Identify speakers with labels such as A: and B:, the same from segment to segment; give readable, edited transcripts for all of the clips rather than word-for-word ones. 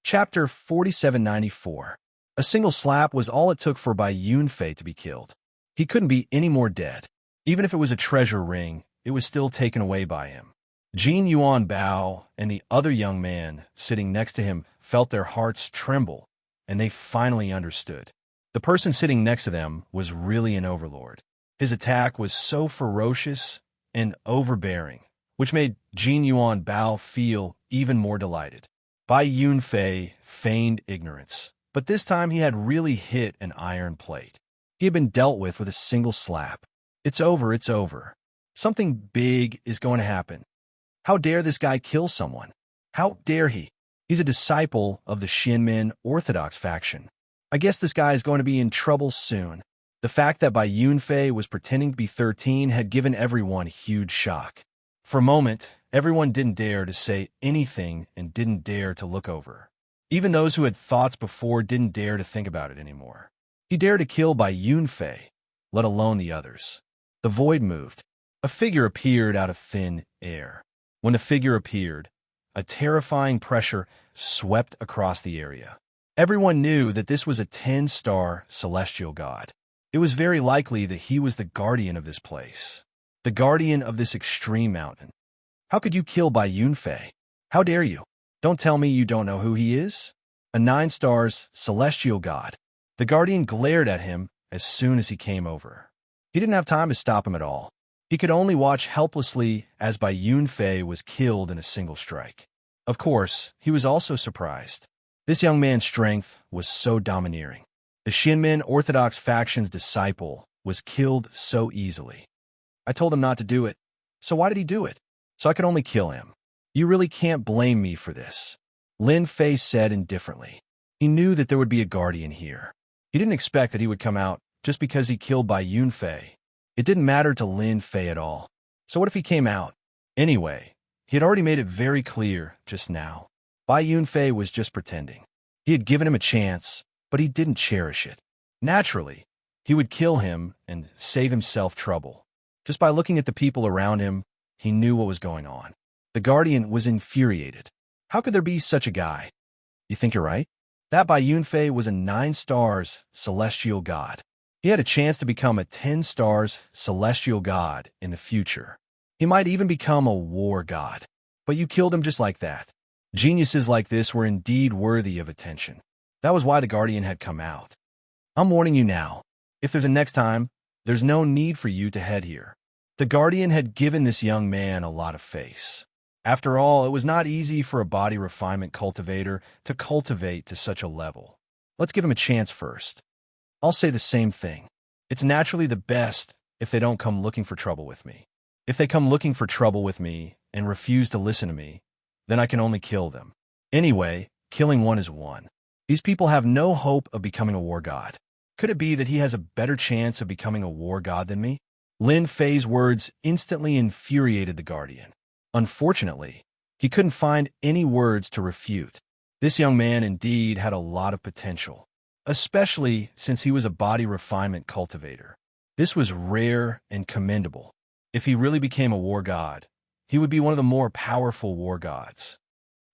A: Chapter 4794. A single slap was all it took for Bai Yunfei to be killed. He couldn't be any more dead. Even if it was a treasure ring, it was still taken away by him. Jin Yuan Bao and the other young man sitting next to him felt their hearts tremble, and they finally understood. The person sitting next to them was really an overlord. His attack was so ferocious and overbearing, which made Jin Yuan Bao feel even more delighted. Bai Yunfei feigned ignorance, but this time he had really hit an iron plate. He had been dealt with a single slap. It's over, it's over. Something big is going to happen. How dare this guy kill someone? How dare he? He's a disciple of the Xianmen Orthodox faction. I guess this guy is going to be in trouble soon. The fact that Bai Yunfei was pretending to be 13 had given everyone a huge shock. For a moment, everyone didn't dare to say anything and didn't dare to look over. Even those who had thoughts before didn't dare to think about it anymore. He dared to kill Bai Yunfei, let alone the others. The void moved. A figure appeared out of thin air. When the figure appeared, a terrifying pressure swept across the area. Everyone knew that this was a 10-star celestial god. It was very likely that he was the guardian of this place, the guardian of this extreme mountain. How could you kill Bai Yunfei? How dare you? Don't tell me you don't know who he is? A 9-stars celestial god. The guardian glared at him as soon as he came over. He didn't have time to stop him at all. He could only watch helplessly as Bai Yunfei was killed in a single strike. Of course, he was also surprised. This young man's strength was so domineering. The Xianmen Orthodox faction's disciple was killed so easily. I told him not to do it. So why did he do it? So I could only kill him. You really can't blame me for this, Lin Fei said indifferently. He knew that there would be a guardian here. He didn't expect that he would come out just because he killed Bai Yunfei. It didn't matter to Lin Fei at all. So what if he came out? Anyway, he had already made it very clear just now. Bai Yunfei was just pretending. He had given him a chance, but he didn't cherish it. Naturally, he would kill him and save himself trouble. Just by looking at the people around him, he knew what was going on. The guardian was infuriated. How could there be such a guy? You think you're right? That Bai Yunfei was a 9-stars celestial god. He had a chance to become a 10-stars celestial god in the future. He might even become a war god. But you killed him just like that. Geniuses like this were indeed worthy of attention. That was why the guardian had come out. I'm warning you now. If there's a next time, there's no need for you to head here. The guardian had given this young man a lot of face. After all, it was not easy for a body refinement cultivator to cultivate to such a level. Let's give him a chance first. I'll say the same thing. It's naturally the best if they don't come looking for trouble with me. If they come looking for trouble with me and refuse to listen to me, then I can only kill them. Anyway, killing one is one. These people have no hope of becoming a war god. Could it be that he has a better chance of becoming a war god than me? Lin Fei's words instantly infuriated the guardian. Unfortunately, he couldn't find any words to refute. This young man indeed had a lot of potential, especially since he was a body refinement cultivator. This was rare and commendable. If he really became a war god, he would be one of the more powerful war gods.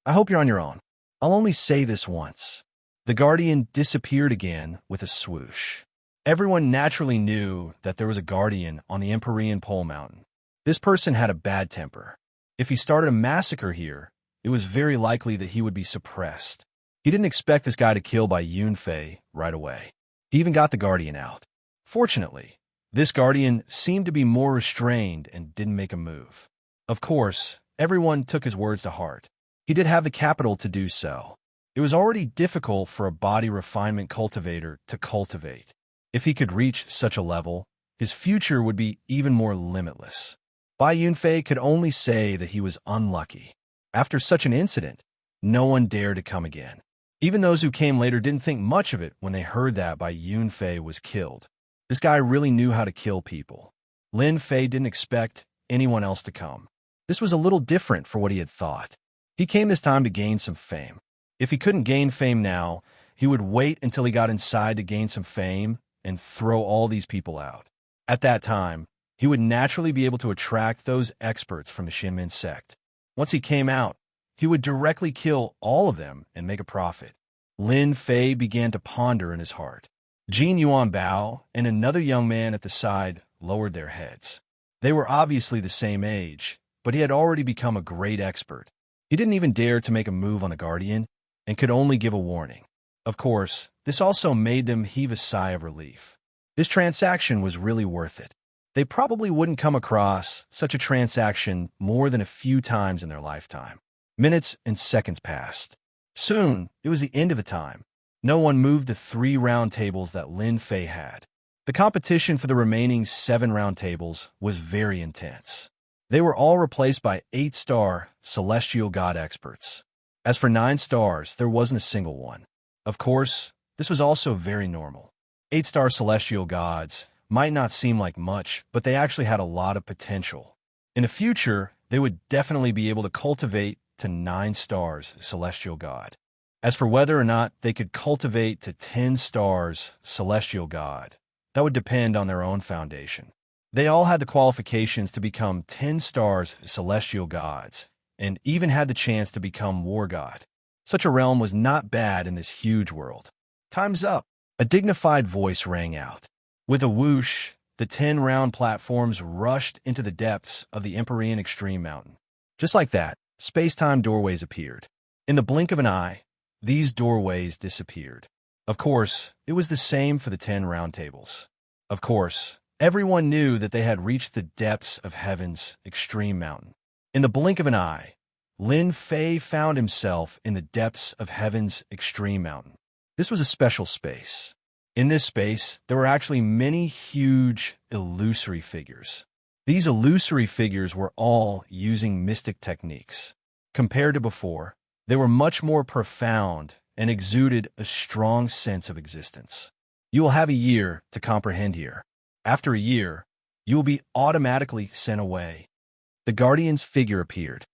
A: I hope you're on your own. I'll only say this once. The guardian disappeared again with a swoosh. Everyone naturally knew that there was a guardian on the Empyrean Pole Mountain. This person had a bad temper. If he started a massacre here, it was very likely that he would be suppressed. He didn't expect this guy to kill Bai Yunfei right away. He even got the guardian out. Fortunately, this guardian seemed to be more restrained and didn't make a move. Of course, everyone took his words to heart. He did have the capital to do so. It was already difficult for a body refinement cultivator to cultivate. If he could reach such a level, his future would be even more limitless. Bai Yunfei could only say that he was unlucky. After such an incident, no one dared to come again. Even those who came later didn't think much of it when they heard that Bai Yunfei was killed. This guy really knew how to kill people. Lin Fei didn't expect anyone else to come. This was a little different for what he had thought. He came this time to gain some fame. If he couldn't gain fame now, he would wait until he got inside to gain some fame and throw all these people out. At that time, he would naturally be able to attract those experts from the Xianmen sect. Once he came out, he would directly kill all of them and make a profit. Lin Fei began to ponder in his heart. Jin Yuan Bao and another young man at the side lowered their heads. They were obviously the same age, but he had already become a great expert. He didn't even dare to make a move on the Guardian and could only give a warning. Of course, this also made them heave a sigh of relief. This transaction was really worth it. They probably wouldn't come across such a transaction more than a few times in their lifetime. Minutes and seconds passed. Soon, it was the end of the time. No one moved the 3 round tables that Lin Fei had. The competition for the remaining 7 round tables was very intense. They were all replaced by 8-star celestial god experts. As for 9 stars, there wasn't a single one. Of course, this was also very normal. 8-star celestial gods might not seem like much, but they actually had a lot of potential. In the future, they would definitely be able to cultivate to 9 stars celestial god. As for whether or not they could cultivate to 10 stars celestial god, that would depend on their own foundation. They all had the qualifications to become 10 stars celestial gods, and even had the chance to become war god. Such a realm was not bad in this huge world. Time's up. A dignified voice rang out. With a whoosh, the 10 round platforms rushed into the depths of the Empyrean Extreme Mountain. Just like that, space-time doorways appeared. In the blink of an eye, these doorways disappeared. Of course, it was the same for the 10 round tables. Of course, everyone knew that they had reached the depths of Heaven's Extreme Mountain. In the blink of an eye, Lin Fei found himself in the depths of Heaven's Extreme Mountain. This was a special space. In this space, there were actually many huge, illusory figures. These illusory figures were all using mystic techniques. Compared to before, they were much more profound and exuded a strong sense of existence. You will have a year to comprehend here. After a year, you will be automatically sent away. The Guardian's figure appeared.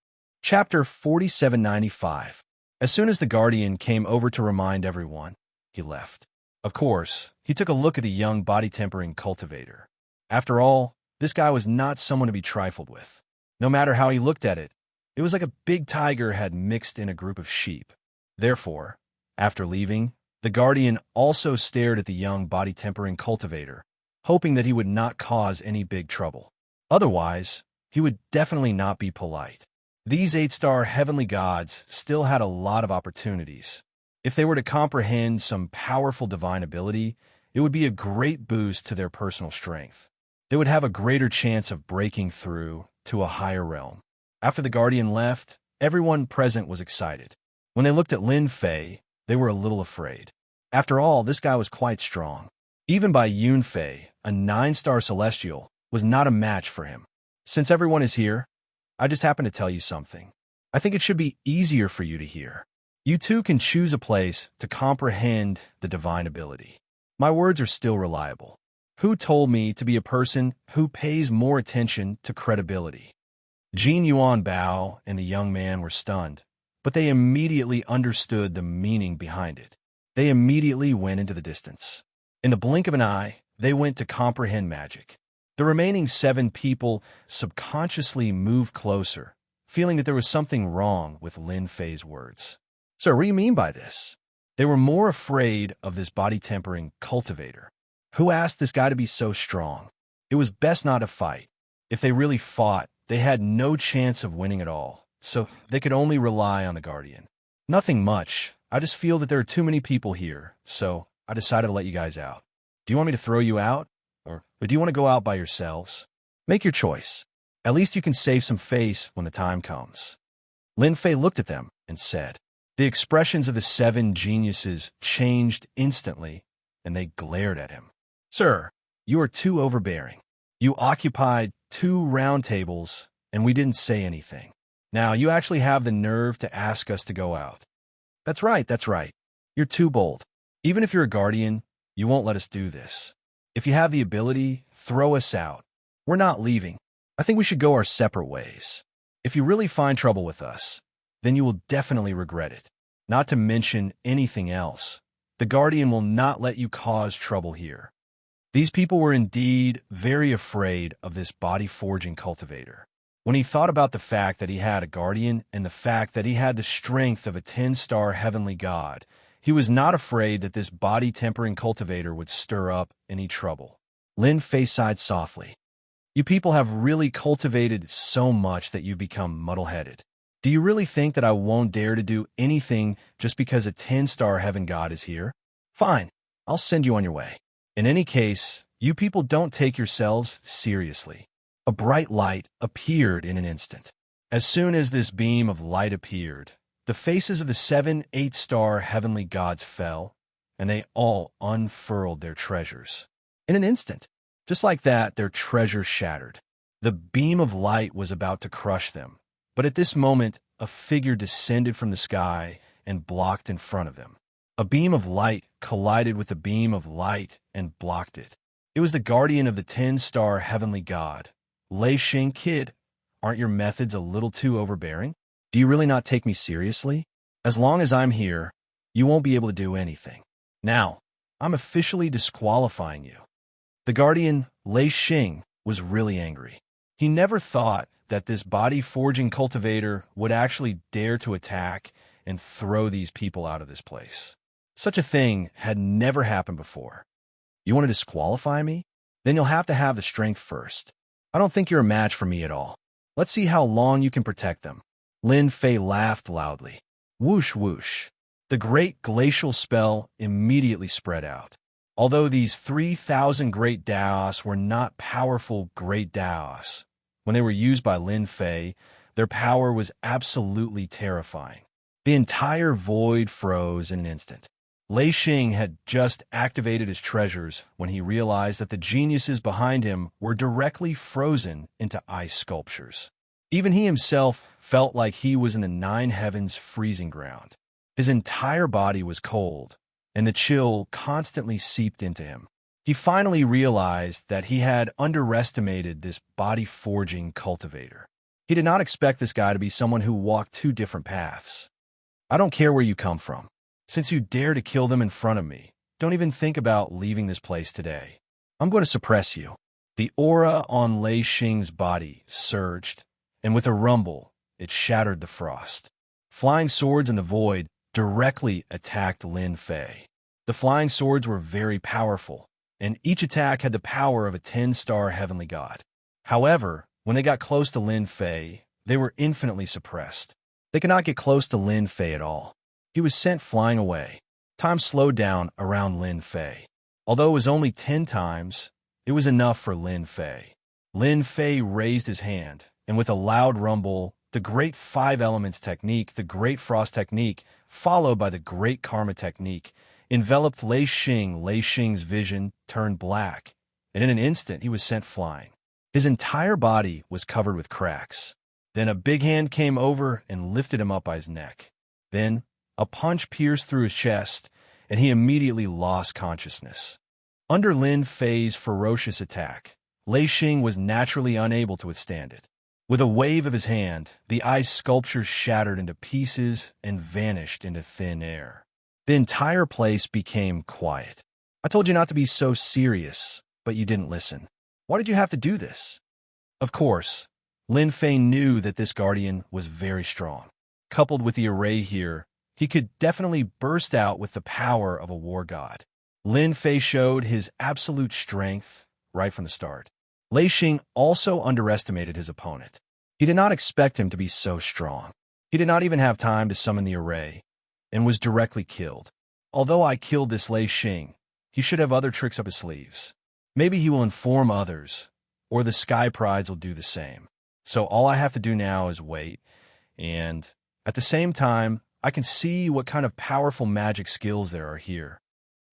A: Chapter 4795. As soon as the Guardian came over to remind everyone, he left. Of course, he took a look at the young body-tempering cultivator. After all, this guy was not someone to be trifled with. No matter how he looked at it, it was like a big tiger had mixed in a group of sheep. Therefore, after leaving, the Guardian also stared at the young body-tempering cultivator, hoping that he would not cause any big trouble. Otherwise, he would definitely not be polite. These 8-star heavenly gods still had a lot of opportunities. If they were to comprehend some powerful divine ability, it would be a great boost to their personal strength. They would have a greater chance of breaking through to a higher realm. After the Guardian left, everyone present was excited. When they looked at Lin Fei, they were a little afraid. After all, this guy was quite strong. Even by Yun Fei, a 9-star celestial, was not a match for him. Since everyone is here, I just happen to tell you something. I think it should be easier for you to hear. You too can choose a place to comprehend the divine ability. My words are still reliable. Who told me to be a person who pays more attention to credibility? Jin Yuan Bao and the young man were stunned, but they immediately understood the meaning behind it. They immediately went into the distance. In the blink of an eye, they went to comprehend magic. The remaining 7 people subconsciously moved closer, feeling that there was something wrong with Lin Fei's words. Sir, what do you mean by this? They were more afraid of this body-tempering cultivator. Who asked this guy to be so strong? It was best not to fight. If they really fought, they had no chance of winning at all, so they could only rely on the Guardian. Nothing much. I just feel that there are too many people here, so I decided to let you guys out. Do you want me to throw you out? Or do you want to go out by yourselves? Make your choice. At least you can save some face when the time comes. Lin Fei looked at them and said. The expressions of the 7 geniuses changed instantly, and they glared at him. Sir, you are too overbearing. You occupied 2 round tables, and we didn't say anything. Now you actually have the nerve to ask us to go out. That's right, that's right. You're too bold. Even if you're a guardian, you won't let us do this. If you have the ability, throw us out. We're not leaving. I think we should go our separate ways. If you really find trouble with us, then you will definitely regret it. Not to mention anything else. The Guardian will not let you cause trouble here. These people were indeed very afraid of this body-forging cultivator. When he thought about the fact that he had a guardian and the fact that he had the strength of a 10-star heavenly god, he was not afraid that this body-tempering cultivator would stir up any trouble. Lin Fei sighed softly. You people have really cultivated so much that you've become muddle-headed. Do you really think that I won't dare to do anything just because a 10-star heaven god is here? Fine, I'll send you on your way. In any case, you people don't take yourselves seriously. A bright light appeared in an instant. As soon as this beam of light appeared, the faces of the 7 8-star heavenly gods fell, and they all unfurled their treasures. In an instant, just like that, their treasures shattered. The beam of light was about to crush them, but at this moment, a figure descended from the sky and blocked in front of them. A beam of light collided with a beam of light and blocked it. It was the guardian of the 10-star heavenly god. Lei Xing, kid, aren't your methods a little too overbearing? Do you really not take me seriously? As long as I'm here, you won't be able to do anything. Now, I'm officially disqualifying you. The guardian, Lei Xing, was really angry. He never thought that this body-forging cultivator would actually dare to attack and throw these people out of this place. Such a thing had never happened before. You want to disqualify me? Then you'll have to have the strength first. I don't think you're a match for me at all. Let's see how long you can protect them. Lin Fei laughed loudly. Whoosh, whoosh. The great glacial spell immediately spread out. Although these 3,000 great Daos were not powerful great Daos, when they were used by Lin Fei, their power was absolutely terrifying. The entire void froze in an instant. Lei Xing had just activated his treasures when he realized that the geniuses behind him were directly frozen into ice sculptures. Even he himself felt like he was in the 9 heavens freezing ground. His entire body was cold, and the chill constantly seeped into him. He finally realized that he had underestimated this body-forging cultivator. He did not expect this guy to be someone who walked 2 different paths. I don't care where you come from. Since you dare to kill them in front of me, don't even think about leaving this place today. I'm going to suppress you. The aura on Lei Xing's body surged, and with a rumble, it shattered the frost. Flying swords in the void directly attacked Lin Fei. The flying swords were very powerful, and each attack had the power of a 10-star heavenly god. However, when they got close to Lin Fei, they were infinitely suppressed. They could not get close to Lin Fei at all. He was sent flying away. Time slowed down around Lin Fei. Although it was only 10 times, it was enough for Lin Fei. Lin Fei raised his hand, and with a loud rumble, the Great 5 Elements technique, the Great Frost technique, followed by the Great Karma technique, enveloped Lei Xing. Lei Xing's vision turned black, and in an instant he was sent flying. His entire body was covered with cracks. Then a big hand came over and lifted him up by his neck. Then a punch pierced through his chest, and he immediately lost consciousness. Under Lin Fei's ferocious attack, Lei Xing was naturally unable to withstand it. With a wave of his hand, the ice sculpture shattered into pieces and vanished into thin air. The entire place became quiet. I told you not to be so serious, but you didn't listen. Why did you have to do this? Of course, Lin Fei knew that this guardian was very strong. Coupled with the array here, he could definitely burst out with the power of a war god. Lin Fei showed his absolute strength right from the start. Lei Xing also underestimated his opponent. He did not expect him to be so strong. He did not even have time to summon the array, and was directly killed. Although I killed this Lei Xing, he should have other tricks up his sleeves. Maybe he will inform others, or the Sky Prides will do the same. So all I have to do now is wait, and at the same time, I can see what kind of powerful magic skills there are here.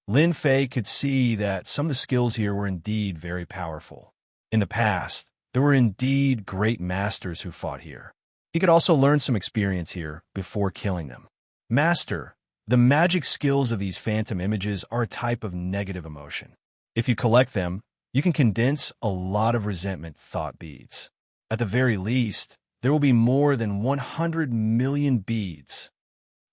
A: Lin Fei could see that some of the skills here were indeed very powerful. In the past, there were indeed great masters who fought here. He could also learn some experience here before killing them. Master, the magic skills of these phantom images are a type of negative emotion. If you collect them, you can condense a lot of resentment thought beads. At the very least, there will be more than 100 million beads.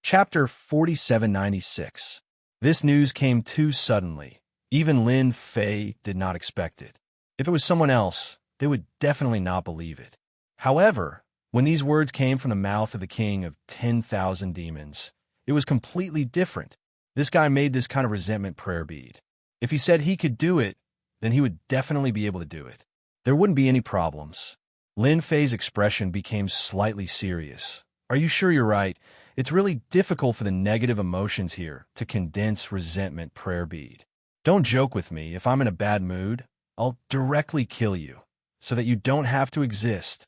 A: Chapter 4796. This news came too suddenly. Even Lin Fei did not expect it. If it was someone else, they would definitely not believe it. However, when these words came from the mouth of the king of 10,000 demons, it was completely different. This guy made this kind of resentment prayer bead. If he said he could do it, then he would definitely be able to do it. There wouldn't be any problems. Lin Fei's expression became slightly serious. Are you sure you're right? It's really difficult for the negative emotions here to condense resentment prayer bead. Don't joke with me. If I'm in a bad mood, I'll directly kill you so that you don't have to exist.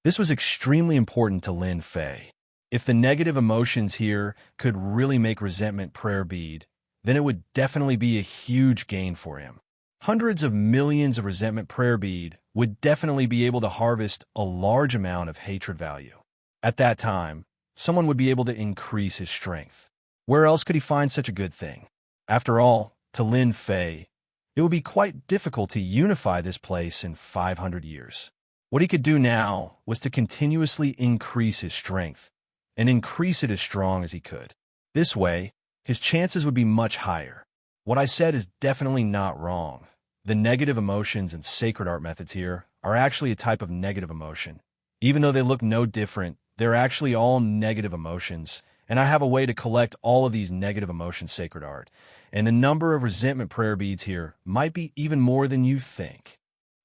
A: This was extremely important to Lin Fei. If the negative emotions here could really make resentment prayer bead, then it would definitely be a huge gain for him. Hundreds of millions of resentment prayer bead would definitely be able to harvest a large amount of hatred value. At that time, someone would be able to increase his strength. Where else could he find such a good thing? After all, to Lin Fei, it would be quite difficult to unify this place in 500 years. What he could do now was to continuously increase his strength and increase it as strong as he could. This way, his chances would be much higher. What I said is definitely not wrong. The negative emotions and sacred art methods here are actually a type of negative emotion. Even though they look no different, they're actually all negative emotions, and I have a way to collect all of these negative emotions sacred art. And the number of resentment prayer beads here might be even more than you think.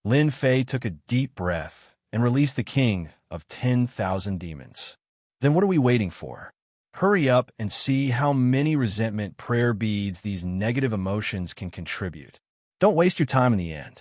A: Lin Fei took a deep breath and released the king of 10,000 demons. Then what are we waiting for? Hurry up and see how many resentment prayer beads these negative emotions can contribute. Don't waste your time in the end.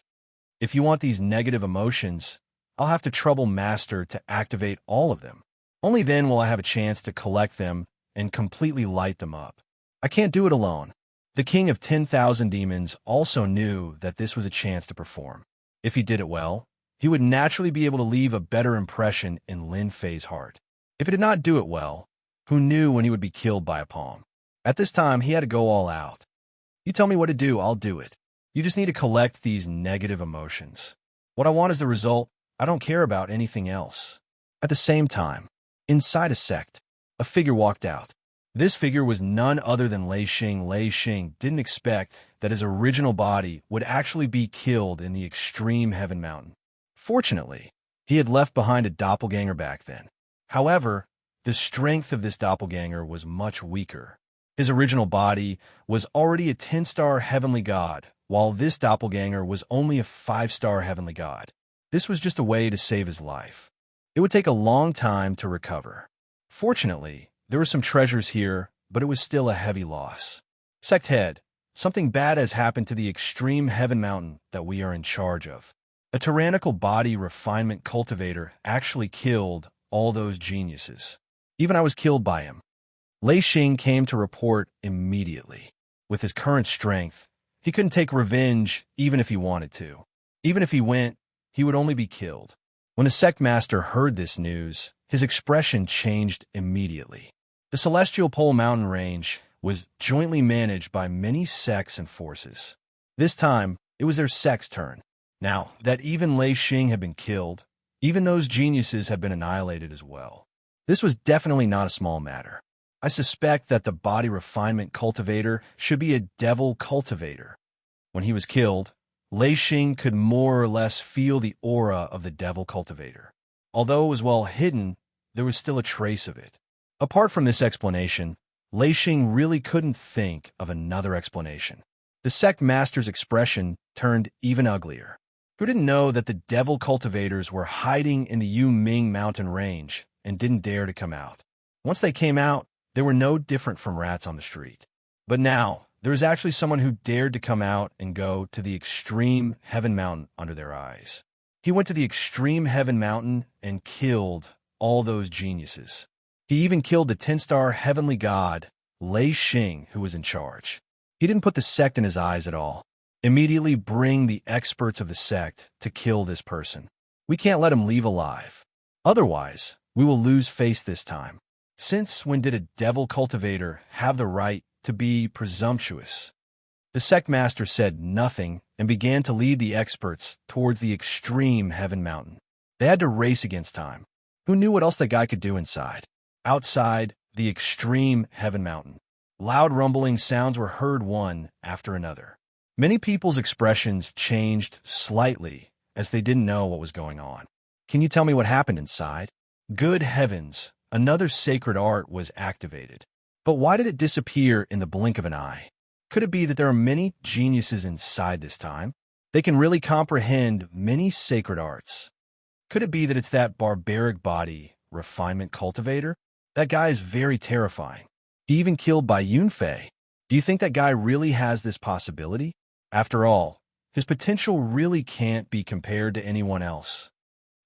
A: If you want these negative emotions, I'll have to trouble master to activate all of them. Only then will I have a chance to collect them and completely light them up. I can't do it alone. The king of 10,000 demons also knew that this was a chance to perform. If he did it well, he would naturally be able to leave a better impression in Lin Fei's heart. If he did not do it well, who knew when he would be killed by a palm? At this time, he had to go all out. You tell me what to do, I'll do it. You just need to collect these negative emotions. What I want is the result. I don't care about anything else. At the same time, inside a sect, a figure walked out. This figure was none other than Lei Xing. Lei Xing didn't expect that his original body would actually be killed in the extreme heaven mountain. Fortunately, he had left behind a doppelganger back then. However, the strength of this doppelganger was much weaker. His original body was already a 10-star heavenly god, while this doppelganger was only a 5-star heavenly god. This was just a way to save his life. It would take a long time to recover. Fortunately, there were some treasures here, but it was still a heavy loss. Sect head, something bad has happened to the extreme heaven mountain that we are in charge of. A tyrannical body refinement cultivator actually killed all those geniuses. Even I was killed by him. Lei Xing came to report immediately. With his current strength, he couldn't take revenge even if he wanted to. Even if he went, he would only be killed. When the sect master heard this news, his expression changed immediately. The Celestial Pole Mountain Range was jointly managed by many sects and forces. This time, it was their sect's turn. Now that even Lei Xing had been killed, even those geniuses had been annihilated as well. This was definitely not a small matter. I suspect that the body refinement cultivator should be a devil cultivator. When he was killed, Lei Xing could more or less feel the aura of the devil cultivator. Although it was well hidden, there was still a trace of it. Apart from this explanation, Lei Xing really couldn't think of another explanation. The sect master's expression turned even uglier. Who didn't know that the devil cultivators were hiding in the Yuming mountain range and didn't dare to come out? Once they came out, they were no different from rats on the street. But now, there was actually someone who dared to come out and go to the extreme heaven mountain under their eyes. He went to the extreme heaven mountain and killed all those geniuses. He even killed the 10-star heavenly god, Lei Xing, who was in charge. He didn't put the sect in his eyes at all. Immediately bring the experts of the sect to kill this person. We can't let him leave alive. Otherwise, we will lose face this time. Since when did a devil cultivator have the right to be presumptuous? The sect master said nothing and began to lead the experts towards the extreme heaven mountain. They had to race against time. Who knew what else that guy could do inside? Outside the extreme heaven mountain, loud rumbling sounds were heard one after another. Many people's expressions changed slightly as they didn't know what was going on. Can you tell me what happened inside? Good heavens, another sacred art was activated. But why did it disappear in the blink of an eye? Could it be that there are many geniuses inside this time? They can really comprehend many sacred arts. Could it be that it's that barbaric body, refinement cultivator? That guy is very terrifying. He even killed by Yunfei. Do you think that guy really has this possibility? After all, his potential really can't be compared to anyone else.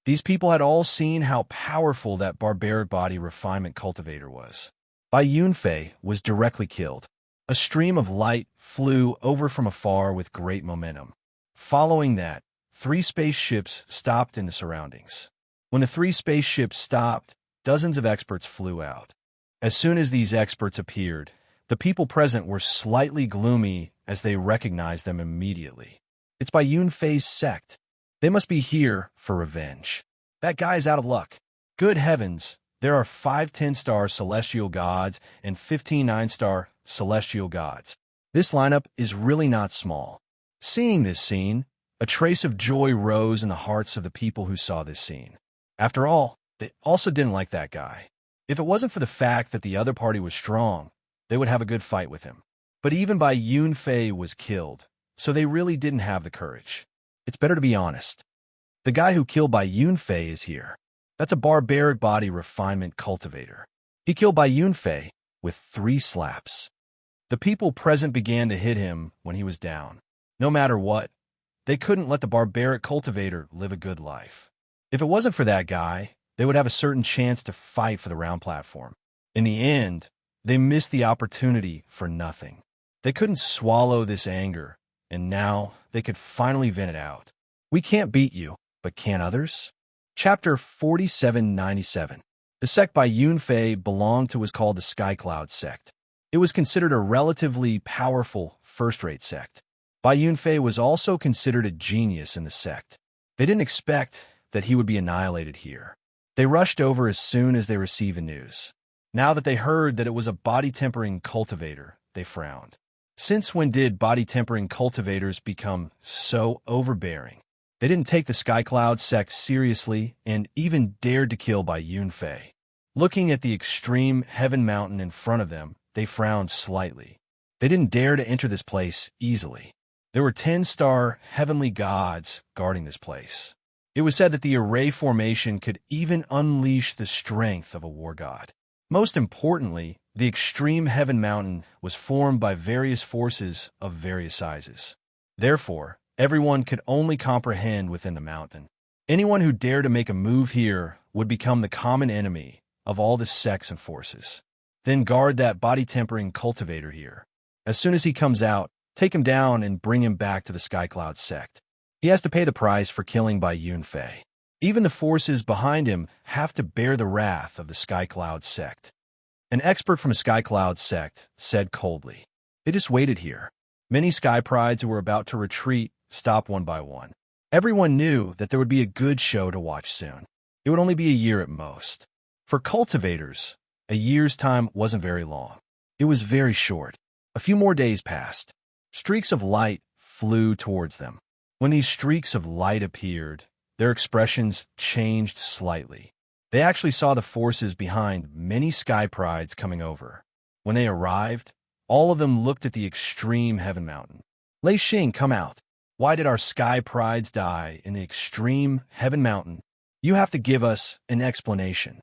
A: These people had all seen how powerful that barbaric body refinement cultivator was. Bai Yunfei was directly killed. A stream of light flew over from afar with great momentum. Following that, 3 spaceships stopped in the surroundings. When the 3 spaceships stopped, dozens of experts flew out. As soon as these experts appeared, the people present were slightly gloomy as they recognized them immediately. It's Bai Yunfei's sect. They must be here for revenge. That guy's out of luck. Good heavens, there are 5 10-star celestial gods and 15 9-star celestial gods. This lineup is really not small. Seeing this scene, a trace of joy rose in the hearts of the people who saw this scene. After all, they also didn't like that guy. If it wasn't for the fact that the other party was strong, they would have a good fight with him. But even Bai Yunfei was killed, so they really didn't have the courage. It's better to be honest. The guy who killed Bai Yunfei is here. That's a barbaric body refinement cultivator. He killed Bai Yunfei with 3 slaps. The people present began to hit him when he was down. No matter what, they couldn't let the barbaric cultivator live a good life. If it wasn't for that guy, they would have a certain chance to fight for the round platform. In the end, they missed the opportunity for nothing. They couldn't swallow this anger, and now they could finally vent it out. We can't beat you, but can others? Chapter 4797. The sect Bai Yunfei belonged to was called the Skycloud sect. It was considered a relatively powerful, first-rate sect. Bai Yunfei was also considered a genius in the sect. They didn't expect that he would be annihilated here. They rushed over as soon as they received the news. Now that they heard that it was a body-tempering cultivator, they frowned. Since when did body-tempering cultivators become so overbearing? They didn't take the Skycloud sect seriously and even dared to kill Bai Yunfei. Looking at the extreme heaven mountain in front of them, they frowned slightly. They didn't dare to enter this place easily. There were 10-star heavenly gods guarding this place. It was said that the array formation could even unleash the strength of a war god. Most importantly, the extreme heaven mountain was formed by various forces of various sizes. Therefore, everyone could only comprehend within the mountain. Anyone who dared to make a move here would become the common enemy of all the sects and forces. Then guard that body-tempering cultivator here. As soon as he comes out, take him down and bring him back to the Skycloud sect. He has to pay the price for killing Bai Yunfei. Even the forces behind him have to bear the wrath of the Skycloud sect. An expert from a Skycloud sect said coldly. They just waited here. Many Sky Prides who were about to retreat stopped one by one. Everyone knew that there would be a good show to watch soon. It would only be a year at most. For cultivators, a year's time wasn't very long. It was very short. A few more days passed. Streaks of light flew towards them. When these streaks of light appeared, their expressions changed slightly. They actually saw the forces behind many Sky Prides coming over. When they arrived, all of them looked at the extreme heaven mountain. Lei Xing, come out. Why did our Sky Prides die in the extreme heaven mountain? You have to give us an explanation.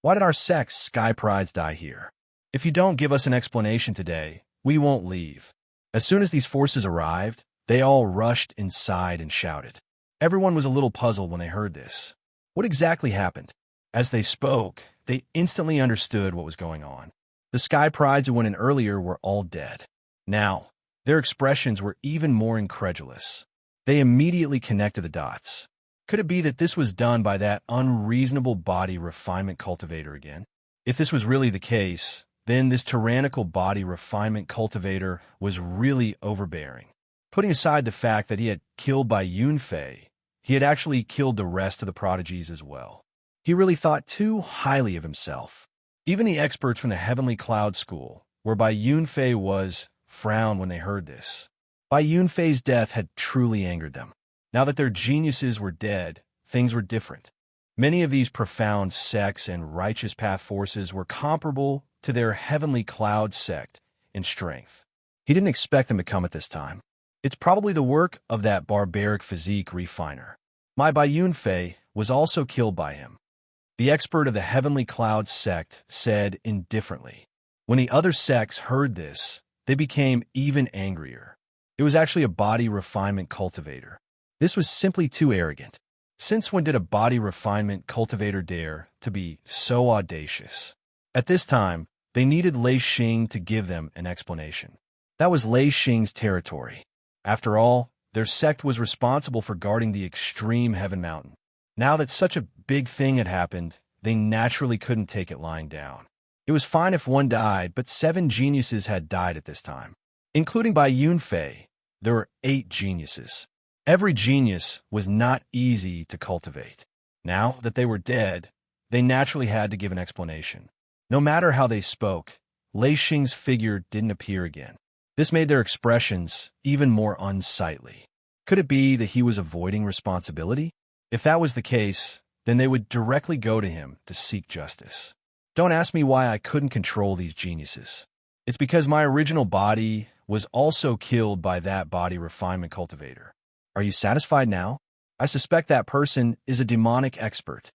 A: Why did our sect's Sky Prides die here? If you don't give us an explanation today, we won't leave. As soon as these forces arrived, they all rushed inside and shouted. Everyone was a little puzzled when they heard this. What exactly happened? As they spoke, they instantly understood what was going on. The Sky Prides who went in earlier were all dead. Now, their expressions were even more incredulous. They immediately connected the dots. Could it be that this was done by that unreasonable body refinement cultivator again? If this was really the case, then this tyrannical body refinement cultivator was really overbearing. Putting aside the fact that he had killed Bai Yunfei, he had actually killed the rest of the prodigies as well. He really thought too highly of himself. Even the experts from the Heavenly Cloud School, where Bai Yunfei was, frowned when they heard this. Bai Yunfei's death had truly angered them. Now that their geniuses were dead, things were different. Many of these profound sects and righteous path forces were comparable to their heavenly cloud sect in strength. He didn't expect them to come at this time. It's probably the work of that barbaric physique refiner. My Bai Yunfei was also killed by him. The expert of the heavenly cloud sect said indifferently. When the other sects heard this, they became even angrier. It was actually a body refinement cultivator. This was simply too arrogant. Since when did a body refinement cultivator dare to be so audacious? At this time, they needed Lei Xing to give them an explanation. That was Lei Xing's territory. After all, their sect was responsible for guarding the extreme Heaven Mountain. Now that such a big thing had happened, they naturally couldn't take it lying down. It was fine if one died, but 7 geniuses had died at this time. Including Bai Yunfei, there were 8 geniuses. Every genius was not easy to cultivate. Now that they were dead, they naturally had to give an explanation. No matter how they spoke, Lei Xing's figure didn't appear again. This made their expressions even more unsightly. Could it be that he was avoiding responsibility? If that was the case, then they would directly go to him to seek justice. Don't ask me why I couldn't control these geniuses. It's because my original body was also killed by that body refinement cultivator. Are you satisfied now? I suspect that person is a demonic expert.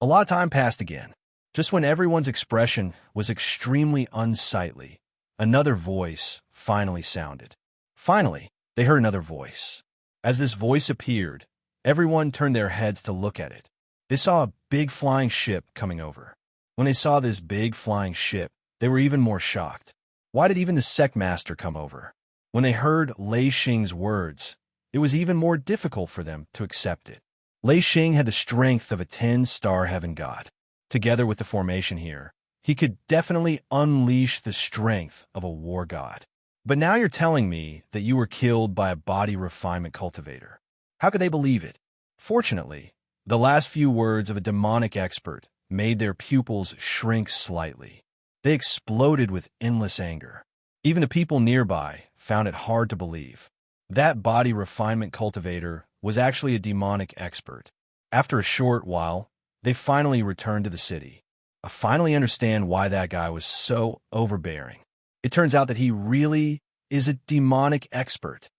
A: A lot of time passed again. Just when everyone's expression was extremely unsightly, another voice finally sounded. Finally, they heard another voice. As this voice appeared, everyone turned their heads to look at it. They saw a big flying ship coming over. When they saw this big flying ship, they were even more shocked. Why did even the sect master come over? When they heard Lei Xing's words, it was even more difficult for them to accept it. Lei Xing had the strength of a 10-star heaven god. Together with the formation here, he could definitely unleash the strength of a war god. But now you're telling me that you were killed by a body refinement cultivator. How could they believe it? Fortunately, the last few words of a demonic expert made their pupils shrink slightly. They exploded with endless anger. Even the people nearby found it hard to believe. That body refinement cultivator was actually a demonic expert. After a short while, they finally returned to the city. I finally understand why that guy was so overbearing. It turns out that he really is a demonic expert.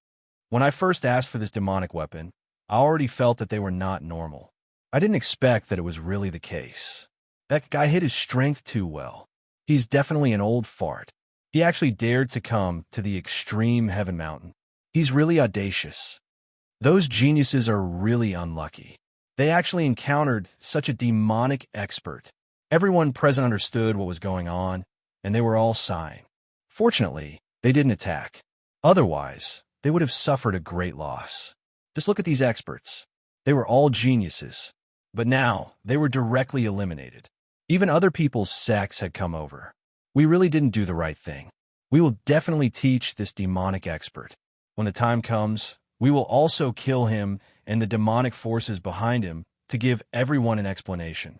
A: When I first asked for this demonic weapon, I already felt that they were not normal. I didn't expect that it was really the case. That guy hid his strength too well. He's definitely an old fart. He actually dared to come to the extreme Heaven Mountain. He's really audacious. Those geniuses are really unlucky. They actually encountered such a demonic expert. Everyone present understood what was going on, and they were all sighing. Fortunately, they didn't attack. Otherwise, they would have suffered a great loss. Just look at these experts. They were all geniuses. But now, they were directly eliminated. Even other people's sects had come over. We really didn't do the right thing. We will definitely teach this demonic expert. When the time comes, we will also kill him and the demonic forces behind him to give everyone an explanation.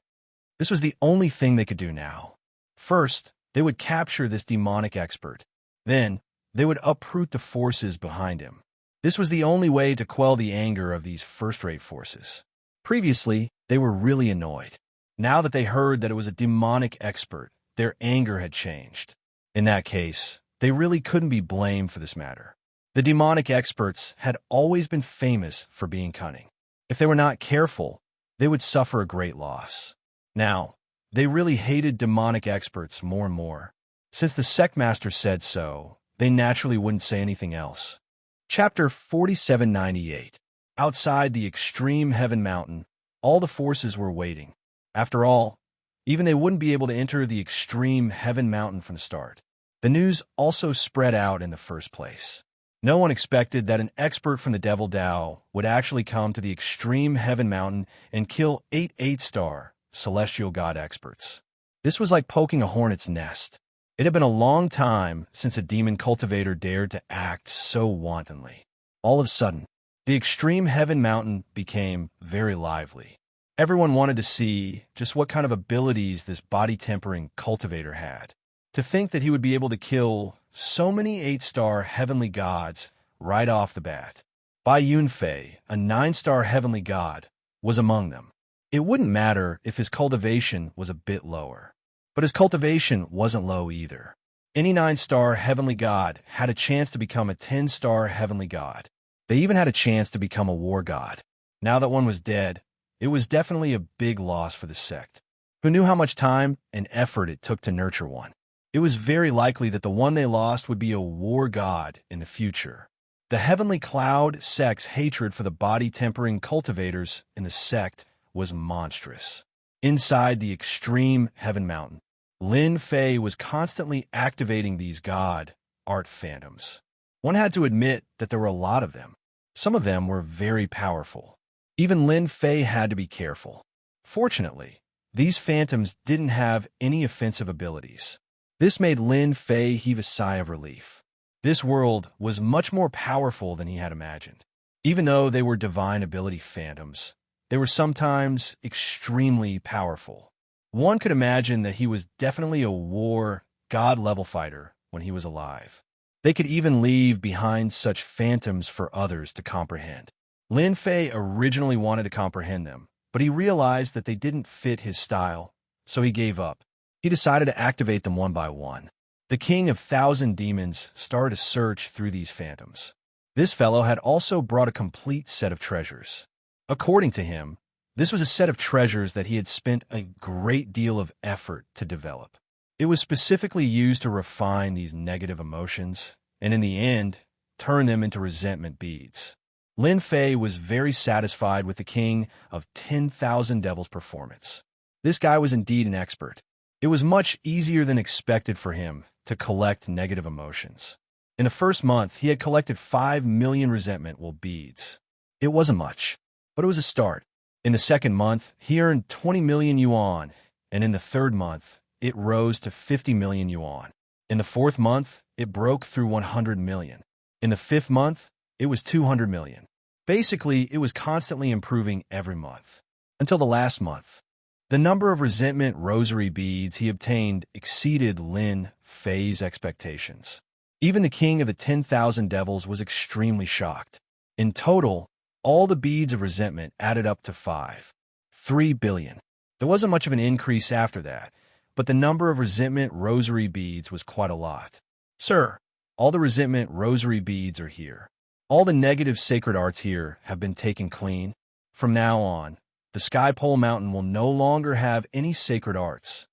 A: This was the only thing they could do now. First, they would capture this demonic expert. Then, they would uproot the forces behind him. This was the only way to quell the anger of these first-rate forces. Previously, they were really annoyed. Now that they heard that it was a demonic expert, their anger had changed. In that case, they really couldn't be blamed for this matter. The demonic experts had always been famous for being cunning. If they were not careful, they would suffer a great loss. Now, they really hated demonic experts more and more. Since the sect master said so, they naturally wouldn't say anything else. Chapter 4798. Outside the extreme Heaven Mountain, all the forces were waiting. After all, even they wouldn't be able to enter the extreme Heaven Mountain from the start. The news also spread out in the first place. No one expected that an expert from the Devil Dao would actually come to the extreme Heaven Mountain and kill 8 8-star celestial god experts. This was like poking a hornet's nest. It had been a long time since a demon cultivator dared to act so wantonly. All of a sudden, the extreme Heaven Mountain became very lively. Everyone wanted to see just what kind of abilities this body-tempering cultivator had. To think that he would be able to kill so many 8-star heavenly gods right off the bat. Bai Yunfei, a 9-star heavenly god, was among them. It wouldn't matter if his cultivation was a bit lower. But his cultivation wasn't low either. Any 9-star heavenly god had a chance to become a 10-star heavenly god. They even had a chance to become a war god. Now that one was dead, it was definitely a big loss for the sect. Who knew how much time and effort it took to nurture one? It was very likely that the one they lost would be a war god in the future. The Heavenly Cloud sect's hatred for the body-tempering cultivators in the sect was monstrous. Inside the extreme Heaven Mountain, Lin Fei was constantly activating these god art phantoms. One had to admit that there were a lot of them. Some of them were very powerful. Even Lin Fei had to be careful. Fortunately, these phantoms didn't have any offensive abilities. This made Lin Fei heave a sigh of relief. This world was much more powerful than he had imagined. Even though they were divine ability phantoms, they were sometimes extremely powerful. One could imagine that he was definitely a war, god-level fighter when he was alive. They could even leave behind such phantoms for others to comprehend. Lin Fei originally wanted to comprehend them, but he realized that they didn't fit his style, so he gave up. He decided to activate them one by one. The King of Thousand Demons started a search through these phantoms. This fellow had also brought a complete set of treasures. According to him, this was a set of treasures that he had spent a great deal of effort to develop. It was specifically used to refine these negative emotions, and in the end, turn them into resentment beads. Lin Fei was very satisfied with the King of 10,000 Devils' performance. This guy was indeed an expert. It was much easier than expected for him to collect negative emotions. In the first month, he had collected 5 million resentment beads. It wasn't much, but it was a start. In the second month, he earned 20 million yuan, and in the third month, it rose to 50 million yuan. In the fourth month, it broke through 100 million. In the fifth month, it was 200 million. Basically, it was constantly improving every month. Until the last month. The number of resentment rosary beads he obtained exceeded Lin Fei's expectations. Even the King of the 10,000 Devils was extremely shocked. In total, all the beads of resentment added up to 3 billion. There wasn't much of an increase after that, but the number of resentment rosary beads was quite a lot. Sir, all the resentment rosary beads are here. All the negative sacred arts here have been taken clean. From now on, the Sky Pole Mountain will no longer have any sacred arts.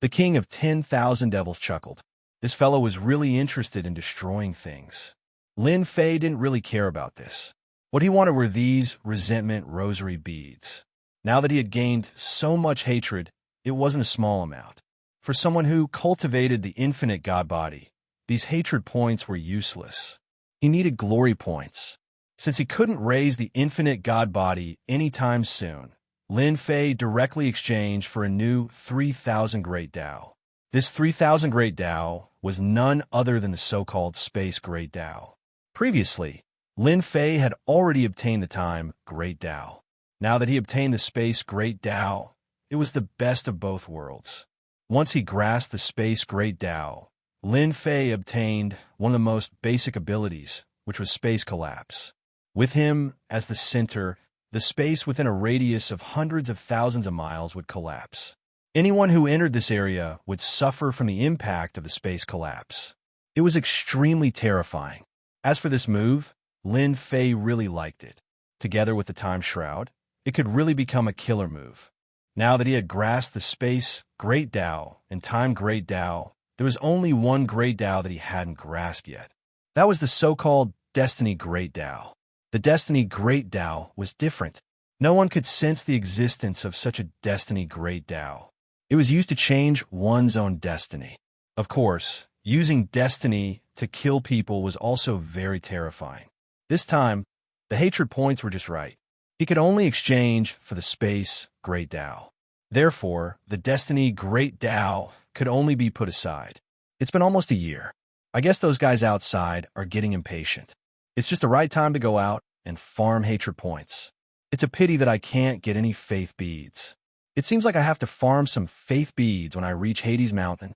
A: The King of 10,000 Devils chuckled. This fellow was really interested in destroying things. Lin Fei didn't really care about this. What he wanted were these resentment rosary beads. Now that he had gained so much hatred, it wasn't a small amount. For someone who cultivated the infinite god body, these hatred points were useless. He needed glory points. Since he couldn't raise the infinite god body anytime soon, Lin Fei directly exchanged for a new 3,000 Great Tao. This 3,000 Great Tao was none other than the so-called Space Great Tao. Previously, Lin Fei had already obtained the Time Great Tao. Now that he obtained the Space Great Tao, it was the best of both worlds. Once he grasped the Space Great Tao, Lin Fei obtained one of the most basic abilities, which was Space Collapse. With him as the center, the space within a radius of hundreds of thousands of miles would collapse. Anyone who entered this area would suffer from the impact of the space collapse. It was extremely terrifying. As for this move, Lin Fei really liked it. Together with the Time Shroud, it could really become a killer move. Now that he had grasped the Space Great Tao and Time Great Tao, there was only one Great Tao that he hadn't grasped yet. That was the so-called Destiny Great Tao. The Destiny Great Tao was different. No one could sense the existence of such a Destiny Great Tao. It was used to change one's own destiny. Of course, using destiny to kill people was also very terrifying. This time, the hatred points were just right. He could only exchange for the Space Great Tao. Therefore, the Destiny Great Tao could only be put aside. It's been almost a year. I guess those guys outside are getting impatient. It's just the right time to go out and farm hatred points. It's a pity that I can't get any faith beads. It seems like I have to farm some faith beads when I reach Hades Mountain.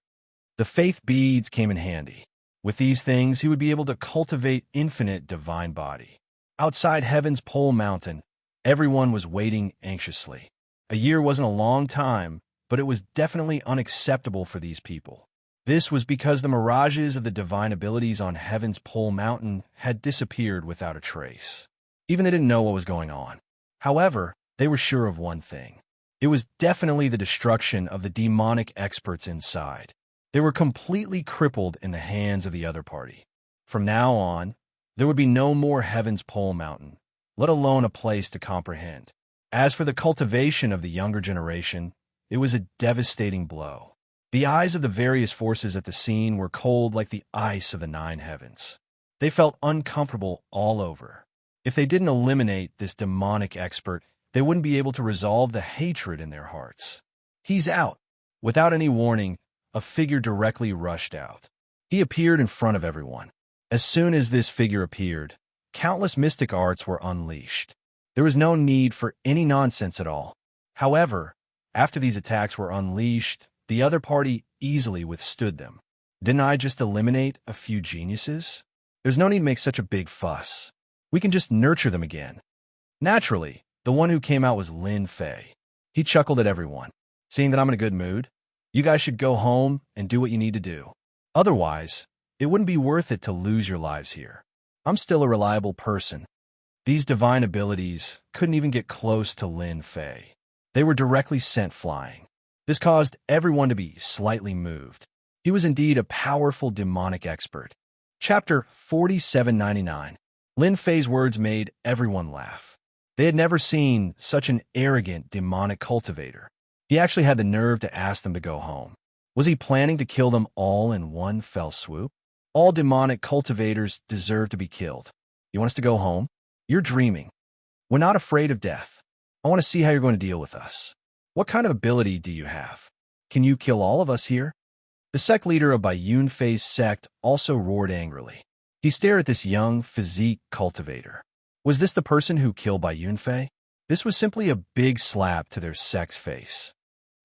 A: The faith beads came in handy. With these things, he would be able to cultivate infinite divine body. Outside Heaven's Pole Mountain, everyone was waiting anxiously. A year wasn't a long time, but it was definitely unacceptable for these people. This was because the mirages of the divine abilities on Heaven's Pole Mountain had disappeared without a trace. Even they didn't know what was going on. However, they were sure of one thing. It was definitely the destruction of the demonic experts inside. They were completely crippled in the hands of the other party. From now on, there would be no more Heaven's Pole Mountain, let alone a place to comprehend. As for the cultivation of the younger generation, it was a devastating blow. The eyes of the various forces at the scene were cold like the ice of the nine heavens. They felt uncomfortable all over. If they didn't eliminate this demonic expert, they wouldn't be able to resolve the hatred in their hearts. He's out. Without any warning, a figure directly rushed out. He appeared in front of everyone. As soon as this figure appeared, countless mystic arts were unleashed. There was no need for any nonsense at all. However, after these attacks were unleashed, the other party easily withstood them. Didn't I just eliminate a few geniuses? There's no need to make such a big fuss. We can just nurture them again. Naturally, the one who came out was Lin Fei. He chuckled at everyone. Seeing that I'm in a good mood, you guys should go home and do what you need to do. Otherwise, it wouldn't be worth it to lose your lives here. I'm still a reliable person. These divine abilities couldn't even get close to Lin Fei. They were directly sent flying. This caused everyone to be slightly moved. He was indeed a powerful demonic expert. Chapter 4799. Lin Fei's words made everyone laugh. They had never seen such an arrogant demonic cultivator. He actually had the nerve to ask them to go home. Was he planning to kill them all in one fell swoop? All demonic cultivators deserve to be killed. You want us to go home? You're dreaming. We're not afraid of death. I want to see how you're going to deal with us. What kind of ability do you have? Can you kill all of us here? The sect leader of Yun Fei's sect also roared angrily. He stared at this young, physique cultivator. Was this the person who killed Yun Fei? This was simply a big slap to their sect's face.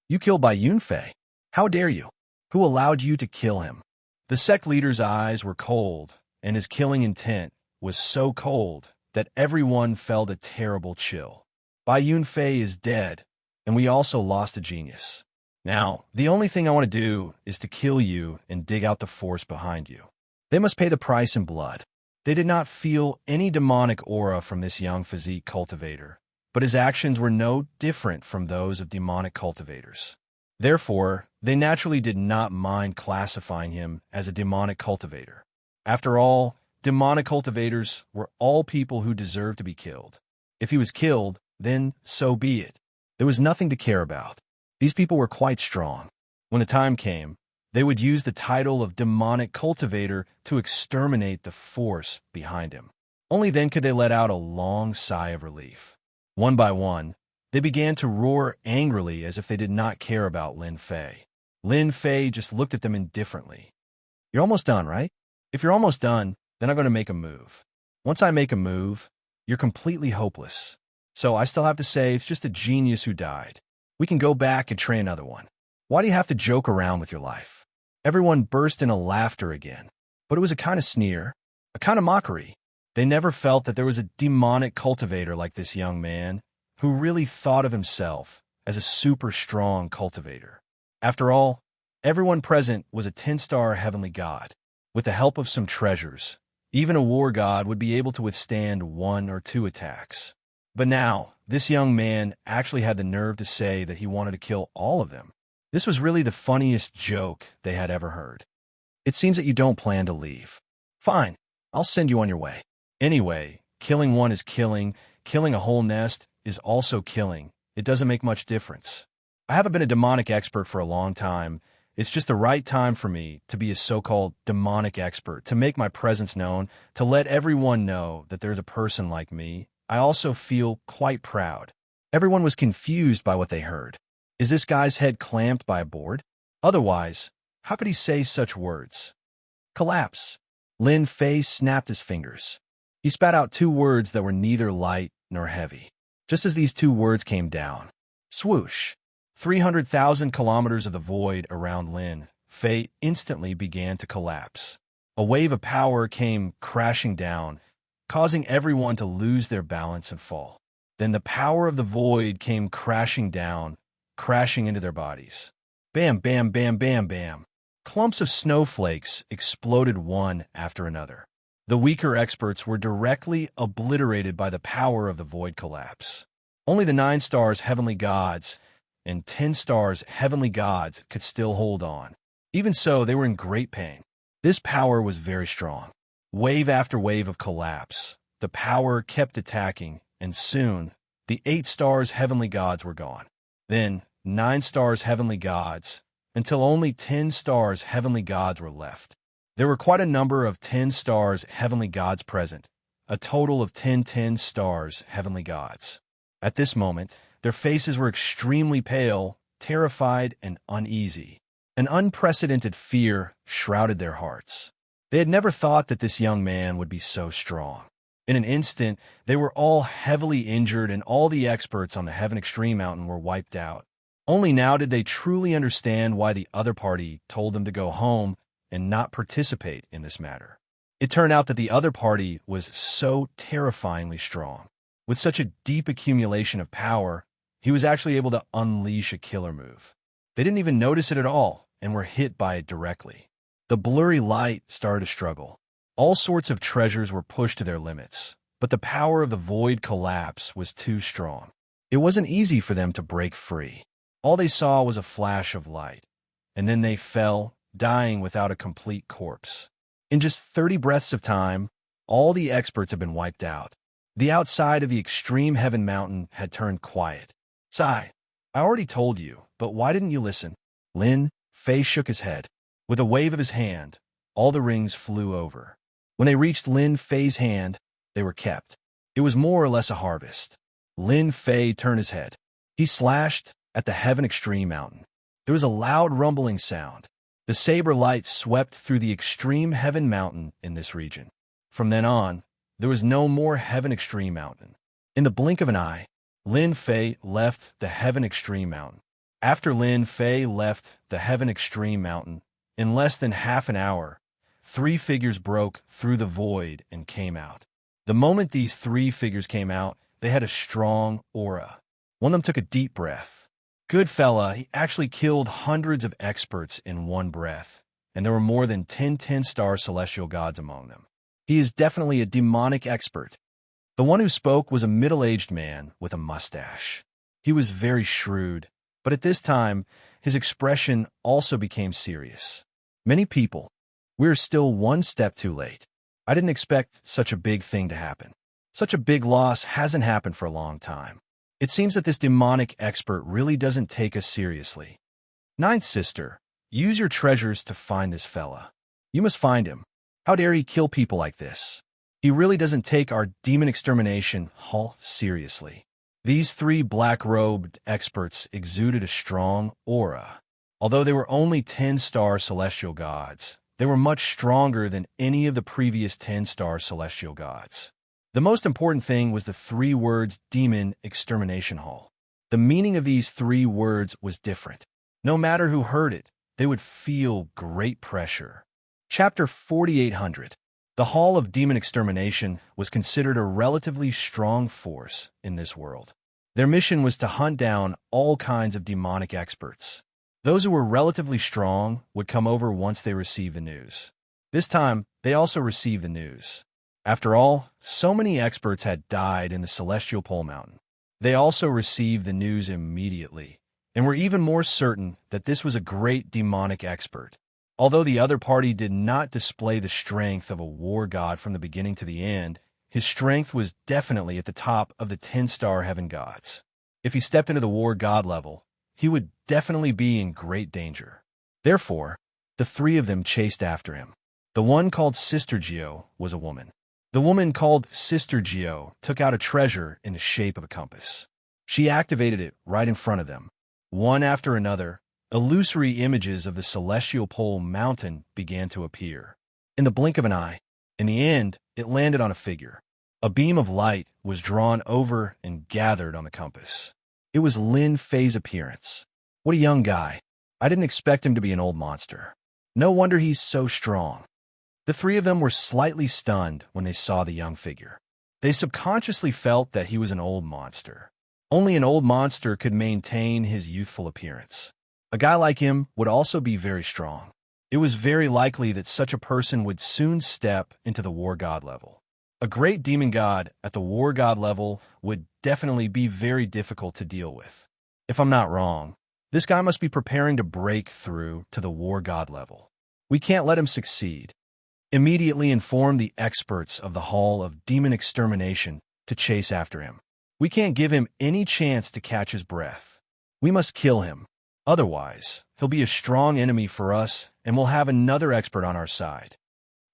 A: You killed Yun Fei? How dare you? Who allowed you to kill him? The sect leader's eyes were cold, and his killing intent was so cold that everyone felt a terrible chill. Yun Fei is dead, and we also lost a genius. Now, the only thing I want to do is to kill you and dig out the force behind you. They must pay the price in blood. They did not feel any demonic aura from this young physique cultivator, but his actions were no different from those of demonic cultivators. Therefore, they naturally did not mind classifying him as a demonic cultivator. After all, demonic cultivators were all people who deserved to be killed. If he was killed, then so be it. There was nothing to care about. These people were quite strong. When the time came, they would use the title of demonic cultivator to exterminate the force behind him. Only then could they let out a long sigh of relief. One by one, they began to roar angrily as if they did not care about Lin Fei. Lin Fei just looked at them indifferently. You're almost done, right? If you're almost done, then I'm going to make a move. Once I make a move, you're completely hopeless. So I still have to say it's just a genius who died. We can go back and train another one. Why do you have to joke around with your life? Everyone burst into laughter again. But it was a kind of sneer, a kind of mockery. They never felt that there was a demonic cultivator like this young man who really thought of himself as a super strong cultivator. After all, everyone present was a 10-star heavenly god. With the help of some treasures, even a war god would be able to withstand 1 or 2 attacks. But now, this young man actually had the nerve to say that he wanted to kill all of them. This was really the funniest joke they had ever heard. It seems that you don't plan to leave. Fine, I'll send you on your way. Anyway, killing one is killing a whole nest is also killing. It doesn't make much difference. I haven't been a demonic expert for a long time. It's just the right time for me to be a so-called demonic expert, to make my presence known, to let everyone know that there's a person like me. I also feel quite proud. Everyone was confused by what they heard. Is this guy's head clamped by a board? Otherwise, how could he say such words? Collapse. Lin Fei snapped his fingers. He spat out 2 words that were neither light nor heavy. Just as these 2 words came down, swoosh, 300,000 kilometers of the void around Lin Fei instantly began to collapse. A wave of power came crashing down, causing everyone to lose their balance and fall. Then the power of the void came crashing down, crashing into their bodies. Bam, bam, bam, bam, bam. Clumps of snowflakes exploded one after another. The weaker experts were directly obliterated by the power of the void collapse. Only the 9 stars heavenly gods and 10 stars heavenly gods could still hold on. Even so, they were in great pain. This power was very strong. Wave after wave of collapse. The power kept attacking, and soon, the 8 stars heavenly gods were gone. Then, 9 stars heavenly gods, until only 10 stars heavenly gods were left. There were quite a number of 10 stars heavenly gods present, a total of 10 stars heavenly gods. At this moment, their faces were extremely pale, terrified, and uneasy. An unprecedented fear shrouded their hearts. They had never thought that this young man would be so strong. In an instant, they were all heavily injured and all the experts on the Heaven Extreme Mountain were wiped out. Only now did they truly understand why the other party told them to go home and not participate in this matter. It turned out that the other party was so terrifyingly strong. With such a deep accumulation of power, he was actually able to unleash a killer move. They didn't even notice it at all and were hit by it directly. The blurry light started to struggle. All sorts of treasures were pushed to their limits, but the power of the void collapse was too strong. It wasn't easy for them to break free. All they saw was a flash of light, and then they fell, dying without a complete corpse. In just 30 breaths of time, all the experts had been wiped out. The outside of the extreme heaven mountain had turned quiet. Sigh, I already told you, but why didn't you listen? Lin Fei shook his head. With a wave of his hand, all the rings flew over. When they reached Lin Fei's hand, they were kept. It was more or less a harvest. Lin Fei turned his head. He slashed at the Heaven Extreme Mountain. There was a loud rumbling sound. The saber light swept through the extreme heaven mountain in this region. From then on, there was no more Heaven Extreme Mountain. In the blink of an eye, Lin Fei left the Heaven Extreme Mountain. After Lin Fei left the Heaven Extreme Mountain, in less than half an hour, 3 figures broke through the void and came out. The moment these 3 figures came out, they had a strong aura. One of them took a deep breath. Good fella, he actually killed hundreds of experts in one breath, and there were more than 10-star celestial gods among them. He is definitely a demonic expert. The one who spoke was a middle-aged man with a mustache. He was very shrewd, but at this time, his expression also became serious. Many people, we're still one step too late. I didn't expect such a big thing to happen. Such a big loss hasn't happened for a long time. It seems that this demonic expert really doesn't take us seriously. Ninth sister, use your treasures to find this fella. You must find him. How dare he kill people like this? He really doesn't take our demon extermination haul seriously. These 3 black-robed experts exuded a strong aura. Although they were only 10-star celestial gods, they were much stronger than any of the previous 10-star celestial gods. The most important thing was the 3 words Demon Extermination Hall. The meaning of these 3 words was different. No matter who heard it, they would feel great pressure. Chapter 4800. The Hall of Demon Extermination was considered a relatively strong force in this world. Their mission was to hunt down all kinds of demonic experts. Those who were relatively strong would come over once they received the news. This time, they also received the news. After all, so many experts had died in the Celestial Pole Mountain. They also received the news immediately, and were even more certain that this was a great demonic expert. Although the other party did not display the strength of a war god from the beginning to the end, his strength was definitely at the top of the 10-star heaven gods. If he stepped into the war god level, he would definitely be in great danger. Therefore, the 3 of them chased after him. The one called Sister Geo was a woman. The woman called Sister Geo took out a treasure in the shape of a compass. She activated it right in front of them. One after another, illusory images of the Celestial Pole Mountain began to appear. In the blink of an eye, in the end, it landed on a figure. A beam of light was drawn over and gathered on the compass. It was Lin Fei's appearance. What a young guy. I didn't expect him to be an old monster. No wonder he's so strong. The 3 of them were slightly stunned when they saw the young figure. They subconsciously felt that he was an old monster. Only an old monster could maintain his youthful appearance. A guy like him would also be very strong. It was very likely that such a person would soon step into the war god level. A great demon god at the war god level would definitely be very difficult to deal with. If I'm not wrong, this guy must be preparing to break through to the war god level. We can't let him succeed. Immediately inform the experts of the Hall of Demon Extermination to chase after him. We can't give him any chance to catch his breath. We must kill him. Otherwise, he'll be a strong enemy for us, and we'll have another expert on our side.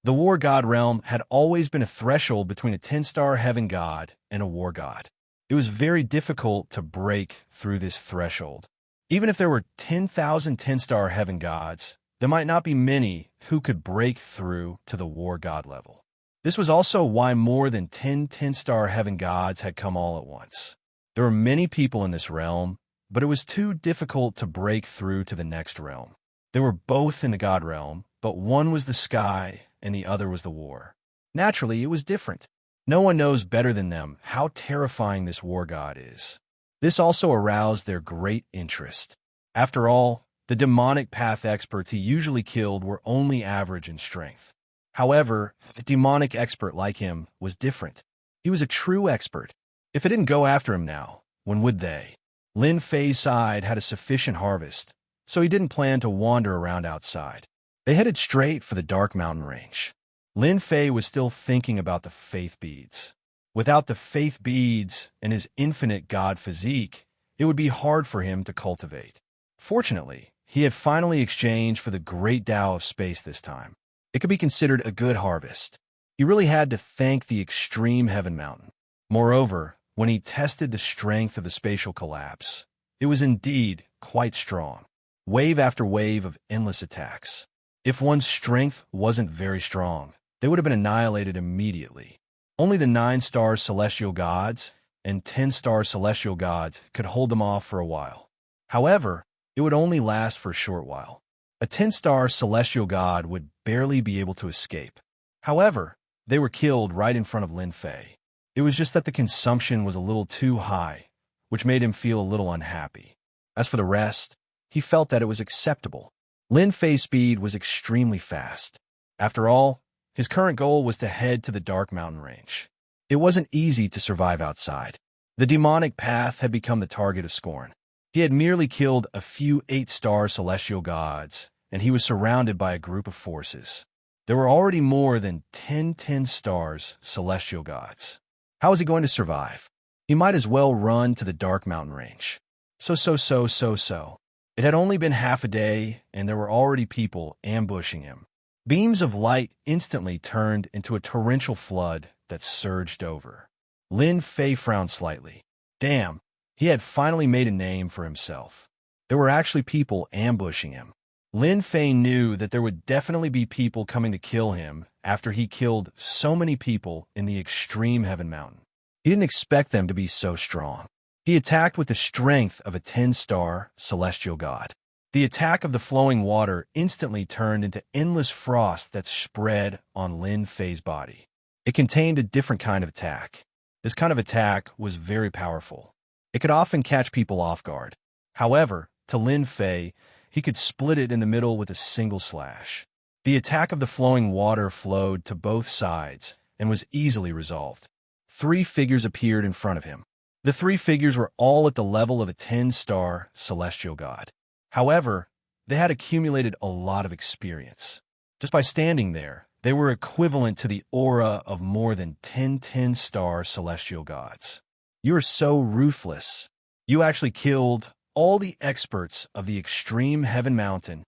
A: The war god realm had always been a threshold between a 10-star heaven god and a war god. It was very difficult to break through this threshold. Even if there were 10,000 10-star heaven gods, there might not be many who could break through to the war god level. This was also why more than 10 10-star heaven gods had come all at once. There were many people in this realm, but it was too difficult to break through to the next realm. They were both in the god realm, but one was the sky and the other was the war. Naturally, it was different. No one knows better than them how terrifying this war god is. This also aroused their great interest. After all, the demonic path experts he usually killed were only average in strength. However, a demonic expert like him was different. He was a true expert. If it didn't go after him now, when would they? Lin Fei's side had a sufficient harvest, so he didn't plan to wander around outside. They headed straight for the Dark Mountain Range. Lin Fei was still thinking about the faith beads. Without the faith beads and his infinite god physique, it would be hard for him to cultivate. Fortunately, he had finally exchanged for the great Tao of space this time. It could be considered a good harvest. He really had to thank the extreme heaven mountain. Moreover, when he tested the strength of the spatial collapse, it was indeed quite strong. Wave after wave of endless attacks. If one's strength wasn't very strong, they would have been annihilated immediately. Only the 9-star celestial gods and 10-star celestial gods could hold them off for a while. However, it would only last for a short while. A 10-star celestial god would barely be able to escape. However, they were killed right in front of Lin Fei. It was just that the consumption was a little too high, which made him feel a little unhappy. As for the rest, he felt that it was acceptable. Lin Fei's speed was extremely fast. After all, his current goal was to head to the Dark Mountain Range. It wasn't easy to survive outside. The demonic path had become the target of scorn. He had merely killed a few 8-star celestial gods, and he was surrounded by a group of forces. There were already more than 10 stars celestial gods. How was he going to survive? He might as well run to the Dark Mountain Range. So. It had only been half a day, and there were already people ambushing him. Beams of light instantly turned into a torrential flood that surged over. Lin Fei frowned slightly. Damn, he had finally made a name for himself. There were actually people ambushing him. Lin Fei knew that there would definitely be people coming to kill him after he killed so many people in the extreme heaven mountain. He didn't expect them to be so strong. He attacked with the strength of a 10-star celestial god. The attack of the flowing water instantly turned into endless frost that spread on Lin Fei's body. It contained a different kind of attack. This kind of attack was very powerful. It could often catch people off guard. However, to Lin Fei, he could split it in the middle with a single slash. The attack of the flowing water flowed to both sides and was easily resolved. 3 figures appeared in front of him. The 3 figures were all at the level of a 10-star celestial god. However, they had accumulated a lot of experience. Just by standing there, they were equivalent to the aura of more than 10 10-star celestial gods. You are so ruthless. You actually killed all the experts of the extreme heaven mountain.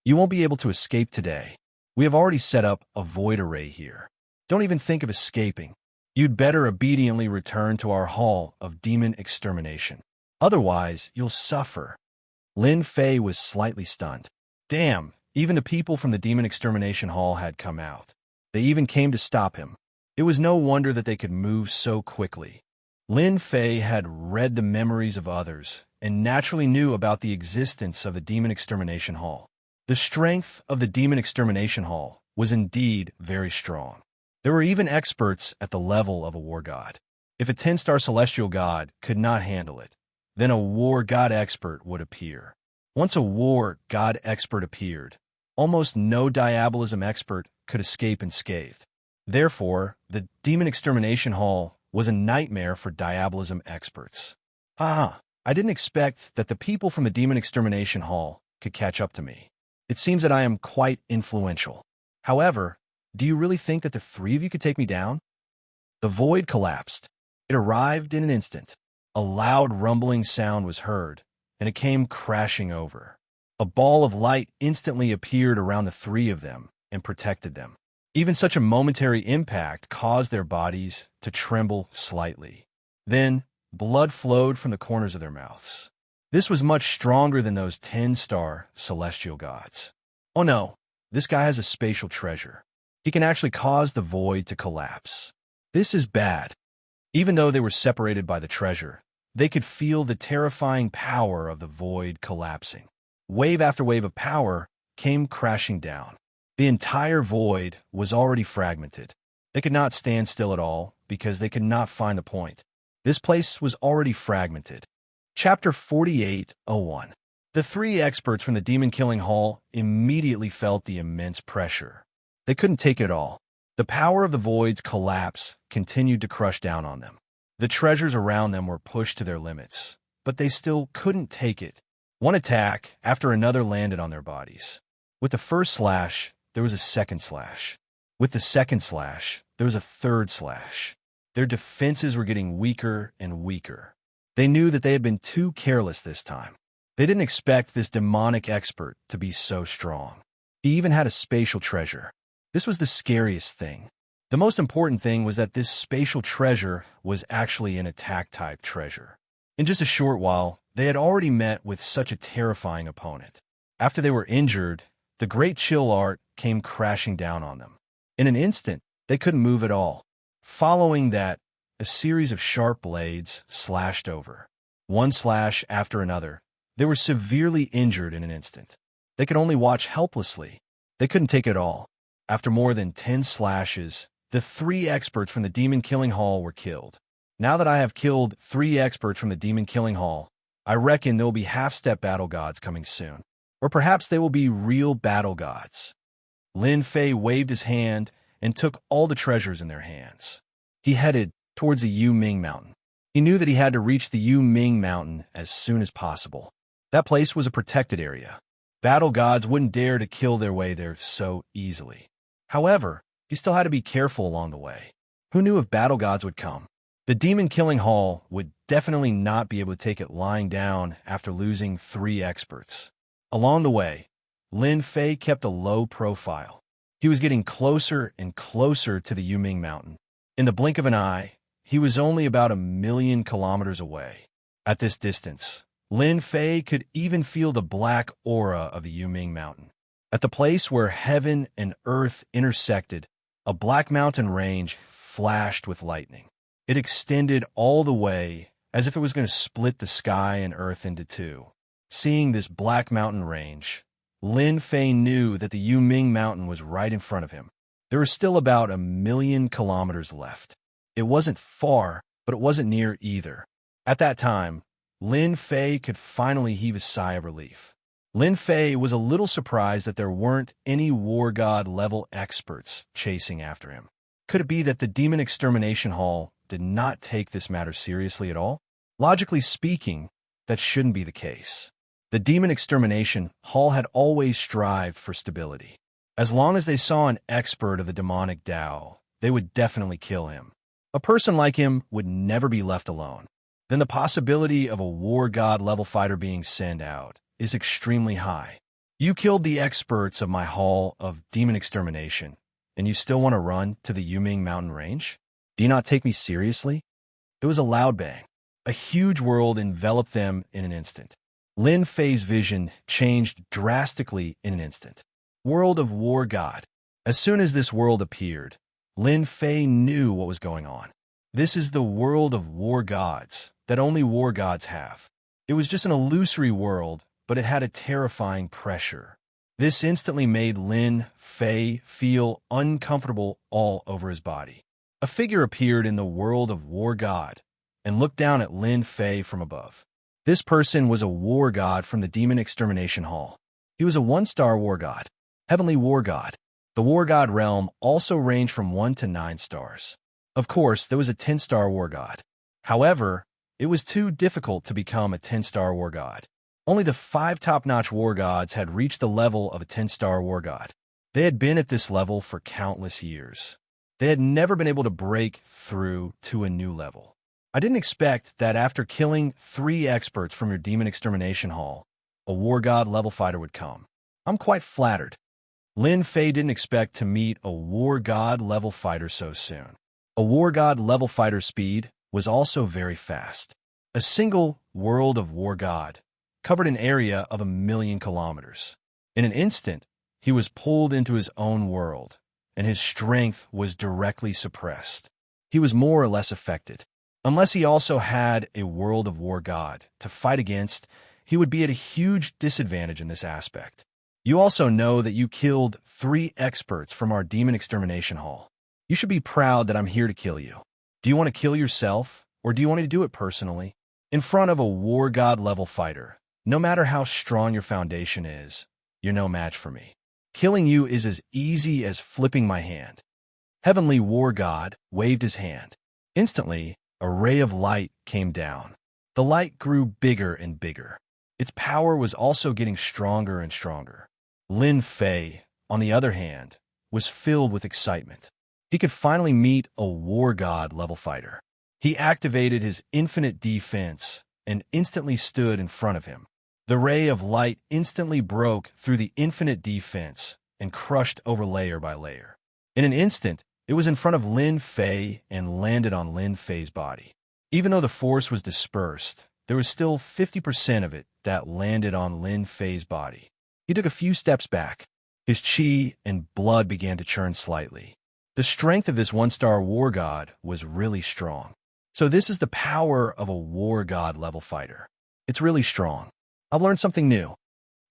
A: You won't be able to escape today. We have already set up a void array here. Don't even think of escaping. You'd better obediently return to our hall of demon extermination. Otherwise, you'll suffer. Lin Fei was slightly stunned. Damn, even the people from the demon extermination hall had come out. They even came to stop him. It was no wonder that they could move so quickly. Lin Fei had read the memories of others and naturally knew about the existence of the demon extermination hall. The strength of the demon extermination hall was indeed very strong. There were even experts at the level of a war god. If a 10-star celestial god could not handle it, then a war god expert would appear. Once a war god expert appeared, almost no diabolism expert could escape unscathed. Therefore, the Demon Extermination Hall was a nightmare for diabolism experts. I didn't expect that the people from the Demon Extermination Hall could catch up to me. It seems that I am quite influential. However, do you really think that the three of you could take me down? The void collapsed. It arrived in an instant. A loud rumbling sound was heard, and it came crashing over. A ball of light instantly appeared around the three of them and protected them. Even such a momentary impact caused their bodies to tremble slightly. Then, blood flowed from the corners of their mouths. This was much stronger than those 10-star celestial gods. Oh no, this guy has a spatial treasure. He can actually cause the void to collapse. This is bad. Even though they were separated by the treasure, they could feel the terrifying power of the void collapsing. Wave after wave of power came crashing down. The entire void was already fragmented. They could not stand still at all because they could not find the point. This place was already fragmented. Chapter 48:01. The three experts from the Demon Killing Hall immediately felt the immense pressure. They couldn't take it all. The power of the void's collapse continued to crush down on them. The treasures around them were pushed to their limits, but they still couldn't take it. One attack after another landed on their bodies. With the first slash, there was a second slash. With the second slash, there was a third slash. Their defenses were getting weaker and weaker. They knew that they had been too careless this time. They didn't expect this demonic expert to be so strong. He even had a spatial treasure. This was the scariest thing. The most important thing was that this spatial treasure was actually an attack-type treasure. In just a short while, they had already met with such a terrifying opponent. After they were injured, the Great Chill Art came crashing down on them. In an instant, they couldn't move at all. Following that, a series of sharp blades slashed over. One slash after another. They were severely injured in an instant. They could only watch helplessly. They couldn't take it all. After more than 10 slashes, the three experts from the Demon Killing Hall were killed. Now that I have killed 3 experts from the Demon Killing Hall, I reckon there will be half-step battle gods coming soon. Or perhaps they will be real battle gods. Lin Fei waved his hand and took all the treasures in their hands. He headed towards the Yu Ming Mountain. He knew that he had to reach the Yu Ming Mountain as soon as possible. That place was a protected area. Battle gods wouldn't dare to kill their way there so easily. However, he still had to be careful along the way. Who knew if battle gods would come? The Demon Killing Hall would definitely not be able to take it lying down after losing 3 experts. Along the way, Lin Fei kept a low profile. He was getting closer and closer to the Yuming Mountain. In the blink of an eye, he was only about 1,000,000 kilometers away. At this distance, Lin Fei could even feel the black aura of the Yuming Mountain. At the place where heaven and earth intersected, a black mountain range flashed with lightning. It extended all the way as if it was going to split the sky and earth into 2. Seeing this black mountain range, Lin Fei knew that the Yuming Mountain was right in front of him. There was still about 1,000,000 kilometers left. It wasn't far, but it wasn't near either. At that time, Lin Fei could finally heave a sigh of relief. Lin Fei was a little surprised that there weren't any war god level experts chasing after him. Could it be that the Demon Extermination Hall did not take this matter seriously at all? Logically speaking, that shouldn't be the case. The Demon Extermination Hall had always strived for stability. As long as they saw an expert of the demonic Tao, they would definitely kill him. A person like him would never be left alone. Then the possibility of a war god level fighter being sent out is extremely high. You killed the experts of my Hall of Demon Extermination, and you still want to run to the Yuming Mountain Range? Do you not take me seriously? It was a loud bang. A huge world enveloped them in an instant. Lin Fei's vision changed drastically in an instant. World of War God. As soon as this world appeared, Lin Fei knew what was going on. This is the world of war gods that only war gods have. It was just an illusory world, but it had a terrifying pressure. This instantly made Lin Fei feel uncomfortable all over his body. A figure appeared in the world of War God and looked down at Lin Fei from above. This person was a war god from the Demon Extermination Hall. He was a 1-star war god, heavenly war god. The war god realm also ranged from 1 to 9 stars. Of course, there was a 10-star war god. However, it was too difficult to become a 10-star war god. Only the 5 top-notch war gods had reached the level of a 10-star war god. They had been at this level for countless years. They had never been able to break through to a new level. I didn't expect that after killing 3 experts from your Demon Extermination Hall, a war god level fighter would come. I'm quite flattered. Lin Fei didn't expect to meet a war god level fighter so soon. A war god level fighter's speed was also very fast. A single world of war god covered an area of 1,000,000 kilometers. In an instant, he was pulled into his own world, and his strength was directly suppressed. He was more or less affected. Unless he also had a world of war god to fight against, he would be at a huge disadvantage in this aspect. You also know that you killed 3 experts from our Demon Extermination Hall. You should be proud that I'm here to kill you. Do you want to kill yourself, or do you want me to do it personally? In front of a war god level fighter, no matter how strong your foundation is, you're no match for me. Killing you is as easy as flipping my hand. Heavenly War God waved his hand. Instantly, a ray of light came down. The light grew bigger and bigger. Its power was also getting stronger and stronger. Lin Fei, on the other hand, was filled with excitement. He could finally meet a War God level fighter. He activated his infinite defense and instantly stood in front of him. The ray of light instantly broke through the infinite defense and crushed over layer by layer. In an instant, it was in front of Lin Fei and landed on Lin Fei's body. Even though the force was dispersed, there was still 50% of it that landed on Lin Fei's body. He took a few steps back. His chi and blood began to churn slightly. The strength of this 1-star war god was really strong. So this is the power of a war god level fighter. It's really strong. I've learned something new.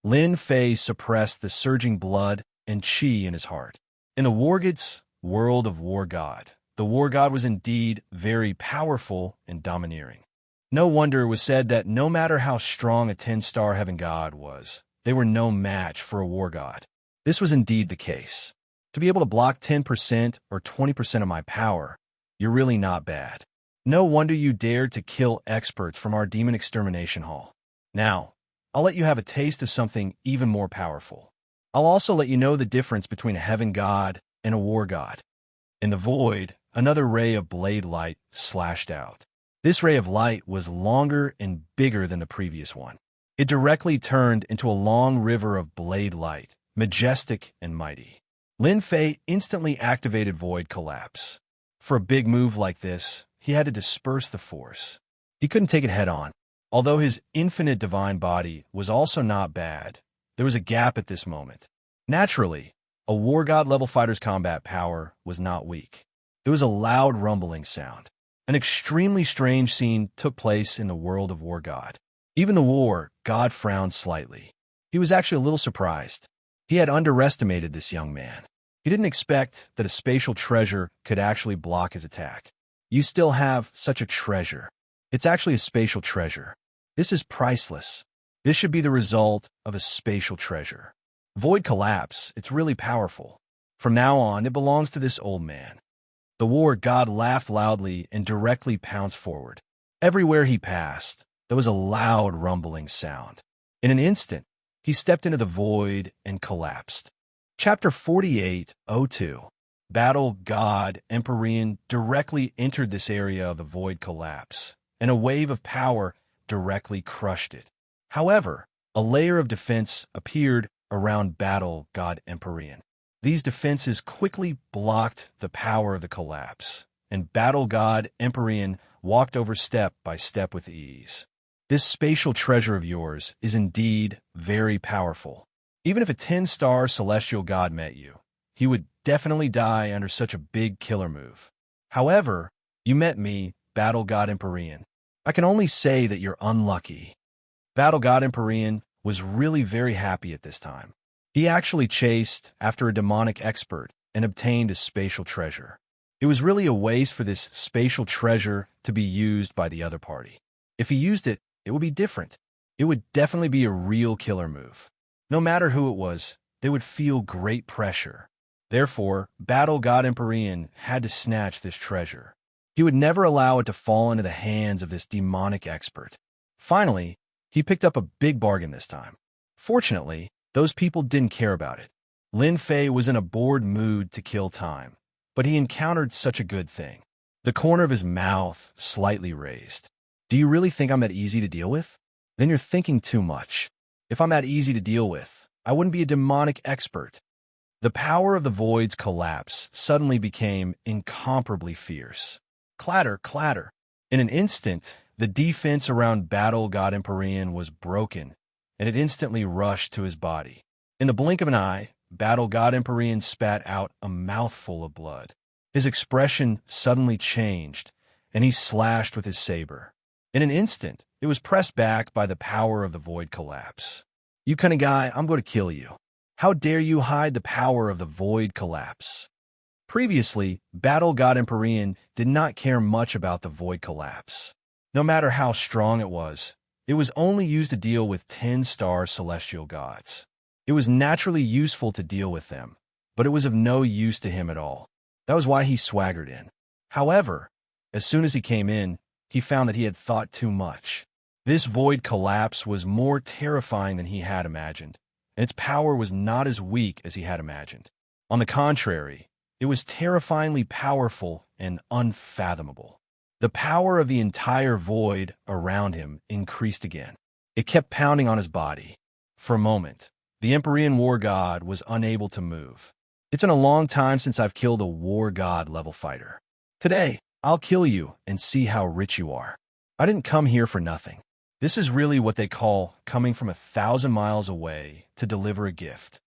A: Lin Fei suppressed the surging blood and chi in his heart. In the war god's world of war god, the war god was indeed very powerful and domineering. No wonder it was said that no matter how strong a 10-star heaven god was, they were no match for a war god. This was indeed the case. To be able to block 10% or 20% of my power, you're really not bad. No wonder you dared to kill experts from our Demon Extermination Hall. Now, I'll let you have a taste of something even more powerful. I'll also let you know the difference between a heaven god and a war god. In the void, another ray of blade light slashed out. This ray of light was longer and bigger than the previous one. It directly turned into a long river of blade light, majestic and mighty. Lin Fei instantly activated Void Collapse. For a big move like this, he had to disperse the force. He couldn't take it head-on. Although his infinite divine body was also not bad, there was a gap at this moment. Naturally, a war god level fighter's combat power was not weak. There was a loud rumbling sound. An extremely strange scene took place in the world of War God. Even the war god frowned slightly. He was actually a little surprised. He had underestimated this young man. He didn't expect that a spatial treasure could actually block his attack. You still have such a treasure. It's actually a spatial treasure. This is priceless. This should be the result of a spatial treasure. Void Collapse, it's really powerful. From now on, it belongs to this old man. The war god laughed loudly and directly pounced forward. Everywhere he passed, there was a loud rumbling sound. In an instant, he stepped into the void and collapsed. Chapter 48:02. Battle God Empyrean directly entered this area of the void collapse, and a wave of power directly crushed it. However, a layer of defense appeared around Battle God Empyrean. These defenses quickly blocked the power of the collapse, and Battle God Empyrean walked over step by step with ease. This spatial treasure of yours is indeed very powerful. Even if a 10-star celestial god met you, he would definitely die under such a big killer move. However, you met me, Battle God Empyrean. I can only say that you're unlucky. Battle God Empyrean was really very happy at this time. He actually chased after a demonic expert and obtained a spatial treasure. It was really a waste for this spatial treasure to be used by the other party. If he used it, it would be different. It would definitely be a real killer move. No matter who it was, they would feel great pressure. Therefore, Battle God Empyrean had to snatch this treasure. He would never allow it to fall into the hands of this demonic expert. Finally, he picked up a big bargain this time. Fortunately, those people didn't care about it. Lin Fei was in a bored mood to kill time, but he encountered such a good thing. The corner of his mouth slightly raised. Do you really think I'm that easy to deal with? Then you're thinking too much. If I'm that easy to deal with, I wouldn't be a demonic expert. The power of the void's collapse suddenly became incomparably fierce. Clatter, clatter. In an instant, the defense around Battle God Empyrean was broken, and it instantly rushed to his body. In the blink of an eye, Battle God Empyrean spat out a mouthful of blood. His expression suddenly changed, and he slashed with his saber. In an instant, it was pressed back by the power of the void collapse. You kind of guy, I'm going to kill you. How dare you hide the power of the void collapse? Previously, Battle God Empyrean did not care much about the void collapse. No matter how strong it was only used to deal with 10-star celestial gods. It was naturally useful to deal with them, but it was of no use to him at all. That was why he swaggered in. However, as soon as he came in, he found that he had thought too much. This void collapse was more terrifying than he had imagined, and its power was not as weak as he had imagined. On the contrary, it was terrifyingly powerful and unfathomable. The power of the entire void around him increased again. It kept pounding on his body. For a moment, the Empyrean war god was unable to move. It's been a long time since I've killed a war god level fighter. Today, I'll kill you and see how rich you are. I didn't come here for nothing. This is really what they call coming from 1,000 miles away to deliver a gift.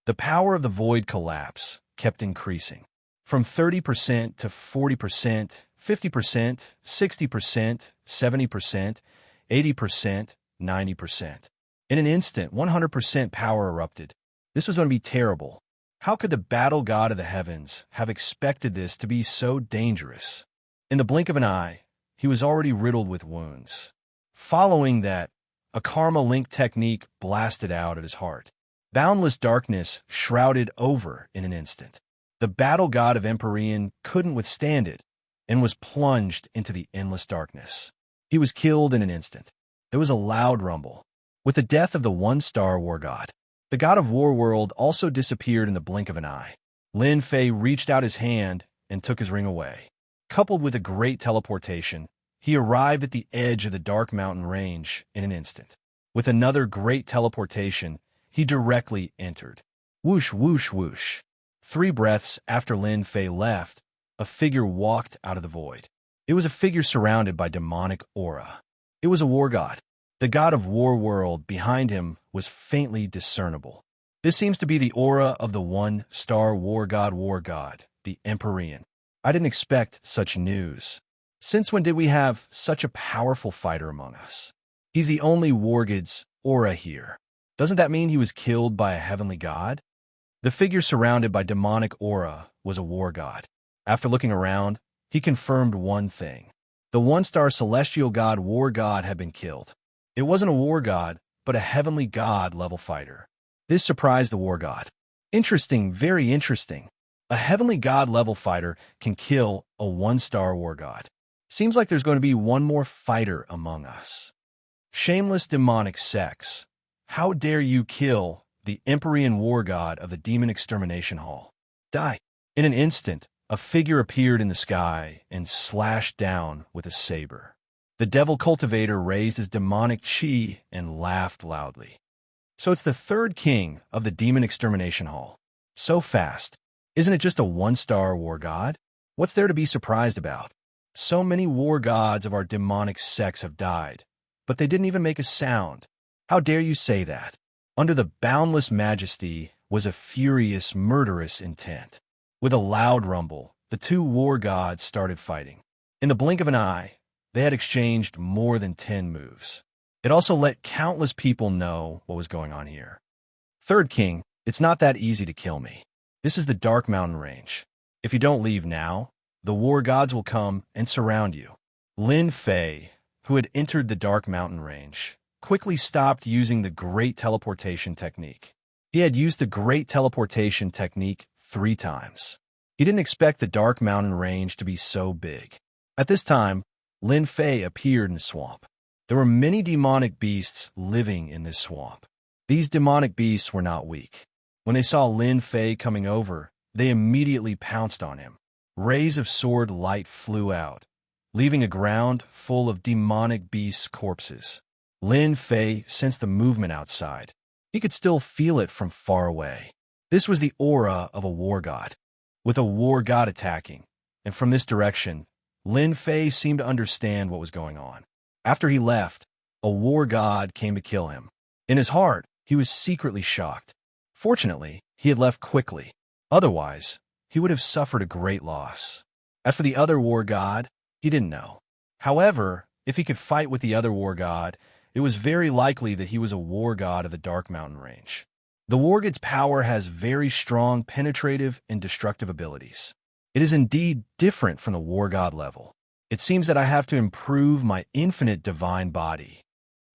A: The power of the void collapse kept increasing. From 30% to 40%, 50%, 60%, 70%, 80%, 90%. In an instant, 100% power erupted. This was going to be terrible. How could the battle god of the heavens have expected this to be so dangerous? In the blink of an eye, he was already riddled with wounds. Following that, a karma link technique blasted out at his heart. Boundless darkness shrouded over in an instant. The battle god of Empyrean couldn't withstand it and was plunged into the endless darkness. He was killed in an instant. There was a loud rumble. With the death of the one-star war god, the god of war world also disappeared in the blink of an eye. Lin Fei reached out his hand and took his ring away. Coupled with a great teleportation, he arrived at the edge of the dark mountain range in an instant. With another great teleportation, he directly entered. Whoosh, whoosh, whoosh. 3 breaths after Lin Fei left, a figure walked out of the void. It was a figure surrounded by demonic aura. It was a war god. The god of war world behind him was faintly discernible. This seems to be the aura of the one-star war god, the Empyrean. I didn't expect such news. Since when did we have such a powerful fighter among us? He's the only war god's aura here. Doesn't that mean he was killed by a heavenly god? The figure surrounded by demonic aura was a war god. After looking around, he confirmed one thing. The one-star celestial god war god had been killed. It wasn't a war god, but a heavenly god level fighter. This surprised the war god. Interesting, very interesting. A heavenly god level fighter can kill a one-star war god. Seems like there's going to be one more fighter among us. Shameless demonic sex. How dare you kill the Empyrean war god of the demon extermination hall? Die. In an instant, a figure appeared in the sky and slashed down with a saber. The devil cultivator raised his demonic chi and laughed loudly. So it's the 3rd king of the demon extermination hall. So fast. Isn't it just a one-star war god? What's there to be surprised about? So many war gods of our demonic sex have died, but they didn't even make a sound. How dare you say that? Under the boundless majesty was a furious, murderous intent. With a loud rumble, the 2 war gods started fighting. In the blink of an eye, they had exchanged more than 10 moves. It also let countless people know what was going on here. 3rd king, It's not that easy to kill me. This is the Dark Mountain Range. If you don't leave now, the war gods will come and surround you. Lin Fei, who had entered the Dark Mountain Range, quickly stopped using the Great Teleportation Technique. He had used the Great Teleportation Technique 3 times. He didn't expect the Dark Mountain Range to be so big. At this time, Lin Fei appeared in the swamp. There were many demonic beasts living in this swamp. These demonic beasts were not weak. When they saw Lin Fei coming over, they immediately pounced on him. Rays of sword light flew out, leaving a ground full of demonic beasts' corpses. Lin Fei sensed the movement outside. He could still feel it from far away. This was the aura of a war god, with a war god attacking, and from this direction, Lin Fei seemed to understand what was going on. After he left, a war god came to kill him. In his heart, he was secretly shocked. Fortunately, he had left quickly. Otherwise, he would have suffered a great loss. As for the other war god, he didn't know. However, if he could fight with the other war god, it was very likely that he was a war god of the Dark Mountain Range. The war god's power has very strong penetrative and destructive abilities. It is indeed different from the war god level. It seems that I have to improve my infinite divine body.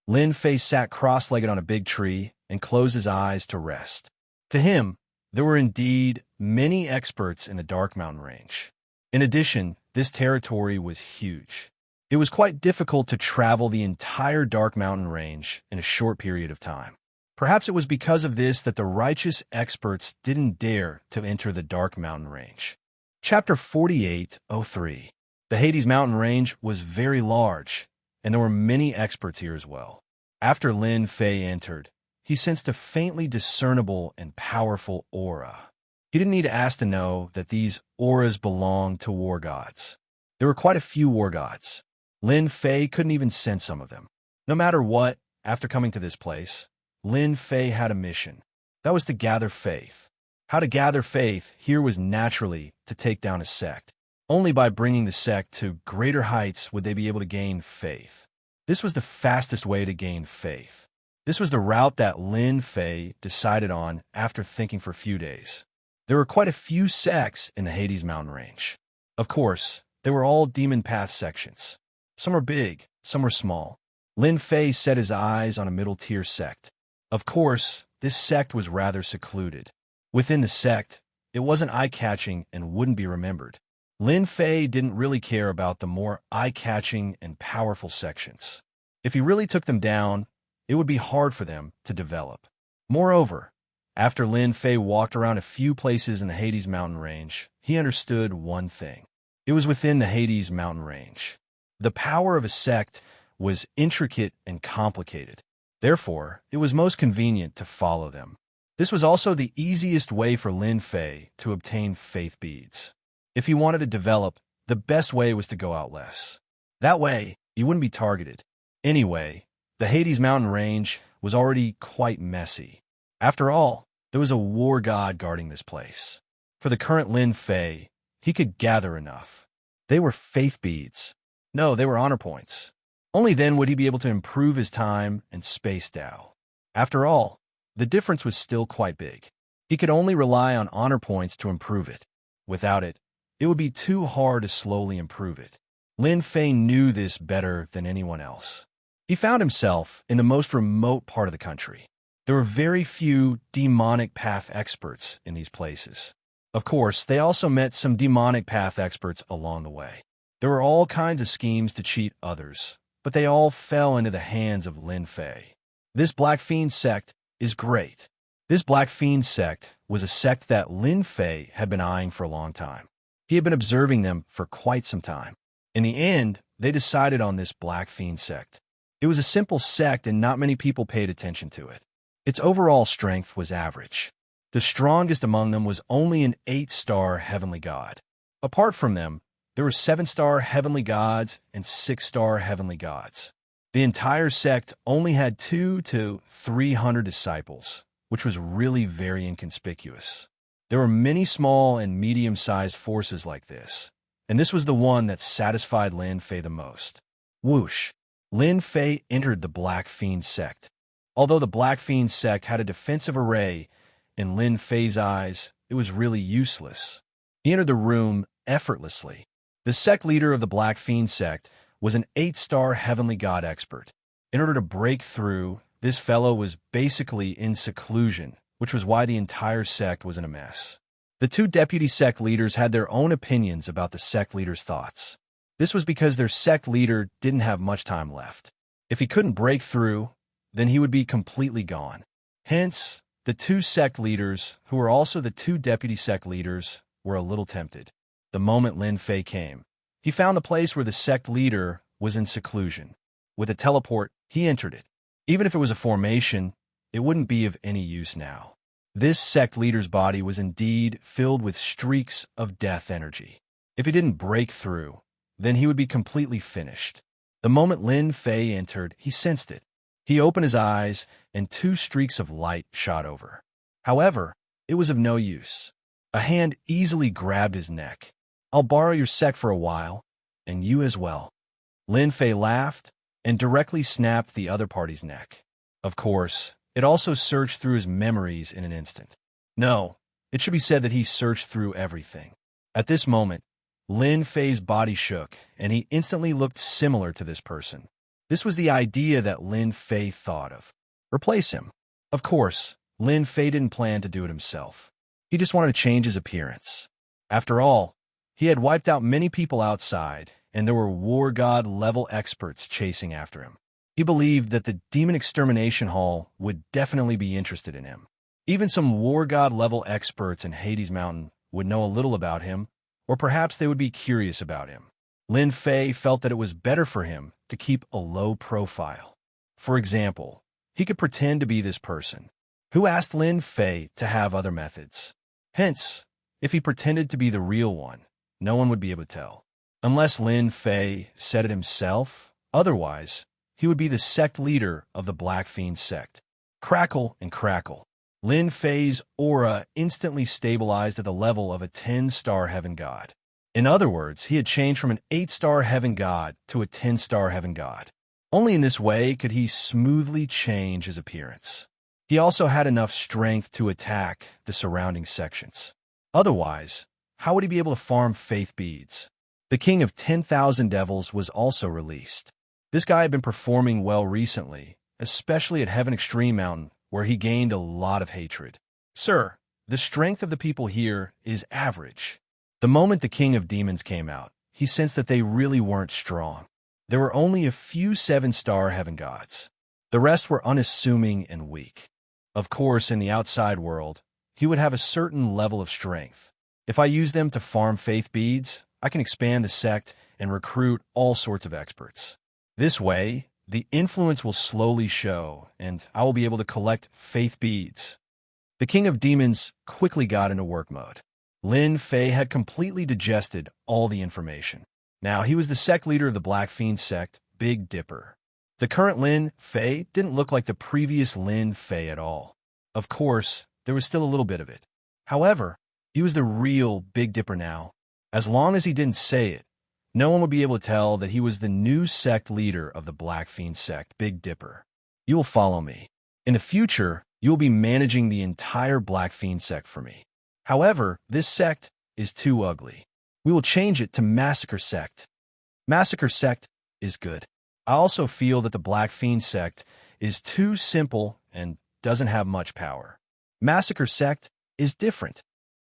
A: Lin Fei sat cross-legged on a big tree and closed his eyes to rest. To him, there were indeed many experts in the Dark Mountain Range. In addition, this territory was huge. It was quite difficult to travel the entire Dark Mountain Range in a short period of time. Perhaps it was because of this that the righteous experts didn't dare to enter the Dark Mountain Range. Chapter 48:03. The Hades Mountain Range was very large, and there were many experts here as well. After Lin Fei entered, he sensed a faintly discernible and powerful aura. He didn't need to ask to know that these auras belonged to war gods. There were quite a few war gods. Lin Fei couldn't even sense some of them. No matter what, after coming to this place, Lin Fei had a mission. That was to gather faith. How to gather faith here was naturally to take down a sect. Only by bringing the sect to greater heights would they be able to gain faith. This was the fastest way to gain faith. This was the route that Lin Fei decided on after thinking for a few days. There were quite a few sects in the Hades Mountain Range. Of course, they were all demon path sections. Some were big, some were small. Lin Fei set his eyes on a middle-tier sect. Of course, this sect was rather secluded. Within the sect, it wasn't eye-catching and wouldn't be remembered. Lin Fei didn't really care about the more eye-catching and powerful sections. If he really took them down, it would be hard for them to develop. Moreover, after Lin Fei walked around a few places in the Hades Mountain Range, he understood one thing. It was within the Hades Mountain Range. The power of a sect was intricate and complicated. Therefore, it was most convenient to follow them. This was also the easiest way for Lin Fei to obtain faith beads. If he wanted to develop, the best way was to go out less. That way, he wouldn't be targeted. Anyway, the Hades Mountain Range was already quite messy. After all, there was a war god guarding this place. For the current Lin Fei, he could gather enough. They were faith beads. No, they were honor points. Only then would he be able to improve his time and space Tao. After all, the difference was still quite big. He could only rely on honor points to improve it. Without it, it would be too hard to slowly improve it. Lin Fei knew this better than anyone else. He found himself in the most remote part of the country. There were very few demonic path experts in these places. Of course, they also met some demonic path experts along the way. There were all kinds of schemes to cheat others, but they all fell into the hands of Lin Fei. This Black Fiend sect is great. This Black Fiend sect was a sect that Lin Fei had been eyeing for a long time. He had been observing them for quite some time. In the end, they decided on this Black Fiend sect. It was a simple sect and not many people paid attention to it. Its overall strength was average. The strongest among them was only an 8-star heavenly god. Apart from them, there were 7-star heavenly gods and 6-star heavenly gods. The entire sect only had 200 to 300 disciples, which was really very inconspicuous. There were many small and medium-sized forces like this, and this was the one that satisfied Lin Fei the most. Whoosh! Lin Fei entered the Black Fiend sect. Although the Black Fiend sect had a defensive array, In Lin Fei's eyes, it was really useless. He entered the room effortlessly. The sect leader of the Black Fiend sect was an 8-star heavenly god expert. In order to break through, this fellow was basically in seclusion, which was why the entire sect was in a mess. The two deputy sect leaders had their own opinions about the sect leader's thoughts. This was because their sect leader didn't have much time left. If he couldn't break through, then he would be completely gone. Hence, the two sect leaders, who were also the two deputy sect leaders, were a little tempted. The moment Lin Fei came, he found the place where the sect leader was in seclusion. With a teleport, he entered it. Even if it was a formation, it wouldn't be of any use now. This sect leader's body was indeed filled with streaks of death energy. If he didn't break through, then he would be completely finished. The moment Lin Fei entered, he sensed it. He opened his eyes, and 2 streaks of light shot over. However, it was of no use. A hand easily grabbed his neck. "I'll borrow your sect for a while, and you as well." Lin Fei laughed and directly snapped the other party's neck. Of course, it also searched through his memories in an instant. No, it should be said that he searched through everything. At this moment, Lin Fei's body shook, and he instantly looked similar to this person. This was the idea that Lin Fei thought of. Replace him. Of course, Lin Fei didn't plan to do it himself. He just wanted to change his appearance. After all, he had wiped out many people outside, and there were war god level experts chasing after him. He believed that the Demon Extermination Hall would definitely be interested in him. Even some war god level experts in Hades Mountain would know a little about him, or perhaps they would be curious about him. Lin Fei felt that it was better for him to keep a low profile. For example, he could pretend to be this person. Who asked Lin Fei to have other methods? Hence, if he pretended to be the real one, no one would be able to tell. Unless Lin Fei said it himself, otherwise, he would be the sect leader of the Black Fiend sect. Crackle and crackle. Lin Fei's aura instantly stabilized at the level of a 10-star heaven god. In other words, he had changed from an 8-star heaven god to a 10-star heaven god. Only in this way could he smoothly change his appearance. He also had enough strength to attack the surrounding sections. Otherwise, how would he be able to farm faith beads? The King of 10,000 Devils was also released. This guy had been performing well recently, especially at Heaven Extreme Mountain, where he gained a lot of hatred. "Sir, the strength of the people here is average." The moment the King of Demons came out, he sensed that they really weren't strong. There were only a few 7-star heaven gods. The rest were unassuming and weak. Of course, in the outside world, he would have a certain level of strength. If I use them to farm faith beads, I can expand the sect and recruit all sorts of experts. This way, the influence will slowly show, and I will be able to collect faith beads. The King of Demons quickly got into work mode. Lin Fei had completely digested all the information. Now he was the sect leader of the Black Fiend sect, Big Dipper. The current Lin Fei didn't look like the previous Lin Fei at all. Of course, there was still a little bit of it. However, he was the real Big Dipper now. As long as he didn't say it, no one would be able to tell that he was the new sect leader of the Black Fiend sect, Big Dipper. You will follow me. In the future, you will be managing the entire Black Fiend sect for me. However, this sect is too ugly. We will change it to Massacre Sect. Massacre Sect is good. I also feel that the Black Fiend sect is too simple and doesn't have much power. Massacre Sect is different.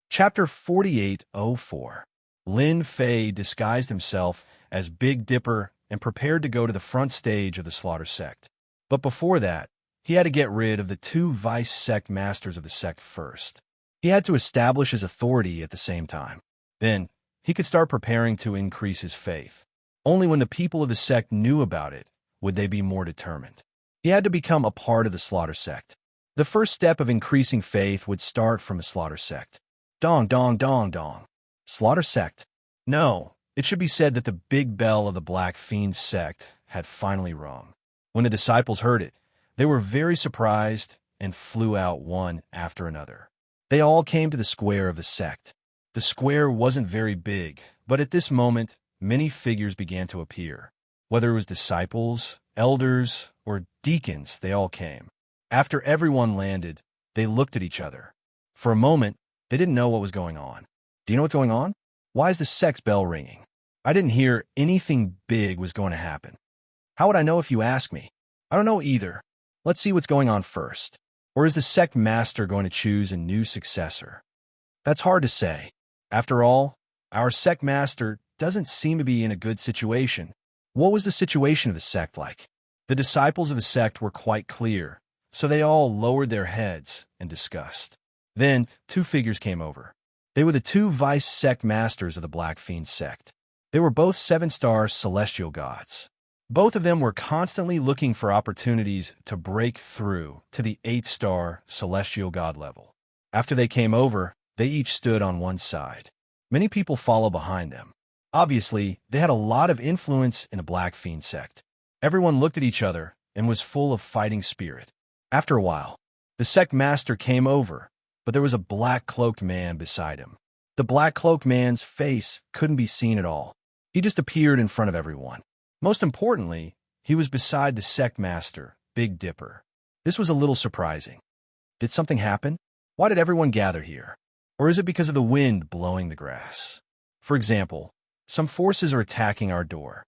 A: Chapter 4804. Lin Fei disguised himself as Big Dipper and prepared to go to the front stage of the Slaughter Sect. But before that, he had to get rid of the 2 vice sect masters of the sect first. He had to establish his authority at the same time. Then, he could start preparing to increase his faith. Only when the people of the sect knew about it would they be more determined. He had to become a part of the Slaughter Sect. The first step of increasing faith would start from a Slaughter Sect. Dong, dong, dong, dong. Slaughter Sect. No, it should be said that the big bell of the Black Fiend sect had finally rung. When the disciples heard it, they were very surprised and flew out one after another. They all came to the square of the sect. The square wasn't very big, but at this moment, many figures began to appear. Whether it was disciples, elders, or deacons, they all came. After everyone landed, they looked at each other. For a moment, they didn't know what was going on. Do you know what's going on? Why is the sect's bell ringing? I didn't hear anything big was going to happen. How would I know if you ask me? I don't know either. Let's see what's going on first. Or is the sect master going to choose a new successor? That's hard to say. After all, our sect master doesn't seem to be in a good situation. What was the situation of the sect like? The disciples of the sect were quite clear, so they all lowered their heads in disgust. Then, two figures came over. They were the two vice sect masters of the Black Fiend sect. They were both 7-star celestial gods. Both of them were constantly looking for opportunities to break through to the 8-star celestial god level. After they came over, they each stood on one side. Many people follow behind them. Obviously, they had a lot of influence in the Black Fiend sect. Everyone looked at each other and was full of fighting spirit. After a while, the sect master came over, but there was a black-cloaked man beside him. The black-cloaked man's face couldn't be seen at all. He just appeared in front of everyone. Most importantly, he was beside the sect master, Big Dipper. This was a little surprising. Did something happen? Why did everyone gather here? Or is it because of the wind blowing the grass? For example, some forces are attacking our door.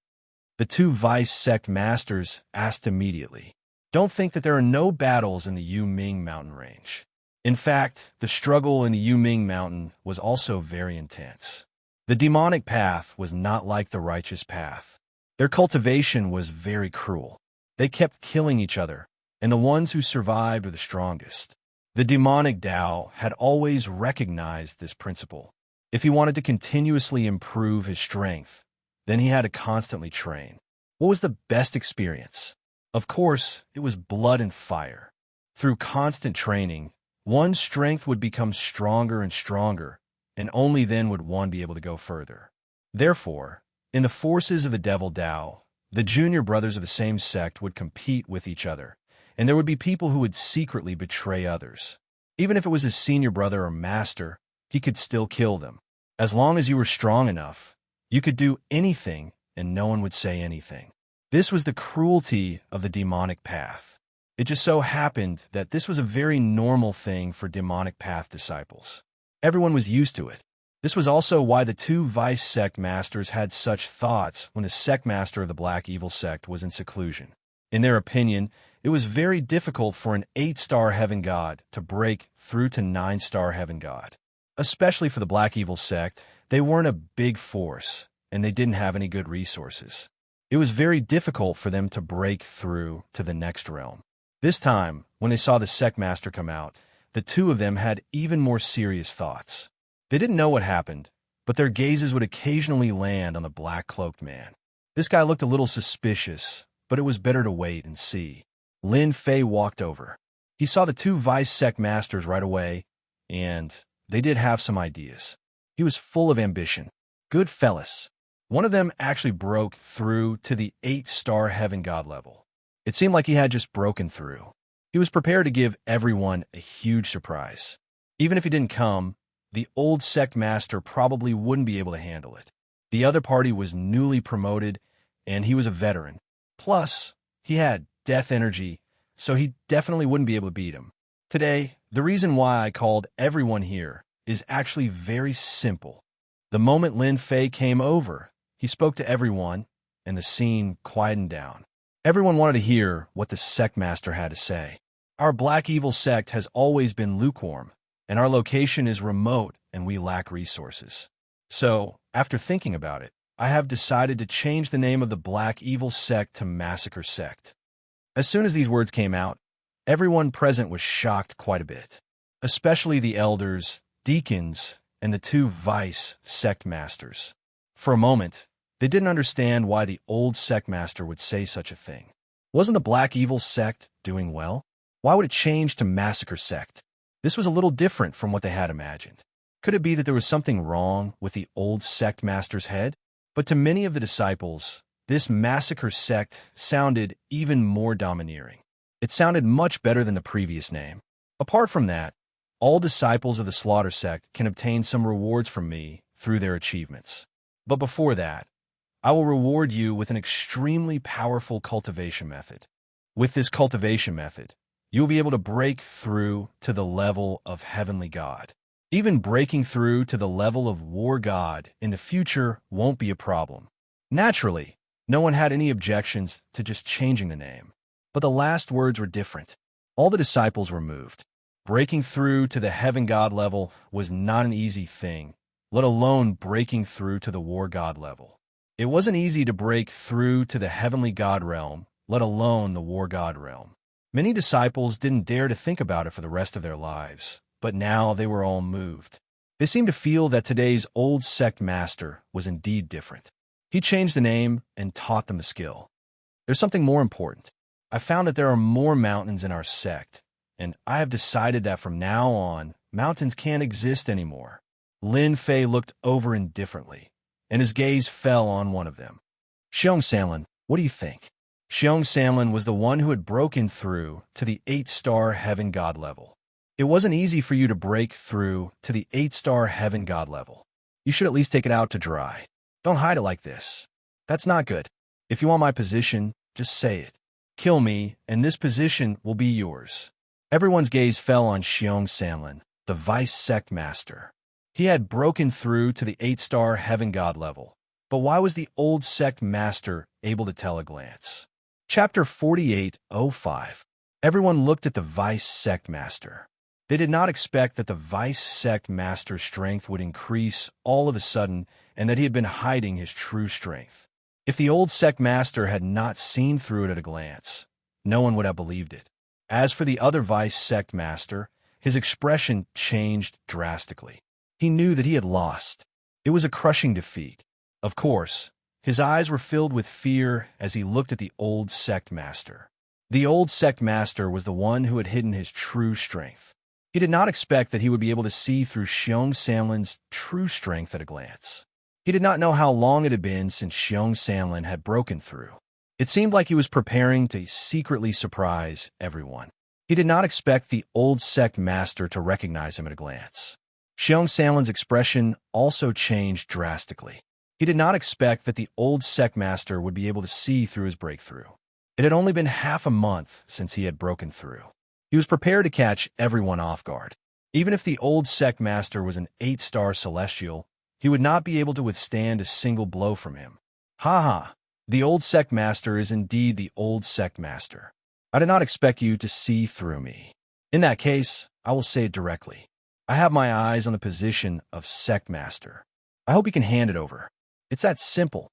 A: The two vice sect masters asked immediately. Don't think that there are no battles in the Yuming mountain range. In fact, the struggle in the Yuming mountain was also very intense. The demonic path was not like the righteous path. Their cultivation was very cruel. They kept killing each other, and the ones who survived were the strongest. The demonic Tao had always recognized this principle. If he wanted to continuously improve his strength, then he had to constantly train. What was the best experience? Of course, it was blood and fire. Through constant training, one's strength would become stronger and stronger, and only then would one be able to go further. Therefore, in the forces of the Devil Tao, the junior brothers of the same sect would compete with each other, and there would be people who would secretly betray others. Even if it was his senior brother or master, he could still kill them. As long as you were strong enough, you could do anything and no one would say anything. This was the cruelty of the demonic path. It just so happened that this was a very normal thing for demonic path disciples. Everyone was used to it. This was also why the two vice sect masters had such thoughts when the sect master of the Black Evil sect was in seclusion. In their opinion, it was very difficult for an 8-star heaven god to break through to 9-star heaven god. Especially for the Black Evil sect, they weren't a big force, and they didn't have any good resources. It was very difficult for them to break through to the next realm. This time, when they saw the sect master come out, the two of them had even more serious thoughts. They didn't know what happened, but their gazes would occasionally land on the black-cloaked man. This guy looked a little suspicious, but it was better to wait and see. Lin Fei walked over. He saw the two vice sect masters right away, and they did have some ideas. He was full of ambition. Good fellas. One of them actually broke through to the 8-star heaven god level. It seemed like he had just broken through. He was prepared to give everyone a huge surprise. Even if he didn't come, the old sect master probably wouldn't be able to handle it. The other party was newly promoted, and he was a veteran. Plus, he had death energy, so he definitely wouldn't be able to beat him. Today, the reason why I called everyone here is actually very simple. The moment Lin Fei came over, he spoke to everyone, and the scene quietened down. Everyone wanted to hear what the sect master had to say. Our Black Evil sect has always been lukewarm, and our location is remote and we lack resources. So, after thinking about it, I have decided to change the name of the Black Evil sect to Massacre Sect. As soon as these words came out, everyone present was shocked quite a bit, especially the elders, deacons, and the two vice sect masters. For a moment, they didn't understand why the old sect master would say such a thing. Wasn't the Black Evil sect doing well? Why would it change to Massacre Sect? This was a little different from what they had imagined. Could it be that there was something wrong with the old sect master's head? But to many of the disciples, this Massacre Sect sounded even more domineering. It sounded much better than the previous name. Apart from that, all disciples of the Slaughter Sect can obtain some rewards from me through their achievements. But before that, I will reward you with an extremely powerful cultivation method. With this cultivation method, You'll be able to break through to the level of Heavenly God. Even breaking through to the level of War God in the future won't be a problem. Naturally, no one had any objections to just changing the name. But the last words were different. All the disciples were moved. Breaking through to the Heaven God level was not an easy thing, let alone breaking through to the War God level. It wasn't easy to break through to the Heavenly God realm, let alone the War God realm. Many disciples didn't dare to think about it for the rest of their lives, but now they were all moved. They seemed to feel that today's old sect master was indeed different. He changed the name and taught them a skill. There's something more important. I found that there are more mountains in our sect, and I have decided that from now on, mountains can't exist anymore. Lin Fei looked over indifferently, and his gaze fell on one of them. Xianxia, what do you think? Xianxia was the one who had broken through to the 8-star Heaven God level. It wasn't easy for you to break through to the 8-star Heaven God level. You should at least take it out to dry. Don't hide it like this. That's not good. If you want my position, just say it. Kill me, and this position will be yours. Everyone's gaze fell on Xianxia, the vice sect master. He had broken through to the 8-star Heaven God level. But why was the old sect master able to tell a glance? Chapter 48:05. Everyone looked at the vice sect master. They did not expect that the vice sect master's strength would increase all of a sudden and that he had been hiding his true strength. If the old sect master had not seen through it at a glance, no one would have believed it. As for the other vice sect master, his expression changed drastically. He knew that he had lost. It was a crushing defeat. Of course, his eyes were filled with fear as he looked at the old sect master. The old sect master was the one who had hidden his true strength. He did not expect that he would be able to see through Xianxia's true strength at a glance. He did not know how long it had been since Xianxia had broken through. It seemed like he was preparing to secretly surprise everyone. He did not expect the old sect master to recognize him at a glance. Xianxia's expression also changed drastically. He did not expect that the old sect master would be able to see through his breakthrough. It had only been half a month since he had broken through. He was prepared to catch everyone off guard. Even if the old sect master was an 8-star celestial, he would not be able to withstand a single blow from him. Ha ha! The old sect master is indeed the old sect master. I did not expect you to see through me. In that case, I will say it directly. I have my eyes on the position of sect master. I hope you can hand it over. It's that simple.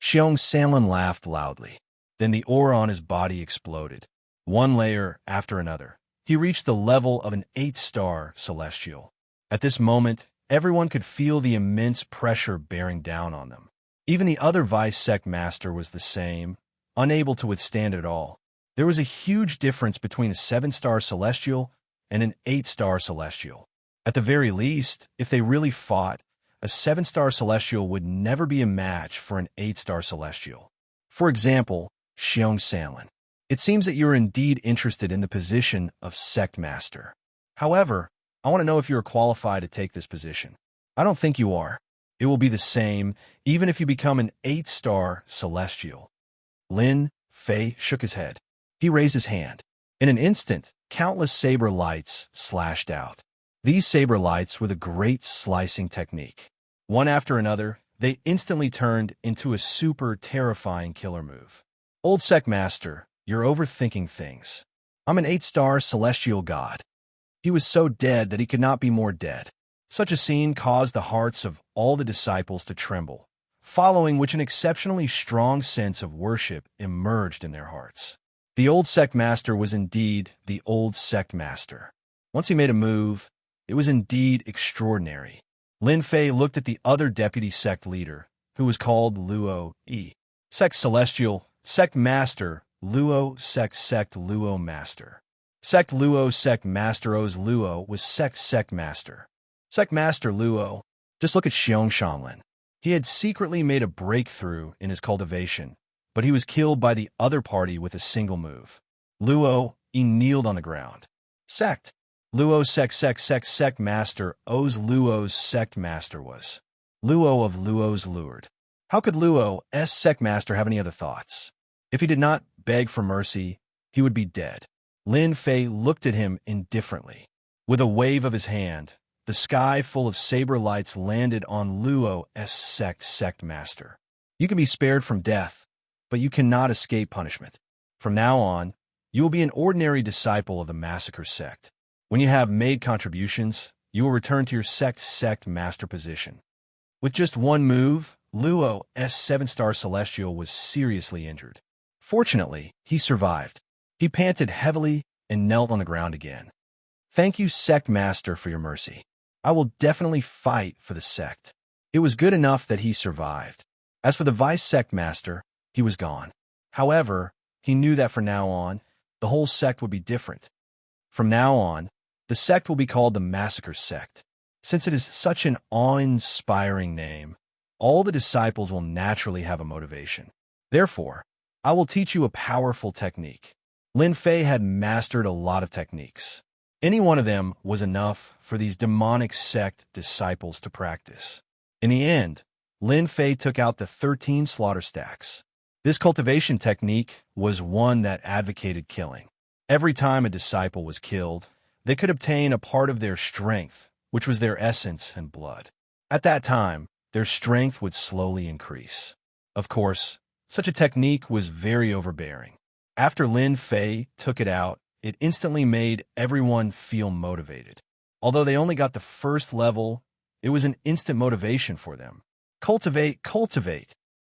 A: Xianxia laughed loudly. Then the aura on his body exploded. One layer after another. He reached the level of an 8-star celestial. At this moment, everyone could feel the immense pressure bearing down on them. Even the other vice sect master was the same, unable to withstand it all. There was a huge difference between a 7-star celestial and an 8-star celestial. At the very least, if they really fought, a 7-star celestial would never be a match for an 8-star celestial. For example, Xianxia. It seems that you are indeed interested in the position of sect master. However, I want to know if you are qualified to take this position. I don't think you are. It will be the same, even if you become an 8-star celestial. Lin Fei shook his head. He raised his hand. In an instant, countless saber lights slashed out. These saber lights were the great slicing technique. One after another, they instantly turned into a super terrifying killer move. Old sect master, you're overthinking things. I'm an 8-star celestial god. He was so dead that he could not be more dead. Such a scene caused the hearts of all the disciples to tremble, following which an exceptionally strong sense of worship emerged in their hearts. The old sect master was indeed the old sect master. Once he made a move, it was indeed extraordinary. Lin Fei looked at the other deputy sect leader, who was called Luo Yi. Sect Celestial, Sect Master, Luo Sect Luo Master. Sect Luo Sect Master O's Luo was Sect Master. Sect Master Luo, just look at Xianxia. He had secretly made a breakthrough in his cultivation, but he was killed by the other party with a single move. Luo Yi kneeled on the ground. Sect. Luo Sect Master O's Luo's Sect Master was. Luo of Luo's lured. How could Luo's Sect Master have any other thoughts? If he did not beg for mercy, he would be dead. Lin Fei looked at him indifferently. With a wave of his hand, the sky full of saber lights landed on Luo's sect master. You can be spared from death, but you cannot escape punishment. From now on, you will be an ordinary disciple of the Massacre sect. When you have made contributions, you will return to your sect master position. With just one move, Luo's 7-star celestial was seriously injured. Fortunately, he survived. He panted heavily and knelt on the ground again. Thank you, sect master, for your mercy. I will definitely fight for the sect. It was good enough that he survived. As for the vice sect master, he was gone. However, he knew that from now on, the whole sect would be different. From now on, the sect will be called the Massacre sect. Since it is such an awe-inspiring name, all the disciples will naturally have a motivation. Therefore, I will teach you a powerful technique. Lin Fei had mastered a lot of techniques. Any one of them was enough for these demonic sect disciples to practice. In the end, Lin Fei took out the 13 slaughter stacks. This cultivation technique was one that advocated killing. Every time a disciple was killed, they could obtain a part of their strength, which was their essence and blood. At that time, their strength would slowly increase. Of course, such a technique was very overbearing. After Lin Fei took it out, it instantly made everyone feel motivated. Although they only got the first level, it was an instant motivation for them. Cultivate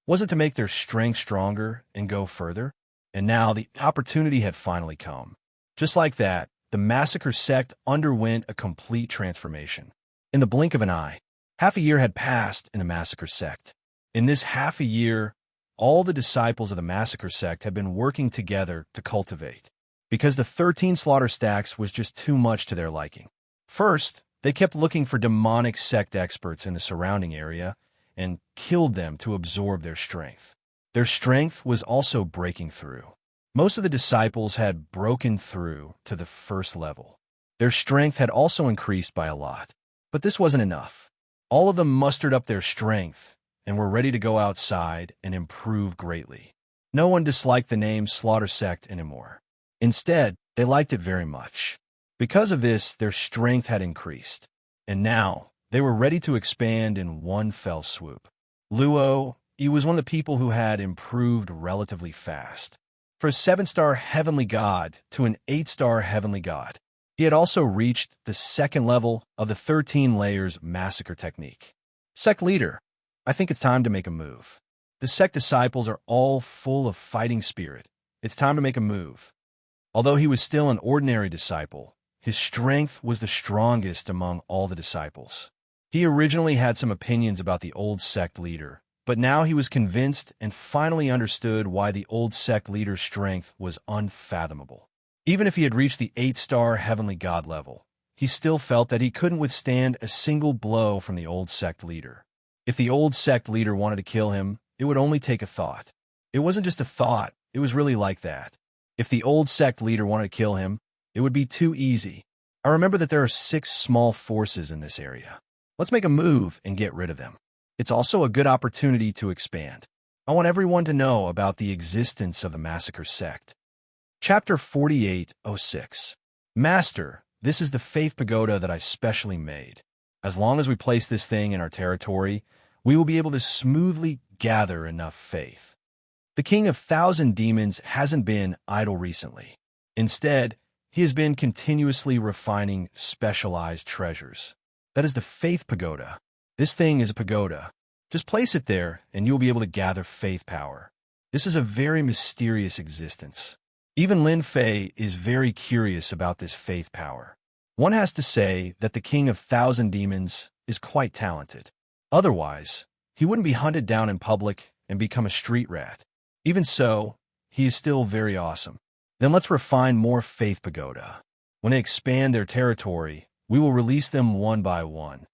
A: wasn't to make their strength stronger and go further, and now the opportunity had finally come. Just like that, the Massacre sect underwent a complete transformation. In the blink of an eye, half a year had passed in the Massacre sect. In this half a year, all the disciples of the Massacre sect had been working together to cultivate, because the 13 slaughter stacks was just too much to their liking. First, they kept looking for demonic sect experts in the surrounding area and killed them to absorb their strength. Their strength was also breaking through. Most of the disciples had broken through to the first level. Their strength had also increased by a lot. But this wasn't enough. All of them mustered up their strength and were ready to go outside and improve greatly. No one disliked the name Slaughter Sect anymore. Instead, they liked it very much. Because of this, their strength had increased. And now, they were ready to expand in one fell swoop. Luo, he was one of the people who had improved relatively fast. For a 7-star heavenly god to an 8-star heavenly god, he had also reached the second level of the 13 layers massacre technique. Sect leader, I think it's time to make a move. The sect disciples are all full of fighting spirit. It's time to make a move. Although he was still an ordinary disciple, his strength was the strongest among all the disciples. He originally had some opinions about the old sect leader, but now he was convinced and finally understood why the old sect leader's strength was unfathomable. Even if he had reached the 8-star heavenly god level, he still felt that he couldn't withstand a single blow from the old sect leader. If the old sect leader wanted to kill him, it would only take a thought. It wasn't just a thought, it was really like that. If the old sect leader wanted to kill him, it would be too easy. I remember that there are 6 small forces in this area. Let's make a move and get rid of them. It's also a good opportunity to expand. I want everyone to know about the existence of the Massacre sect. Chapter 48:06. Master, this is the faith pagoda that I specially made. As long as we place this thing in our territory, we will be able to smoothly gather enough faith. The King of 1,000 Demons hasn't been idle recently. Instead, he has been continuously refining specialized treasures. That is the faith pagoda. This thing is a pagoda. Just place it there, and you will be able to gather faith power. This is a very mysterious existence. Even Lin Fei is very curious about this faith power. One has to say that the King of 1,000 Demons is quite talented. Otherwise, he wouldn't be hunted down in public and become a street rat. Even so, he is still very awesome. Then let's refine more faith pagoda. When they expand their territory, we will release them one by one.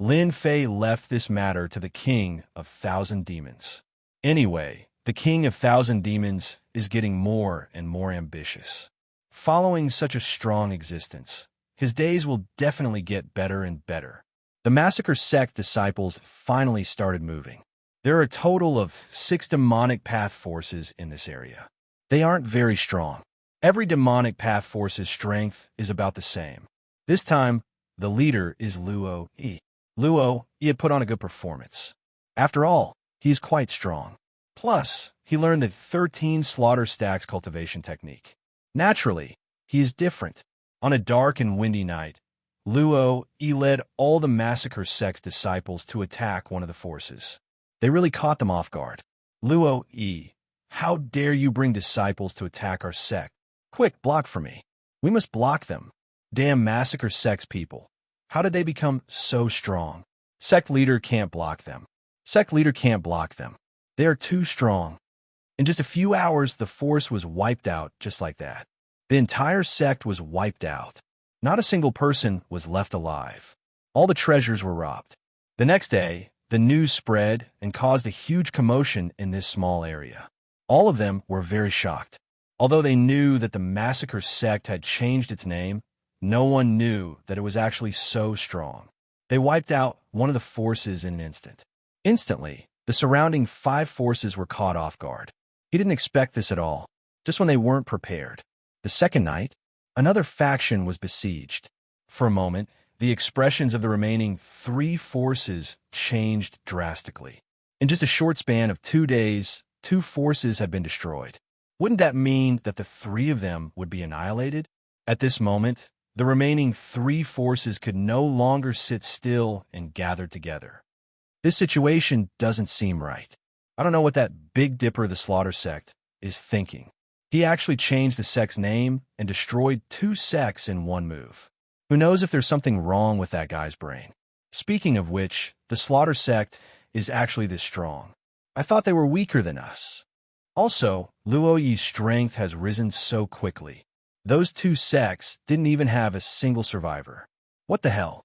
A: Lin Fei left this matter to the King of 1,000 Demons. Anyway, the King of 1,000 Demons is getting more and more ambitious. Following such a strong existence, his days will definitely get better and better. The Massacre sect disciples finally started moving. There are a total of 6 demonic path forces in this area. They aren't very strong. Every demonic path force's strength is about the same. This time, the leader is Luo Yi. Luo Yi had put on a good performance. After all, he is quite strong. Plus, he learned the 13 slaughter stacks cultivation technique. Naturally, he is different. On a dark and windy night, Luo Yi led all the massacre sect's disciples to attack one of the forces. They really caught them off guard. Luo Yi, how dare you bring disciples to attack our sect? Quick, block for me. We must block them. Damn massacre sect's people. How did they become so strong? Sect leader can't block them. Sect leader can't block them. They are too strong. In just a few hours, the force was wiped out just like that. The entire sect was wiped out. Not a single person was left alive. All the treasures were robbed. The next day, the news spread and caused a huge commotion in this small area. All of them were very shocked. Although they knew that the massacre sect had changed its name, no one knew that it was actually so strong. They wiped out one of the forces in an instant. Instantly, the surrounding 5 forces were caught off guard. He didn't expect this at all, just when they weren't prepared. The second night, another faction was besieged. For a moment, the expressions of the remaining 3 forces changed drastically. In just a short span of 2 days, 2 forces had been destroyed. Wouldn't that mean that the 3 of them would be annihilated? At this moment, the remaining 3 forces could no longer sit still and gather together. This situation doesn't seem right. I don't know what that Big Dipper the Slaughter sect is thinking. He actually changed the sect's name and destroyed 2 sects in one move. Who knows if there's something wrong with that guy's brain? Speaking of which, the Slaughter sect is actually this strong. I thought they were weaker than us. Also, Luo Yi's strength has risen so quickly. Those 2 sects didn't even have a single survivor. What the hell?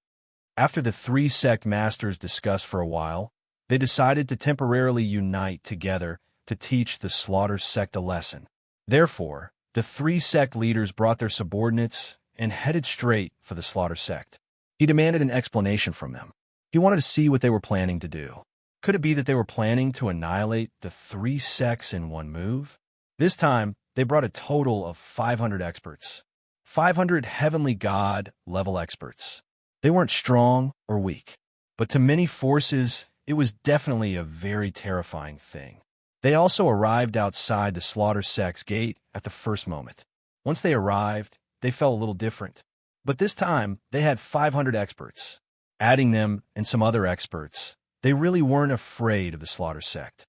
A: After the 3 sect masters discussed for a while, they decided to temporarily unite together to teach the Slaughter sect a lesson. Therefore, the 3 sect leaders brought their subordinates and headed straight for the Slaughter sect. He demanded an explanation from them. He wanted to see what they were planning to do. Could it be that they were planning to annihilate the 3 sects in one move? This time, they brought a total of 500 experts. 500 heavenly god-level experts. They weren't strong or weak, but to many forces, it was definitely a very terrifying thing. They also arrived outside the Slaughter sect's gate at the first moment. Once they arrived, they felt a little different. But this time, they had 500 experts. Adding them and some other experts, they really weren't afraid of the Slaughter sect.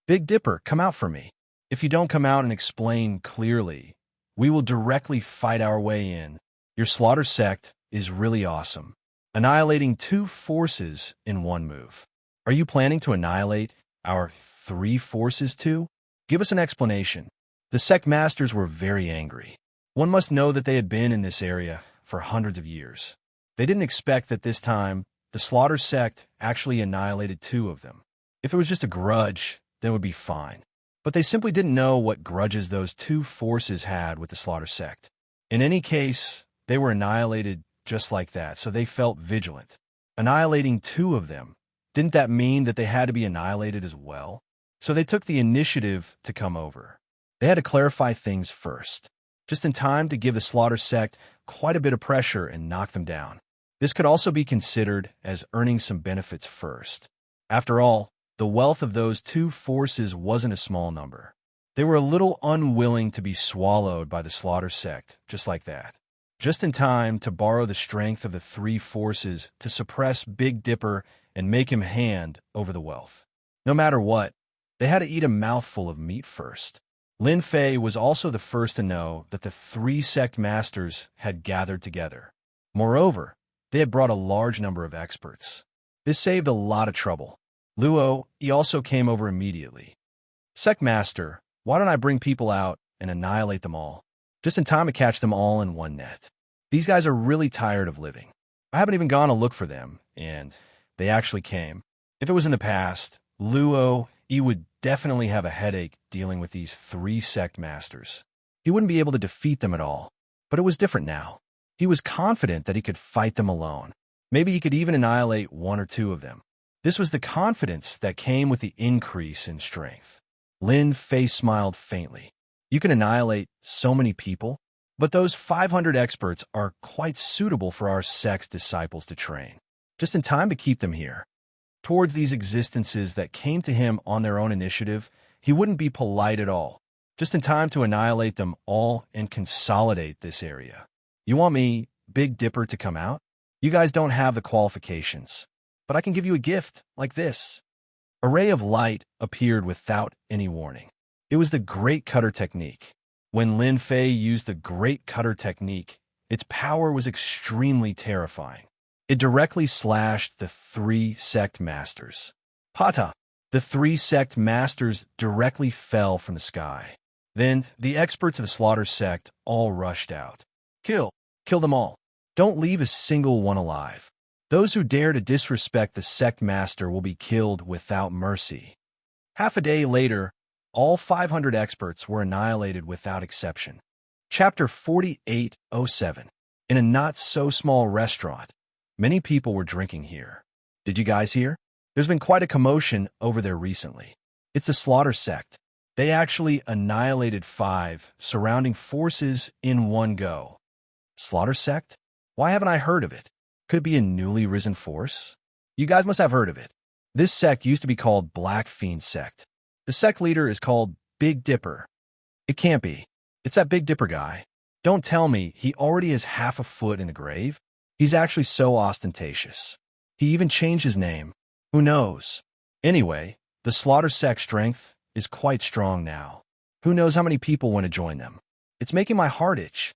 A: Big Dipper, come out for me. If you don't come out and explain clearly, we will directly fight our way in. Your Slaughter sect is really awesome. Annihilating 2 forces in one move. Are you planning to annihilate our 3 forces too? Give us an explanation. The sect masters were very angry. One must know that they had been in this area for hundreds of years. They didn't expect that this time, the Slaughter sect actually annihilated 2 of them. If it was just a grudge, then it would be fine. But they simply didn't know what grudges those 2 forces had with the Slaughter sect. In any case, they were annihilated just like that, so they felt vigilant. Annihilating 2 of them, didn't that mean that they had to be annihilated as well? So they took the initiative to come over. They had to clarify things first, just in time to give the Slaughter sect quite a bit of pressure and knock them down. This could also be considered as earning some benefits first. After all, the wealth of those 2 forces wasn't a small number. They were a little unwilling to be swallowed by the Slaughter sect, just like that. Just in time to borrow the strength of the 3 forces to suppress Big Dipper and make him hand over the wealth. No matter what, they had to eat a mouthful of meat first. Lin Fei was also the first to know that the 3 sect masters had gathered together. Moreover, they had brought a large number of experts. This saved a lot of trouble. Luo, he also came over immediately. Sect Master, why don't I bring people out and annihilate them all? Just in time to catch them all in one net. These guys are really tired of living. I haven't even gone to look for them, and they actually came. If it was in the past, Luo, he would definitely have a headache dealing with these 3 sect masters. He wouldn't be able to defeat them at all. But it was different now. He was confident that he could fight them alone. Maybe he could even annihilate 1 or 2 of them. This was the confidence that came with the increase in strength. Lin Fei smiled faintly. You can annihilate so many people, but those 500 experts are quite suitable for our sect's disciples to train, just in time to keep them here. Towards these existences that came to him on their own initiative, he wouldn't be polite at all, just in time to annihilate them all and consolidate this area. You want me, Big Dipper, to come out? You guys don't have the qualifications, but I can give you a gift like this. A ray of light appeared without any warning. It was the Great Cutter Technique. When Lin Fei used the Great Cutter Technique, its power was extremely terrifying. It directly slashed the 3 sect masters. Pata! The 3 sect masters directly fell from the sky. Then, the experts of the Slaughter sect all rushed out. Kill! Kill them all. Don't leave a single one alive. Those who dare to disrespect the sect master will be killed without mercy. Half a day later, all 500 experts were annihilated without exception. Chapter 4807. In a not-so-small restaurant, many people were drinking here. Did you guys hear? There's been quite a commotion over there recently. It's the Slaughter sect. They actually annihilated 5 surrounding forces in one go. Slaughter sect? Why haven't I heard of it? Could it be a newly risen force? You guys must have heard of it. This sect used to be called Black Fiend Sect. The sect leader is called Big Dipper. It can't be. It's that Big Dipper guy. Don't tell me he already has half a foot in the grave. He's actually so ostentatious. He even changed his name. Who knows? Anyway, the Slaughter sect strength is quite strong now. Who knows how many people want to join them? It's making my heart itch.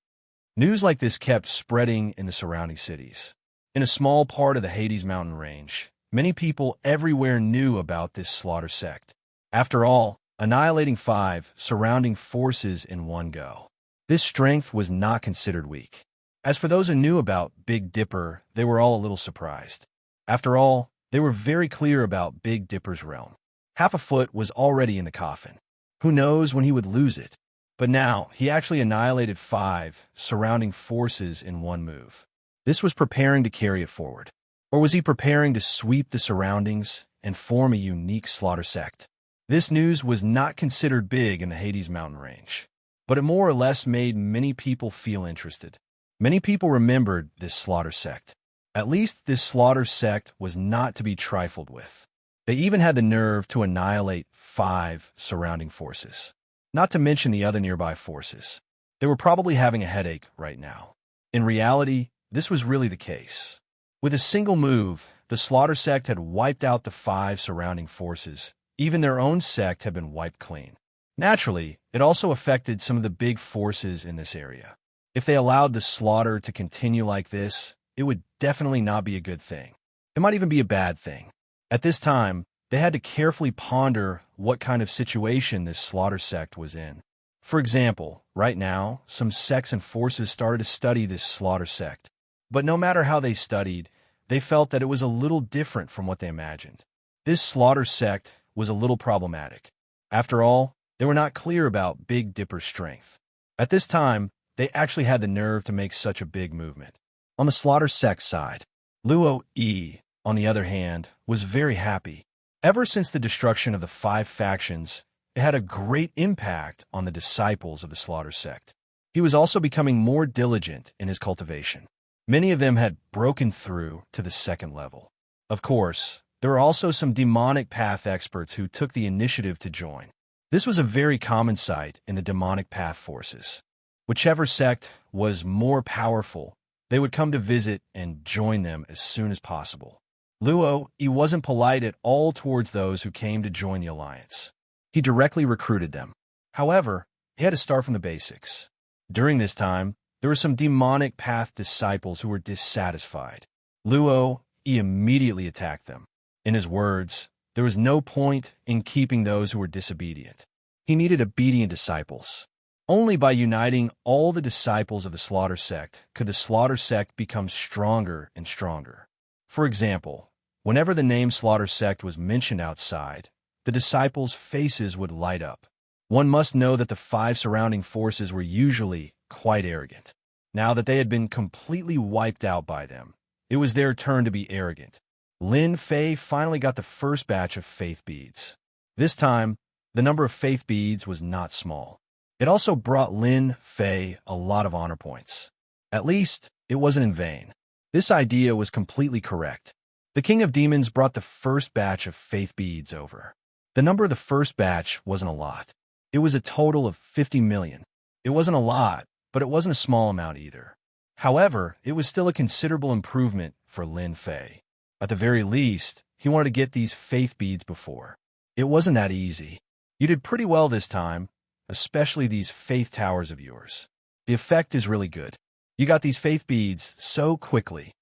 A: News like this kept spreading in the surrounding cities. In a small part of the Hades mountain range, many people everywhere knew about this Slaughter sect. After all, annihilating 5 surrounding forces in one go. This strength was not considered weak. As for those who knew about Big Dipper, they were all a little surprised. After all, they were very clear about Big Dipper's realm. Half a foot was already in the coffin. Who knows when he would lose it? But now, he actually annihilated 5 surrounding forces in one move. This was preparing to carry it forward. Or was he preparing to sweep the surroundings and form a unique Slaughter sect? This news was not considered big in the Hades mountain range, but it more or less made many people feel interested. Many people remembered this Slaughter sect. At least this Slaughter sect was not to be trifled with. They even had the nerve to annihilate 5 surrounding forces, not to mention the other nearby forces. They were probably having a headache right now. In reality, this was really the case. With a single move, the Slaughter sect had wiped out the 5 surrounding forces. Even their own sect had been wiped clean. Naturally, it also affected some of the big forces in this area. If they allowed the slaughter to continue like this, it would definitely not be a good thing. It might even be a bad thing. At this time, they had to carefully ponder what kind of situation this Slaughter sect was in. For example, right now, some sects and forces started to study this Slaughter sect. But no matter how they studied, they felt that it was a little different from what they imagined. This Slaughter sect was a little problematic. After all, they were not clear about Big Dipper's strength. At this time, they actually had the nerve to make such a big movement. On the Slaughter sect side, Luo Yi, on the other hand, was very happy. Ever since the destruction of the 5 factions, it had a great impact on the disciples of the Slaughter sect. He was also becoming more diligent in his cultivation. Many of them had broken through to the 2nd level. Of course, there were also some demonic path experts who took the initiative to join. This was a very common sight in the demonic path forces. Whichever sect was more powerful, they would come to visit and join them as soon as possible. Luo, he wasn't polite at all towards those who came to join the alliance. He directly recruited them. However, he had to start from the basics. During this time, there were some demonic path disciples who were dissatisfied. Luo, he immediately attacked them. In his words, there was no point in keeping those who were disobedient. He needed obedient disciples. Only by uniting all the disciples of the Slaughter sect could the Slaughter sect become stronger and stronger. For example, whenever the name Slaughter sect was mentioned outside, the disciples' faces would light up. One must know that the 5 surrounding forces were usually quite arrogant. Now that they had been completely wiped out by them, it was their turn to be arrogant. Lin Fei finally got the first batch of faith beads. This time, the number of faith beads was not small. It also brought Lin Fei a lot of honor points. At least, it wasn't in vain. This idea was completely correct. The King of Demons brought the first batch of faith beads over. The number of the first batch wasn't a lot. It was a total of 50 million. It wasn't a lot, but it wasn't a small amount either. However, it was still a considerable improvement for Lin Fei. At the very least, he wanted to get these faith beads before. It wasn't that easy. You did pretty well this time, especially these faith towers of yours. The effect is really good. You got these faith beads so quickly.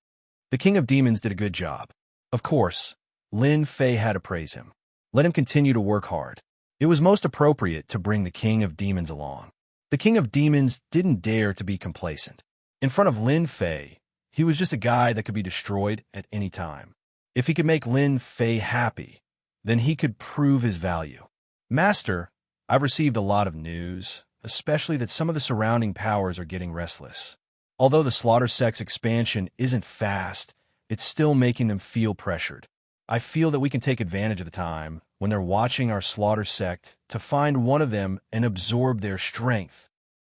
A: The King of Demons did a good job. Of course, Lin Fei had to praise him. Let him continue to work hard. It was most appropriate to bring the King of Demons along. The King of Demons didn't dare to be complacent. In front of Lin Fei, he was just a guy that could be destroyed at any time. If he could make Lin Fei happy, then he could prove his value. Master, I've received a lot of news, especially that some of the surrounding powers are getting restless. Although the Slaughter Sect's expansion isn't fast, it's still making them feel pressured. I feel that we can take advantage of the time when they're watching our Slaughter Sect to find one of them and absorb their strength.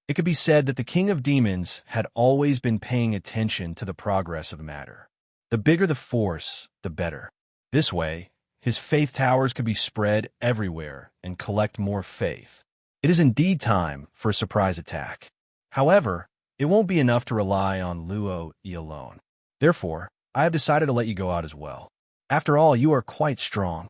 A: It could be said that the King of Demons had always been paying attention to the progress of the matter. The bigger the force, the better. This way, his faith towers could be spread everywhere and collect more faith. It is indeed time for a surprise attack. However, it won't be enough to rely on Luo Yi alone. Therefore, I have decided to let you go out as well. After all, you are quite strong.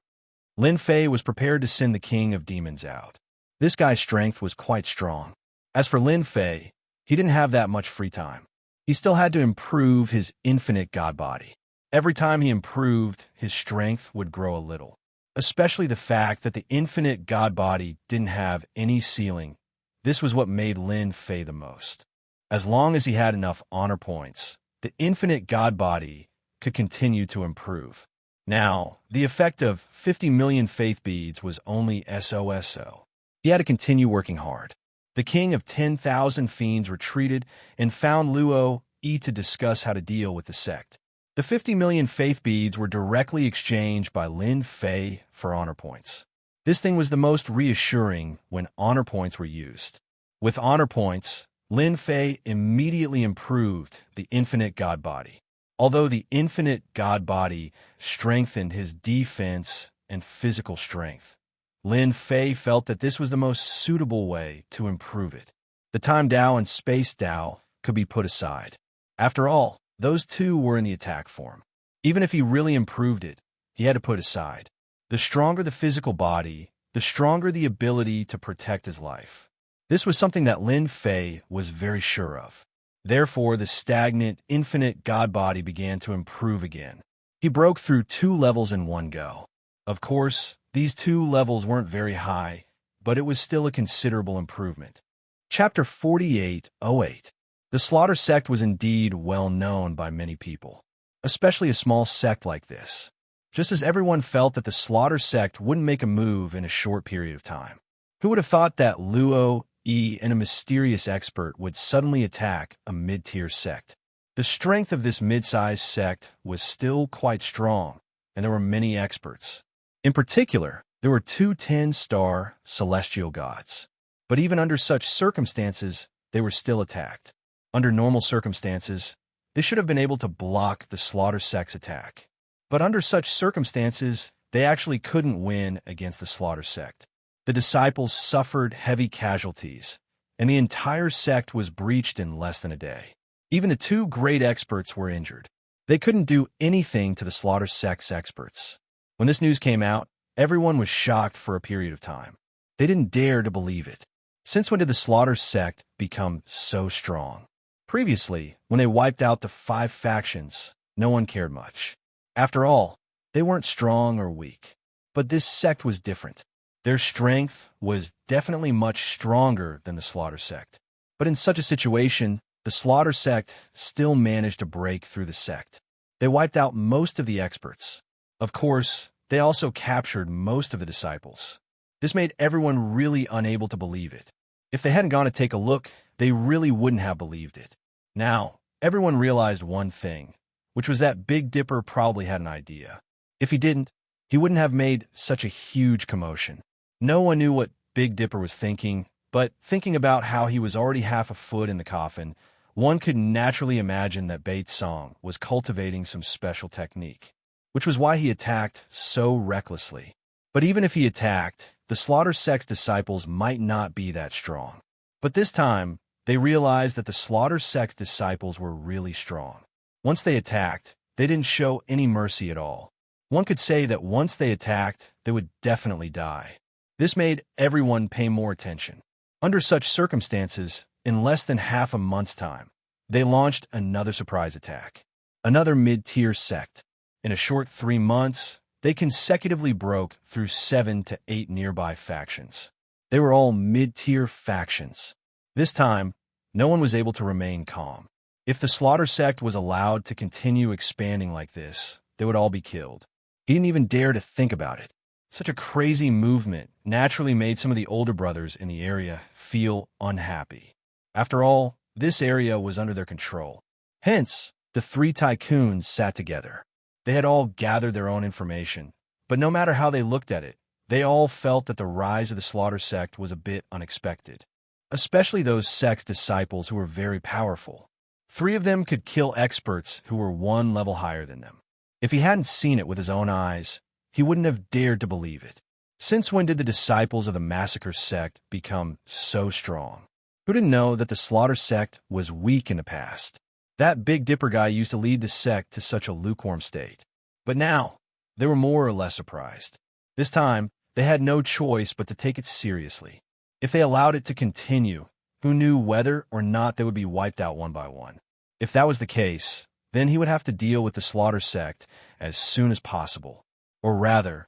A: Lin Fei was prepared to send the King of Demons out. This guy's strength was quite strong. As for Lin Fei, he didn't have that much free time. He still had to improve his infinite god body. Every time he improved, his strength would grow a little. Especially the fact that the infinite god body didn't have any ceiling. This was what made Lin Fei the most. As long as he had enough honor points, the infinite god body could continue to improve. Now, the effect of 50 million faith beads was only SOSO. He had to continue working hard. The king of 10,000 fiends retreated and found Luo Yi to discuss how to deal with the sect. The 50 million faith beads were directly exchanged by Lin Fei for honor points. This thing was the most reassuring when honor points were used. With honor points, Lin Fei immediately improved the infinite god body. Although the infinite god body strengthened his defense and physical strength, Lin Fei felt that this was the most suitable way to improve it. The Time Dao and Space Dao could be put aside. After all, those two were in the attack form. Even if he really improved it, he had to put aside. The stronger the physical body, the stronger the ability to protect his life. This was something that Lin Fei was very sure of. Therefore, the stagnant, infinite god body began to improve again. He broke through 2 levels in one go. Of course, these 2 levels weren't very high, but it was still a considerable improvement. Chapter 4808. The Slaughter Sect was indeed well known by many people, especially a small sect like this. Just as everyone felt that the Slaughter Sect wouldn't make a move in a short period of time. Who would have thought that Luo Yi and a mysterious expert would suddenly attack a mid-tier sect? The strength of this mid-sized sect was still quite strong, and there were many experts. In particular, there were 2 10-star celestial gods. But even under such circumstances, they were still attacked. Under normal circumstances, they should have been able to block the Slaughter Sect's attack. But under such circumstances, they actually couldn't win against the Slaughter Sect. The disciples suffered heavy casualties, and the entire sect was breached in less than a day. Even the 2 great experts were injured. They couldn't do anything to the Slaughter Sect's experts. When this news came out, everyone was shocked for a period of time. They didn't dare to believe it. Since when did the Slaughter Sect become so strong? Previously, when they wiped out the 5 factions, no one cared much. After all, they weren't strong or weak. But this sect was different. Their strength was definitely much stronger than the Slaughter Sect. But in such a situation, the Slaughter Sect still managed to break through the sect. They wiped out most of the experts. Of course, they also captured most of the disciples. This made everyone really unable to believe it. If they hadn't gone to take a look, they really wouldn't have believed it. Now, everyone realized one thing, which was that Big Dipper probably had an idea. If he didn't, he wouldn't have made such a huge commotion. No one knew what Big Dipper was thinking, But thinking about how he was already half a foot in the coffin, one could naturally imagine that Bei Song was cultivating some special technique, which was why he attacked so recklessly. But even if he attacked, the slaughter sect's disciples might not be that strong. But this time, they realized that the slaughter sect's disciples were really strong. Once they attacked, they didn't show any mercy at all. One could say that once they attacked, they would definitely die. This made everyone pay more attention. Under such circumstances, in less than half a month's time, they launched another surprise attack. Another mid-tier sect. In a short 3 months, they consecutively broke through 7 to 8 nearby factions. They were all mid-tier factions. This time, no one was able to remain calm. If the slaughter sect was allowed to continue expanding like this, they would all be killed. He didn't even dare to think about it. Such a crazy movement naturally made some of the older brothers in the area feel unhappy. After all, this area was under their control. Hence, the 3 tycoons sat together. They had all gathered their own information, but no matter how they looked at it, they all felt that the rise of the slaughter sect was a bit unexpected. Especially those sect's disciples who were very powerful. 3 of them could kill experts who were 1 level higher than them. If he hadn't seen it with his own eyes, he wouldn't have dared to believe it. Since when did the disciples of the massacre sect become so strong? Who didn't know that the slaughter sect was weak in the past? That Big Dipper guy used to lead the sect to such a lukewarm state. But now, they were more or less surprised. This time, they had no choice but to take it seriously. If they allowed it to continue, who knew whether or not they would be wiped out one by one? If that was the case, then he would have to deal with the slaughter sect as soon as possible. Or rather,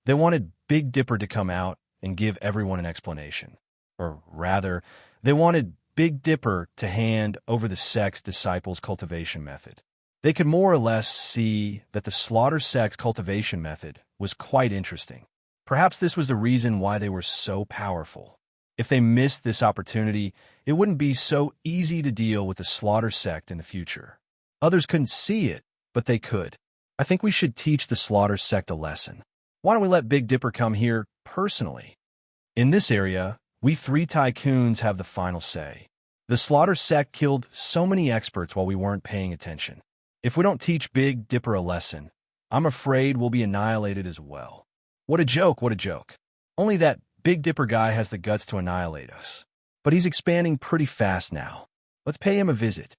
A: they wanted Big Dipper to come out and give everyone an explanation. Or rather, they wanted Big Dipper to hand over the sect's disciples' cultivation method. They could more or less see that the slaughter sect's cultivation method was quite interesting. Perhaps this was the reason why they were so powerful. If they missed this opportunity, it wouldn't be so easy to deal with the slaughter sect in the future. Others couldn't see it, but they could. I think we should teach the slaughter sect a lesson. Why don't we let Big Dipper come here personally? In this area, we 3 tycoons have the final say. The slaughter sect killed so many experts while we weren't paying attention. If we don't teach Big Dipper a lesson, I'm afraid we'll be annihilated as well. What a joke, what a joke. Only that Big Dipper guy has the guts to annihilate us. But he's expanding pretty fast now. Let's pay him a visit.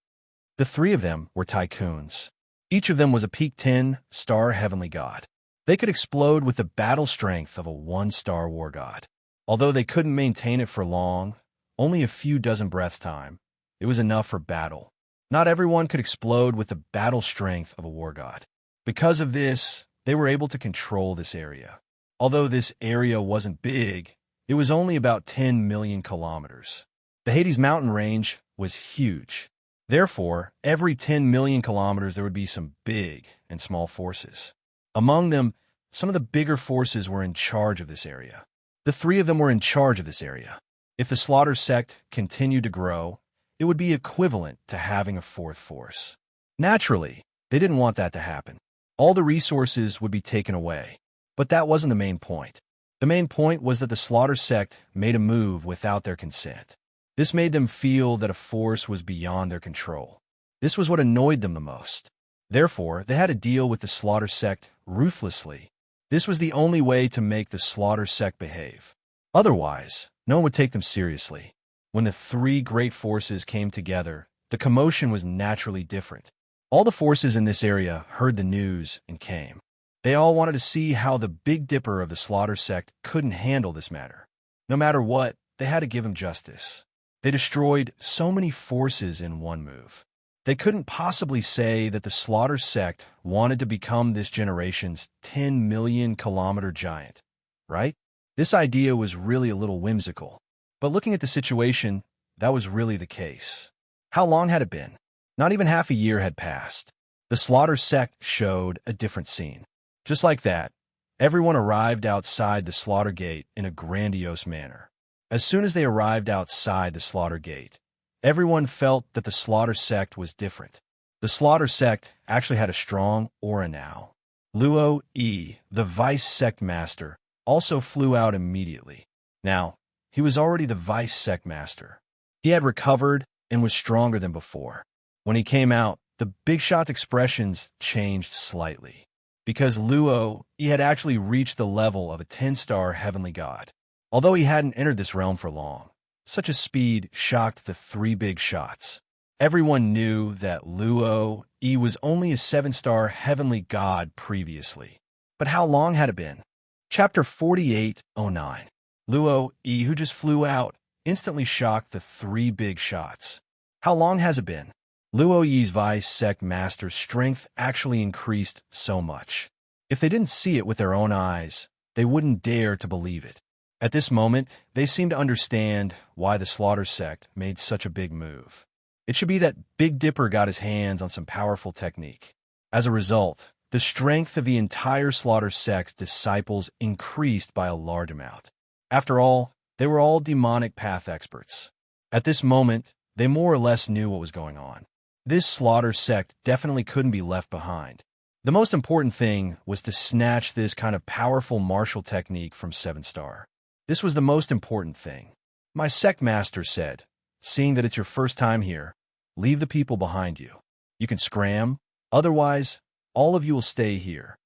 A: The 3 of them were tycoons. Each of them was a peak 10-star heavenly god. They could explode with the battle strength of a 1-star war god. Although they couldn't maintain it for long, only a few dozen breaths time, it was enough for battle. Not everyone could explode with the battle strength of a war god. Because of this, they were able to control this area. Although this area wasn't big, it was only about 10 million kilometers. The Hades mountain range was huge. Therefore, every 10 million kilometers there would be some big and small forces. Among them, some of the bigger forces were in charge of this area. The 3 of them were in charge of this area. If the slaughter sect continued to grow, it would be equivalent to having a 4th force. Naturally, they didn't want that to happen. All the resources would be taken away. But that wasn't the main point. The main point was that the slaughter sect made a move without their consent. This made them feel that a force was beyond their control. This was what annoyed them the most. Therefore, they had to deal with the slaughter sect ruthlessly. This was the only way to make the slaughter sect behave. Otherwise, no one would take them seriously. When the 3 great forces came together, the commotion was naturally different. All the forces in this area heard the news and came. They all wanted to see how the Big Dipper of the slaughter sect couldn't handle this matter. No matter what, they had to give him justice. They destroyed so many forces in one move. They couldn't possibly say that the slaughter sect wanted to become this generation's 10 million kilometer giant, right? This idea was really a little whimsical. But looking at the situation, that was really the case. How long had it been? Not even half a year had passed. The slaughter sect showed a different scene. Just like that, everyone arrived outside the slaughter gate in a grandiose manner. As soon as they arrived outside the slaughter gate, everyone felt that the slaughter sect was different. The slaughter sect actually had a strong aura now. Luo Yi, the vice sect master, also flew out immediately. Now, he was already the vice sect master. He had recovered and was stronger than before. When he came out, the big shot's expressions changed slightly, because Luo, he had actually reached the level of a 10-star heavenly god. Although he hadn't entered this realm for long, such a speed shocked the three big shots. Everyone knew that Luo, he was only a 7-star heavenly god previously. But how long had it been? Chapter 4809. Luo, he who just flew out, instantly shocked the three big shots. How long has it been? Luo Yi's vice sect master's strength actually increased so much. If they didn't see it with their own eyes, they wouldn't dare to believe it. At this moment, they seemed to understand why the Slaughter sect made such a big move. It should be that Big Dipper got his hands on some powerful technique. As a result, the strength of the entire Slaughter sect's disciples increased by a large amount. After all, they were all demonic path experts. At this moment, they more or less knew what was going on. This Slaughter sect definitely couldn't be left behind. The most important thing was to snatch this kind of powerful martial technique from 7-star. This was the most important thing. My sect master said, seeing that it's your first time here, leave the people behind you. You can scram, otherwise, all of you will stay here.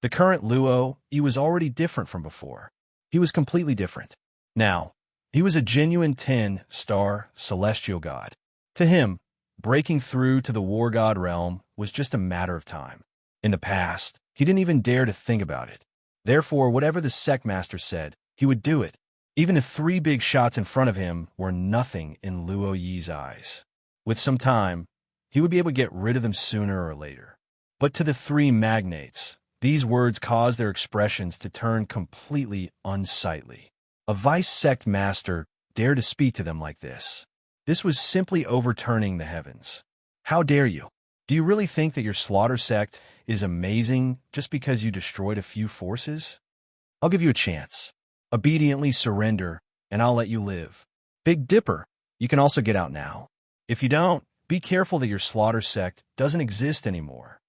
A: The current Luo, he was already different from before. He was completely different. Now, he was a genuine 10-star celestial god. To him, breaking through to the war god realm was just a matter of time. In the past, he didn't even dare to think about it. Therefore, whatever the sect master said, he would do it. Even if three big shots in front of him were nothing in Luo Yi's eyes. With some time, he would be able to get rid of them sooner or later. But to the three magnates, these words caused their expressions to turn completely unsightly. A vice sect master dared to speak to them like this. This was simply overturning the heavens. How dare you? Do you really think that your Slaughter sect is amazing just because you destroyed a few forces? I'll give you a chance. Obediently surrender, and I'll let you live. Big Dipper, you can also get out now. If you don't, be careful that your Slaughter sect doesn't exist anymore.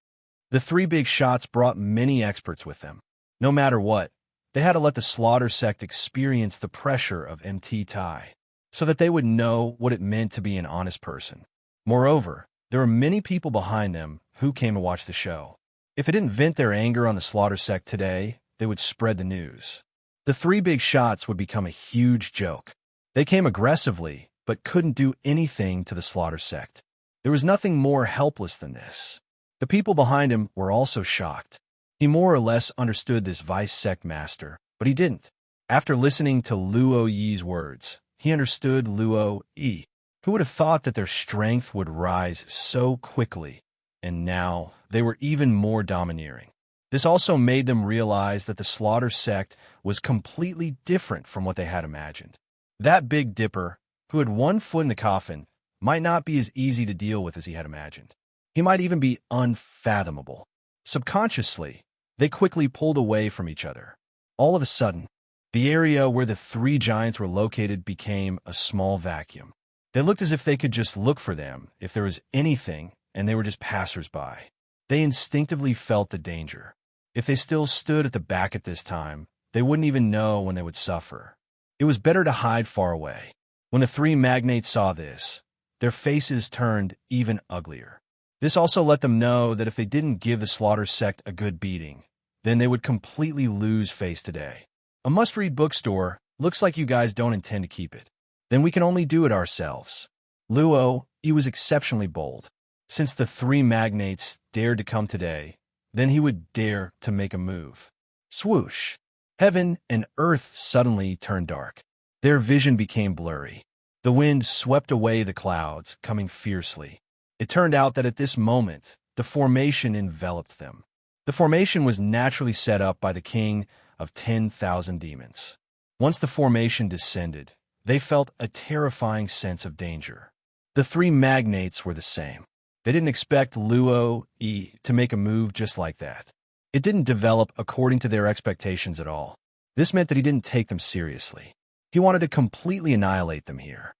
A: The three big shots brought many experts with them. No matter what, they had to let the Slaughter sect experience the pressure of MT Tai, so that they would know what it meant to be an honest person. Moreover, there were many people behind them who came to watch the show. If they didn't vent their anger on the Slaughter sect today, they would spread the news. The three big shots would become a huge joke. They came aggressively, but couldn't do anything to the Slaughter sect. There was nothing more helpless than this. The people behind him were also shocked. He more or less understood this vice sect master, but he didn't. After listening to Luo Yi's words, he understood Luo Yi. Who would have thought that their strength would rise so quickly? And now they were even more domineering. This also made them realize that the Slaughter sect was completely different from what they had imagined. That Big Dipper, who had one foot in the coffin, might not be as easy to deal with as he had imagined. He might even be unfathomable. Subconsciously, they quickly pulled away from each other. All of a sudden, the area where the three giants were located became a small vacuum. They looked as if they could just look for them if there was anything, and they were just passers-by. They instinctively felt the danger. If they still stood at the back at this time, they wouldn't even know when they would suffer. It was better to hide far away. When the three magnates saw this, their faces turned even uglier. This also let them know that if they didn't give the Slaughter sect a good beating, then they would completely lose face today. A must-read bookstore. Looks like you guys don't intend to keep it. Then we can only do it ourselves. Luo, he was exceptionally bold. Since the three magnates dared to come today, then he would dare to make a move. Swoosh! Heaven and earth suddenly turned dark. Their vision became blurry. The wind swept away the clouds, coming fiercely. It turned out that at this moment, the formation enveloped them. The formation was naturally set up by the king of 10,000 demons. Once the formation descended, they felt a terrifying sense of danger. The three magnates were the same. They didn't expect Luo Yi to make a move just like that. It didn't develop according to their expectations at all. This meant that he didn't take them seriously. He wanted to completely annihilate them here.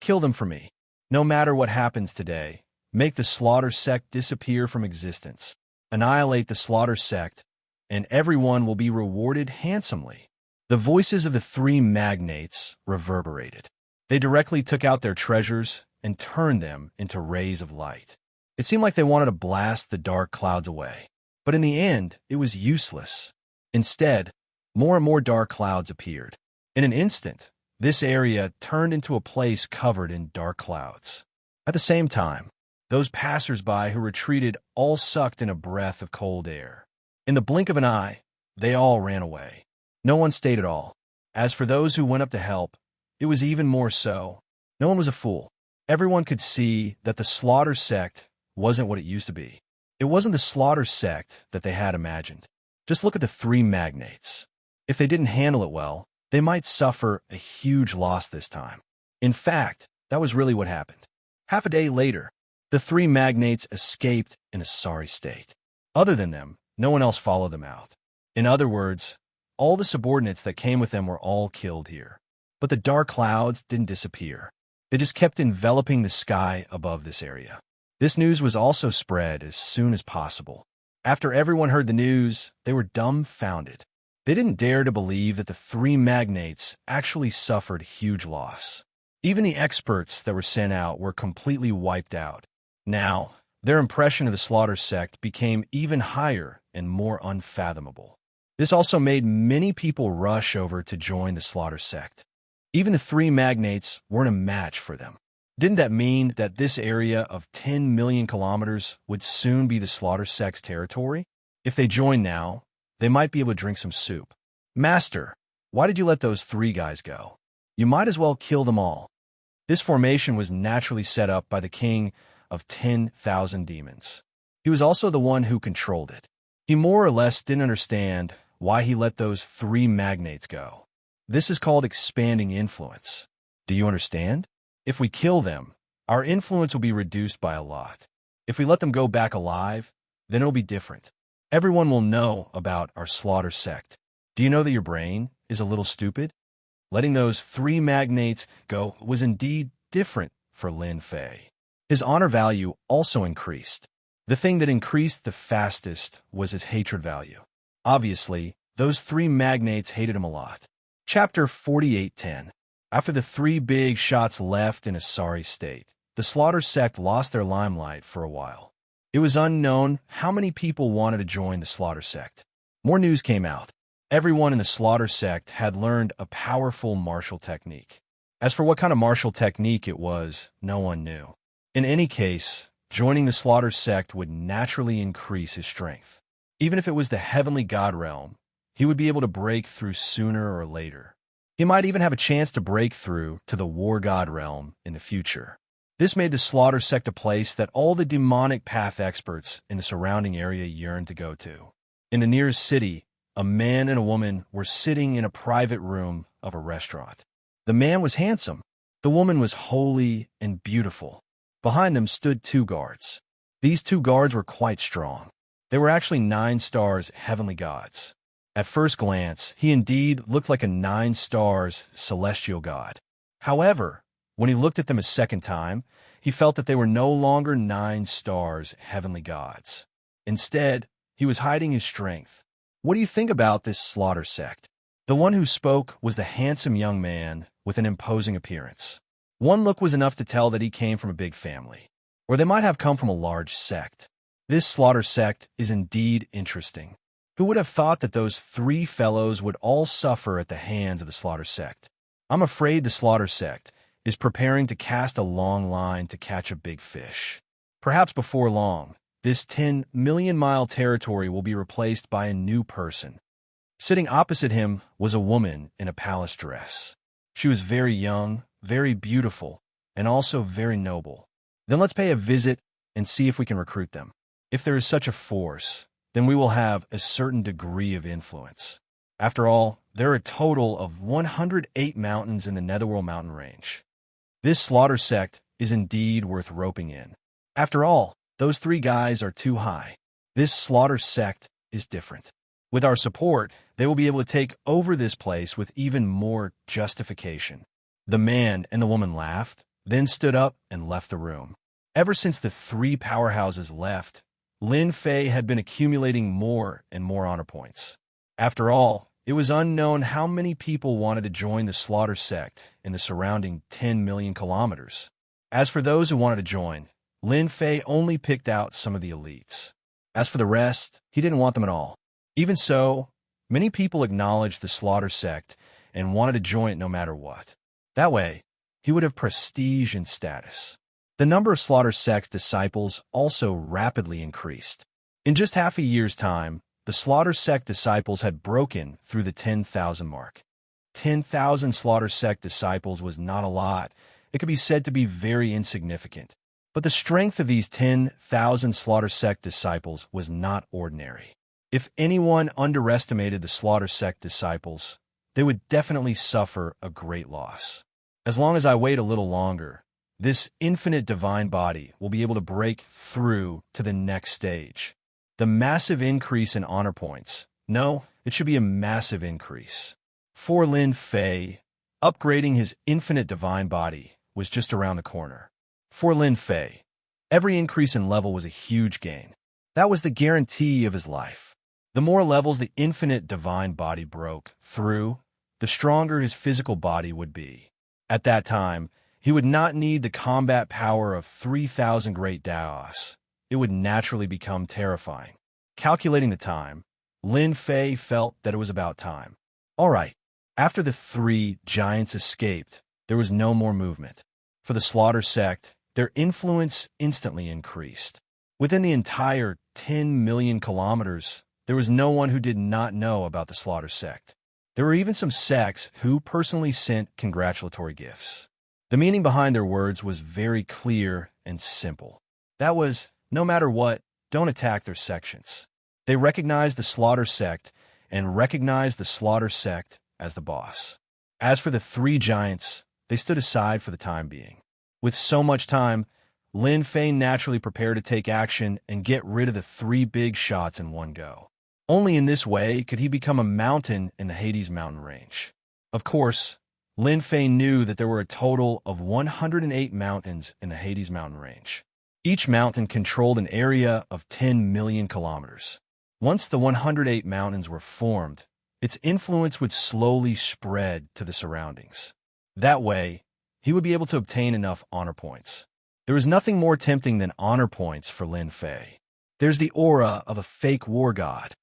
A: Kill them for me. No matter what happens today, make the Slaughter sect disappear from existence. Annihilate the Slaughter sect, and everyone will be rewarded handsomely. The voices of the three magnates reverberated. They directly took out their treasures and turned them into rays of light. It seemed like they wanted to blast the dark clouds away. But in the end, it was useless. Instead, more and more dark clouds appeared. In an instant, this area turned into a place covered in dark clouds. At the same time, those passers-by who retreated all sucked in a breath of cold air. In the blink of an eye, they all ran away. No one stayed at all. As for those who went up to help, it was even more so. No one was a fool. Everyone could see that the Slaughter sect wasn't what it used to be. It wasn't the Slaughter sect that they had imagined. Just look at the three magnates. If they didn't handle it well, they might suffer a huge loss this time. In fact, that was really what happened. Half a day later, the three magnates escaped in a sorry state. Other than them, no one else followed them out. In other words, all the subordinates that came with them were all killed here. But the dark clouds didn't disappear. They just kept enveloping the sky above this area. This news was also spread as soon as possible. After everyone heard the news, they were dumbfounded. They didn't dare to believe that the three magnates actually suffered huge loss. Even the experts that were sent out were completely wiped out. Now, their impression of the Slaughter sect became even higher and more unfathomable. This also made many people rush over to join the Slaughter sect. Even the three magnates weren't a match for them. Didn't that mean that this area of 10 million kilometers would soon be the Slaughter sect's territory? If they joined now, they might be able to drink some soup. Master, why did you let those three guys go? You might as well kill them all. This formation was naturally set up by the king of 10,000 demons. He was also the one who controlled it. He more or less didn't understand why he let those three magnates go. This is called expanding influence. Do you understand? If we kill them, our influence will be reduced by a lot. If we let them go back alive, then it'll be different. Everyone will know about our Slaughter sect. Do you know that your brain is a little stupid? Letting those three magnates go was indeed different for Lin Fei. His honor value also increased. The thing that increased the fastest was his hatred value. Obviously, those three magnates hated him a lot. Chapter 48:10. After the three big shots left in a sorry state, the Slaughter sect lost their limelight for a while. It was unknown how many people wanted to join the Slaughter sect. More news came out. Everyone in the Slaughter sect had learned a powerful martial technique. As for what kind of martial technique it was, no one knew. In any case, joining the Slaughter sect would naturally increase his strength. Even if it was the heavenly god realm, he would be able to break through sooner or later. He might even have a chance to break through to the war god realm in the future. This made the Slaughter sect a place that all the demonic path experts in the surrounding area yearned to go to. In the nearest city, a man and a woman were sitting in a private room of a restaurant. The man was handsome. The woman was holy and beautiful. Behind them stood two guards. These two guards were quite strong. They were actually 9 stars heavenly gods. At first glance, he indeed looked like a 9 stars celestial god. However, when he looked at them a second time, he felt that they were no longer 9 stars heavenly gods. Instead, he was hiding his strength. What do you think about this Slaughter sect? The one who spoke was the handsome young man with an imposing appearance. One look was enough to tell that he came from a big family, or they might have come from a large sect. This Slaughter sect is indeed interesting. Who would have thought that those 3 fellows would all suffer at the hands of the Slaughter sect? I'm afraid the Slaughter sect is preparing to cast a long line to catch a big fish. Perhaps before long, this 10 million mile territory will be replaced by a new person. Sitting opposite him was a woman in a palace dress. She was very young, very beautiful, and also very noble. Then let's pay a visit and see if we can recruit them. If there is such a force, then we will have a certain degree of influence. After all, there are a total of 108 mountains in the Netherworld mountain range. This Slaughter sect is indeed worth roping in. After all, those 3 guys are too high. This Slaughter sect is different. With our support, they will be able to take over this place with even more justification. The man and the woman laughed, then stood up and left the room. Ever since the 3 powerhouses left, Lin Fei had been accumulating more and more honor points. After all, it was unknown how many people wanted to join the Slaughter sect in the surrounding 10 million kilometers. As for those who wanted to join, Lin Fei only picked out some of the elites. As for the rest, he didn't want them at all. Even so, many people acknowledged the Slaughter sect and wanted to join it no matter what. That way, he would have prestige and status. The number of Slaughter sect's disciples also rapidly increased. In just half a year's time, the Slaughter sect disciples had broken through the 10,000 mark. 10,000 Slaughter sect disciples was not a lot. It could be said to be very insignificant. But the strength of these 10,000 Slaughter sect disciples was not ordinary. If anyone underestimated the Slaughter sect disciples, they would definitely suffer a great loss. As long as I wait a little longer, this infinite divine body will be able to break through to the next stage. The massive increase in honor points. No, it should be a massive increase. For Lin Fei, upgrading his infinite divine body was just around the corner. For Lin Fei, every increase in level was a huge gain. That was the guarantee of his life. The more levels the infinite divine body broke through, the stronger his physical body would be. At that time, he would not need the combat power of 3,000 great Daos. It would naturally become terrifying. Calculating the time, Lin Fei felt that it was about time. All right, after the three giants escaped, there was no more movement. For the Slaughter sect, their influence instantly increased. Within the entire 10 million kilometers, there was no one who did not know about the Slaughter sect. There were even some sects who personally sent congratulatory gifts. The meaning behind their words was very clear and simple. That was, no matter what, don't attack their sections. They recognized the Slaughter sect and recognized the Slaughter sect as the boss. As for the three giants, they stood aside for the time being. With so much time, Lin Fei naturally prepared to take action and get rid of the three big shots in one go. Only in this way could he become a mountain in the Hades mountain range. Of course, Lin Fei knew that there were a total of 108 mountains in the Hades mountain range. Each mountain controlled an area of 10 million kilometers. Once the 108 mountains were formed, its influence would slowly spread to the surroundings. That way, he would be able to obtain enough honor points. There was nothing more tempting than honor points for Lin Fei. There's the aura of a fake war god.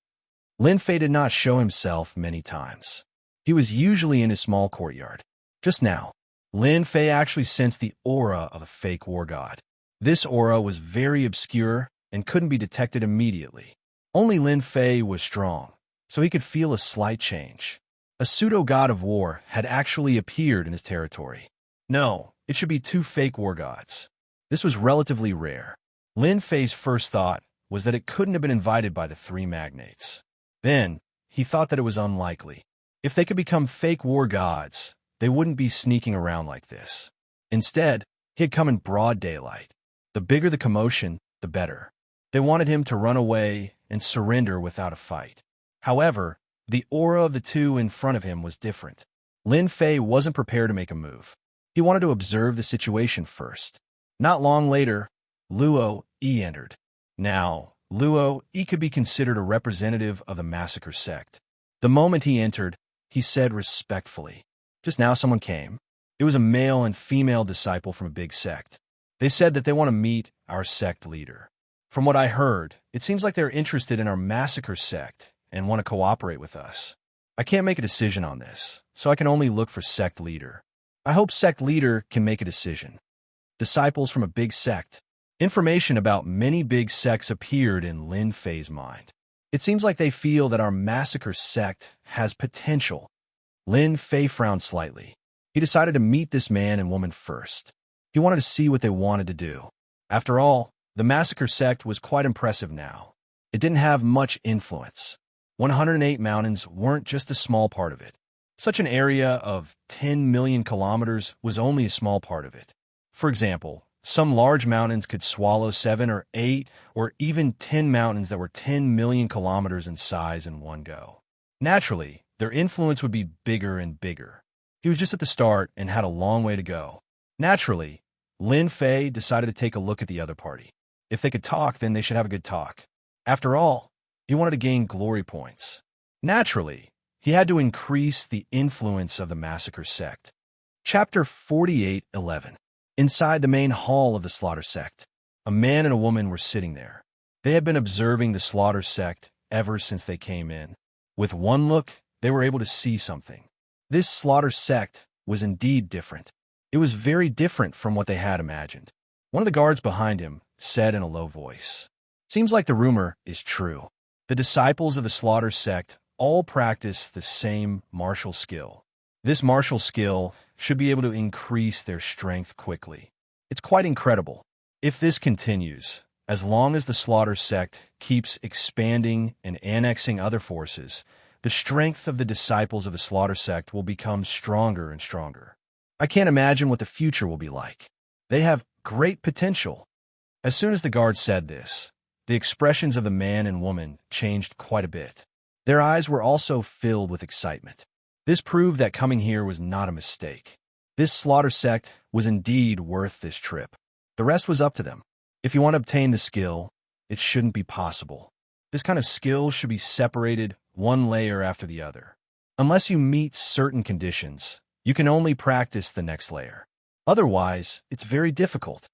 A: Lin Fei did not show himself many times. He was usually in his small courtyard. Just now, Lin Fei actually sensed the aura of a fake war god. This aura was very obscure and couldn't be detected immediately. Only Lin Fei was strong, so he could feel a slight change. A pseudo-god of war had actually appeared in his territory. No, it should be two fake war gods. This was relatively rare. Lin Fei's first thought was that it couldn't have been invited by the three magnates. Then, he thought that it was unlikely. If they could become fake war gods, they wouldn't be sneaking around like this. Instead, he had come in broad daylight. The bigger the commotion, the better. They wanted him to run away and surrender without a fight. However, the aura of the two in front of him was different. Lin Fei wasn't prepared to make a move. He wanted to observe the situation first. Not long later, Luo Yi entered. Now, Luo Yi could be considered a representative of the Massacre sect. The moment he entered, he said respectfully, "Just now someone came. It was a male and female disciple from a big sect. They said that they want to meet our sect leader. From what I heard, it seems like they're interested in our Massacre sect and want to cooperate with us. I can't make a decision on this, so I can only look for sect leader. I hope sect leader can make a decision." Disciples from a big sect. Information about many big sects appeared in Lin Fei's mind. It seems like they feel that our Massacre sect has potential. Lin Fei frowned slightly. He decided to meet this man and woman first. He wanted to see what they wanted to do. After all, the Massacre sect was quite impressive now. It didn't have much influence. 108 mountains weren't just a small part of it. Such an area of 10 million kilometers was only a small part of it. For example, some large mountains could swallow 7 or 8 or even 10 mountains that were 10 million kilometers in size in one go. Naturally, their influence would be bigger and bigger. He was just at the start and had a long way to go. Naturally, Lin Fei decided to take a look at the other party. If they could talk, then they should have a good talk. After all, he wanted to gain glory points. Naturally, He had to increase the influence of the massacre sect. Chapter 48:11. Inside the main hall of the slaughter sect, a man and a woman were sitting there. They had been observing the slaughter sect ever since they came in. With one look, they were able to see something. This slaughter sect was indeed different. It was very different from what they had imagined. One of the guards behind him said in a low voice, "Seems like the rumor is true. The disciples of the slaughter sect all practice the same martial skill. This martial skill should be able to increase their strength quickly. It's quite incredible. If this continues, as long as the slaughter sect keeps expanding and annexing other forces, the strength of the disciples of the slaughter sect will become stronger and stronger. I can't imagine what the future will be like. They have great potential." As soon as the guard said this, the expressions of the man and woman changed quite a bit. Their eyes were also filled with excitement. This proved that coming here was not a mistake. This slaughter sect was indeed worth this trip. The rest was up to them. If you want to obtain the skill, it shouldn't be possible. This kind of skill should be separated one layer after the other. Unless you meet certain conditions, you can only practice the next layer. Otherwise, it's very difficult.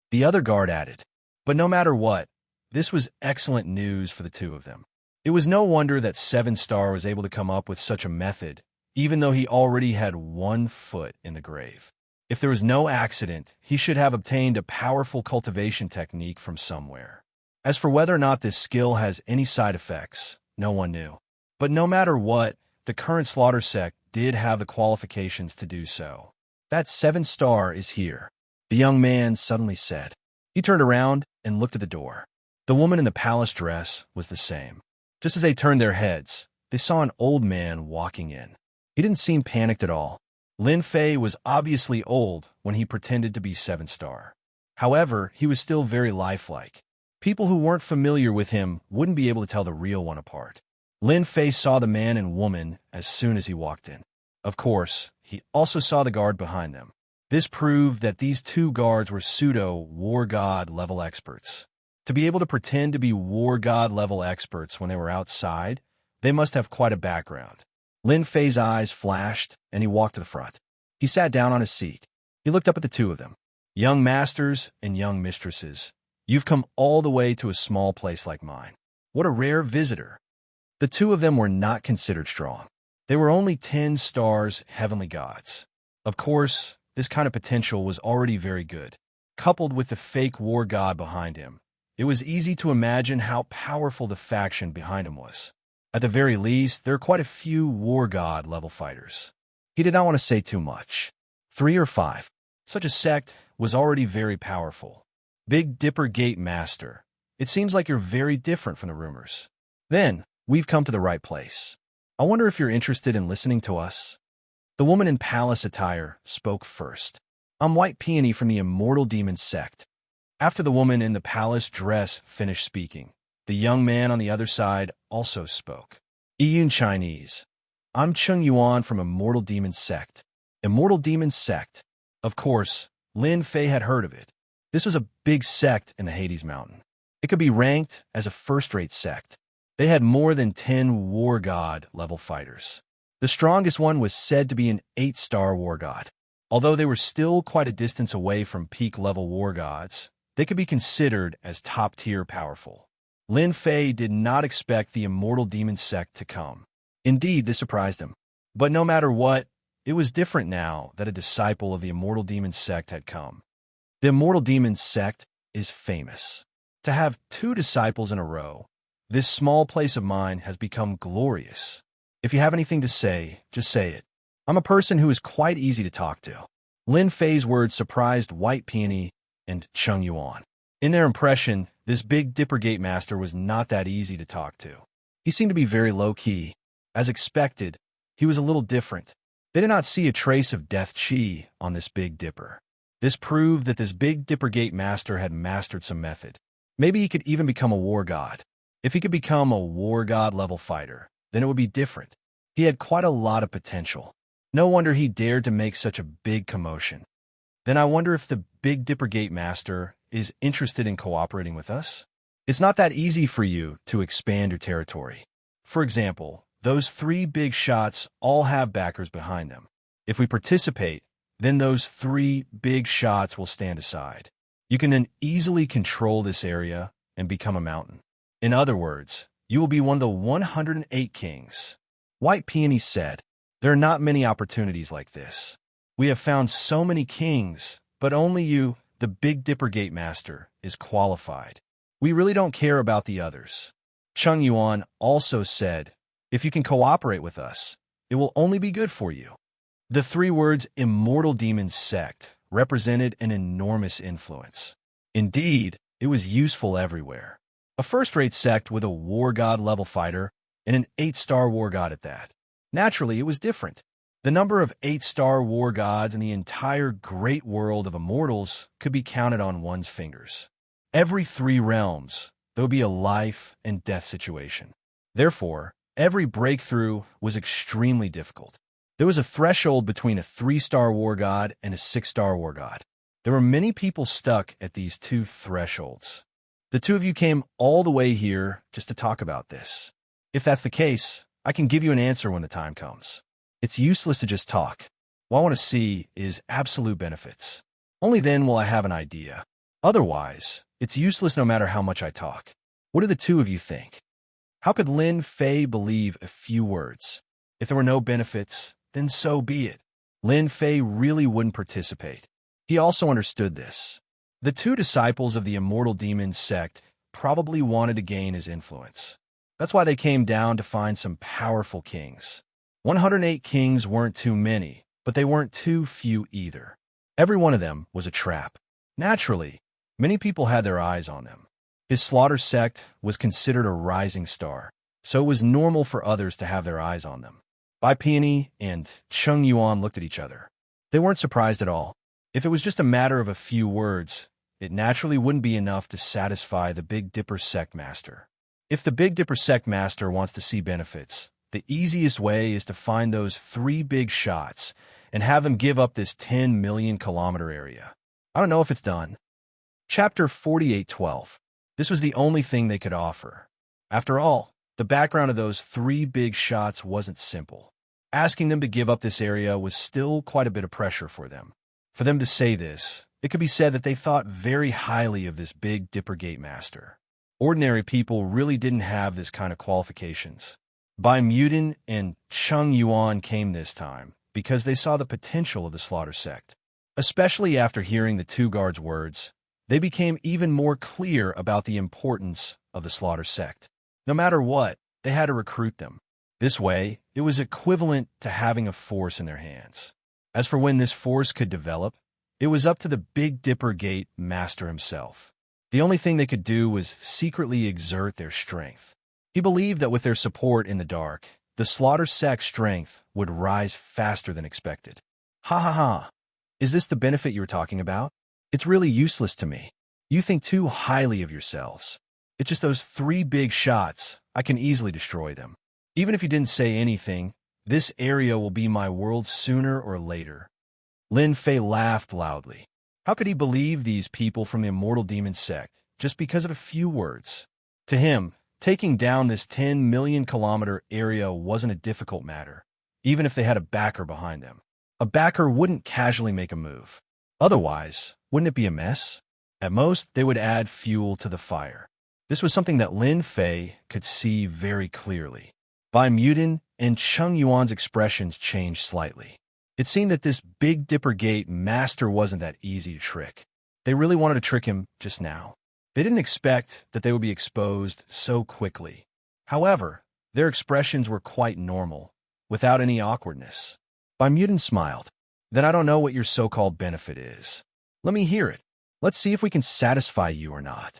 A: The other guard added. But no matter what, this was excellent news for the two of them. It was no wonder that 7-Star was able to come up with such a method, even though he already had 1 foot in the grave. If there was no accident, he should have obtained a powerful cultivation technique from somewhere. As for whether or not this skill has any side effects, no one knew. But no matter what, the current slaughter sect did have the qualifications to do so. "That 7-Star is here," the young man suddenly said. He turned around and looked at the door. The woman in the palace dress was the same. Just as they turned their heads, they saw an old man walking in. He didn't seem panicked at all. Lin Fei was obviously old when he pretended to be 7-Star. However, he was still very lifelike. People who weren't familiar with him wouldn't be able to tell the real one apart. Lin Fei saw the man and woman as soon as he walked in. Of course, he also saw the guard behind them. This proved that these two guards were pseudo-war god level experts. To be able to pretend to be war god level experts when they were outside, they must have quite a background. Lin Fei's eyes flashed, and he walked to the front. He sat down on his seat. He looked up at the two of them. "Young masters and young mistresses, you've come all the way to a small place like mine. What a rare visitor." The two of them were not considered strong. They were only 10 stars heavenly gods. Of course, this kind of potential was already very good. Coupled with the fake war god behind him, it was easy to imagine how powerful the faction behind him was. At the very least, there are quite a few war god level fighters. He did not want to say too much. 3 or 5. Such a sect was already very powerful. Big Dipper Gate Master, it seems like you're very different from the rumors. Then, we've come to the right place. I wonder if you're interested in listening to us. The woman in palace attire spoke first. "I'm White Peony from the Immortal Demon sect." After the woman in the palace dress finished speaking, the young man on the other side also spoke. "Iyun Chinese. I'm Cheng Yuan from Immortal Demon sect." Immortal Demon sect. Of course, Lin Fei had heard of it. This was a big sect in the Hades Mountain. It could be ranked as a first-rate sect. They had more than 10 war god level fighters. The strongest one was said to be an 8-star war god. Although they were still quite a distance away from peak-level war gods, they could be considered as top-tier powerful. Lin Fei did not expect the Immortal Demon sect to come. Indeed, this surprised him. But no matter what, it was different now that a disciple of the Immortal Demon sect had come. The Immortal Demon sect is famous. To have 2 disciples in a row, this small place of mine has become glorious. If you have anything to say, just say it. I'm a person who is quite easy to talk to. Lin Fei's words surprised White Peony and Cheng Yuan. In their impression, this Big Dipper Gate Master was not that easy to talk to. He seemed to be very low-key. As expected, he was a little different. They did not see a trace of death chi on this Big Dipper. This proved that this Big Dipper Gate Master had mastered some method. Maybe he could even become a war god. If he could become a war god level fighter, then it would be different. He had quite a lot of potential. No wonder he dared to make such a big commotion. Then I wonder if the Big Dipper Gate Master is interested in cooperating with us? It's not that easy for you to expand your territory. For example, those three big shots all have backers behind them. If we participate, then those three big shots will stand aside. You can then easily control this area and become a mountain. In other words, you will be one of the 108 kings. White Peony said, there are not many opportunities like this. We have found so many kings, but only you, the Big Dipper Gate Master, is qualified. We really don't care about the others. Cheng Yuan also said, if you can cooperate with us, it will only be good for you. The three words Immortal Demon Sect represented an enormous influence. Indeed, it was useful everywhere. A first-rate sect with a war god level fighter and an 8-star war god at that. Naturally, it was different. The number of 8-star war gods in the entire great world of immortals could be counted on one's fingers. Every 3 realms, there would be a life and death situation. Therefore, every breakthrough was extremely difficult. There was a threshold between a 3-star war god and a 6-star war god. There were many people stuck at these 2 thresholds. The 2 of you came all the way here just to talk about this. If that's the case, I can give you an answer when the time comes. It's useless to just talk. What I want to see is absolute benefits. Only then will I have an idea. Otherwise, it's useless no matter how much I talk. What do the 2 of you think? How could Lin Fei believe a few words? If there were no benefits, then so be it. Lin Fei really wouldn't participate. He also understood this. The 2 disciples of the Immortal Demon Sect probably wanted to gain his influence. That's why they came down to find some powerful kings. 108 kings weren't too many, but they weren't too few either. Every one of them was a trap. Naturally, many people had their eyes on them. His slaughter sect was considered a rising star, so it was normal for others to have their eyes on them. Bai Peony and Cheng Yuan looked at each other. They weren't surprised at all. If it was just a matter of a few words, it naturally wouldn't be enough to satisfy the Big Dipper Sect Master. If the Big Dipper Sect Master wants to see benefits, the easiest way is to find those 3 big shots and have them give up this 10 million kilometer area. I don't know if it's done. Chapter 48:12. This was the only thing they could offer. After all, the background of those 3 big shots wasn't simple. Asking them to give up this area was still quite a bit of pressure for them. For them to say this, it could be said that they thought very highly of this Big Dipper Gate Master. Ordinary people really didn't have this kind of qualifications. Bai Mutin and Cheng Yuan came this time because they saw the potential of the slaughter sect. Especially after hearing the 2 guards' words, they became even more clear about the importance of the slaughter sect. No matter what, they had to recruit them. This way, it was equivalent to having a force in their hands. As for when this force could develop, it was up to the Big Dipper Gate Master himself. The only thing they could do was secretly exert their strength. He believed that with their support in the dark, the slaughter sect's strength would rise faster than expected. Ha ha ha. Is this the benefit you were talking about? It's really useless to me. You think too highly of yourselves. It's just those 3 big shots. I can easily destroy them. Even if you didn't say anything, this area will be my world sooner or later. Lin Fei laughed loudly. How could he believe these people from the Immortal Demon Sect just because of a few words? To him, taking down this 10 million kilometer area wasn't a difficult matter, even if they had a backer behind them. A backer wouldn't casually make a move. Otherwise, wouldn't it be a mess? At most, they would add fuel to the fire. This was something that Lin Fei could see very clearly. Bai Mutin and Cheng Yuan's expressions changed slightly. It seemed that this Big Dipper Gate Master wasn't that easy to trick. They really wanted to trick him just now. They didn't expect that they would be exposed so quickly. However, their expressions were quite normal, without any awkwardness. Bai Mutin smiled. Then I don't know what your so-called benefit is. Let me hear it. Let's see if we can satisfy you or not.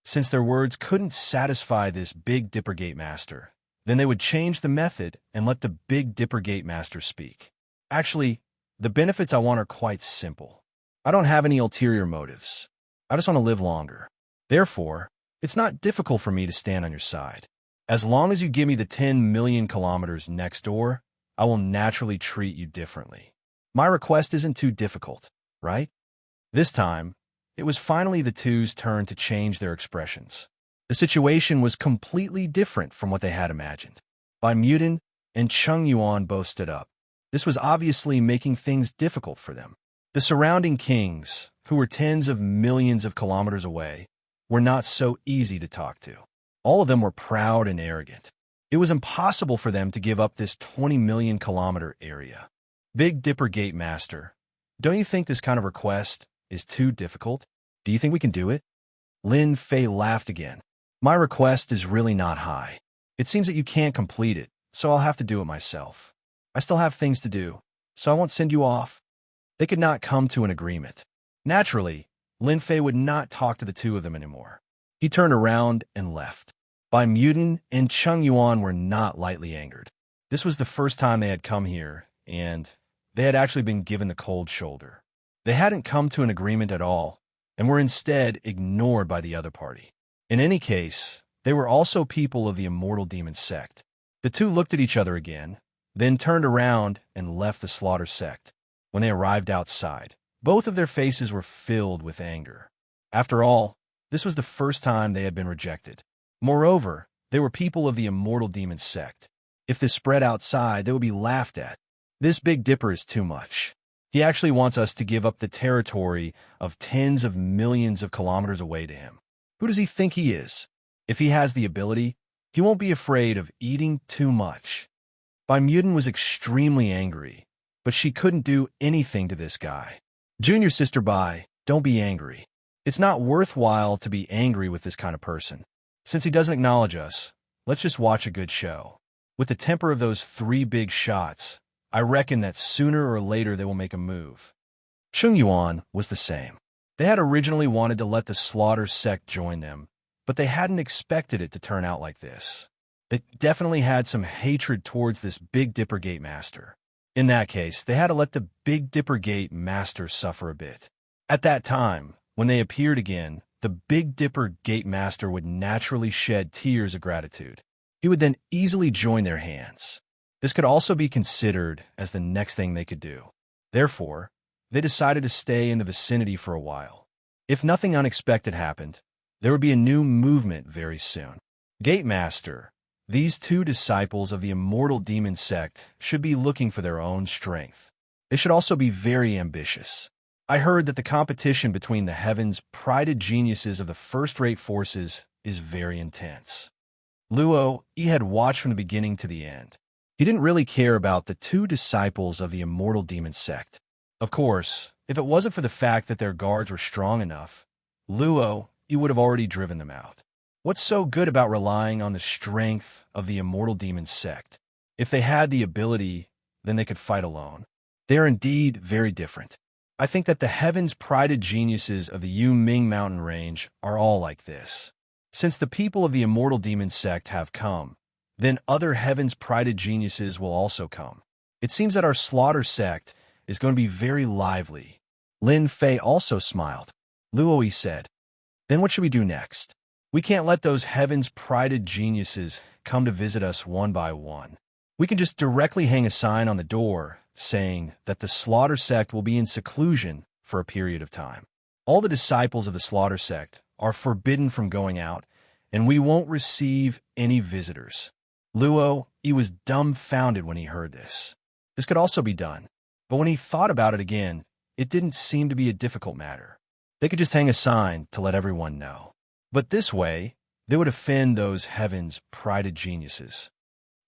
A: Since their words couldn't satisfy this Big Dipper Gate Master, then they would change the method and let the Big Dipper Gate Master speak. Actually, the benefits I want are quite simple. I don't have any ulterior motives. I just want to live longer. Therefore, it's not difficult for me to stand on your side. As long as you give me the 10 million kilometers next door, I will naturally treat you differently. My request isn't too difficult, right? This time, it was finally the 2's turn to change their expressions. The situation was completely different from what they had imagined. Bai Mutin and Cheng Yuan both stood up. This was obviously making things difficult for them. The surrounding kings, who were tens of millions of kilometers away, were not so easy to talk to. All of them were proud and arrogant. It was impossible for them to give up this 20 million kilometer area. Big Dipper Gate Master, don't you think this kind of request is too difficult? Do you think we can do it? Lin Fei laughed again. My request is really not high. It seems that you can't complete it, so I'll have to do it myself. I still have things to do, so I won't send you off. They could not come to an agreement. Naturally, Lin Fei would not talk to the two of them anymore. He turned around and left. Bai Mutin and Cheng Yuan were not lightly angered. This was the first time they had come here, and they had actually been given the cold shoulder. They hadn't come to an agreement at all, and were instead ignored by the other party. In any case, they were also people of the Immortal Demon sect. The two looked at each other again, then turned around and left the Slaughter sect. When they arrived outside, both of their faces were filled with anger. After all, this was the first time they had been rejected. Moreover, they were people of the Immortal Demon sect. If this spread outside, they would be laughed at. This Big Dipper is too much. He actually wants us to give up the territory of tens of millions of kilometers away to him. Who does he think he is? If he has the ability, he won't be afraid of eating too much. Bai Mutin was extremely angry, but she couldn't do anything to this guy. Junior sister Bai, don't be angry. It's not worthwhile to be angry with this kind of person. Since he doesn't acknowledge us, let's just watch a good show. With the temper of those 3 big shots, I reckon that sooner or later they will make a move. Cheng Yuan was the same. They had originally wanted to let the Slaughter sect join them, but they hadn't expected it to turn out like this. They definitely had some hatred towards this Big Dipper Gate Master. In that case, they had to let the Big Dipper Gate Master suffer a bit. At that time, when they appeared again, the Big Dipper Gate Master would naturally shed tears of gratitude. He would then easily join their hands. This could also be considered as the next thing they could do. Therefore, they decided to stay in the vicinity for a while. If nothing unexpected happened, there would be a new movement very soon. Gate Master, these 2 disciples of the Immortal Demon sect should be looking for their own strength. They should also be very ambitious. I heard that the competition between the heavens' prided geniuses of the first-rate forces is very intense. Luo, he had watched from the beginning to the end. He didn't really care about the 2 disciples of the Immortal Demon sect. Of course, if it wasn't for the fact that their guards were strong enough, Luo, he would have already driven them out. What's so good about relying on the strength of the Immortal Demon sect? If they had the ability, then they could fight alone. They are indeed very different. I think that the heavens' prided geniuses of the Yu Ming mountain range are all like this. Since the people of the Immortal Demon sect have come, then other heavens' prided geniuses will also come. It seems that our Slaughter sect is going to be very lively. Lin Fei also smiled. Luo, he said, then what should we do next? We can't let those heavens' prided geniuses come to visit us one by one. We can just directly hang a sign on the door saying that the Slaughter sect will be in seclusion for a period of time. All the disciples of the Slaughter sect are forbidden from going out, and we won't receive any visitors. Luo, he was dumbfounded when he heard this. This could also be done, but when he thought about it again, it didn't seem to be a difficult matter. They could just hang a sign to let everyone know. But this way, they would offend those heavens' prided geniuses.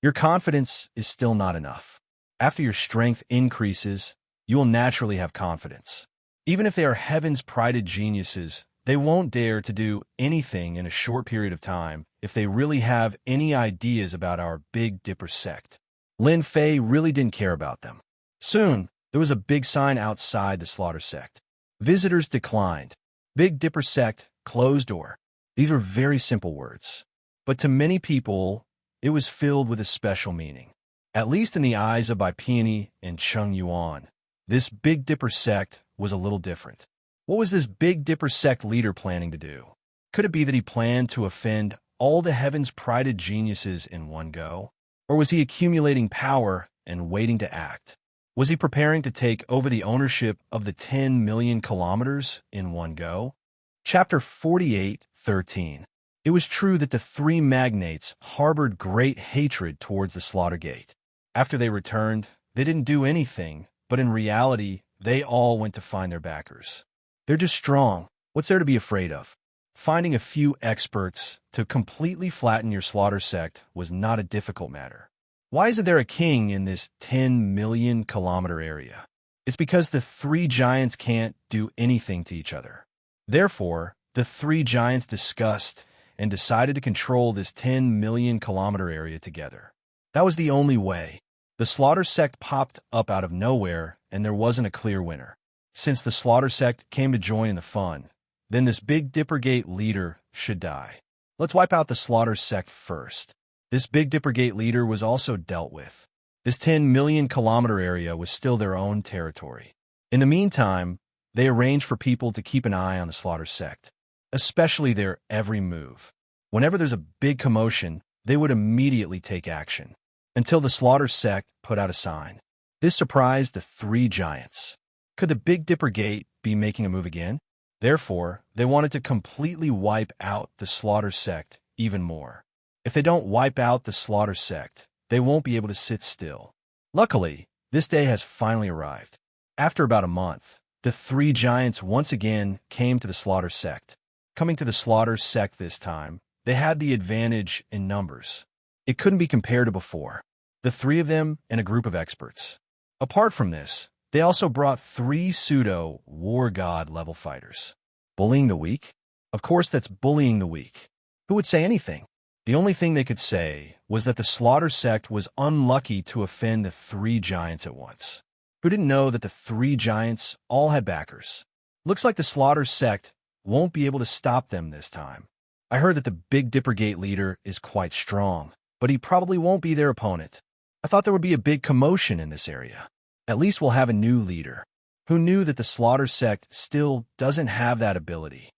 A: Your confidence is still not enough. After your strength increases, you will naturally have confidence. Even if they are heavens' prided geniuses, they won't dare to do anything in a short period of time if they really have any ideas about our Big Dipper sect. Lin Fei really didn't care about them. Soon, there was a big sign outside the Slaughter sect. Visitors declined. Big Dipper sect, closed door. These were very simple words. But to many people, it was filled with a special meaning. At least in the eyes of Bai Peony and Cheng Yuan, this Big Dipper sect was a little different. What was this Big Dipper sect leader planning to do? Could it be that he planned to offend all the heavens' prided geniuses in one go? Or was he accumulating power and waiting to act? Was he preparing to take over the ownership of the 10 million kilometers in one go? Chapter 48:13. It was true that the three magnates harbored great hatred towards the slaughter gate. After they returned, they didn't do anything, but in reality, they all went to find their backers. They're just strong. What's there to be afraid of? Finding a few experts to completely flatten your slaughter sect was not a difficult matter. Why isn't there a king in this 10 million kilometer area? It's because the three giants can't do anything to each other. Therefore, the three giants discussed and decided to control this 10 million kilometer area together. That was the only way. The slaughter sect popped up out of nowhere, and there wasn't a clear winner. Since the slaughter sect came to join in the fun, then this Big Dipper Gate leader should die. Let's wipe out the slaughter sect first. This Big Dipper Gate leader was also dealt with. This 10 million kilometer area was still their own territory. In the meantime, they arranged for people to keep an eye on the slaughter sect, especially their every move. Whenever there's a big commotion, they would immediately take action, until the slaughter sect put out a sign. This surprised the three giants. Could the Big Dipper Gate be making a move again? Therefore, they wanted to completely wipe out the slaughter sect even more. If they don't wipe out the slaughter sect, they won't be able to sit still. Luckily, this day has finally arrived. After about a month, the three giants once again came to the slaughter sect. Coming to the slaughter sect this time, they had the advantage in numbers. It couldn't be compared to before. The three of them and a group of experts. Apart from this, they also brought three pseudo-war god level fighters. Bullying the weak? Of course that's bullying the weak. Who would say anything? The only thing they could say was that the slaughter sect was unlucky to offend the three giants at once. Who didn't know that the three giants all had backers? Looks like the slaughter sect won't be able to stop them this time. I heard that the Big Dipper Gate leader is quite strong, but he probably won't be their opponent. I thought there would be a big commotion in this area. At least we'll have a new leader. Who knew that the slaughter sect still doesn't have that ability?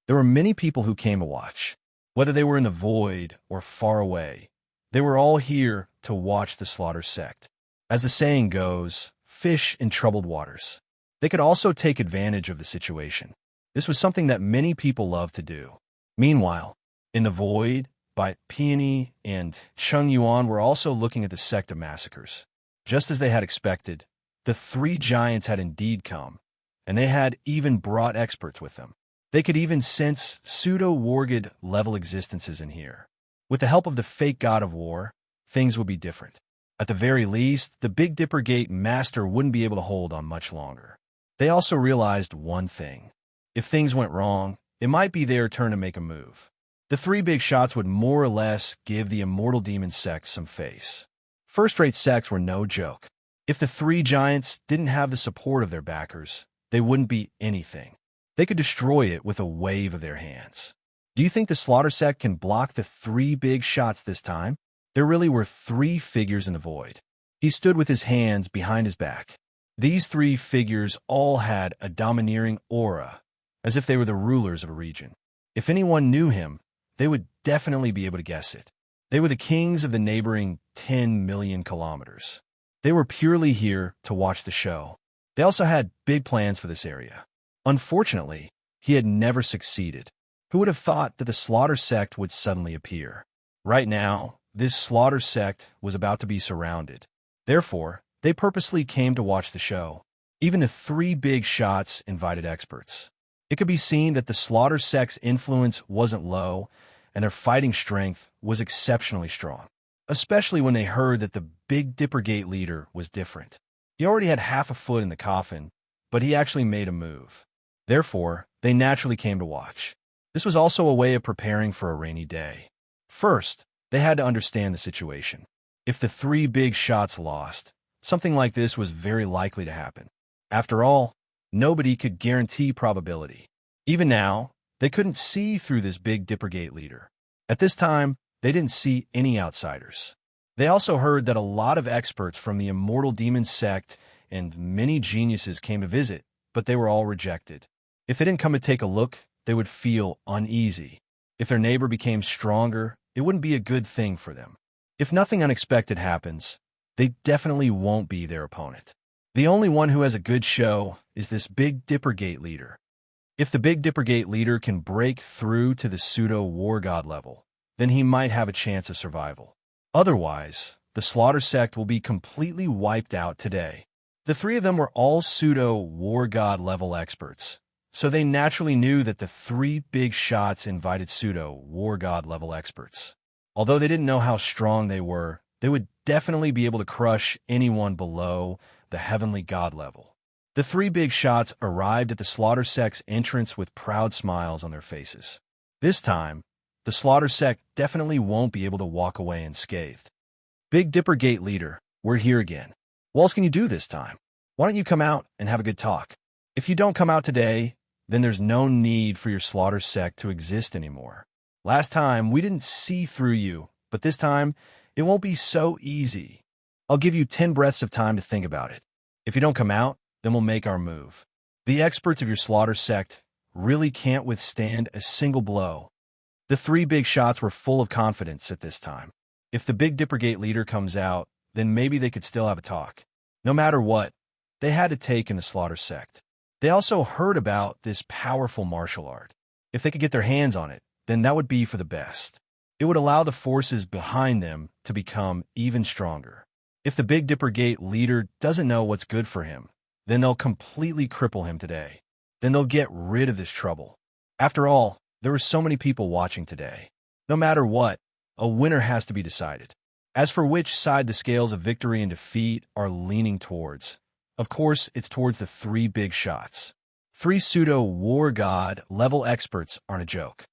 A: There were many people who came to watch. Whether they were in the void or far away, they were all here to watch the slaughter sect. As the saying goes, fish in troubled waters. They could also take advantage of the situation. This was something that many people love to do. Meanwhile, in the void, Peony and Chung Yuan were also looking at the sect of massacres. Just as they had expected, the three giants had indeed come, and they had even brought experts with them. They could even sense pseudo-wargid level existences in here. With the help of the fake god of war, things would be different. At the very least, the Big Dipper Gate master wouldn't be able to hold on much longer. They also realized one thing. If things went wrong, it might be their turn to make a move. The three big shots would more or less give the immortal demon sect some face. First-rate sects were no joke. If the three giants didn't have the support of their backers, they wouldn't be anything. They could destroy it with a wave of their hands. Do you think the slaughter sect can block the three big shots this time? There really were three figures in the void. He stood with his hands behind his back. These three figures all had a domineering aura, as if they were the rulers of a region. If anyone knew him, they would definitely be able to guess it. They were the kings of the neighboring 10 million kilometers. They were purely here to watch the show. They also had big plans for this area. Unfortunately, he had never succeeded. Who would have thought that the slaughter sect would suddenly appear? Right now, this slaughter sect was about to be surrounded. Therefore, they purposely came to watch the show. Even the three big shots invited experts. It could be seen that the slaughter sect's influence wasn't low, and their fighting strength was exceptionally strong, especially when they heard that the Big Dipper Gate leader was different. He already had half a foot in the coffin, but he actually made a move. Therefore, they naturally came to watch. This was also a way of preparing for a rainy day. First, they had to understand the situation. If the three big shots lost, something like this was very likely to happen. After all, nobody could guarantee probability. Even now, they couldn't see through this Big Dipper Gate leader. At this time, they didn't see any outsiders. They also heard that a lot of experts from the Immortal Demon sect and many geniuses came to visit, but they were all rejected. If they didn't come to take a look, they would feel uneasy. If their neighbor became stronger, it wouldn't be a good thing for them. If nothing unexpected happens, they definitely won't be their opponent. The only one who has a good show is this Big Dipper Gate leader. If the Big Dipper Gate leader can break through to the pseudo-war god level, then he might have a chance of survival. Otherwise, the Slaughter Sect will be completely wiped out today. The three of them were all pseudo-war god level experts, so they naturally knew that the three big shots invited pseudo-war god level experts. Although they didn't know how strong they would definitely be able to crush anyone below the heavenly god level. The three big shots arrived at the Slaughter Sect's entrance with proud smiles on their faces. This time, the Slaughter Sect definitely won't be able to walk away unscathed. Big Dipper Gate leader, we're here again. What else can you do this time? Why don't you come out and have a good talk? If you don't come out today, then there's no need for your Slaughter Sect to exist anymore. Last time, we didn't see through you, but this time, it won't be so easy. I'll give you 10 breaths of time to think about it. If you don't come out, then we'll make our move. The experts of your Slaughter Sect really can't withstand a single blow. The three big shots were full of confidence at this time. If the Big Dipper Gate leader comes out, then maybe they could still have a talk. No matter what, they had to take in the Slaughter Sect. They also heard about this powerful martial art. If they could get their hands on it, then that would be for the best. It would allow the forces behind them to become even stronger. If the Big Dipper Gate leader doesn't know what's good for him, then they'll completely cripple him today. Then they'll get rid of this trouble. After all, there were so many people watching today. No matter what, a winner has to be decided. As for which side the scales of victory and defeat are leaning towards, of course, it's towards the three big shots. Three pseudo-war god level experts aren't a joke.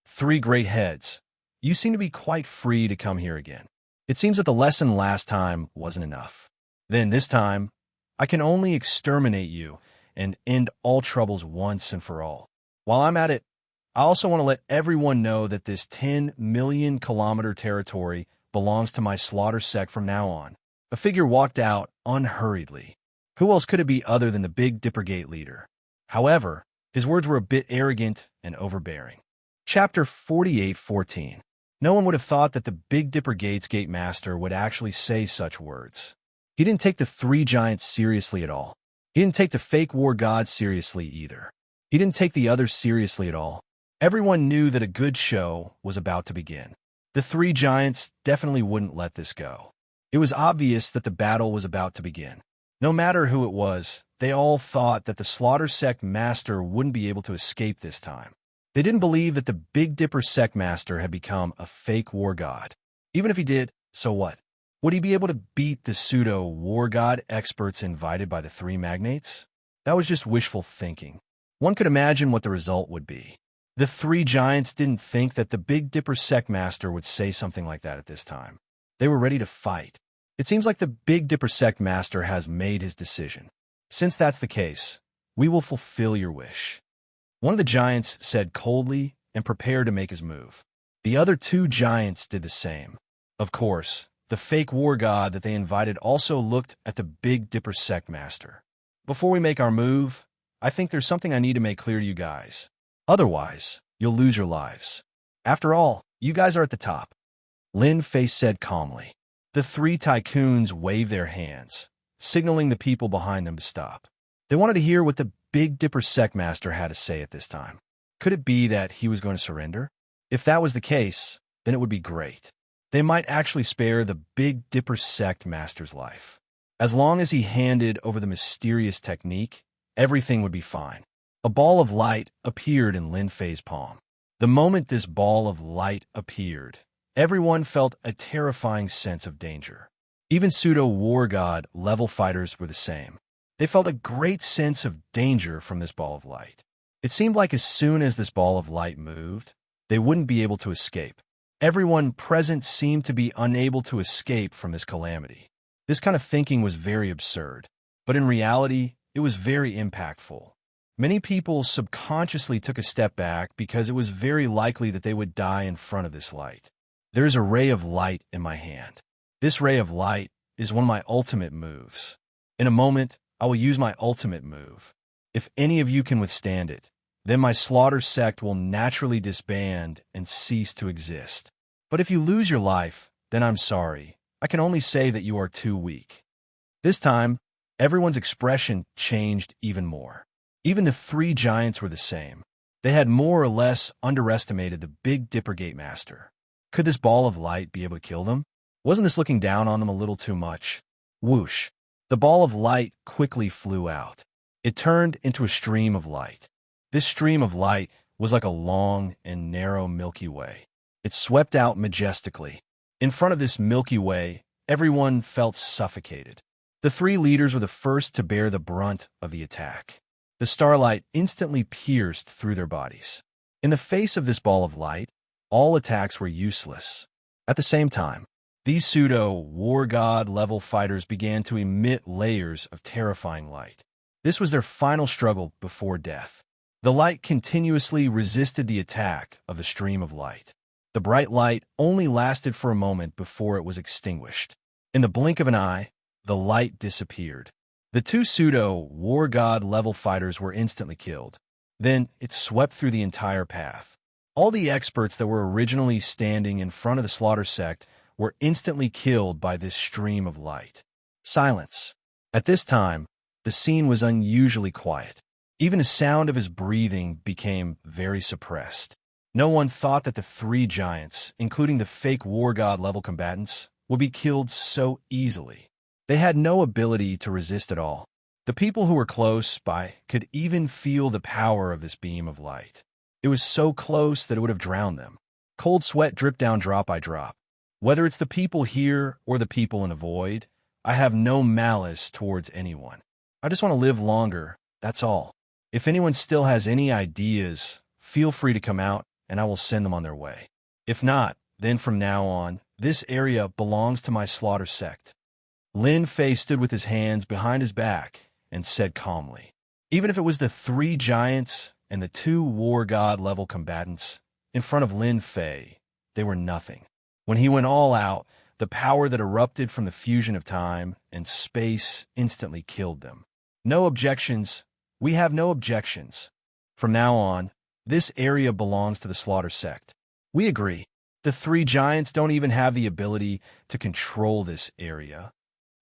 A: Three great heads. You seem to be quite free to come here again. It seems that the lesson last time wasn't enough. Then this time, I can only exterminate you and end all troubles once and for all. While I'm at it, I also want to let everyone know that this 10 million kilometer territory belongs to my Slaughter Sect from now on. A figure walked out unhurriedly. Who else could it be other than the Big Dipper Gate leader? However, his words were a bit arrogant and overbearing. Chapter 48:14. No one would have thought that the Big Dipper Gate's Gate Master would actually say such words. He didn't take the three giants seriously at all. He didn't take the fake war gods seriously either. He didn't take the others seriously at all. Everyone knew that a good show was about to begin. The three giants definitely wouldn't let this go. It was obvious that the battle was about to begin. No matter who it was, they all thought that the Slaughter Sect Master wouldn't be able to escape this time. They didn't believe that the Big Dipper Sect Master had become a fake war god. Even if he did, so what? Would he be able to beat the pseudo-war god experts invited by the three magnates? That was just wishful thinking. One could imagine what the result would be. The three giants didn't think that the Big Dipper Sect Master would say something like that at this time. They were ready to fight. It seems like the Big Dipper Sect Master has made his decision. Since that's the case, we will fulfill your wish. One of the giants said coldly and prepared to make his move. The other two giants did the same. Of course, the fake war god that they invited also looked at the Big Dipper Sect Master. Before we make our move, I think there's something I need to make clear to you guys. Otherwise, you'll lose your lives. After all, you guys are at the top. Lin Fei said calmly. The three tycoons waved their hands, signaling the people behind them to stop. They wanted to hear what the Big Dipper Sect Master had to say at this time. Could it be that he was going to surrender? If that was the case, then it would be great. They might actually spare the Big Dipper Sect Master's life. As long as he handed over the mysterious technique, everything would be fine. A ball of light appeared in Lin Fei's palm. The moment this ball of light appeared, everyone felt a terrifying sense of danger. Even pseudo-war god level fighters were the same. They felt a great sense of danger from this ball of light. It seemed like as soon as this ball of light moved, they wouldn't be able to escape. Everyone present seemed to be unable to escape from this calamity. This kind of thinking was very absurd, but in reality, it was very impactful. Many people subconsciously took a step back because it was very likely that they would die in front of this light. There is a ray of light in my hand. This ray of light is one of my ultimate moves. In a moment, I will use my ultimate move. If any of you can withstand it, then my Slaughter Sect will naturally disband and cease to exist. But if you lose your life, then I'm sorry. I can only say that you are too weak. This time, everyone's expression changed even more. Even the three giants were the same. They had more or less underestimated the Big Dipper Gate Master. Could this ball of light be able to kill them? Wasn't this looking down on them a little too much? Whoosh! The ball of light quickly flew out. It turned into a stream of light. This stream of light was like a long and narrow Milky Way. It swept out majestically. In front of this Milky Way, everyone felt suffocated. The three leaders were the first to bear the brunt of the attack. The starlight instantly pierced through their bodies. In the face of this ball of light, all attacks were useless. At the same time, these pseudo-war god-level fighters began to emit layers of terrifying light. This was their final struggle before death. The light continuously resisted the attack of the stream of light. The bright light only lasted for a moment before it was extinguished. In the blink of an eye, the light disappeared. The two pseudo-war god-level fighters were instantly killed. Then it swept through the entire path. All the experts that were originally standing in front of the slaughter sect were instantly killed by this stream of light. Silence. At this time, the scene was unusually quiet. Even the sound of his breathing became very suppressed. No one thought that the three giants, including the fake war god level combatants, would be killed so easily. They had no ability to resist at all. The people who were close by could even feel the power of this beam of light. It was so close that it would have drowned them. Cold sweat dripped down drop by drop. Whether it's the people here or the people in the void, I have no malice towards anyone. I just want to live longer, that's all. If anyone still has any ideas, feel free to come out and I will send them on their way. If not, then from now on, this area belongs to my slaughter sect. Lin Fei stood with his hands behind his back and said calmly. Even if it was the three giants and the two war god level combatants, in front of Lin Fei, they were nothing. When he went all out, the power that erupted from the fusion of time and space instantly killed them. No objections. We have no objections. From now on, this area belongs to the slaughter sect. We agree. The three giants don't even have the ability to control this area.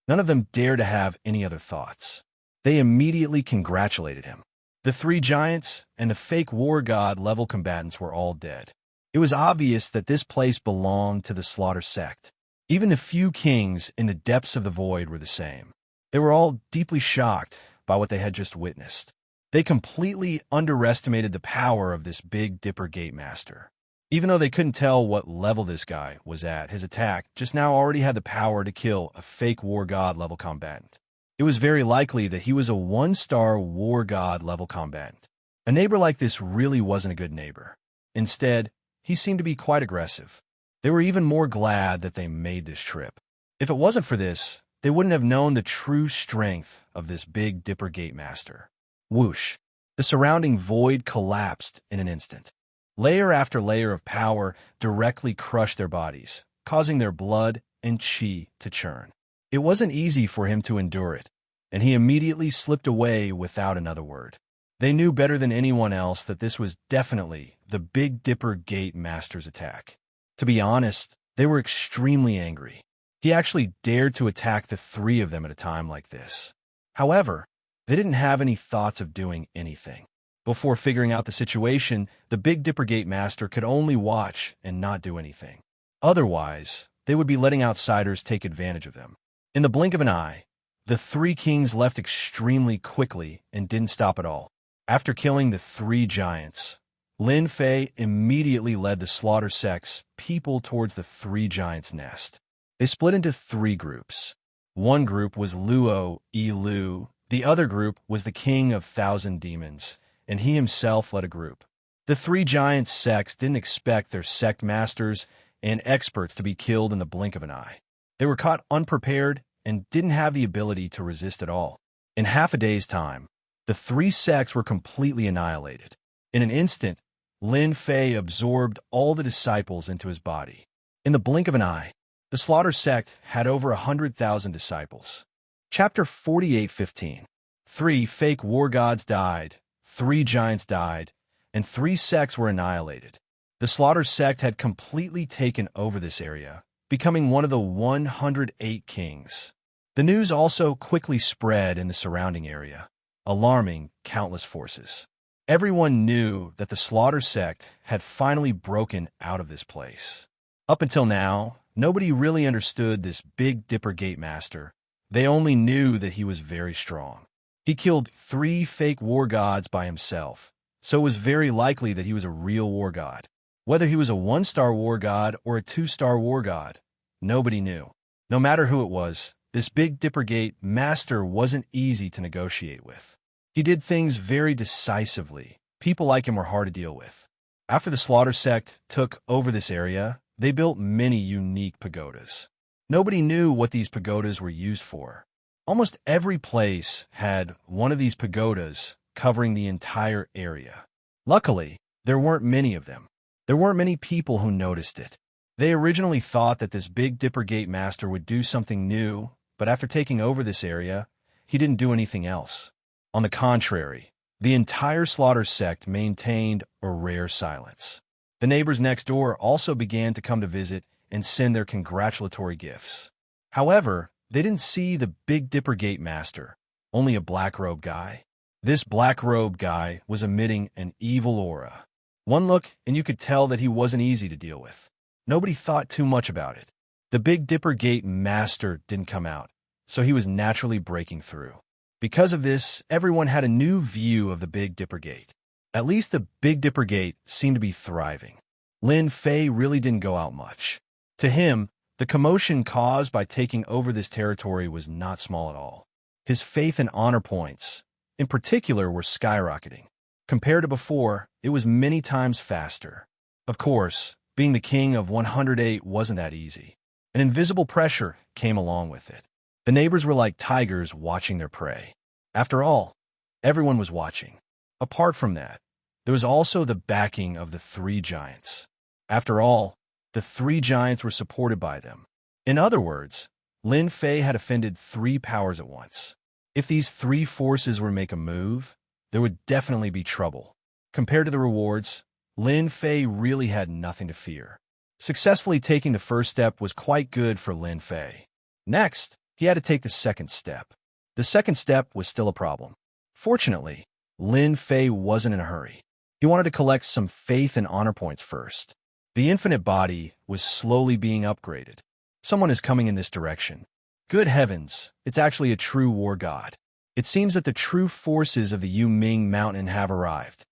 A: None of them dare to have any other thoughts. They immediately congratulated him. The three giants and the fake war god level combatants were all dead. It was obvious that this place belonged to the slaughter sect. Even the few kings in the depths of the void were the same. They were all deeply shocked by what they had just witnessed. They completely underestimated the power of this Big Dipper Gate Master. Even though they couldn't tell what level this guy was at, his attack just now already had the power to kill a fake war god level combatant. It was very likely that he was a one-star war god level combatant. A neighbor like this really wasn't a good neighbor. Instead, he seemed to be quite aggressive. They were even more glad that they made this trip. If it wasn't for this, they wouldn't have known the true strength of this Big Dipper Gate Master. Whoosh! The surrounding void collapsed in an instant. Layer after layer of power directly crushed their bodies, causing their blood and chi to churn. It wasn't easy for him to endure it, and he immediately slipped away without another word. They knew better than anyone else that this was definitely the Big Dipper Gate Master's attack. To be honest, they were extremely angry. He actually dared to attack the three of them at a time like this. However, they didn't have any thoughts of doing anything. Before figuring out the situation, the Big Dipper Gate Master could only watch and not do anything. Otherwise, they would be letting outsiders take advantage of them. In the blink of an eye, the three kings left extremely quickly and didn't stop at all. After killing the three giants, Lin Fei immediately led the slaughter sect's people towards the three giants' nest. They split into three groups. One group was Luo Lu, the other group was the King of Thousand Demons, and he himself led a group. The three giants' sects didn't expect their sect masters and experts to be killed in the blink of an eye. They were caught unprepared and didn't have the ability to resist at all. In half a day's time, the three sects were completely annihilated. In an instant, Lin Fei absorbed all the disciples into his body. In the blink of an eye, the slaughter sect had over 100,000 disciples. Chapter 48:15. 3 fake war gods died, 3 giants died, and 3 sects were annihilated. The slaughter sect had completely taken over this area, becoming one of the 108 kings. The news also quickly spread in the surrounding area. alarming countless forces. Everyone knew that the Slaughter sect had finally broken out of this place. Up until now, nobody really understood this Big Dipper Gate Master. They only knew that he was very strong. He killed 3 fake war gods by himself, so it was very likely that he was a real war god. Whether he was a 1-star war god or a 2-star war god, nobody knew. No matter who it was, this Big Dipper Gate Master wasn't easy to negotiate with. He did things very decisively. People like him were hard to deal with. After the Slaughter sect took over this area, they built many unique pagodas. Nobody knew what these pagodas were used for. Almost every place had one of these pagodas covering the entire area. Luckily, there weren't many of them. There weren't many people who noticed it. They originally thought that this Big Dipper Gate Master would do something new, but after taking over this area, he didn't do anything else. On the contrary, the entire Slaughter sect maintained a rare silence. The neighbors next door also began to come to visit and send their congratulatory gifts. However, they didn't see the Big Dipper Gate Master, only a black-robed guy. This black-robed guy was emitting an evil aura. One look, and you could tell that he wasn't easy to deal with. Nobody thought too much about it. The Big Dipper Gate Master didn't come out, so he was naturally breaking through. Because of this, everyone had a new view of the Big Dipper Gate. At least the Big Dipper Gate seemed to be thriving. Lin Fei really didn't go out much. To him, the commotion caused by taking over this territory was not small at all. His faith and honor points, in particular, were skyrocketing. Compared to before, it was many times faster. Of course, being the king of 108 wasn't that easy. An invisible pressure came along with it. The neighbors were like tigers watching their prey. After all, everyone was watching. Apart from that, there was also the backing of the 3 giants. After all, the 3 giants were supported by them. In other words, Lin Fei had offended 3 powers at once. If these 3 forces were to make a move, there would definitely be trouble. Compared to the rewards, Lin Fei really had nothing to fear. Successfully taking the first step was quite good for Lin Fei. Next, he had to take the second step. The second step was still a problem. Fortunately, Lin Fei wasn't in a hurry. He wanted to collect some faith and honor points first. The infinite body was slowly being upgraded. Someone is coming in this direction. Good heavens, it's actually a true war god. It seems that the true forces of the Yu Ming Mountain have arrived.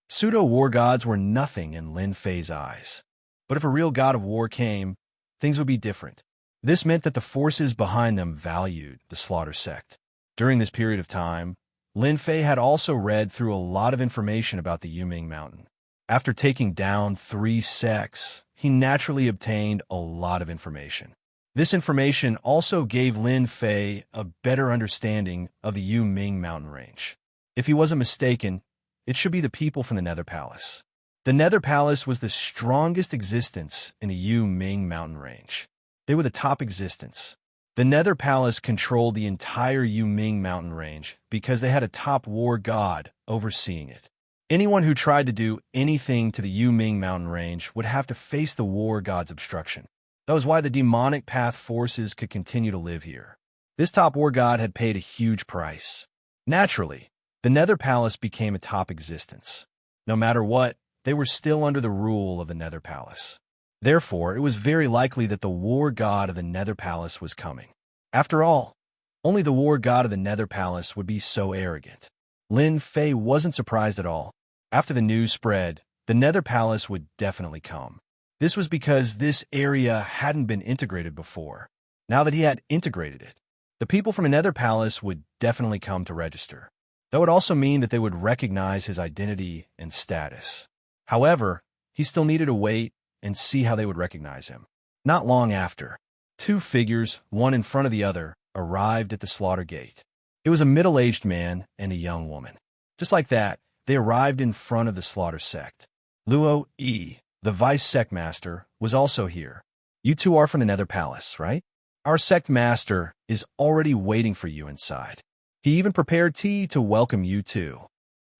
A: Pseudo-war gods were nothing in Lin Fei's eyes. But if a real god of war came, things would be different. This meant that the forces behind them valued the Slaughter sect. During this period of time, Lin Fei had also read through a lot of information about the Yu Ming Mountain. After taking down 3 sects, he naturally obtained a lot of information. This information also gave Lin Fei a better understanding of the Yu Ming Mountain range. If he wasn't mistaken, it should be the people from the Nether Palace. The Nether Palace was the strongest existence in the Yu Ming Mountain range. They were the top existence. The Nether Palace controlled the entire Yu Ming Mountain range because they had a top war god overseeing it. Anyone who tried to do anything to the Yu Ming Mountain range would have to face the war god's obstruction. That was why the demonic path forces could continue to live here. This top war god had paid a huge price. Naturally, the Nether Palace became a top existence. No matter what, they were still under the rule of the Nether Palace. Therefore, it was very likely that the war god of the Nether Palace was coming. After all, only the war god of the Nether Palace would be so arrogant. Lin Fei wasn't surprised at all. After the news spread, the Nether Palace would definitely come. This was because this area hadn't been integrated before. Now that he had integrated it, the people from the Nether Palace would definitely come to register. That would also mean that they would recognize his identity and status. However, he still needed to wait and see how they would recognize him. Not long after, 2 figures, one in front of the other, arrived at the slaughter gate. It was a middle-aged man and a young woman. Just like that, they arrived in front of the slaughter sect. Luo Yi, the vice sect master, was also here. You 2 are from the Nether Palace, right? Our sect master is already waiting for you inside. He even prepared tea to welcome you too.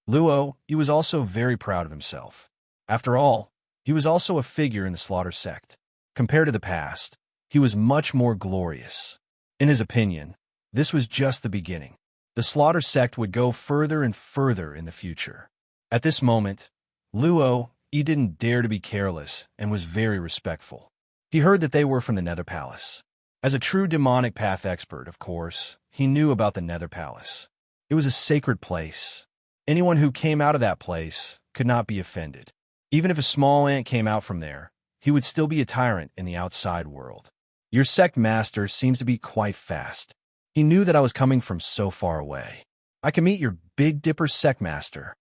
A: Luo Yi was also very proud of himself. After all, he was also a figure in the slaughter sect. Compared to the past, he was much more glorious. In his opinion, this was just the beginning. The slaughter sect would go further and further in the future. At this moment, Luo, he didn't dare to be careless and was very respectful. He heard that they were from the Nether Palace. As a true demonic path expert, of course, he knew about the Nether Palace. It was a sacred place. Anyone who came out of that place could not be offended. Even if a small ant came out from there, he would still be a tyrant in the outside world. Your sect master seems to be quite fast. He knew that I was coming from so far away. I can meet your Big Dipper sect master.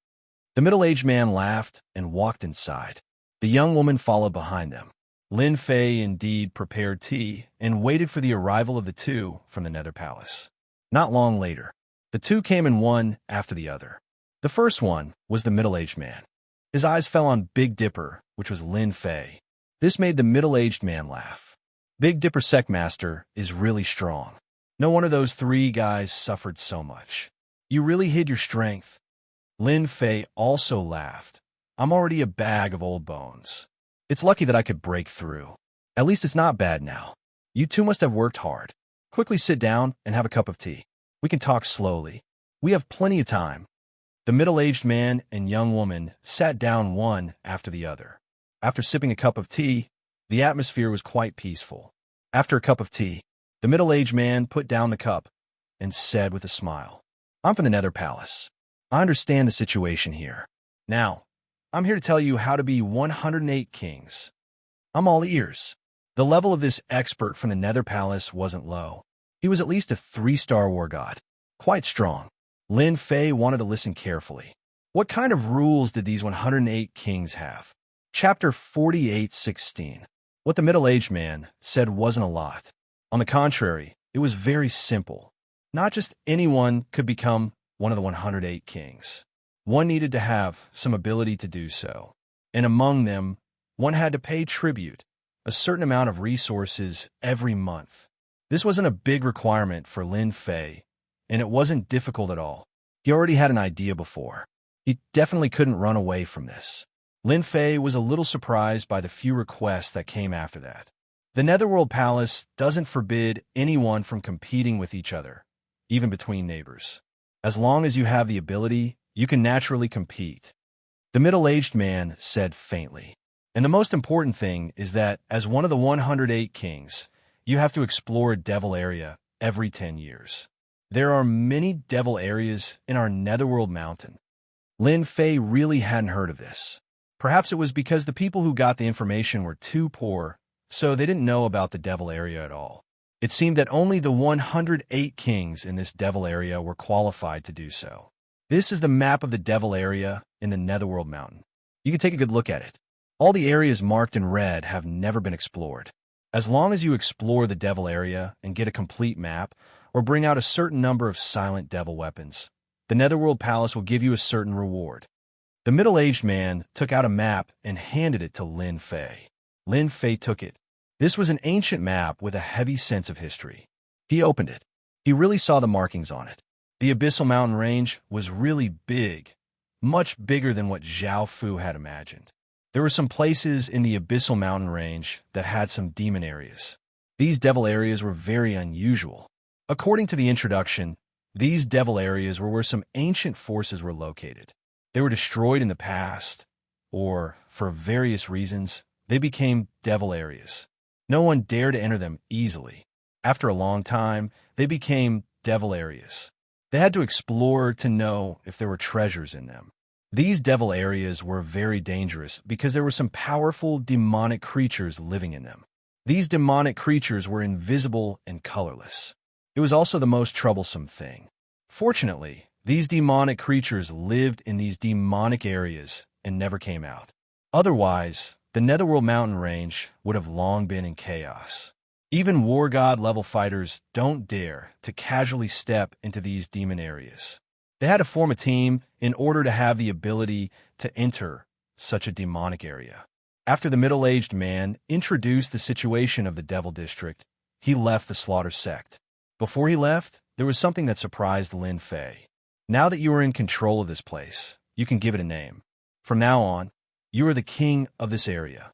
A: The middle-aged man laughed and walked inside. The young woman followed behind them. Lin Fei indeed prepared tea and waited for the arrival of the two from the Nether Palace. Not long later, the two came in one after the other. The first one was the middle-aged man. His eyes fell on Big Dipper, which was Lin Fei. This made the middle-aged man laugh. Big Dipper sect master is really strong. No wonder those three guys suffered so much. You really hid your strength. Lin Fei also laughed. I'm already a bag of old bones. It's lucky that I could break through. At least it's not bad now. You two must have worked hard. Quickly sit down and have a cup of tea. We can talk slowly. We have plenty of time. The middle-aged man and young woman sat down one after the other. After sipping a cup of tea, the atmosphere was quite peaceful. After a cup of tea, the middle-aged man put down the cup and said with a smile, I'm from the Nether Palace. I understand the situation here. Now, I'm here to tell you how to be 108 kings. I'm all ears. The level of this expert from the Nether Palace wasn't low. He was at least a 3-star war god. Quite strong. Lin Fei wanted to listen carefully. What kind of rules did these 108 kings have? Chapter 48:16. What the middle-aged man said wasn't a lot. On the contrary, it was very simple. Not just anyone could become one of the 108 kings. One needed to have some ability to do so. And among them, one had to pay tribute, a certain amount of resources every month. This wasn't a big requirement for Lin Fei, and it wasn't difficult at all. He already had an idea before. He definitely couldn't run away from this. Lin Fei was a little surprised by the few requests that came after that. The Netherworld Palace doesn't forbid anyone from competing with each other, even between neighbors. As long as you have the ability, you can naturally compete. The middle-aged man said faintly. And the most important thing is that, as one of the 108 kings, you have to explore a devil area every 10 years. There are many devil areas in our Netherworld mountain. Lin Fei really hadn't heard of this. Perhaps it was because the people who got the information were too poor, so they didn't know about the devil area at all. It seemed that only the 108 kings in this devil area were qualified to do so. This is the map of the devil area in the Netherworld mountain. You can take a good look at it. All the areas marked in red have never been explored. As long as you explore the devil area and get a complete map, or bring out a certain number of silent devil weapons, the Netherworld Palace will give you a certain reward. The middle-aged man took out a map and handed it to Lin Fei. Lin Fei took it. This was an ancient map with a heavy sense of history. He opened it. He really saw the markings on it. The Abyssal Mountain Range was really big, much bigger than what Zhao Fu had imagined. There were some places in the Abyssal Mountain Range that had some demon areas. These devil areas were very unusual. According to the introduction, these devil areas were where some ancient forces were located. They were destroyed in the past, or, for various reasons, they became devil areas. No one dared to enter them easily. After a long time, they became devil areas. They had to explore to know if there were treasures in them. These devil areas were very dangerous because there were some powerful demonic creatures living in them. These demonic creatures were invisible and colorless. It was also the most troublesome thing. Fortunately, these demonic creatures lived in these demonic areas and never came out. Otherwise, the Netherworld Mountain Range would have long been in chaos. Even War God level fighters don't dare to casually step into these demon areas. They had to form a team in order to have the ability to enter such a demonic area. After the middle-aged man introduced the situation of the Devil District, he left the Slaughter Sect. Before he left, there was something that surprised Lin Fei. Now that you are in control of this place, you can give it a name. From now on, you are the king of this area.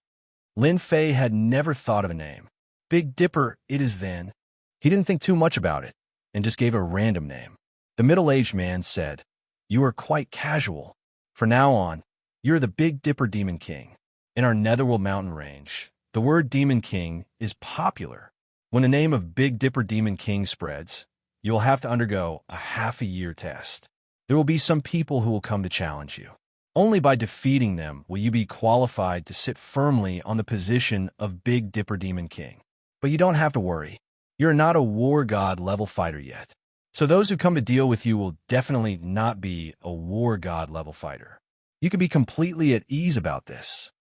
A: Lin Fei had never thought of a name. Big Dipper it is then. He didn't think too much about it, and just gave a random name. The middle-aged man said, "You are quite casual. From now on, you're the Big Dipper Demon King. In our Netherworld mountain range, the word Demon King is popular. When the name of Big Dipper Demon King spreads, you will have to undergo a half-a-year test. There will be some people who will come to challenge you. Only by defeating them will you be qualified to sit firmly on the position of Big Dipper Demon King. But you don't have to worry. You're not a war god level fighter yet. So those who come to deal with you will definitely not be a war god level fighter. You can be completely at ease about this."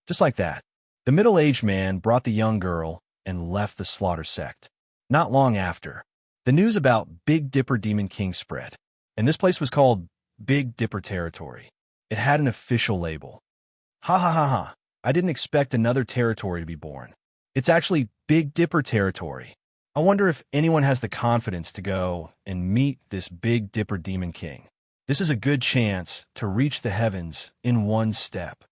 A: Just like that, the middle-aged man brought the young girl and left the slaughter sect. Not long after, the news about Big Dipper Demon King spread, and this place was called Big Dipper Territory. It had an official label. Ha ha ha ha, I didn't expect another territory to be born. It's actually Big Dipper Territory. I wonder if anyone has the confidence to go and meet this Big Dipper Demon King. This is a good chance to reach the heavens in one step.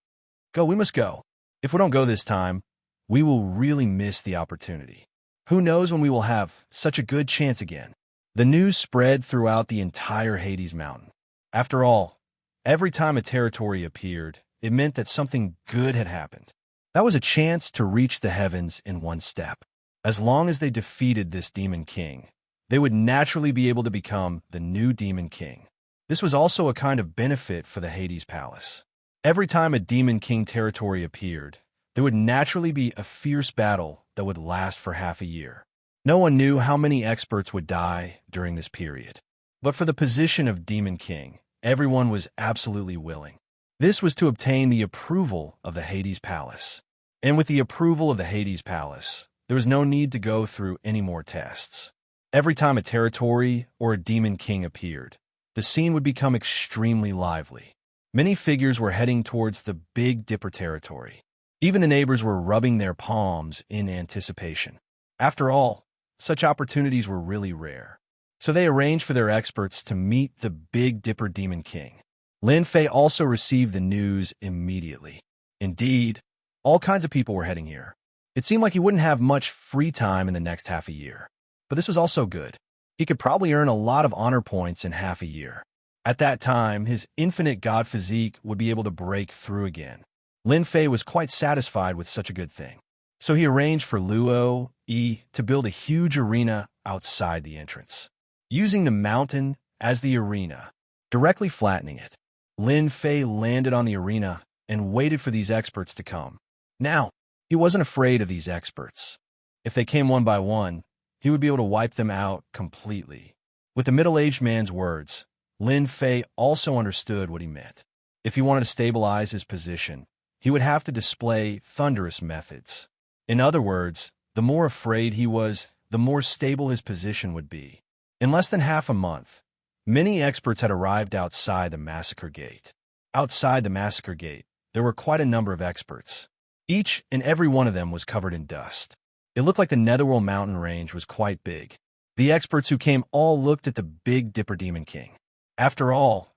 A: Go, we must go. If we don't go this time, we will really miss the opportunity. Who knows when we will have such a good chance again? The news spread throughout the entire Hades Mountain. After all, every time a territory appeared, it meant that something good had happened. That was a chance to reach the heavens in one step. As long as they defeated this Demon King, they would naturally be able to become the new Demon King. This was also a kind of benefit for the Hades Palace. Every time a Demon King territory appeared, there would naturally be a fierce battle that would last for half a year. No one knew how many experts would die during this period. But for the position of Demon King, everyone was absolutely willing. This was to obtain the approval of the Hades Palace. And with the approval of the Hades Palace, there was no need to go through any more tests. Every time a territory or a Demon King appeared, the scene would become extremely lively. Many figures were heading towards the Big Dipper territory. Even the neighbors were rubbing their palms in anticipation. After all, such opportunities were really rare. So they arranged for their experts to meet the Big Dipper Demon King. Lin Fei also received the news immediately. Indeed, all kinds of people were heading here. It seemed like he wouldn't have much free time in the next half a year. But this was also good. He could probably earn a lot of honor points in half a year. At that time, his infinite god physique would be able to break through again. Lin Fei was quite satisfied with such a good thing. So he arranged for Luo Yi to build a huge arena outside the entrance. Using the mountain as the arena, directly flattening it, Lin Fei landed on the arena and waited for these experts to come. Now, he wasn't afraid of these experts. If they came one by one, he would be able to wipe them out completely. With the middle-aged man's words, Lin Fei also understood what he meant. If he wanted to stabilize his position, he would have to display thunderous methods. In other words, the more afraid he was, the more stable his position would be. In less than half a month, many experts had arrived outside the Massacre Gate. Outside the Massacre Gate, there were quite a number of experts. Each and every one of them was covered in dust. It looked like the Netherworld mountain range was quite big. The experts who came all looked at the Big Dipper Demon King. After all,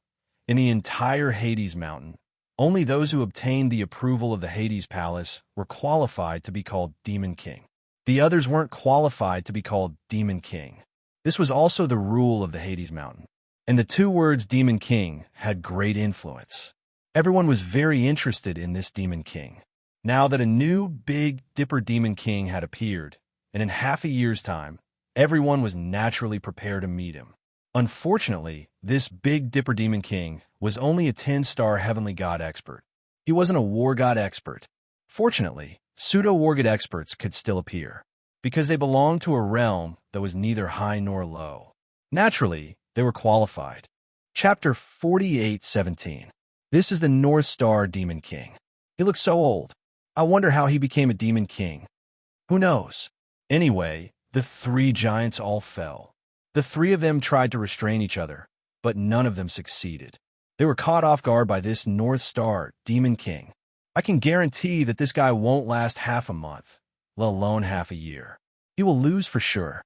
A: in the entire Hades Mountain, only those who obtained the approval of the Hades Palace were qualified to be called Demon King. The others weren't qualified to be called Demon King. This was also the rule of the Hades Mountain, and the two words Demon King had great influence. Everyone was very interested in this Demon King. Now that a new Big Dipper Demon King had appeared, and in half a year's time, everyone was naturally prepared to meet him. Unfortunately, this Big Dipper Demon King was only a 10-star heavenly god expert. He wasn't a war god expert. Fortunately, pseudo-war god experts could still appear, because they belonged to a realm that was neither high nor low. Naturally, they were qualified. Chapter 48:17. This is the North Star Demon King. He looks so old. I wonder how he became a Demon King. Who knows? Anyway, the three giants all fell. The three of them tried to restrain each other, but none of them succeeded. They were caught off guard by this North Star Demon King. I can guarantee that this guy won't last half a month, let alone half a year. He will lose for sure.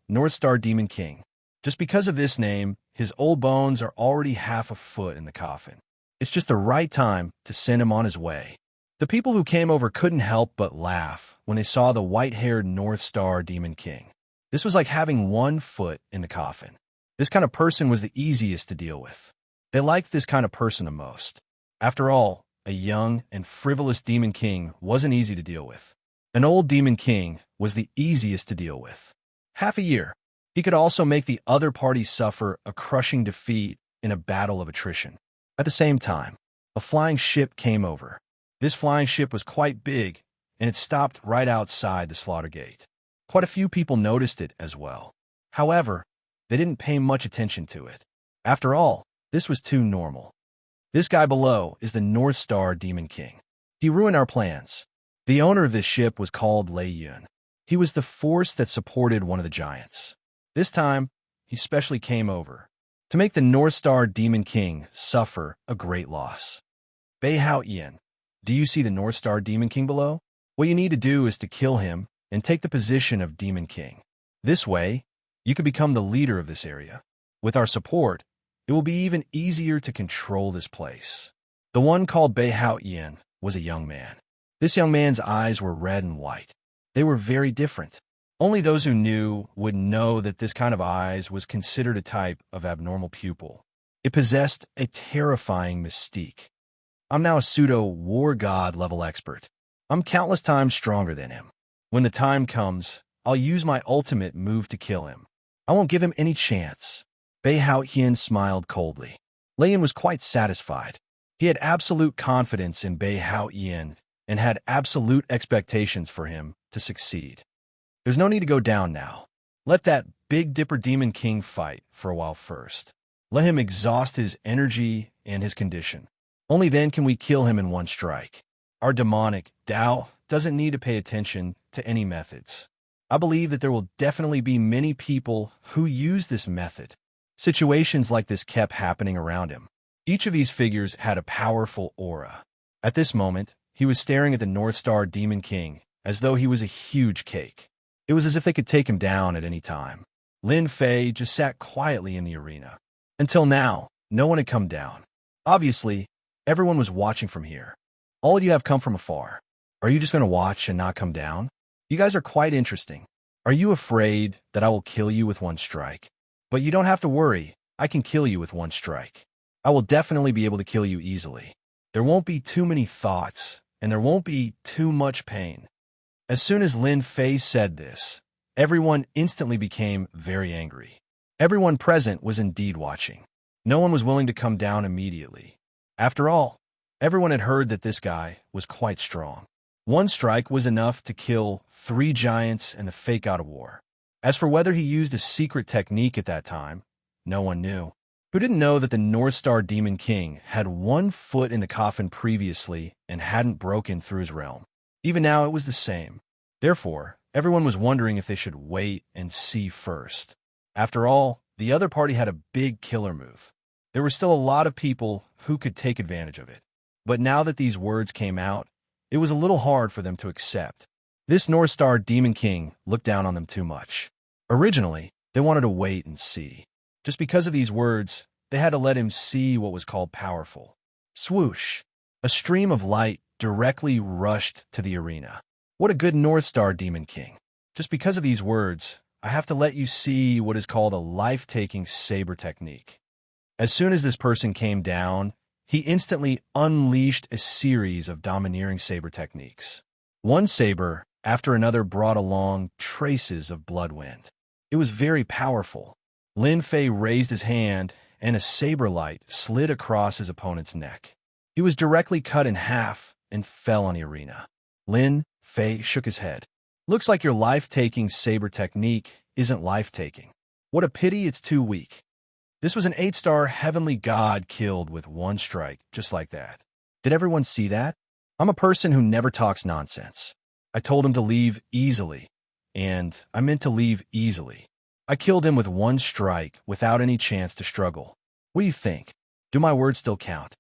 A: North Star Demon King. Just because of this name, his old bones are already half a foot in the coffin. It's just the right time to send him on his way. The people who came over couldn't help but laugh when they saw the white-haired North Star Demon King. This was like having one foot in the coffin. This kind of person was the easiest to deal with. They liked this kind of person the most. After all, a young and frivolous demon king wasn't easy to deal with. An old demon king was the easiest to deal with. Half a year, he could also make the other party suffer a crushing defeat in a battle of attrition. At the same time, a flying ship came over. This flying ship was quite big, and it stopped right outside the slaughter gate. Quite a few people noticed it as well. However, they didn't pay much attention to it. After all, this was too normal. This guy below is the North Star Demon King. He ruined our plans. The owner of this ship was called Lei Yun. He was the force that supported one of the giants. This time, he specially came over to make the North Star Demon King suffer a great loss. Bei Hao Yin, do you see the North Star Demon King below? What you need to do is to kill him and take the position of Demon King. This way, you could become the leader of this area. With our support, it will be even easier to control this place. The one called Bei Hao Yin was a young man. This young man's eyes were red and white. They were very different. Only those who knew would know that this kind of eyes was considered a type of abnormal pupil. It possessed a terrifying mystique. I'm now a pseudo-war god level expert. I'm countless times stronger than him. When the time comes, I'll use my ultimate move to kill him. I won't give him any chance. Bei Hao Yin smiled coldly. Lei Yin was quite satisfied. He had absolute confidence in Bei Hao Yin and had absolute expectations for him to succeed. There's no need to go down now. Let that Big Dipper Demon King fight for a while first. Let him exhaust his energy and his condition. Only then can we kill him in one strike. Our demonic Tao doesn't need to pay attention to any methods. I believe that there will definitely be many people who use this method. Situations like this kept happening around him. Each of these figures had a powerful aura. At this moment, he was staring at the North Star Demon King as though he was a huge cake. It was as if they could take him down at any time. Lin Fei just sat quietly in the arena. Until now, no one had come down. Obviously, everyone was watching from here. All of you have come from afar. Are you just going to watch and not come down? You guys are quite interesting. Are you afraid that I will kill you with one strike? But you don't have to worry. I can kill you with one strike. I will definitely be able to kill you easily. There won't be too many thoughts, and there won't be too much pain. As soon as Lin Fei said this, everyone instantly became very angry. Everyone present was indeed watching. No one was willing to come down immediately. After all, everyone had heard that this guy was quite strong. One strike was enough to kill 3 giants and the fake God of War. As for whether he used a secret technique at that time, no one knew. Who didn't know that the North Star Demon King had 1 foot in the coffin previously and hadn't broken through his realm? Even now it was the same. Therefore, everyone was wondering if they should wait and see first. After all, the other party had a big killer move. There were still a lot of people who could take advantage of it. But now that these words came out, it was a little hard for them to accept. This North Star Demon King looked down on them too much. Originally, they wanted to wait and see. Just because of these words, they had to let him see what was called powerful. Swoosh! A stream of light directly rushed to the arena. What a good North Star Demon King. Just because of these words, I have to let you see what is called a life-taking saber technique. As soon as this person came down, he instantly unleashed a series of domineering saber techniques. One saber after another brought along traces of blood wind. It was very powerful. Lin Fei raised his hand, and a saber light slid across his opponent's neck. He was directly cut in half and fell on the arena. Lin Fei shook his head. Looks like your life-taking saber technique isn't life-taking. What a pity it's too weak. This was an 8-star heavenly god killed with one strike, just like that. Did everyone see that? I'm a person who never talks nonsense. I told him to leave easily, and I meant to leave easily. I killed him with one strike without any chance to struggle. What do you think? Do my words still count?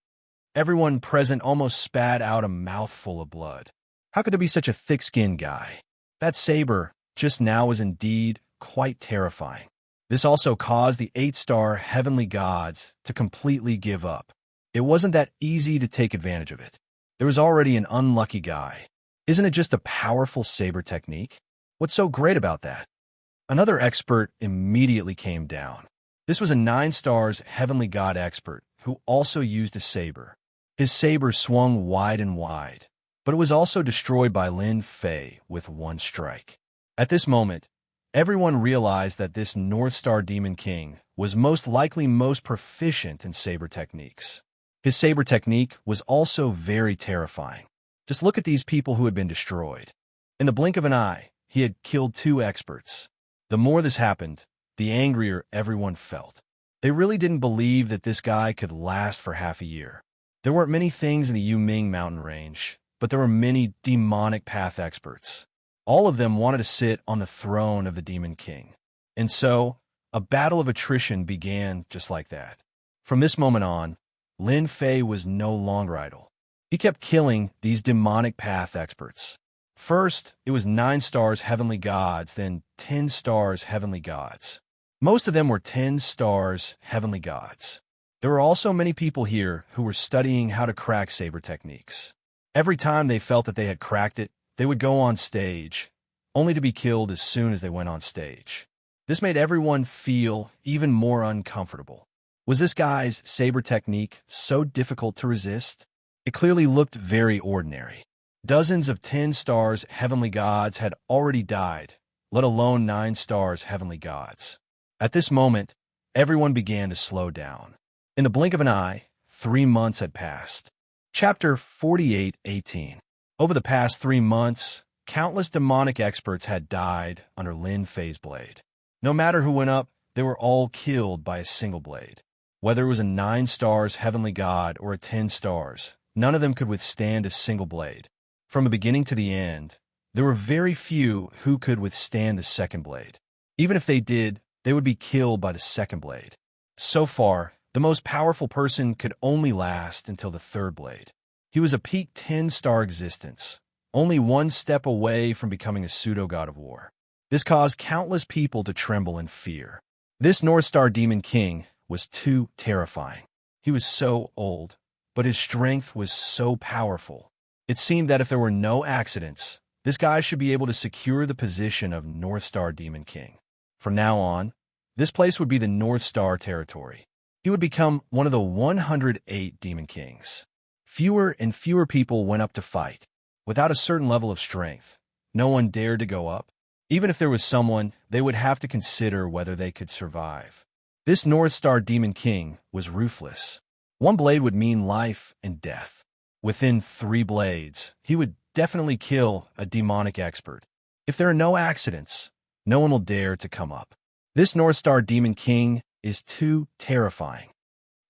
A: Everyone present almost spat out a mouthful of blood. How could there be such a thick-skinned guy? That saber just now was indeed quite terrifying. This also caused the 8-star heavenly gods to completely give up. It wasn't that easy to take advantage of it. There was already an unlucky guy. Isn't it just a powerful saber technique? What's so great about that? Another expert immediately came down. This was a 9 stars heavenly god expert who also used a saber. His saber swung wide and wide, but it was also destroyed by Lin Fei with one strike. At this moment, everyone realized that this North Star Demon King was most likely most proficient in saber techniques. His saber technique was also very terrifying. Just look at these people who had been destroyed. In the blink of an eye, he had killed 2 experts. The more this happened, the angrier everyone felt. They really didn't believe that this guy could last for half a year. There weren't many things in the Yuming mountain range, but there were many demonic path experts. All of them wanted to sit on the throne of the Demon King. And so, a battle of attrition began just like that. From this moment on, Lin Fei was no longer idle. He kept killing these demonic path experts. First, it was 9 stars heavenly gods, then 10 stars heavenly gods. Most of them were 10 stars heavenly gods. There were also many people here who were studying how to crack saber techniques. Every time they felt that they had cracked it, they would go on stage, only to be killed as soon as they went on stage. This made everyone feel even more uncomfortable. Was this guy's saber technique so difficult to resist? It clearly looked very ordinary. Dozens of 10 stars heavenly gods had already died, let alone 9 stars heavenly gods. At this moment, everyone began to slow down. In the blink of an eye, 3 months had passed. Chapter 48:18. Over the past 3 months, countless demonic experts had died under Lin Fei's blade. No matter who went up, they were all killed by a single blade. Whether it was a 9 stars heavenly god or a 10 stars, none of them could withstand a single blade. From the beginning to the end, there were very few who could withstand the second blade. Even if they did, they would be killed by the second blade. So far, the most powerful person could only last until the third blade. He was a peak 10-star existence, only one step away from becoming a pseudo-god of war. This caused countless people to tremble in fear. This North Star Demon King was too terrifying. He was so old, but his strength was so powerful. It seemed that if there were no accidents, this guy should be able to secure the position of North Star Demon King. From now on, this place would be the North Star territory. He would become one of the 108 Demon Kings. Fewer and fewer people went up to fight. Without a certain level of strength, no one dared to go up. Even if there was someone, they would have to consider whether they could survive. This North Star Demon King was ruthless. One blade would mean life and death. Within 3 blades, he would definitely kill a demonic expert. If there are no accidents, no one will dare to come up. This North Star Demon King is too terrifying.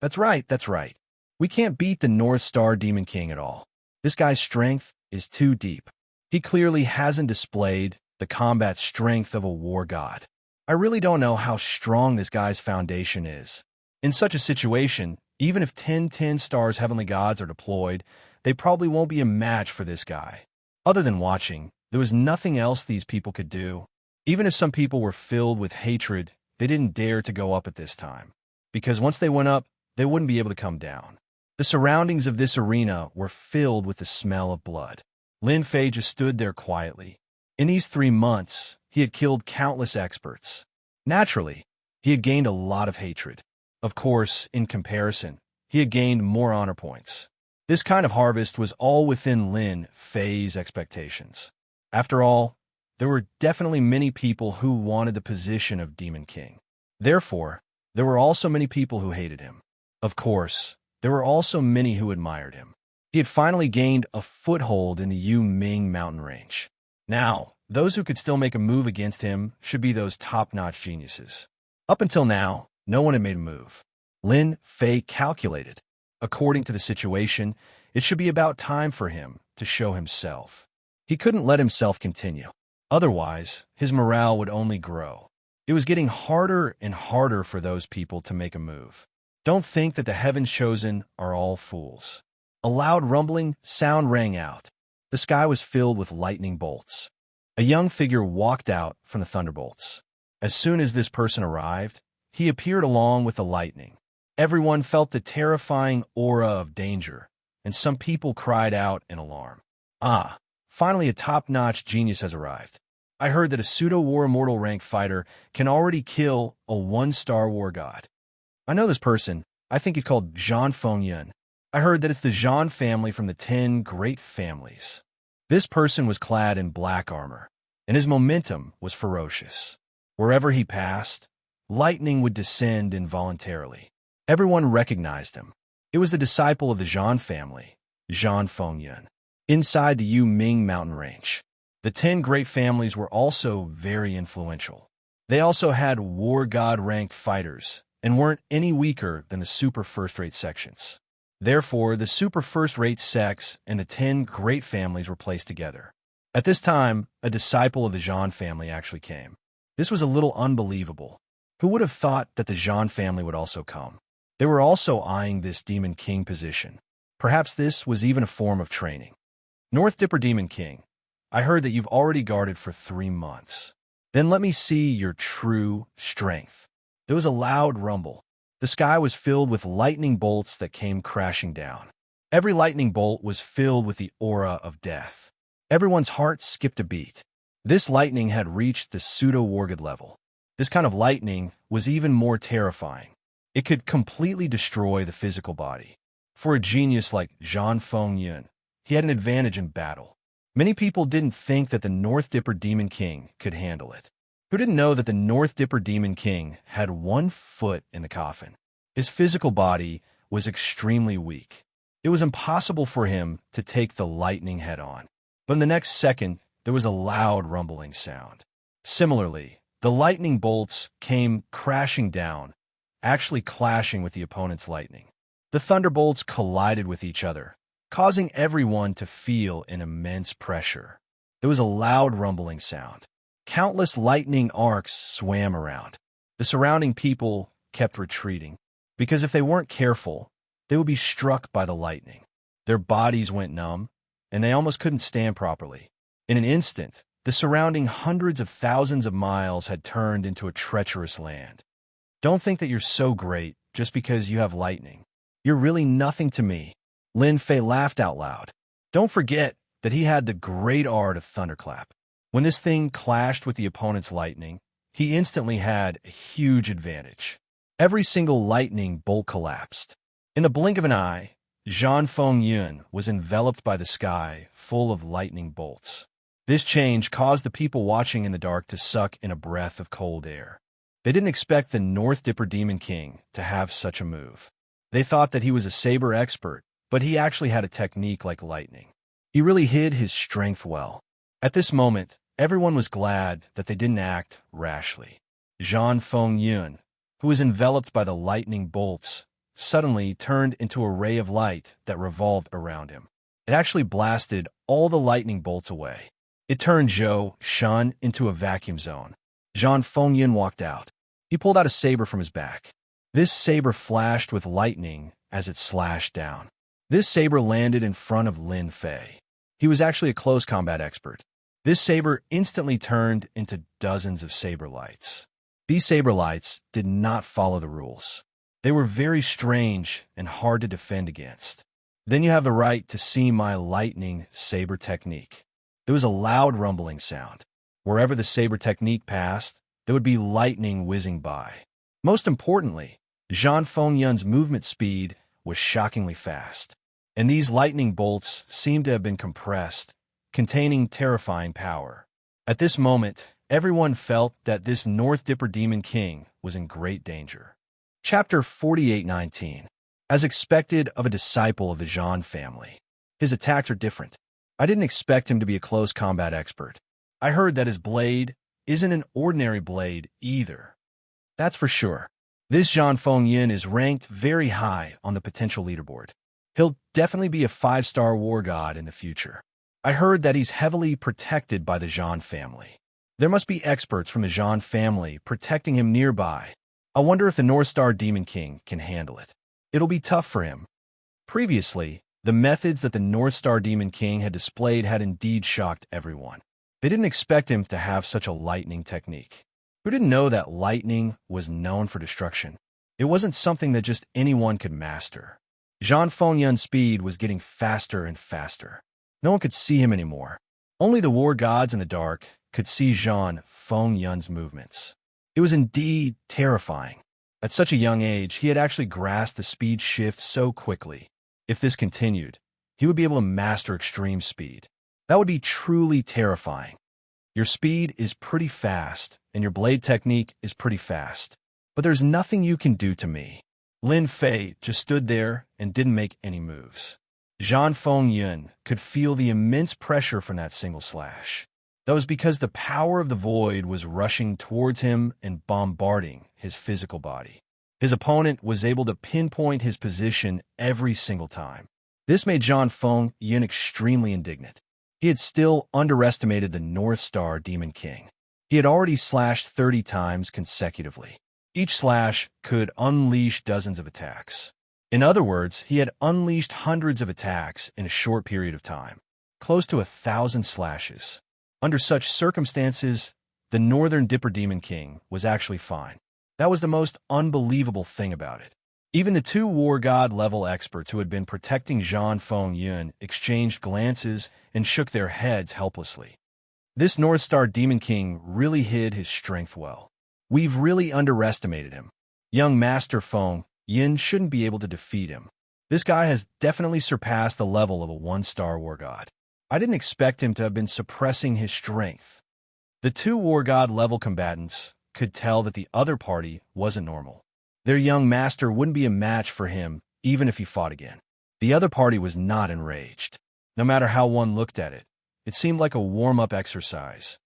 A: That's right. We can't beat the North Star Demon King at all. This guy's strength is too deep. He clearly hasn't displayed the combat strength of a war god. I really don't know how strong this guy's foundation is. In such a situation, even if 10 stars heavenly gods are deployed, they probably won't be a match for this guy. Other than watching, there was nothing else these people could do. Even if some people were filled with hatred, they didn't dare to go up at this time, because once they went up, they wouldn't be able to come down. The surroundings of this arena were filled with the smell of blood. Lin Fei just stood there quietly. In these 3 months, he had killed countless experts. Naturally, he had gained a lot of hatred. Of course, in comparison, he had gained more honor points. This kind of harvest was all within Lin Fei's expectations. After all, there were definitely many people who wanted the position of Demon King. Therefore, there were also many people who hated him. Of course, there were also many who admired him. He had finally gained a foothold in the Yuming mountain range. Now, those who could still make a move against him should be those top-notch geniuses. Up until now, no one had made a move. Lin Fei calculated. According to the situation, it should be about time for him to show himself. He couldn't let himself continue. Otherwise, his morale would only grow. It was getting harder and harder for those people to make a move. Don't think that the heavens chosen are all fools. A loud rumbling sound rang out. The sky was filled with lightning bolts. A young figure walked out from the thunderbolts. As soon as this person arrived, he appeared along with the lightning. Everyone felt the terrifying aura of danger, and some people cried out in alarm. Ah, finally a top-notch genius has arrived. I heard that a pseudo-war immortal rank fighter can already kill a 1-star war god. I know this person. I think he's called Zhan Yun. I heard that it's the Zhan family from the 10 great families. This person was clad in black armor, and his momentum was ferocious. Wherever he passed, lightning would descend involuntarily. Everyone recognized him. It was the disciple of the Zhan family, Zhan Yun. Inside the Yu Ming mountain range, the 10 great families were also very influential. They also had war god-ranked fighters and weren't any weaker than the super first-rate sections. Therefore, the super first-rate sects and the 10 great families were placed together. At this time, a disciple of the Zhan family actually came. This was a little unbelievable. Who would have thought that the Zhan family would also come? They were also eyeing this Demon King position. Perhaps this was even a form of training. North Dipper Demon King, I heard that you've already guarded for 3 months. Then let me see your true strength. There was a loud rumble. The sky was filled with lightning bolts that came crashing down. Every lightning bolt was filled with the aura of death. Everyone's heart skipped a beat. This lightning had reached the pseudo-wargod level. This kind of lightning was even more terrifying. It could completely destroy the physical body. For a genius like Zhan Yun, he had an advantage in battle. Many people didn't think that the North Dipper Demon King could handle it. Who didn't know that the North Dipper Demon King had 1 foot in the coffin? His physical body was extremely weak. It was impossible for him to take the lightning head-on. But in the next second, there was a loud rumbling sound. Similarly, the lightning bolts came crashing down, actually clashing with the opponent's lightning. The thunderbolts collided with each other, causing everyone to feel an immense pressure. There was a loud rumbling sound. Countless lightning arcs swam around. The surrounding people kept retreating, because if they weren't careful, they would be struck by the lightning. Their bodies went numb, and they almost couldn't stand properly. In an instant, the surrounding hundreds of thousands of miles had turned into a treacherous land. Don't think that you're so great just because you have lightning. You're really nothing to me. Lin Fei laughed out loud. Don't forget that he had the great art of thunderclap. When this thing clashed with the opponent's lightning, he instantly had a huge advantage. Every single lightning bolt collapsed. In the blink of an eye, Zhan Yun was enveloped by the sky full of lightning bolts. This change caused the people watching in the dark to suck in a breath of cold air. They didn't expect the North Dipper Demon King to have such a move. They thought that he was a saber expert, but he actually had a technique like lightning. He really hid his strength well. At this moment, everyone was glad that they didn't act rashly. Zhan Yun, who was enveloped by the lightning bolts, suddenly turned into a ray of light that revolved around him. It actually blasted all the lightning bolts away. It turned Zhou Shan into a vacuum zone. Zhan Yun walked out. He pulled out a saber from his back. This saber flashed with lightning as it slashed down. This saber landed in front of Lin Fei. He was actually a close combat expert. This saber instantly turned into dozens of saber lights. These saber lights did not follow the rules. They were very strange and hard to defend against. Then you have the right to see my lightning saber technique. There was a loud rumbling sound. Wherever the saber technique passed, there would be lightning whizzing by. Most importantly, Zhan Yun's movement speed was shockingly fast, and these lightning bolts seemed to have been compressed, containing terrifying power. At this moment, everyone felt that this North Dipper Demon King was in great danger. Chapter 48:19. As expected of a disciple of the Zhan family, his attacks are different. I didn't expect him to be a close combat expert. I heard that his blade isn't an ordinary blade either. That's for sure. This Zhan Yun is ranked very high on the potential leaderboard. He'll definitely be a 5-star war god in the future. I heard that he's heavily protected by the Zhan family. There must be experts from the Zhan family protecting him nearby. I wonder if the North Star Demon King can handle it. It'll be tough for him. Previously, the methods that the North Star Demon King had displayed had indeed shocked everyone. They didn't expect him to have such a lightning technique. Who didn't know that lightning was known for destruction? It wasn't something that just anyone could master. Zhan Yun's speed was getting faster and faster. No one could see him anymore. Only the war gods in the dark could see Zhan Fengyun's movements. It was indeed terrifying. At such a young age, he had actually grasped the speed shift so quickly. If this continued, he would be able to master extreme speed. That would be truly terrifying. Your speed is pretty fast, and your blade technique is pretty fast. But there's nothing you can do to me. Lin Fei just stood there and didn't make any moves. Zhan Fengyun could feel the immense pressure from that single slash. That was because the power of the void was rushing towards him and bombarding his physical body. His opponent was able to pinpoint his position every single time. This made Zhan Fengyun extremely indignant. He had still underestimated the North Star Demon King. He had already slashed 30 times consecutively. Each slash could unleash dozens of attacks. In other words, he had unleashed hundreds of attacks in a short period of time, close to 1,000 slashes. Under such circumstances, the Northern Dipper Demon King was actually fine. That was the most unbelievable thing about it. Even the two War God level experts who had been protecting Zhan Fengyun exchanged glances and shook their heads helplessly. This North Star Demon King really hid his strength well. We've really underestimated him. Young Master Fengyun shouldn't be able to defeat him. This guy has definitely surpassed the level of a one-star War God. I didn't expect him to have been suppressing his strength. The two War God level combatants could tell that the other party wasn't normal. Their young master wouldn't be a match for him even if he fought again. The other party was not enraged. No matter how one looked at it, it seemed like a warm-up exercise.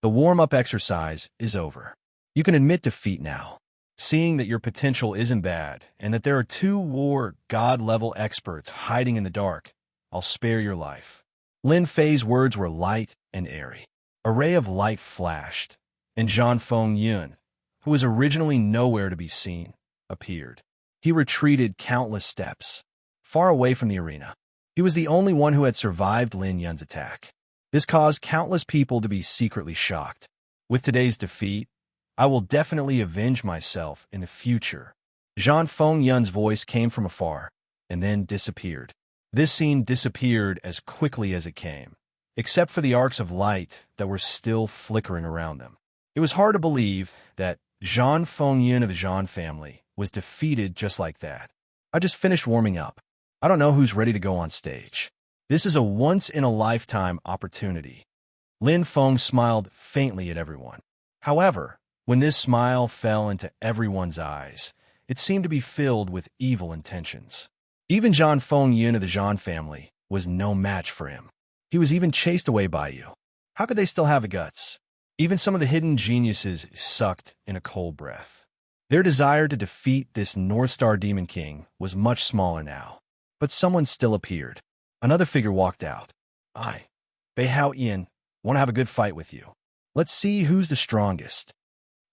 A: The warm-up exercise is over. You can admit defeat now. Seeing that your potential isn't bad and that there are two War God level experts hiding in the dark, I'll spare your life. Lin Fei's words were light and airy. A ray of light flashed, and Zhan Fengyun, who was originally nowhere to be seen, appeared. He retreated countless steps, far away from the arena. He was the only one who had survived Lin Yun's attack. This caused countless people to be secretly shocked. With today's defeat, I will definitely avenge myself in the future. Zhan Fengyun's voice came from afar, and then disappeared. This scene disappeared as quickly as it came, except for the arcs of light that were still flickering around them. It was hard to believe that Zhan Fengyun of the Zhan family was defeated just like that. I just finished warming up. I don't know who's ready to go on stage. This is a once-in-a-lifetime opportunity. Lin Feng smiled faintly at everyone. However, when this smile fell into everyone's eyes, it seemed to be filled with evil intentions. Even Zhan Fengyun of the Zhan family was no match for him. He was even chased away by you. How could they still have the guts? Even some of the hidden geniuses sucked in a cold breath. Their desire to defeat this North Star Demon King was much smaller now. But someone still appeared. Another figure walked out. I, Bei Haoyan, want to have a good fight with you. Let's see who's the strongest.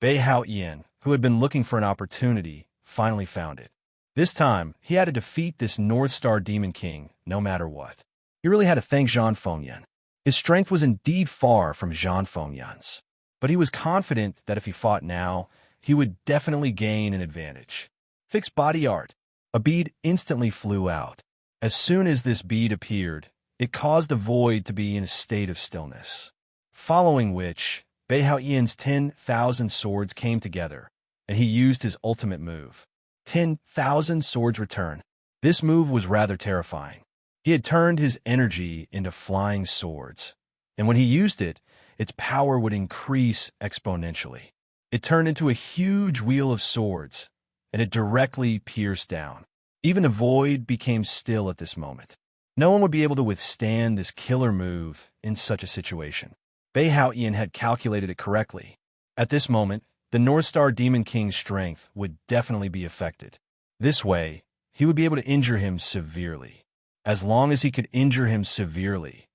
A: Bei Haoyan, who had been looking for an opportunity, finally found it. This time, he had to defeat this North Star Demon King no matter what. He really had to thank Zhan Fengyun. His strength was indeed far from Zhan Fengyun's, but he was confident that if he fought now, he would definitely gain an advantage. Fixed body art. A bead instantly flew out. As soon as this bead appeared, it caused the void to be in a state of stillness. Following which, Bei Haoyan's 10,000 swords came together, and he used his ultimate move. 10,000 swords return. This move was rather terrifying. He had turned his energy into flying swords, and when he used it, its power would increase exponentially. It turned into a huge wheel of swords, and it directly pierced down. Even the void became still at this moment. No one would be able to withstand this killer move in such a situation. Bei Haoyan had calculated it correctly. At this moment, the North Star Demon King's strength would definitely be affected. This way, he would be able to injure him severely. As long as he could injure him severely,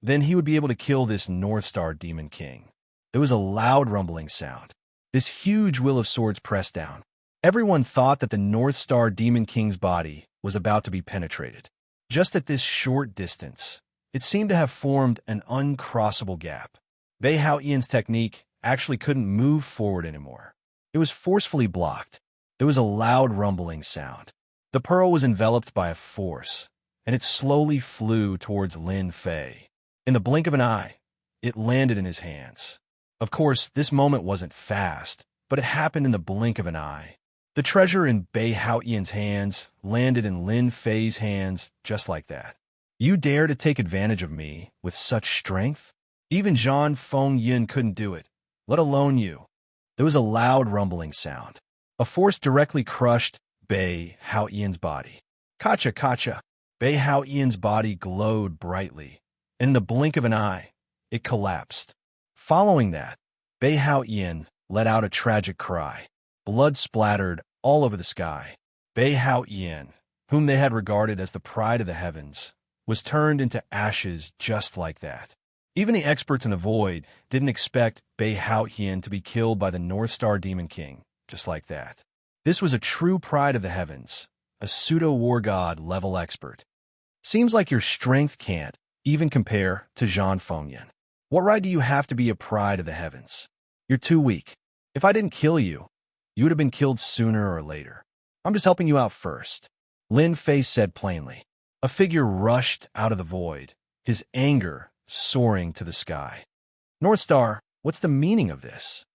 A: then he would be able to kill this North Star Demon King. There was a loud rumbling sound. This huge wheel of swords pressed down. Everyone thought that the North Star Demon King's body was about to be penetrated. Just at this short distance, it seemed to have formed an uncrossable gap. Bei Haoyan's technique actually couldn't move forward anymore. It was forcefully blocked. There was a loud rumbling sound. The pearl was enveloped by a force, and it slowly flew towards Lin Fei. In the blink of an eye, it landed in his hands. Of course, this moment wasn't fast, but it happened in the blink of an eye. The treasure in Bei Haoyan's hands landed in Lin Fei's hands just like that. You dare to take advantage of me with such strength? Even Zhang Fengyin couldn't do it, let alone you. There was a loud rumbling sound. A force directly crushed Bei Haoyan's body. Kacha, kacha! Bei Haoyan's body glowed brightly. In the blink of an eye, it collapsed. Following that, Bei Haoyan let out a tragic cry. Blood splattered all over the sky. Bei Haoyan, whom they had regarded as the pride of the heavens, was turned into ashes just like that. Even the experts in the void didn't expect Bei Haoyan to be killed by the North Star Demon King just like that. This was a true pride of the heavens, a pseudo-war god level expert. Seems like your strength can't even compare to Zhang Fengyin. What right do you have to be a pride of the heavens? You're too weak. If I didn't kill you, you would have been killed sooner or later. I'm just helping you out first. Lin Fei said plainly. A figure rushed out of the void, his anger soaring to the sky. North Star, what's the meaning of this?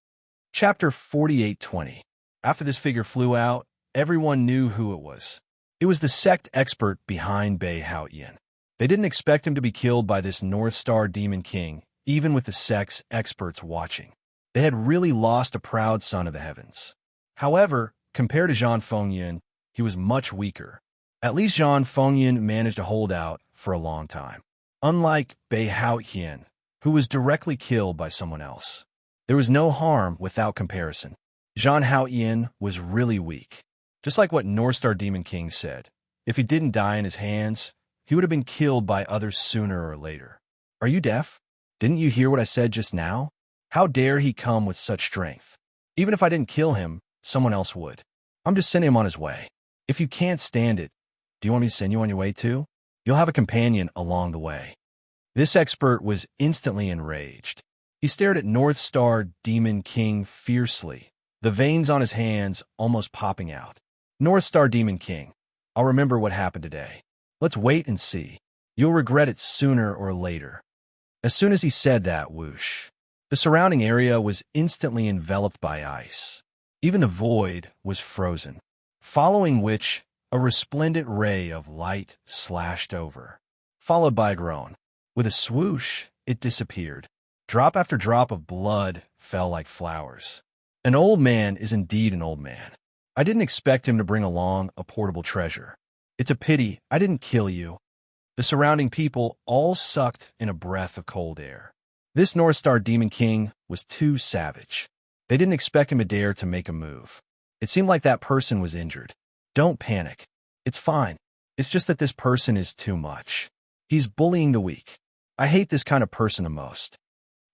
A: Chapter 48:20. After this figure flew out, everyone knew who it was. It was the sect expert behind Bei Haoyan. They didn't expect him to be killed by this North Star Demon King, even with the sect's experts watching. They had really lost a proud son of the heavens. However, compared to Zhang Fengyin, he was much weaker. At least Zhang Fengyin managed to hold out for a long time. Unlike Bei Haoyan, who was directly killed by someone else. There was no harm without comparison. Zhang Haoyan was really weak. Just like what North Star Demon King said, if he didn't die in his hands, he would have been killed by others sooner or later. Are you deaf? Didn't you hear what I said just now? How dare he come with such strength? Even if I didn't kill him, someone else would. I'm just sending him on his way. If you can't stand it, do you want me to send you on your way too? You'll have a companion along the way. This expert was instantly enraged. He stared at North Star Demon King fiercely, the veins on his hands almost popping out. North Star Demon King, I'll remember what happened today. Let's wait and see. You'll regret it sooner or later. As soon as he said that, whoosh, the surrounding area was instantly enveloped by ice. Even the void was frozen, following which a resplendent ray of light slashed over, followed by a groan. With a swoosh, it disappeared. Drop after drop of blood fell like flowers. An old man is indeed an old man. I didn't expect him to bring along a portable treasure. It's a pity I didn't kill you. The surrounding people all sucked in a breath of cold air. This North Star Demon King was too savage. They didn't expect him to dare to make a move. It seemed like that person was injured. Don't panic. It's fine. It's just that this person is too much. He's bullying the weak. I hate this kind of person the most.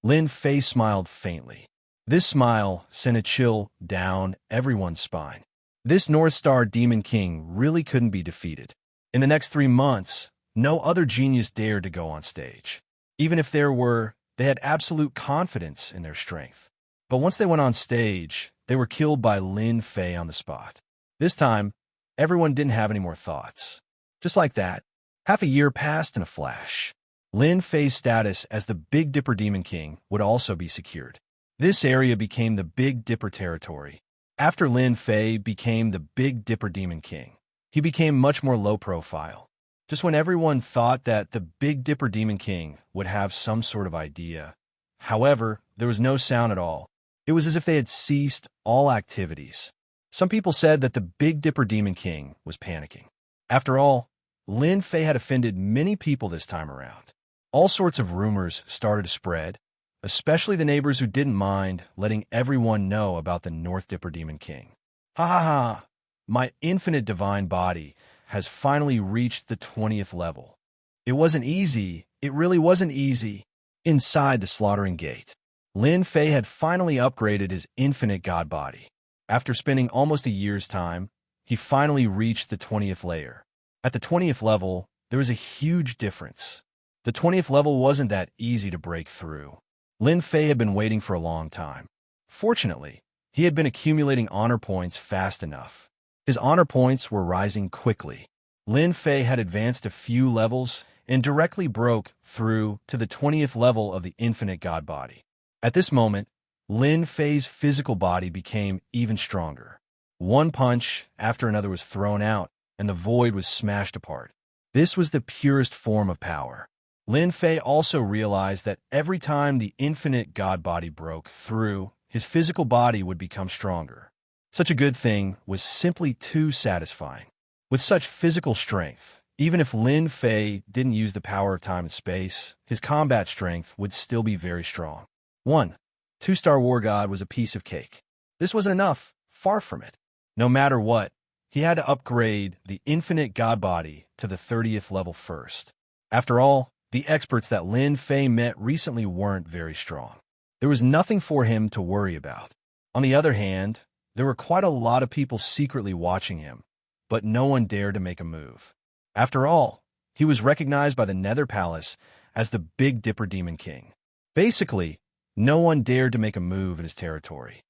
A: Lin Fei smiled faintly. This smile sent a chill down everyone's spine. This North Star Demon King really couldn't be defeated. In the next 3 months, no other genius dared to go on stage. Even if there were, they had absolute confidence in their strength. But once they went on stage, they were killed by Lin Fei on the spot. This time, everyone didn't have any more thoughts. Just like that, half a year passed in a flash. Lin Fei's status as the Big Dipper Demon King would also be secured. This area became the Big Dipper territory. After Lin Fei became the Big Dipper Demon King, he became much more low profile. Just when everyone thought that the Big Dipper Demon King would have some sort of idea. However, there was no sound at all. It was as if they had ceased all activities. Some people said that the Big Dipper Demon King was panicking. After all, Lin Fei had offended many people this time around. All sorts of rumors started to spread, especially the neighbors who didn't mind letting everyone know about the North Dipper Demon King. Ha ha ha! My infinite divine body has finally reached the 20th level. It wasn't easy. It really wasn't easy. Inside the slaughtering gate, Lin Fei had finally upgraded his infinite god body. After spending almost a year's time, he finally reached the 20th layer. At the 20th level, there was a huge difference. The 20th level wasn't that easy to break through. Lin Fei had been waiting for a long time. Fortunately, he had been accumulating honor points fast enough. His honor points were rising quickly. Lin Fei had advanced a few levels and directly broke through to the 20th level of the infinite god body. At this moment, Lin Fei's physical body became even stronger. One punch after another was thrown out, and the void was smashed apart. This was the purest form of power. Lin Fei also realized that every time the infinite god body broke through, his physical body would become stronger. Such a good thing was simply too satisfying. With such physical strength, even if Lin Fei didn't use the power of time and space, his combat strength would still be very strong. 1. 2-star war god was a piece of cake. This wasn't enough, far from it. No matter what, he had to upgrade the infinite god body to the 30th level first. After all, the experts that Lin Fei met recently weren't very strong. There was nothing for him to worry about. On the other hand, there were quite a lot of people secretly watching him, but no one dared to make a move. After all, he was recognized by the Nether Palace as the Big Dipper Demon King. Basically, no one dared to make a move in his territory.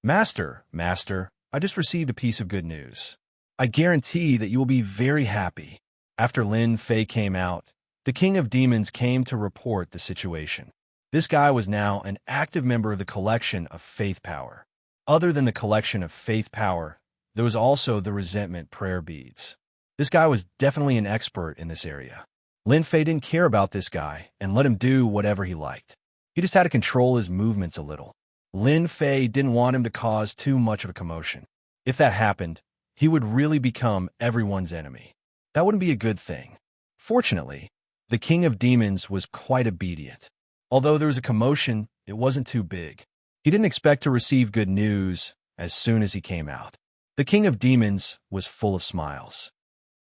A: Master, I just received a piece of good news. I guarantee that you will be very happy. After Lin Fei came out, the King of Demons came to report the situation. This guy was now an active member of the collection of faith power. Other than the collection of faith power, there was also the resentment prayer beads. This guy was definitely an expert in this area. Lin Fei didn't care about this guy and let him do whatever he liked. He just had to control his movements a little. Lin Fei didn't want him to cause too much of a commotion. If that happened, he would really become everyone's enemy. That wouldn't be a good thing. Fortunately, the King of Demons was quite obedient. Although there was a commotion, it wasn't too big. He didn't expect to receive good news as soon as he came out. The King of Demons was full of smiles.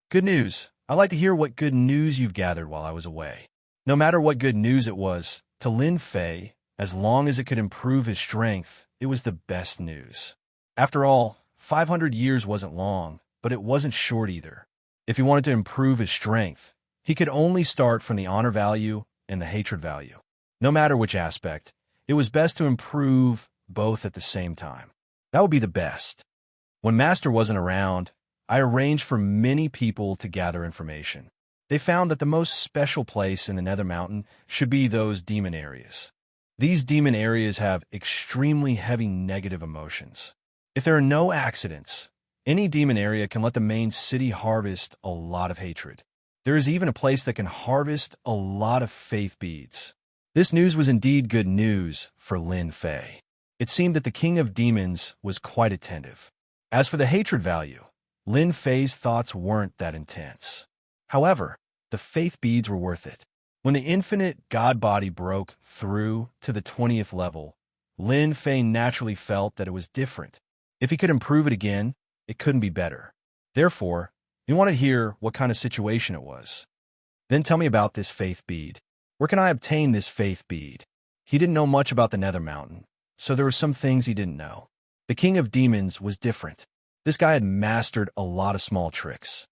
A: Good news. I'd like to hear what good news you've gathered while I was away. No matter what good news it was, to Lin Fei, as long as it could improve his strength, it was the best news. After all, 500 years wasn't long, but it wasn't short either. If he wanted to improve his strength, he could only start from the honor value and the hatred value. No matter which aspect, it was best to improve both at the same time. That would be the best. When Master wasn't around, I arranged for many people to gather information. They found that the most special place in the Nether Mountain should be those demon areas. These demon areas have extremely heavy negative emotions. If there are no accidents, any demon area can let the main city harvest a lot of hatred. There is even a place that can harvest a lot of faith beads. This news was indeed good news for Lin Fei. It seemed that the King of Demons was quite attentive. As for the hatred value, Lin Fei's thoughts weren't that intense. However, the faith beads were worth it. When the infinite god body broke through to the 20th level, Lin Fei naturally felt that it was different. If he could improve it again, it couldn't be better. Therefore, he wanted to hear what kind of situation it was. Then tell me about this faith bead. Where can I obtain this faith bead? He didn't know much about the Nether Mountain, so there were some things he didn't know. The King of Demons was different. This guy had mastered a lot of small tricks.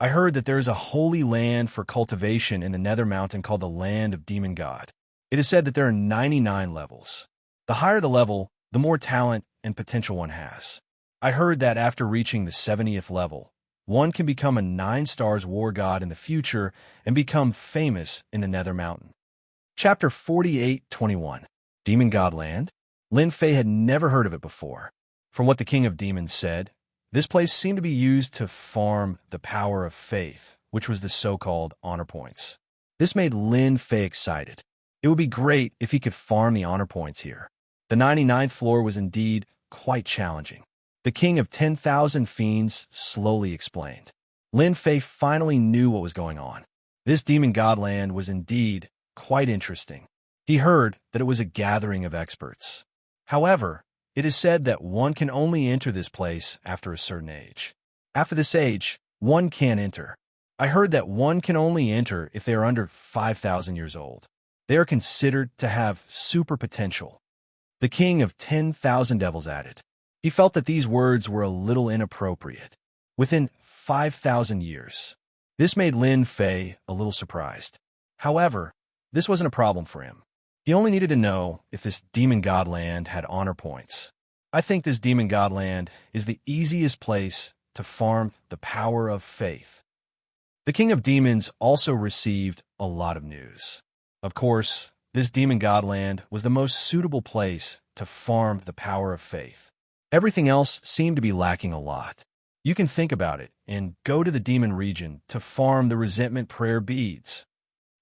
A: I heard that there is a holy land for cultivation in the Nether Mountain called the Land of Demon God. It is said that there are 99 levels. The higher the level, the more talent and potential one has. I heard that after reaching the 70th level, one can become a 9-star war god in the future and become famous in the Nether Mountain. Chapter 48:21. Demon God Land? Lin Fei had never heard of it before. From what the King of Demons said, this place seemed to be used to farm the power of faith, which was the so-called honor points. This made Lin Fei excited. It would be great if he could farm the honor points here. The 99th floor was indeed quite challenging. The King of 10,000 Fiends slowly explained. Lin Fei finally knew what was going on. This Demon God Land was indeed quite interesting. He heard that it was a gathering of experts. However, it is said that one can only enter this place after a certain age. After this age, one can't enter. I heard that one can only enter if they are under 5,000 years old. They are considered to have super potential. The King of 10,000 Devils added. He felt that these words were a little inappropriate. Within 5,000 years. This made Lin Fei a little surprised. However, this wasn't a problem for him. He only needed to know if this Demon God Land had honor points. I think this Demon God Land is the easiest place to farm the power of faith. The King of Demons also received a lot of news. Of course, this Demon God Land was the most suitable place to farm the power of faith. Everything else seemed to be lacking a lot. You can think about it and go to the demon region to farm the resentment prayer beads.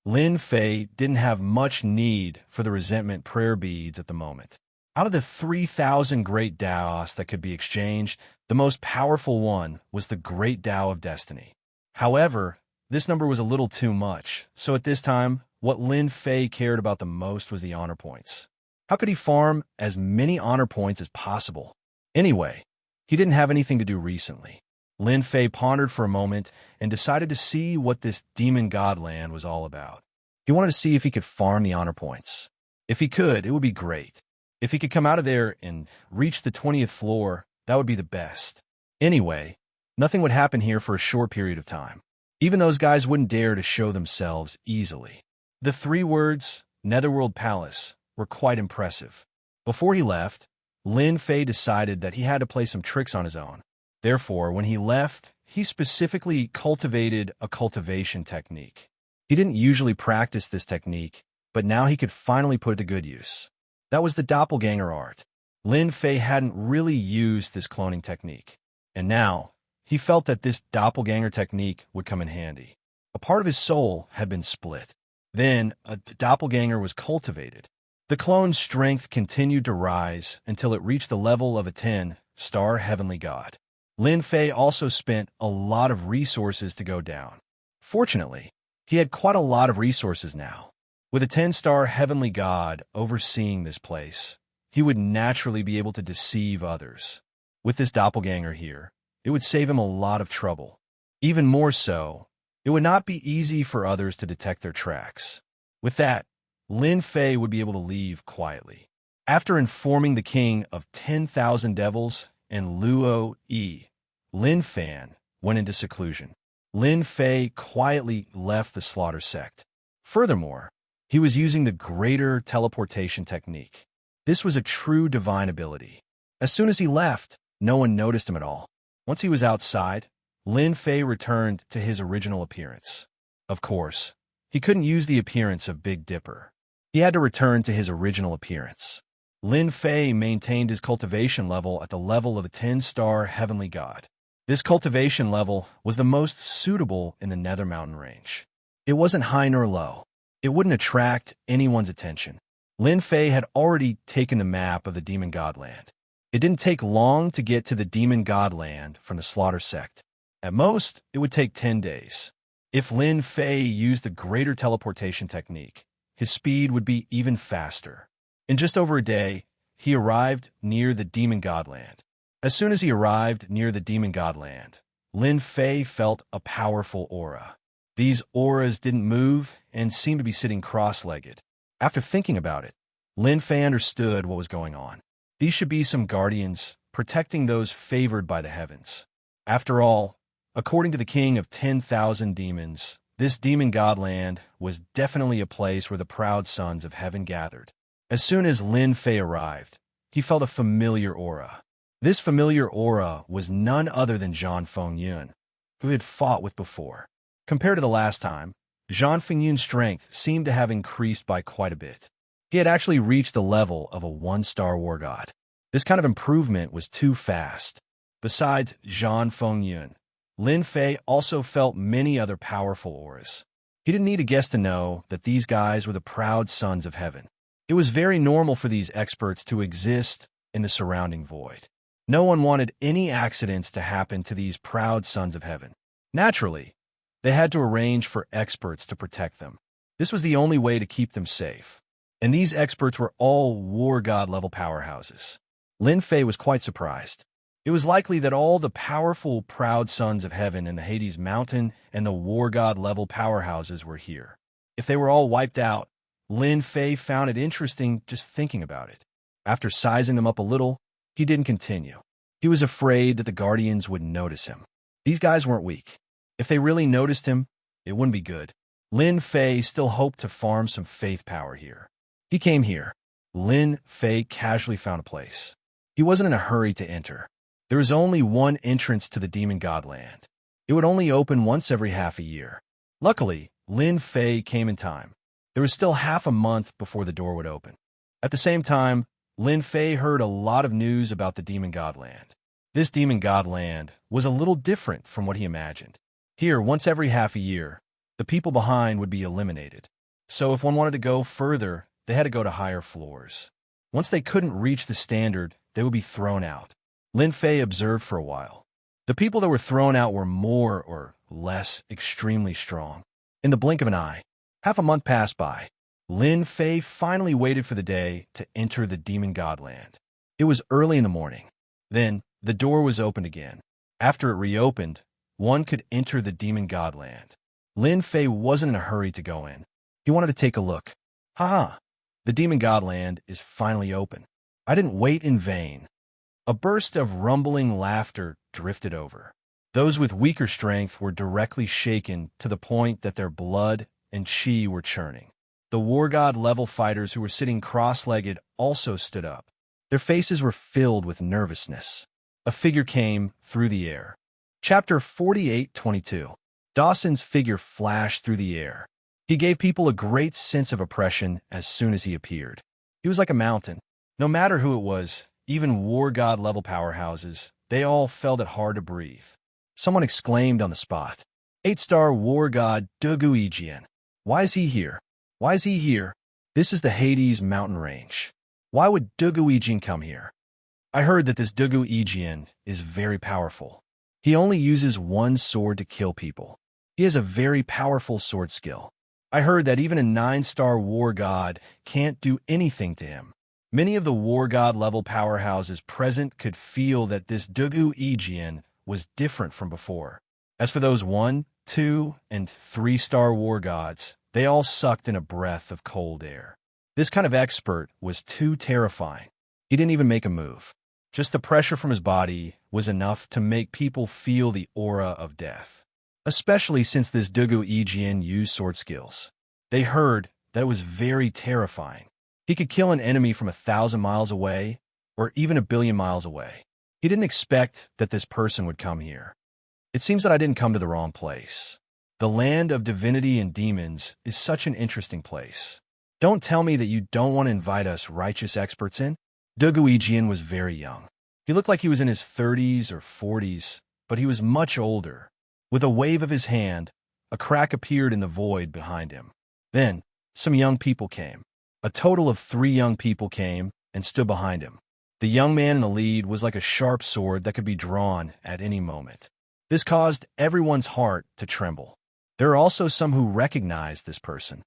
A: Lin Fei didn't have much need for the resentment prayer beads at the moment. Out of the 3,000 great Daos that could be exchanged, the most powerful one was the Great Tao of Destiny. However, this number was a little too much, so at this time, what Lin Fei cared about the most was the honor points. How could he farm as many honor points as possible? Anyway, he didn't have anything to do recently. Lin Fei pondered for a moment and decided to see what this demon god land was all about. He wanted to see if he could farm the honor points. If he could, it would be great. If he could come out of there and reach the 20th floor, that would be the best. Anyway, nothing would happen here for a short period of time. Even those guys wouldn't dare to show themselves easily. The 3 words, Netherworld Palace, were quite impressive. Before he left, Lin Fei decided that he had to play some tricks on his own. Therefore, when he left, he specifically cultivated a cultivation technique. He didn't usually practice this technique, but now he could finally put it to good use. That was the doppelganger art. Lin Fei hadn't really used this cloning technique, and now he felt that this doppelganger technique would come in handy. A part of his soul had been split. Then a doppelganger was cultivated. The clone's strength continued to rise until it reached the level of a 10-star heavenly god. Lin Fei also spent a lot of resources to go down. Fortunately, he had quite a lot of resources now. With a 10-star heavenly god overseeing this place, he would naturally be able to deceive others. With this doppelganger here, it would save him a lot of trouble. Even more so, it would not be easy for others to detect their tracks. With that, Lin Fei would be able to leave quietly. After informing the king of 10,000 devils and Luo Yi, Lin Fan went into seclusion. Lin Fei quietly left the slaughter sect. Furthermore, he was using the greater teleportation technique. This was a true divine ability. As soon as he left, no one noticed him at all. Once he was outside, Lin Fei returned to his original appearance. Of course, he couldn't use the appearance of Big Dipper. He had to return to his original appearance. Lin Fei maintained his cultivation level at the level of a 10-star heavenly god. This cultivation level was the most suitable in the Nether Mountain range. It wasn't high nor low. It wouldn't attract anyone's attention. Lin Fei had already taken the map of the Demon Godland. It didn't take long to get to the Demon Godland from the Slaughter Sect. At most, it would take 10 days. If Lin Fei used the greater teleportation technique, his speed would be even faster. In just over a day, he arrived near the Demon Godland. As soon as he arrived near the Demon Godland, Lin Fei felt a powerful aura. These auras didn't move and seemed to be sitting cross-legged. After thinking about it, Lin Fei understood what was going on. These should be some guardians protecting those favored by the heavens. After all, according to the king of 10,000 demons, this demon godland was definitely a place where the proud sons of heaven gathered. As soon as Lin Fei arrived, he felt a familiar aura. This familiar aura was none other than Zhang Fengyun, who he had fought with before. Compared to the last time, Zhang Fengyun's strength seemed to have increased by quite a bit. He had actually reached the level of a 1-star war god. This kind of improvement was too fast. Besides Zhang Fengyun, Lin Fei also felt many other powerful auras. He didn't need a guess to know that these guys were the proud sons of heaven. It was very normal for these experts to exist in the surrounding void. No one wanted any accidents to happen to these proud sons of heaven. Naturally, they had to arrange for experts to protect them. This was the only way to keep them safe. And these experts were all war god level powerhouses. Lin Fei was quite surprised. It was likely that all the powerful, proud sons of heaven in the Hades Mountain and the war god level powerhouses were here. If they were all wiped out, Lin Fei found it interesting just thinking about it. After sizing them up a little, he didn't continue. He was afraid that the guardians would notice him. These guys weren't weak. If they really noticed him, it wouldn't be good. Lin Fei still hoped to farm some faith power here. He came here. Lin Fei casually found a place. He wasn't in a hurry to enter. There was only one entrance to the Demon Godland. It would only open once every half a year. Luckily, Lin Fei came in time. There was still half a month before the door would open. At the same time, Lin Fei heard a lot of news about the Demon God Land. This Demon God Land was a little different from what he imagined. Here, once every half a year, the people behind would be eliminated. So if one wanted to go further, they had to go to higher floors. Once they couldn't reach the standard, they would be thrown out. Lin Fei observed for a while. The people that were thrown out were more or less extremely strong. In the blink of an eye, half a month passed by. Lin Fei finally waited for the day to enter the Demon God Land. It was early in the morning. Then, the door was opened again. After it reopened, one could enter the Demon God Land. Lin Fei wasn't in a hurry to go in. He wanted to take a look. Ha! The Demon God Land is finally open. I didn't wait in vain. A burst of rumbling laughter drifted over. Those with weaker strength were directly shaken to the point that their blood and chi were churning. The war god level fighters who were sitting cross-legged also stood up. Their faces were filled with nervousness. A figure came through the air. Chapter 48:22. Dawson's figure flashed through the air. He gave people a great sense of oppression as soon as he appeared. He was like a mountain. No matter who it was, even war god level powerhouses, they all felt it hard to breathe. Someone exclaimed on the spot. 8-star war god Duguijian. Why is he here? Why is he here? This is the Hades mountain range. Why would Duguijian come here? I heard that this Duguijian is very powerful. He only uses one sword to kill people. He has a very powerful sword skill. I heard that even a 9-star war god can't do anything to him. Many of the war god level powerhouses present could feel that this Duguijian was different from before. As for those 1, 2, and 3-star war gods, they all sucked in a breath of cold air. This kind of expert was too terrifying. He didn't even make a move. Just the pressure from his body was enough to make people feel the aura of death. Especially since this Duguijian used sword skills. They heard that it was very terrifying. He could kill an enemy from 1,000 miles away, or even 1,000,000,000 miles away. He didn't expect that this person would come here. It seems that I didn't come to the wrong place. The land of divinity and demons is such an interesting place. Don't tell me that you don't want to invite us righteous experts in. Duguijian was very young. He looked like he was in his 30s or 40s, but he was much older. With a wave of his hand, a crack appeared in the void behind him. Then, some young people came. A total of 3 young people came and stood behind him. The young man in the lead was like a sharp sword that could be drawn at any moment. This caused everyone's heart to tremble. There are also some who recognized this person.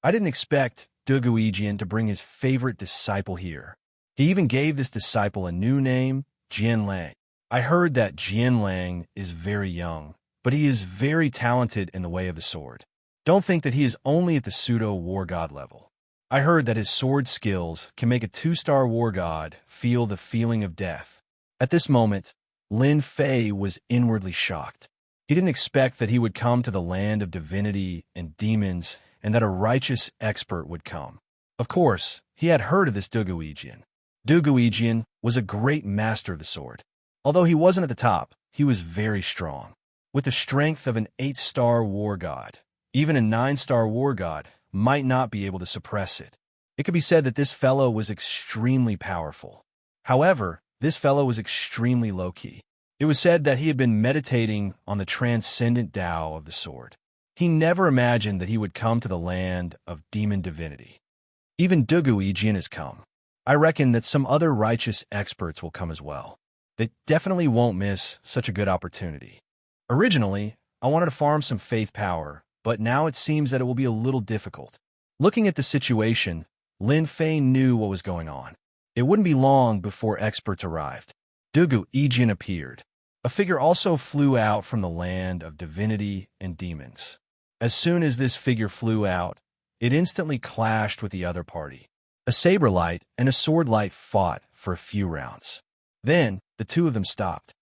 A: I didn't expect Duguijian to bring his favorite disciple here. He even gave this disciple a new name, Jianlang. I heard that Jianlang is very young, but he is very talented in the way of the sword. Don't think that he is only at the pseudo-war god level. I heard that his sword skills can make a 2-star war god feel the feeling of death. At this moment, Lin Fei was inwardly shocked. He didn't expect that he would come to the land of divinity and demons and that a righteous expert would come. Of course, he had heard of this Duguijian. Duguijian was a great master of the sword. Although he wasn't at the top, he was very strong. With the strength of an 8-star war god, even a 9-star war god might not be able to suppress it. It could be said that this fellow was extremely powerful. However, this fellow was extremely low-key. It was said that he had been meditating on the transcendent Tao of the sword. He never imagined that he would come to the land of demon divinity. Even Duguijian has come. I reckon that some other righteous experts will come as well. They definitely won't miss such a good opportunity. Originally, I wanted to farm some faith power, but now it seems that it will be a little difficult. Looking at the situation, Lin Fei knew what was going on. It wouldn't be long before experts arrived. Duguijian appeared. A figure also flew out from the land of divinity and demons. As soon as this figure flew out, it instantly clashed with the other party. A saber light and a sword light fought for a few rounds. Then, the two of them stopped.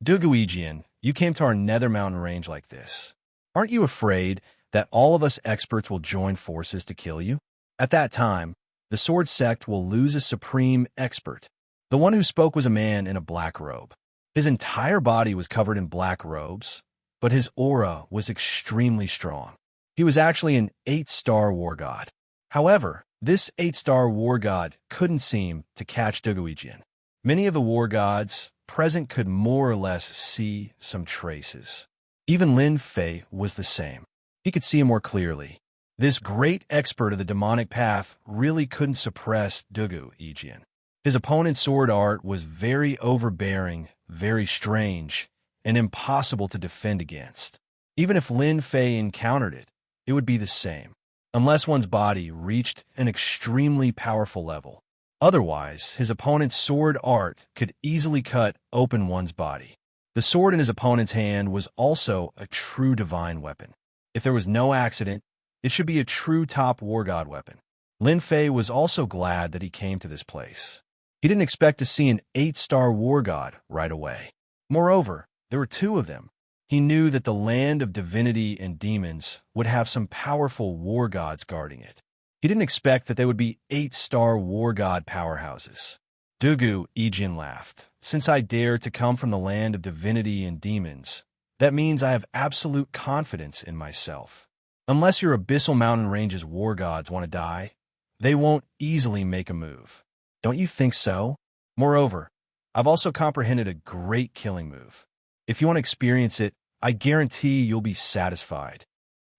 A: Duguijian, you came to our nether mountain range like this. Aren't you afraid that all of us experts will join forces to kill you? At that time, the sword sect will lose a supreme expert. The one who spoke was a man in a black robe. His entire body was covered in black robes, but his aura was extremely strong. He was actually an 8-star war god. However, This 8-star war god couldn't seem to catch Duguijian. Many of the war gods present could more or less see some traces. Even Lin Fei was the same. He could see him more clearly. This great expert of the demonic path really couldn't suppress Duguijian. His opponent's sword art was very overbearing, very strange, and impossible to defend against. Even if Lin Fei encountered it, it would be the same, unless one's body reached an extremely powerful level. Otherwise, his opponent's sword art could easily cut open one's body. The sword in his opponent's hand was also a true divine weapon. If there was no accident, it should be a true top war god weapon. Lin Fei was also glad that he came to this place. He didn't expect to see an 8-star war god right away. Moreover, there were 2 of them. He knew that the land of divinity and demons would have some powerful war gods guarding it. He didn't expect that they would be 8-star war god powerhouses. Duguijian laughed. Since I dare to come from the land of divinity and demons, that means I have absolute confidence in myself. Unless your Abyssal Mountain Range's war gods want to die, they won't easily make a move. Don't you think so? Moreover, I've also comprehended a great killing move. If you want to experience it, I guarantee you'll be satisfied.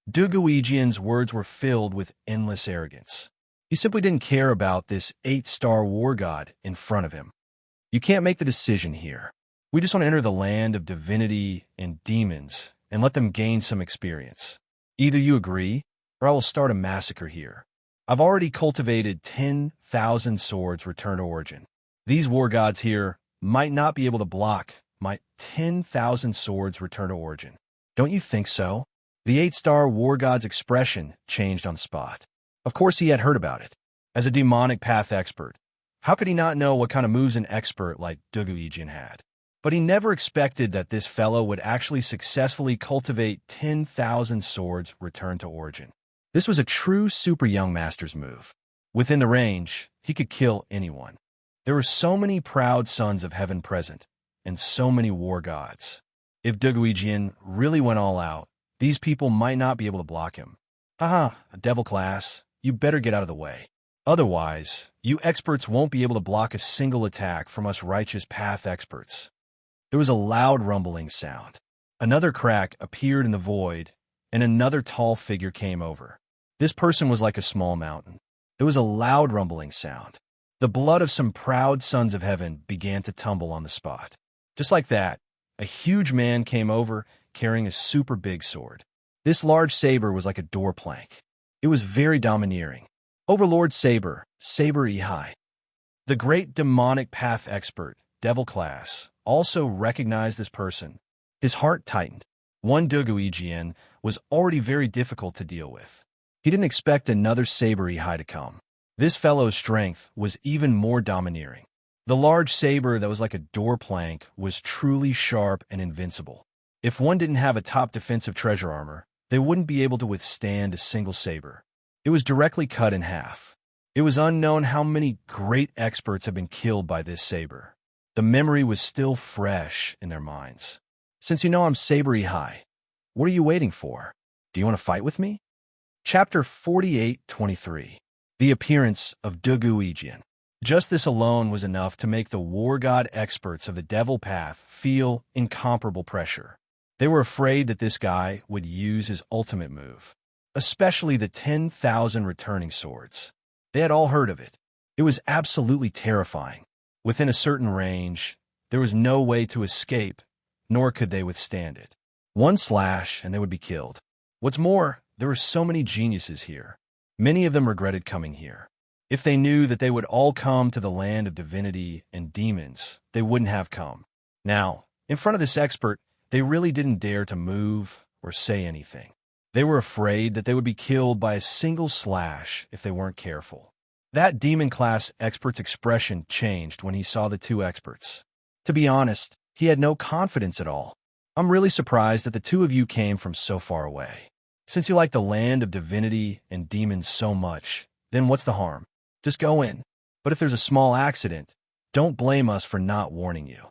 A: Duguijian's words were filled with endless arrogance. He simply didn't care about this 8-star war god in front of him. You can't make the decision here. We just want to enter the land of divinity and demons and let them gain some experience. Either you agree, or I will start a massacre here. I've already cultivated 10,000 swords return to origin. These war gods here might not be able to block my 10,000 swords return to origin. Don't you think so? The 8-star war god's expression changed on the spot. Of course he had heard about it. As a demonic path expert, how could he not know what kind of moves an expert like Duguijian had? But he never expected that this fellow would actually successfully cultivate 10,000 swords return to origin. This was a true super young master's move. Within the range, he could kill anyone. There were so many proud sons of heaven present, and so many war gods. If Duguijian really went all out, these people might not be able to block him. Haha, a devil class, you better get out of the way. Otherwise, you experts won't be able to block a single attack from us righteous path experts. There was a loud rumbling sound. Another crack appeared in the void, and another tall figure came over. This person was like a small mountain. There was a loud rumbling sound. The blood of some proud sons of heaven began to tumble on the spot. Just like that, a huge man came over carrying a super big sword. This large saber was like a door plank. It was very domineering. Overlord Saber, Saber Ihai. The great demonic path expert, Devil Class, also recognized this person. His heart tightened. One Duguijian was already very difficult to deal with. He didn't expect another Saber Ihai to come. This fellow's strength was even more domineering. The large saber that was like a door plank was truly sharp and invincible. If one didn't have a top defensive treasure armor, they wouldn't be able to withstand a single saber. It was directly cut in half. It was unknown how many great experts have been killed by this saber. The memory was still fresh in their minds. Since you know I'm Saber Ihai, what are you waiting for? Do you want to fight with me? Chapter 48:23. The appearance of Duguijian. Just this alone was enough to make the war god experts of the devil path feel incomparable pressure. They were afraid that this guy would use his ultimate move, especially the 10,000 returning swords. They had all heard of it. It was absolutely terrifying. Within a certain range, there was no way to escape, nor could they withstand it. One slash and they would be killed. What's more, there were so many geniuses here. Many of them regretted coming here. If they knew that they would all come to the land of divinity and demons, they wouldn't have come. Now, in front of this expert, they really didn't dare to move or say anything. They were afraid that they would be killed by a single slash if they weren't careful. That demon class expert's expression changed when he saw the 2 experts. To be honest, he had no confidence at all. I'm really surprised that the 2 of you came from so far away. Since you like the land of divinity and demons so much, then what's the harm? Just go in. But if there's a small accident, don't blame us for not warning you.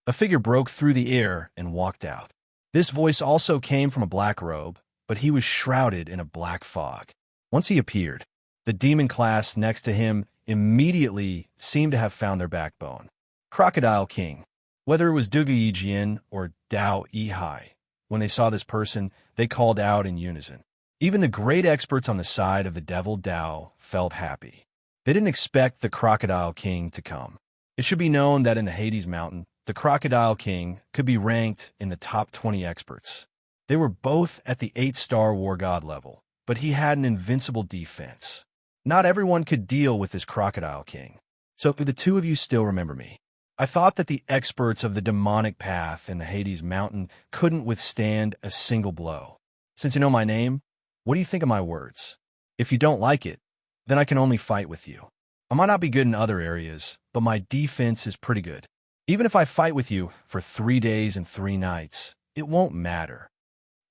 A: A figure broke through the air and walked out. This voice also came from a black robe, but he was shrouded in a black fog. Once he appeared, The demon class next to him immediately seemed to have found their backbone. Crocodile King. Whether it was Dugu Yijian or Dao Yihai, when they saw this person, they called out in unison. Even the great experts on the side of the devil Dao felt happy. They didn't expect the Crocodile King to come. It should be known that in the Hades Mountain, the Crocodile King could be ranked in the top 20 experts. They were both at the 8-star war god level, but he had an invincible defense. Not everyone could deal with this Crocodile King. So the two of you still remember me. I thought that the experts of the demonic path in the Hades Mountain couldn't withstand a single blow. Since you know my name, what do you think of my words? If you don't like it, then I can only fight with you. I might not be good in other areas, but my defense is pretty good. Even if I fight with you for 3 days and 3 nights, it won't matter.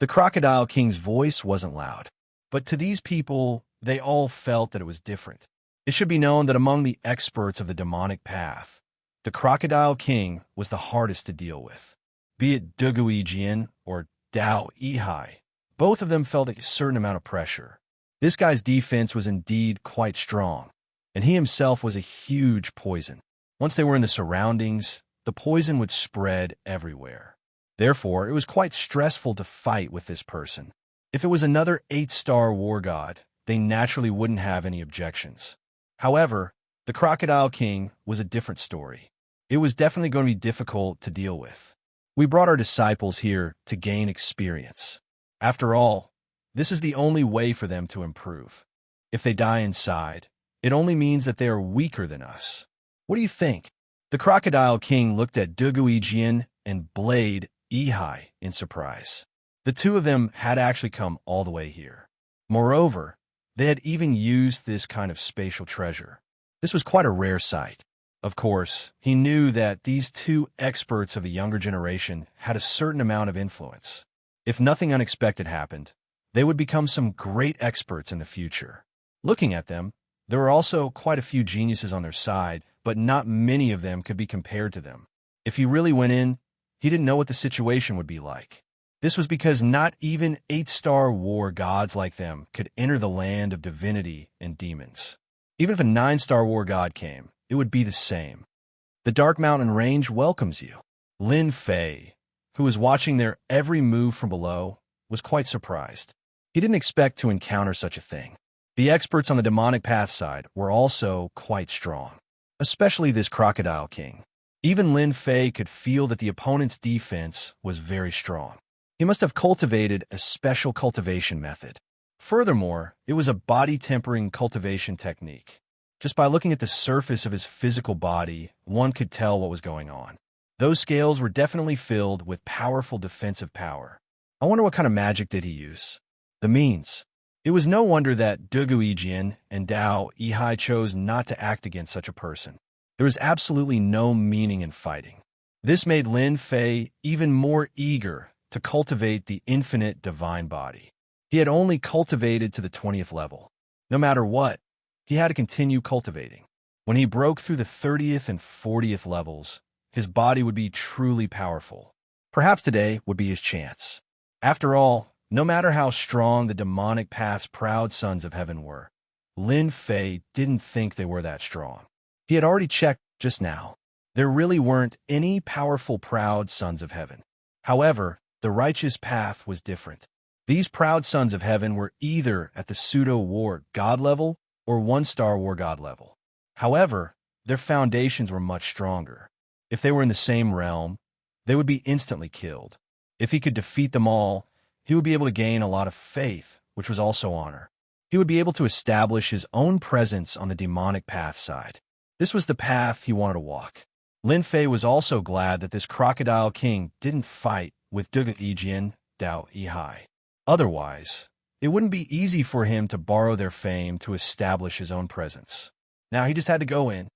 A: The Crocodile King's voice wasn't loud, but to these people, they all felt that it was different. It should be known that among the experts of the demonic path, the Crocodile King was the hardest to deal with. Be it Dugu Yijian or Dao Yihai, both of them felt a certain amount of pressure. This guy's defense was indeed quite strong, and he himself was a huge poison. Once they were in the surroundings, the poison would spread everywhere. Therefore, it was quite stressful to fight with this person. If it was another 8-star war god, they naturally wouldn't have any objections. However, the Crocodile King was a different story. It was definitely going to be difficult to deal with. We brought our disciples here to gain experience. After all, this is the only way for them to improve. If they die inside, it only means that they are weaker than us. What do you think? The Crocodile King looked at Dugu Yijian and Blade Yihai in surprise. The two of them had actually come all the way here. Moreover, they had even used this kind of spatial treasure. This was quite a rare sight. Of course, he knew that these two experts of the younger generation had a certain amount of influence. If nothing unexpected happened, they would become some great experts in the future. Looking at them, there were also quite a few geniuses on their side, but not many of them could be compared to them. If he really went in, he didn't know what the situation would be like. This was because not even 8-star war gods like them could enter the land of divinity and demons. Even if a 9-star war god came, it would be the same. The Dark Mountain Range welcomes you. Lin Fei, who was watching their every move from below, was quite surprised. He didn't expect to encounter such a thing. The experts on the demonic path side were also quite strong, especially this Crocodile King. Even Lin Fei could feel that the opponent's defense was very strong. He must have cultivated a special cultivation method. Furthermore, it was a body-tempering cultivation technique. Just by looking at the surface of his physical body, one could tell what was going on. Those scales were definitely filled with powerful defensive power. I wonder what kind of magic did he use? The means. It was no wonder that Dugu Yijian and Dao Yihai chose not to act against such a person. There was absolutely no meaning in fighting. This made Lin Fei even more eager to cultivate the infinite divine body. He had only cultivated to the 20th level. No matter what, he had to continue cultivating. When he broke through the 30th and 40th levels, his body would be truly powerful. Perhaps today would be his chance. After all, no matter how strong the demonic path's proud sons of heaven were, Lin Fei didn't think they were that strong. He had already checked just now. There really weren't any powerful proud sons of heaven. However, the righteous path was different. These proud sons of heaven were either at the pseudo-war god level or 1-star war god level. However, their foundations were much stronger. If they were in the same realm, they would be instantly killed. If he could defeat them all, he would be able to gain a lot of faith, which was also honor. He would be able to establish his own presence on the demonic path side. This was the path he wanted to walk. Lin Fei was also glad that this Crocodile King didn't fight with Dugu Yijian, Dao Yihai. Otherwise, it wouldn't be easy for him to borrow their fame to establish his own presence. Now he just had to go in.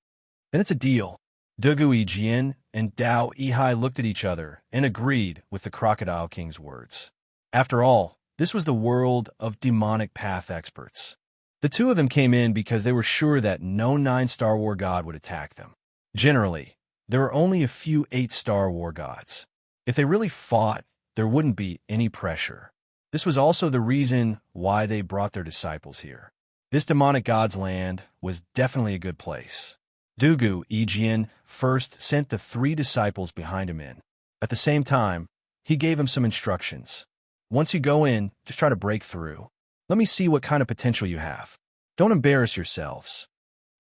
A: Then it's a deal. Dugu Yijian and Dao Yihai looked at each other and agreed with the Crocodile King's words. After all, this was the world of demonic path experts. The two of them came in because they were sure that no 9-star war god would attack them. Generally, there were only a few 8-star war gods. If they really fought, there wouldn't be any pressure. This was also the reason why they brought their disciples here. This demonic god's land was definitely a good place. Dugu Yijian first sent the 3 disciples behind him in. At the same time, he gave him some instructions. Once you go in, just try to break through. Let me see what kind of potential you have. Don't embarrass yourselves.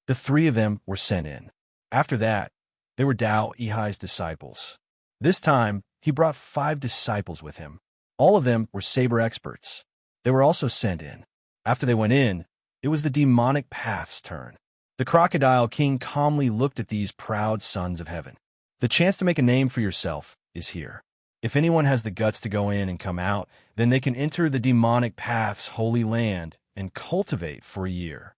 A: The 3 of them were sent in. After that, they were Dao Yihai's disciples. This time, he brought 5 disciples with him. All of them were saber experts. They were also sent in. After they went in, it was the demonic path's turn. The Crocodile King calmly looked at these proud sons of heaven. The chance to make a name for yourself is here. If anyone has the guts to go in and come out, then they can enter the demonic path's holy land and cultivate for a year.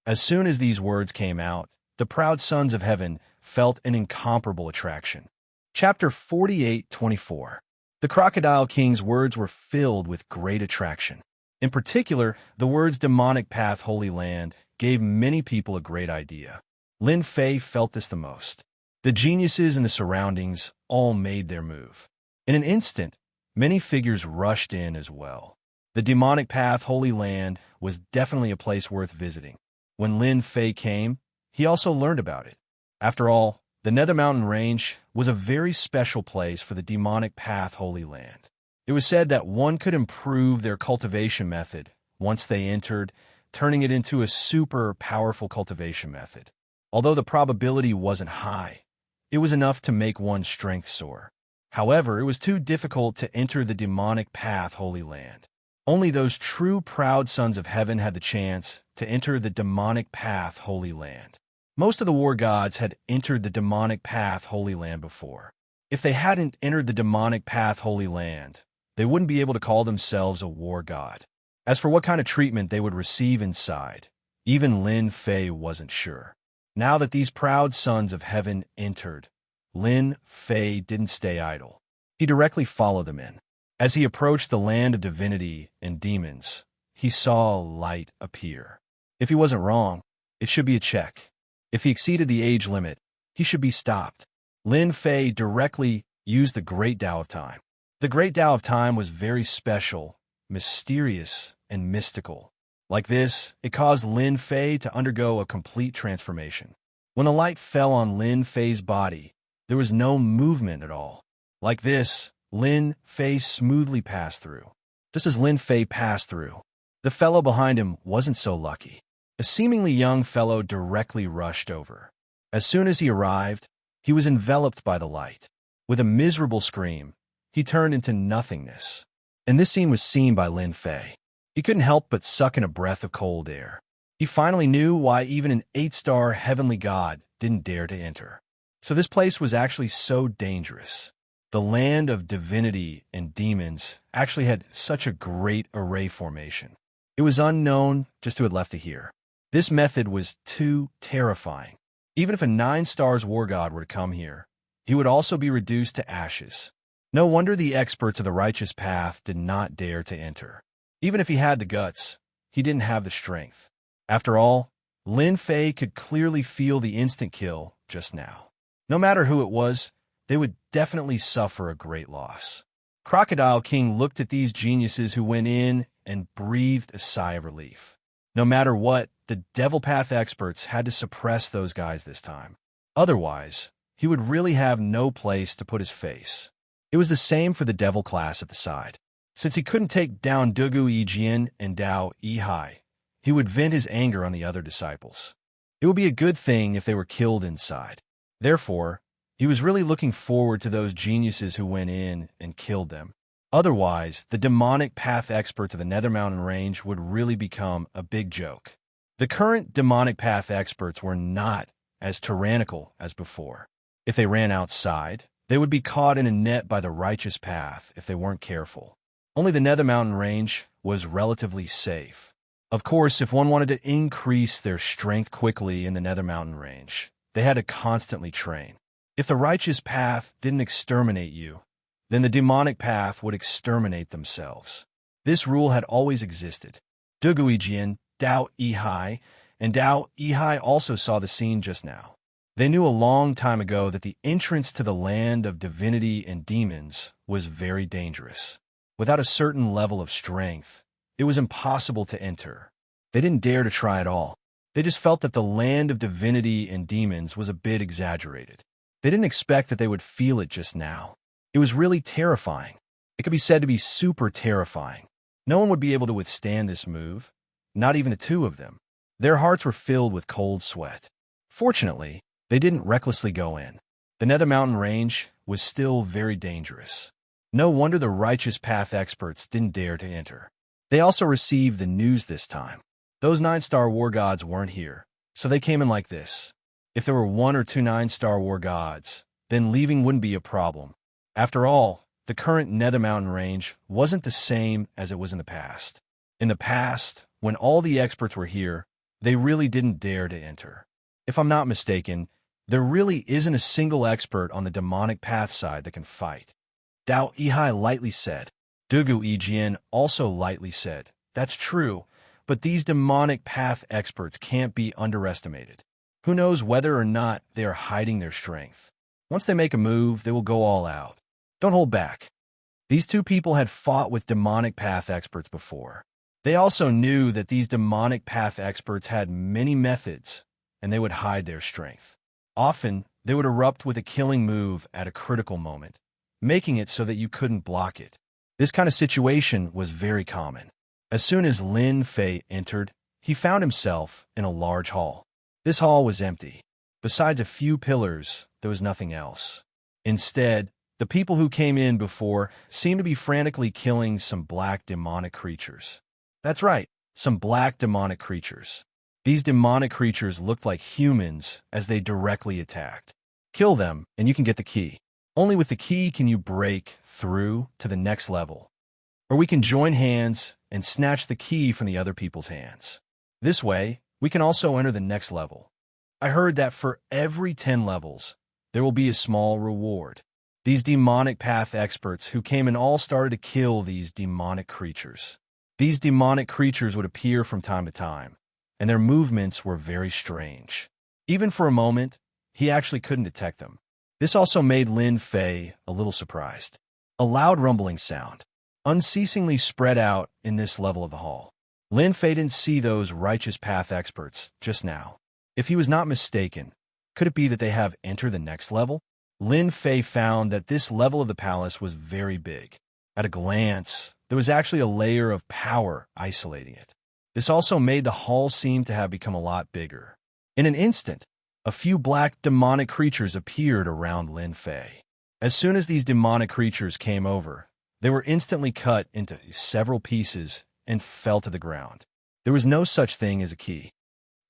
A: As soon as these words came out, the proud sons of heaven felt an incomparable attraction. Chapter 48:24. The Crocodile King's words were filled with great attraction. In particular, the words demonic path holy land gave many people a great idea. Lin Fei felt this the most. The geniuses in the surroundings all made their move. In an instant, many figures rushed in as well. The demonic path holy land was definitely a place worth visiting. When Lin Fei came, he also learned about it. After all, the Nether Mountain Range was a very special place for the demonic path holy land. It was said that one could improve their cultivation method once they entered, turning it into a super powerful cultivation method. Although the probability wasn't high, it was enough to make one's strength soar. However, it was too difficult to enter the demonic path holy land. Only those true proud sons of heaven had the chance to enter the demonic path holy land. Most of the war gods had entered the demonic path holy land before. If they hadn't entered the demonic path holy land, they wouldn't be able to call themselves a war god. As for what kind of treatment they would receive inside, even Lin Fei wasn't sure. Now that these proud sons of heaven entered, Lin Fei didn't stay idle. He directly followed them in. As he approached the land of divinity and demons, he saw light appear. If he wasn't wrong, it should be a check. If he exceeded the age limit, he should be stopped. Lin Fei directly used the Great Tao of Time. The Great Tao of Time was very special, mysterious, and mystical. Like this, it caused Lin Fei to undergo a complete transformation. When the light fell on Lin Fei's body, there was no movement at all. Like this, Lin Fei smoothly passed through. Just as Lin Fei passed through, the fellow behind him wasn't so lucky. A seemingly young fellow directly rushed over. As soon as he arrived, he was enveloped by the light. With a miserable scream, he turned into nothingness. And this scene was seen by Lin Fei. He couldn't help but suck in a breath of cold air. He finally knew why even an 8-star heavenly god didn't dare to enter. So this place was actually so dangerous. The land of divinity and demons actually had such a great array formation. It was unknown just who had left it here. This method was too terrifying. Even if a 9-stars war god were to come here, he would also be reduced to ashes. No wonder the experts of the righteous path did not dare to enter. Even if he had the guts, he didn't have the strength. After all, Lin Fei could clearly feel the instant kill just now. No matter who it was, they would definitely suffer a great loss. Crocodile King looked at these geniuses who went in and breathed a sigh of relief. No matter what, the Devil Path experts had to suppress those guys this time. Otherwise, he would really have no place to put his face. It was the same for the Devil class at the side. Since he couldn't take down Dugu Yijian and Dao Yihai, he would vent his anger on the other disciples. It would be a good thing if they were killed inside. Therefore, he was really looking forward to those geniuses who went in and killed them. Otherwise, the demonic path experts of the Nether Mountain Range would really become a big joke. The current demonic path experts were not as tyrannical as before. If they ran outside, they would be caught in a net by the righteous path if they weren't careful. Only the Nether Mountain Range was relatively safe. Of course, if one wanted to increase their strength quickly in the Nether Mountain Range, they had to constantly train. If the righteous path didn't exterminate you, then the demonic path would exterminate themselves. This rule had always existed. Dugu Yijian, Dao Yihai, and Dao Yihai also saw the scene just now. They knew a long time ago that the entrance to the land of divinity and demons was very dangerous. Without a certain level of strength, it was impossible to enter. They didn't dare to try at all. They just felt that the land of divinity and demons was a bit exaggerated. They didn't expect that they would feel it just now. It was really terrifying. It could be said to be super terrifying. No one would be able to withstand this move, not even the two of them. Their hearts were filled with cold sweat. Fortunately, they didn't recklessly go in. The Nether Mountain Range was still very dangerous. No wonder the Righteous Path experts didn't dare to enter. They also received the news this time. Those 9-star war gods weren't here, so they came in like this. If there were 1 or 2 9-star war gods, then leaving wouldn't be a problem. After all, the current Nether Mountain Range wasn't the same as it was in the past. In the past, when all the experts were here, they really didn't dare to enter. If I'm not mistaken, there really isn't a single expert on the demonic path side that can fight. Dao Yihai lightly said. Dugu Yijian also lightly said, that's true, but these demonic path experts can't be underestimated. Who knows whether or not they are hiding their strength. Once they make a move, they will go all out. Don't hold back. These two people had fought with demonic path experts before. They also knew that these demonic path experts had many methods, and they would hide their strength. Often, they would erupt with a killing move at a critical moment, making it so that you couldn't block it. This kind of situation was very common. As soon as Lin Fei entered, he found himself in a large hall. This hall was empty. Besides a few pillars, there was nothing else. Instead, the people who came in before seemed to be frantically killing some black demonic creatures. That's right, some black demonic creatures. These demonic creatures looked like humans as they directly attacked. Kill them, and you can get the key. Only with the key can you break through to the next level. Or we can join hands and snatch the key from the other people's hands. This way, we can also enter the next level. I heard that for every 10 levels, there will be a small reward. These demonic path experts who came in all started to kill these demonic creatures. These demonic creatures would appear from time to time, and their movements were very strange. Even for a moment, he actually couldn't detect them. This also made Lin Fei a little surprised. A loud rumbling sound unceasingly spread out in this level of the hall. Lin Fei didn't see those righteous path experts just now. If he was not mistaken, could it be that they have entered the next level? Lin Fei found that this level of the palace was very big. At a glance, there was actually a layer of power isolating it. This also made the hall seem to have become a lot bigger. In an instant, a few black demonic creatures appeared around Lin Fei. As soon as these demonic creatures came over, they were instantly cut into several pieces and fell to the ground. There was no such thing as a key.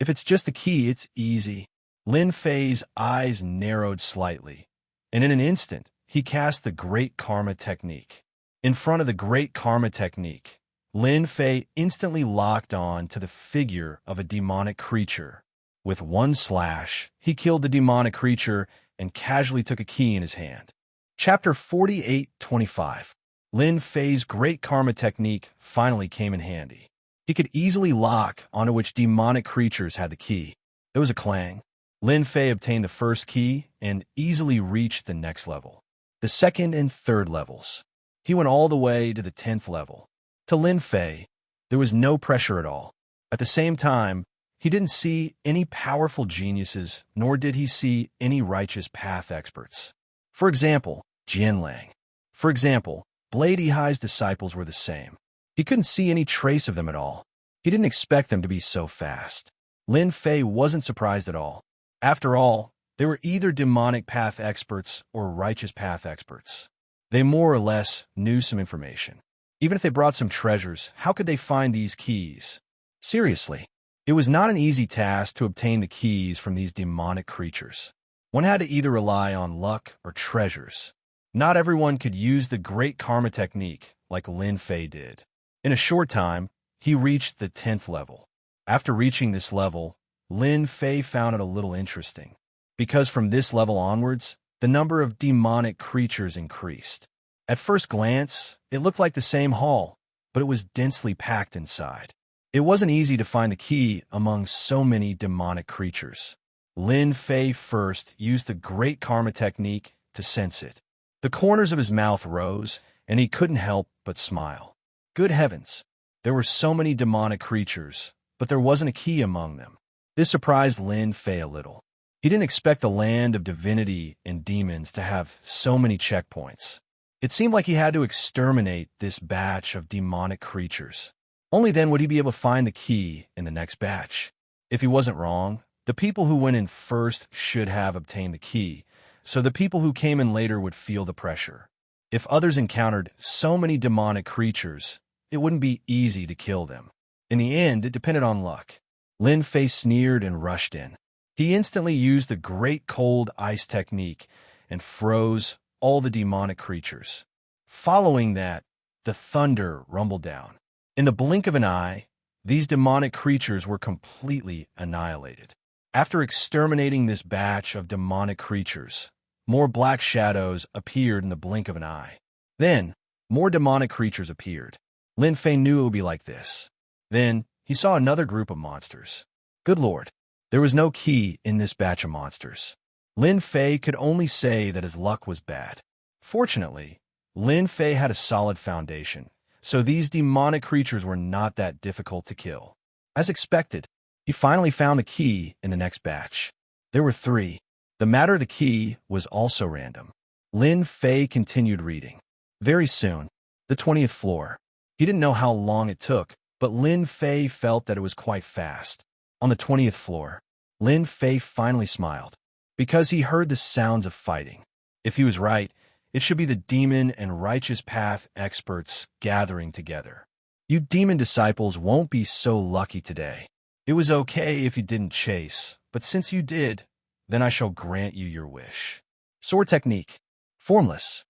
A: If it's just the key, it's easy. Lin Fei's eyes narrowed slightly, and in an instant, he cast the Great Karma Technique. In front of the Great Karma Technique, Lin Fei instantly locked on to the figure of a demonic creature. With one slash, he killed the demonic creature and casually took a key in his hand. Chapter 48:25. Lin Fei's Great Karma Technique finally came in handy. He could easily lock onto which demonic creatures had the key. There was a clang. Lin Fei obtained the first key and easily reached the next level. The second and third levels. He went all the way to the 10th level. To Lin Fei, there was no pressure at all. At the same time, he didn't see any powerful geniuses, nor did he see any righteous path experts. For example, Jianlang. For example, Blade Yihai's disciples were the same. He couldn't see any trace of them at all. He didn't expect them to be so fast. Lin Fei wasn't surprised at all. After all, they were either demonic path experts or righteous path experts. They more or less knew some information. Even if they brought some treasures, how could they find these keys? Seriously, it was not an easy task to obtain the keys from these demonic creatures. One had to either rely on luck or treasures. Not everyone could use the Great Karma Technique like Lin Fei did. In a short time, he reached the 10th level. After reaching this level, Lin Fei found it a little interesting, because from this level onwards, the number of demonic creatures increased. At first glance, it looked like the same hall, but it was densely packed inside. It wasn't easy to find the key among so many demonic creatures. Lin Fei first used the Great Karma Technique to sense it. The corners of his mouth rose, and he couldn't help but smile. Good heavens! There were so many demonic creatures, but there wasn't a key among them. This surprised Lin Fei a little. He didn't expect the land of divinity and demons to have so many checkpoints. It seemed like he had to exterminate this batch of demonic creatures. Only then would he be able to find the key in the next batch. If he wasn't wrong, the people who went in first should have obtained the key, so the people who came in later would feel the pressure. If others encountered so many demonic creatures, it wouldn't be easy to kill them. In the end, it depended on luck. Lin Fei sneered and rushed in. He instantly used the great cold ice technique and froze all the demonic creatures. Following that, the thunder rumbled down. In the blink of an eye, these demonic creatures were completely annihilated. After exterminating this batch of demonic creatures, more black shadows appeared in the blink of an eye. Then, more demonic creatures appeared. Lin Fei knew it would be like this. Then, he saw another group of monsters. Good Lord, there was no key in this batch of monsters. Lin Fei could only say that his luck was bad. Fortunately, Lin Fei had a solid foundation, so these demonic creatures were not that difficult to kill. As expected, he finally found the key in the next batch. There were 3. The matter of the key was also random. Lin Fei continued reading. Very soon, the 20th floor. He didn't know how long it took, but Lin Fei felt that it was quite fast. On the 20th floor, Lin Fei finally smiled, because he heard the sounds of fighting. If he was right, it should be the demon and righteous path experts gathering together. You demon disciples won't be so lucky today. It was okay if you didn't chase, but since you did, then I shall grant you your wish. Sword technique. Formless.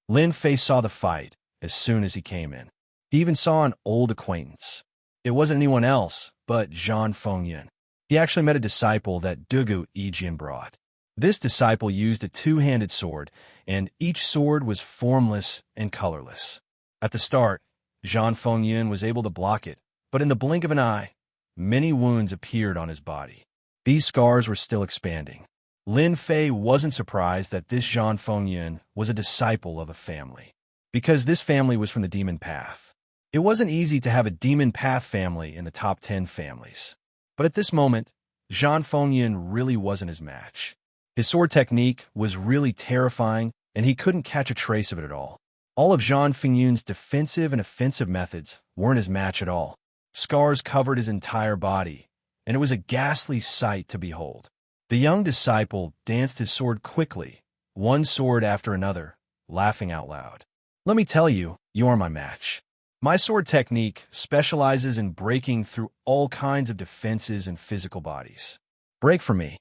A: Lin Fei saw the fight as soon as he came in. He even saw an old acquaintance. It wasn't anyone else but Zhan Fengyan. He actually met a disciple that Dugu Yijian brought. This disciple used a two-handed sword, and each sword was formless and colorless. At the start, Zhan Fengyan was able to block it, but in the blink of an eye, many wounds appeared on his body. These scars were still expanding. Lin Fei wasn't surprised that this Zhan Fengyan was a disciple of a family, because this family was from the demon path. It wasn't easy to have a demon path family in the top 10 families. But at this moment, Zhan Fengyan really wasn't his match. His sword technique was really terrifying, and he couldn't catch a trace of it at all. All of Zhan Fengyan's defensive and offensive methods weren't his match at all. Scars covered his entire body, and it was a ghastly sight to behold. The young disciple danced his sword quickly, one sword after another, laughing out loud. Let me tell you, you are my match. My sword technique specializes in breaking through all kinds of defenses and physical bodies. Break for me.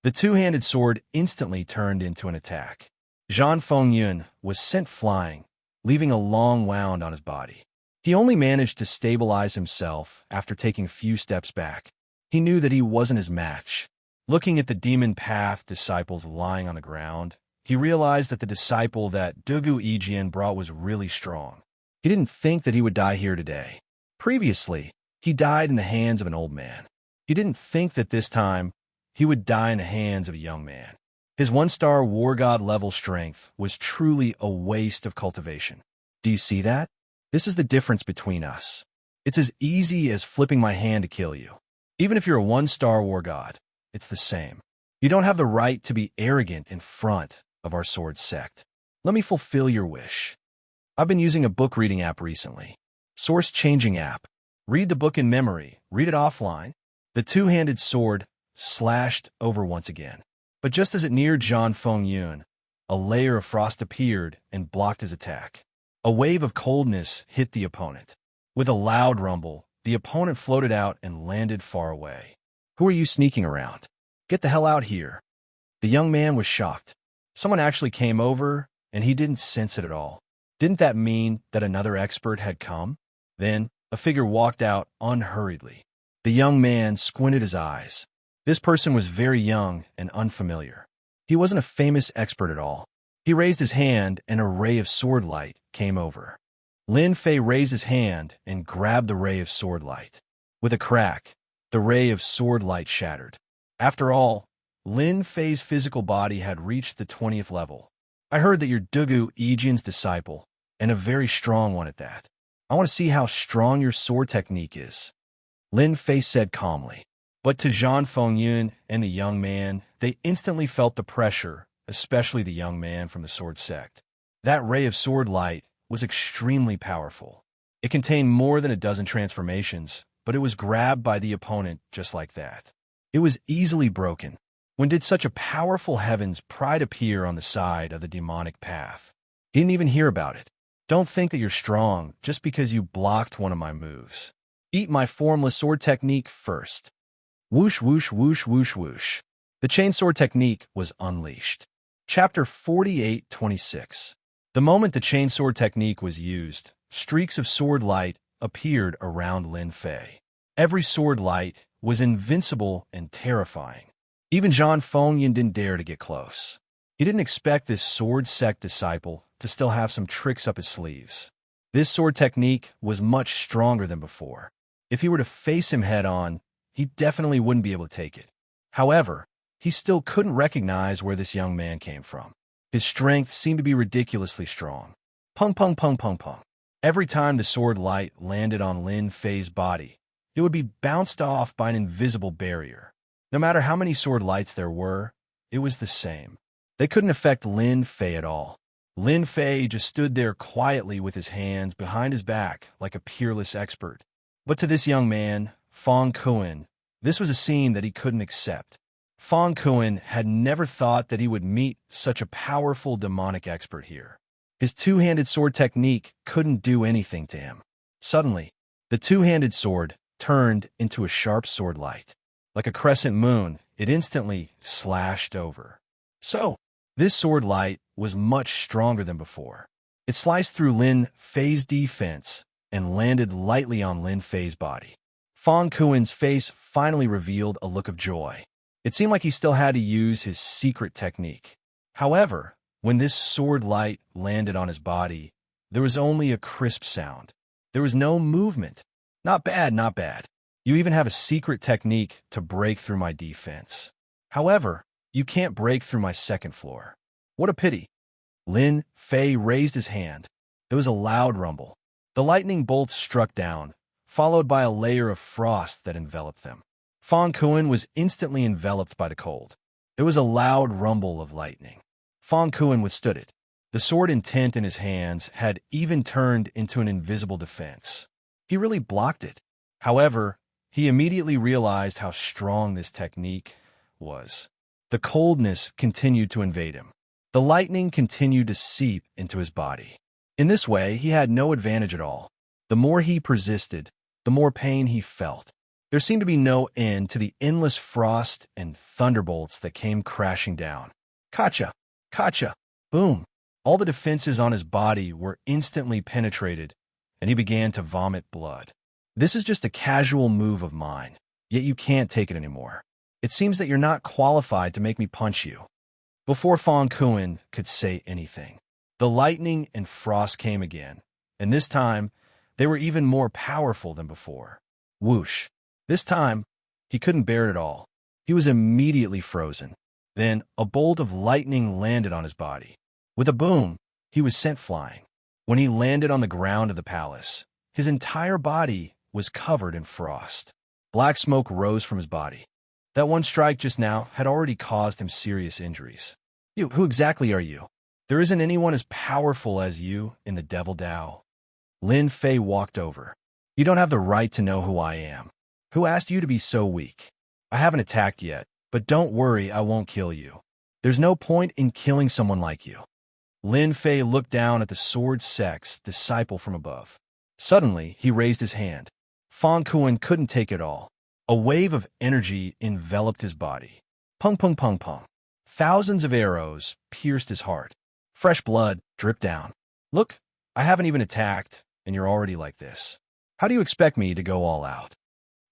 A: The two-handed sword instantly turned into an attack. Zhan Fengyan was sent flying, leaving a long wound on his body. He only managed to stabilize himself after taking a few steps back. He knew that he wasn't his match. Looking at the demon path disciples lying on the ground, he realized that the disciple that Dugu Yijian brought was really strong. He didn't think that he would die here today. Previously, he died in the hands of an old man. He didn't think that this time he would die in the hands of a young man. His one-star war god level strength was truly a waste of cultivation. Do you see that? This is the difference between us. It's as easy as flipping my hand to kill you. Even if you're a one-star war god, it's the same. You don't have the right to be arrogant in front of our sword sect. Let me fulfill your wish. I've been using a book reading app recently. Source changing app. Read the book in memory. Read it offline. The two-handed sword slashed over once again. But just as it neared Zhan Fengyan, a layer of frost appeared and blocked his attack. A wave of coldness hit the opponent. With a loud rumble, the opponent floated out and landed far away. Who are you sneaking around? Get the hell out here. The young man was shocked. Someone actually came over, and he didn't sense it at all. Didn't that mean that another expert had come? Then, a figure walked out unhurriedly. The young man squinted his eyes. This person was very young and unfamiliar. He wasn't a famous expert at all. He raised his hand, and a ray of sword light came over. Lin Fei raised his hand and grabbed the ray of sword light. With a crack, the ray of sword light shattered. After all, Lin Fei's physical body had reached the 20th level. I heard that you're Dugu Yijian's disciple, and a very strong one at that. I want to see how strong your sword technique is. Lin Fei said calmly. But to Zhang Fengyun and the young man, they instantly felt the pressure, especially the young man from the sword sect. That ray of sword light was extremely powerful. It contained more than a dozen transformations, but it was grabbed by the opponent just like that. It was easily broken. When did such a powerful heaven's pride appear on the side of the demonic path? He didn't even hear about it. Don't think that you're strong just because you blocked one of my moves. Eat my formless sword technique first. Whoosh, whoosh, whoosh, whoosh, whoosh. The chainsword technique was unleashed. Chapter 48:26. The moment the chainsword technique was used, streaks of sword light appeared around Lin Fei. Every sword light was invincible and terrifying. Even Zhang Fengyun didn't dare to get close. He didn't expect this sword sect disciple to still have some tricks up his sleeves. This sword technique was much stronger than before. If he were to face him head-on, he definitely wouldn't be able to take it. However, he still couldn't recognize where this young man came from. His strength seemed to be ridiculously strong. Pung pung pung pung pung. Every time the sword light landed on Lin Fei's body, it would be bounced off by an invisible barrier. No matter how many sword lights there were, it was the same. They couldn't affect Lin Fei at all. Lin Fei just stood there quietly with his hands behind his back like a peerless expert. But to this young man, Fang Kuan, this was a scene that he couldn't accept. Fang Kuan had never thought that he would meet such a powerful demonic expert here. His two-handed sword technique couldn't do anything to him. Suddenly, the two-handed sword turned into a sharp sword light. Like a crescent moon, it instantly slashed over. So, this sword light was much stronger than before. It sliced through Lin Fei's defense and landed lightly on Lin Fei's body. Fang Kuan's face finally revealed a look of joy. It seemed like he still had to use his secret technique. However, when this sword light landed on his body, there was only a crisp sound. There was no movement. Not bad, not bad. You even have a secret technique to break through my defense. However, you can't break through my second floor. What a pity. Lin Fei raised his hand. There was a loud rumble. The lightning bolts struck down, followed by a layer of frost that enveloped them. Fang Kuan was instantly enveloped by the cold. There was a loud rumble of lightning. Fang Kuan withstood it. The sword intent in his hands had even turned into an invisible defense. He really blocked it. However, he immediately realized how strong this technique was. The coldness continued to invade him. The lightning continued to seep into his body. In this way, he had no advantage at all. The more he persisted, the more pain he felt. There seemed to be no end to the endless frost and thunderbolts that came crashing down. Kacha! Kacha! Boom! All the defenses on his body were instantly penetrated, and he began to vomit blood. This is just a casual move of mine, yet you can't take it anymore. It seems that you're not qualified to make me punch you. Before Fang Kuan could say anything, the lightning and frost came again, and this time, they were even more powerful than before. Whoosh! This time, he couldn't bear it at all. He was immediately frozen. Then, a bolt of lightning landed on his body. With a boom, he was sent flying. When he landed on the ground of the palace, his entire body was covered in frost. Black smoke rose from his body. That one strike just now had already caused him serious injuries. Who exactly are you? There isn't anyone as powerful as you in the Devil Dao. Lin Fei walked over. You don't have the right to know who I am. Who asked you to be so weak? I haven't attacked yet, but don't worry, I won't kill you. There's no point in killing someone like you. Lin Fei looked down at the sword sect's disciple from above. Suddenly, he raised his hand. Fang Kuan couldn't take it all. A wave of energy enveloped his body. Pung pung pung pung. Thousands of arrows pierced his heart. Fresh blood dripped down. Look, I haven't even attacked, and you're already like this. How do you expect me to go all out?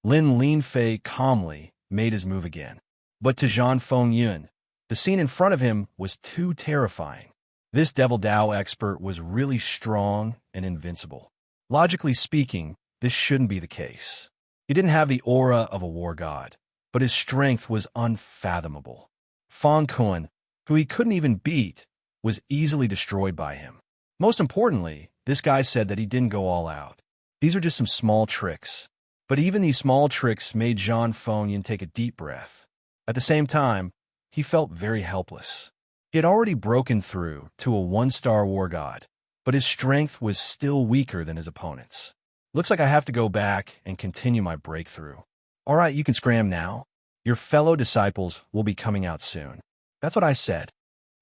A: Lin Fei calmly made his move again. But to Zhang Fengyun, the scene in front of him was too terrifying. This Devil Dao expert was really strong and invincible. Logically speaking, this shouldn't be the case. He didn't have the aura of a war god, but his strength was unfathomable. Fang Kuan, who he couldn't even beat, was easily destroyed by him. Most importantly, this guy said that he didn't go all out. These are just some small tricks. But even these small tricks made Zhang Fengyan take a deep breath. At the same time, he felt very helpless. He had already broken through to a one-star war god, but his strength was still weaker than his opponent's. Looks like I have to go back and continue my breakthrough. All right, you can scram now. Your fellow disciples will be coming out soon. That's what I said.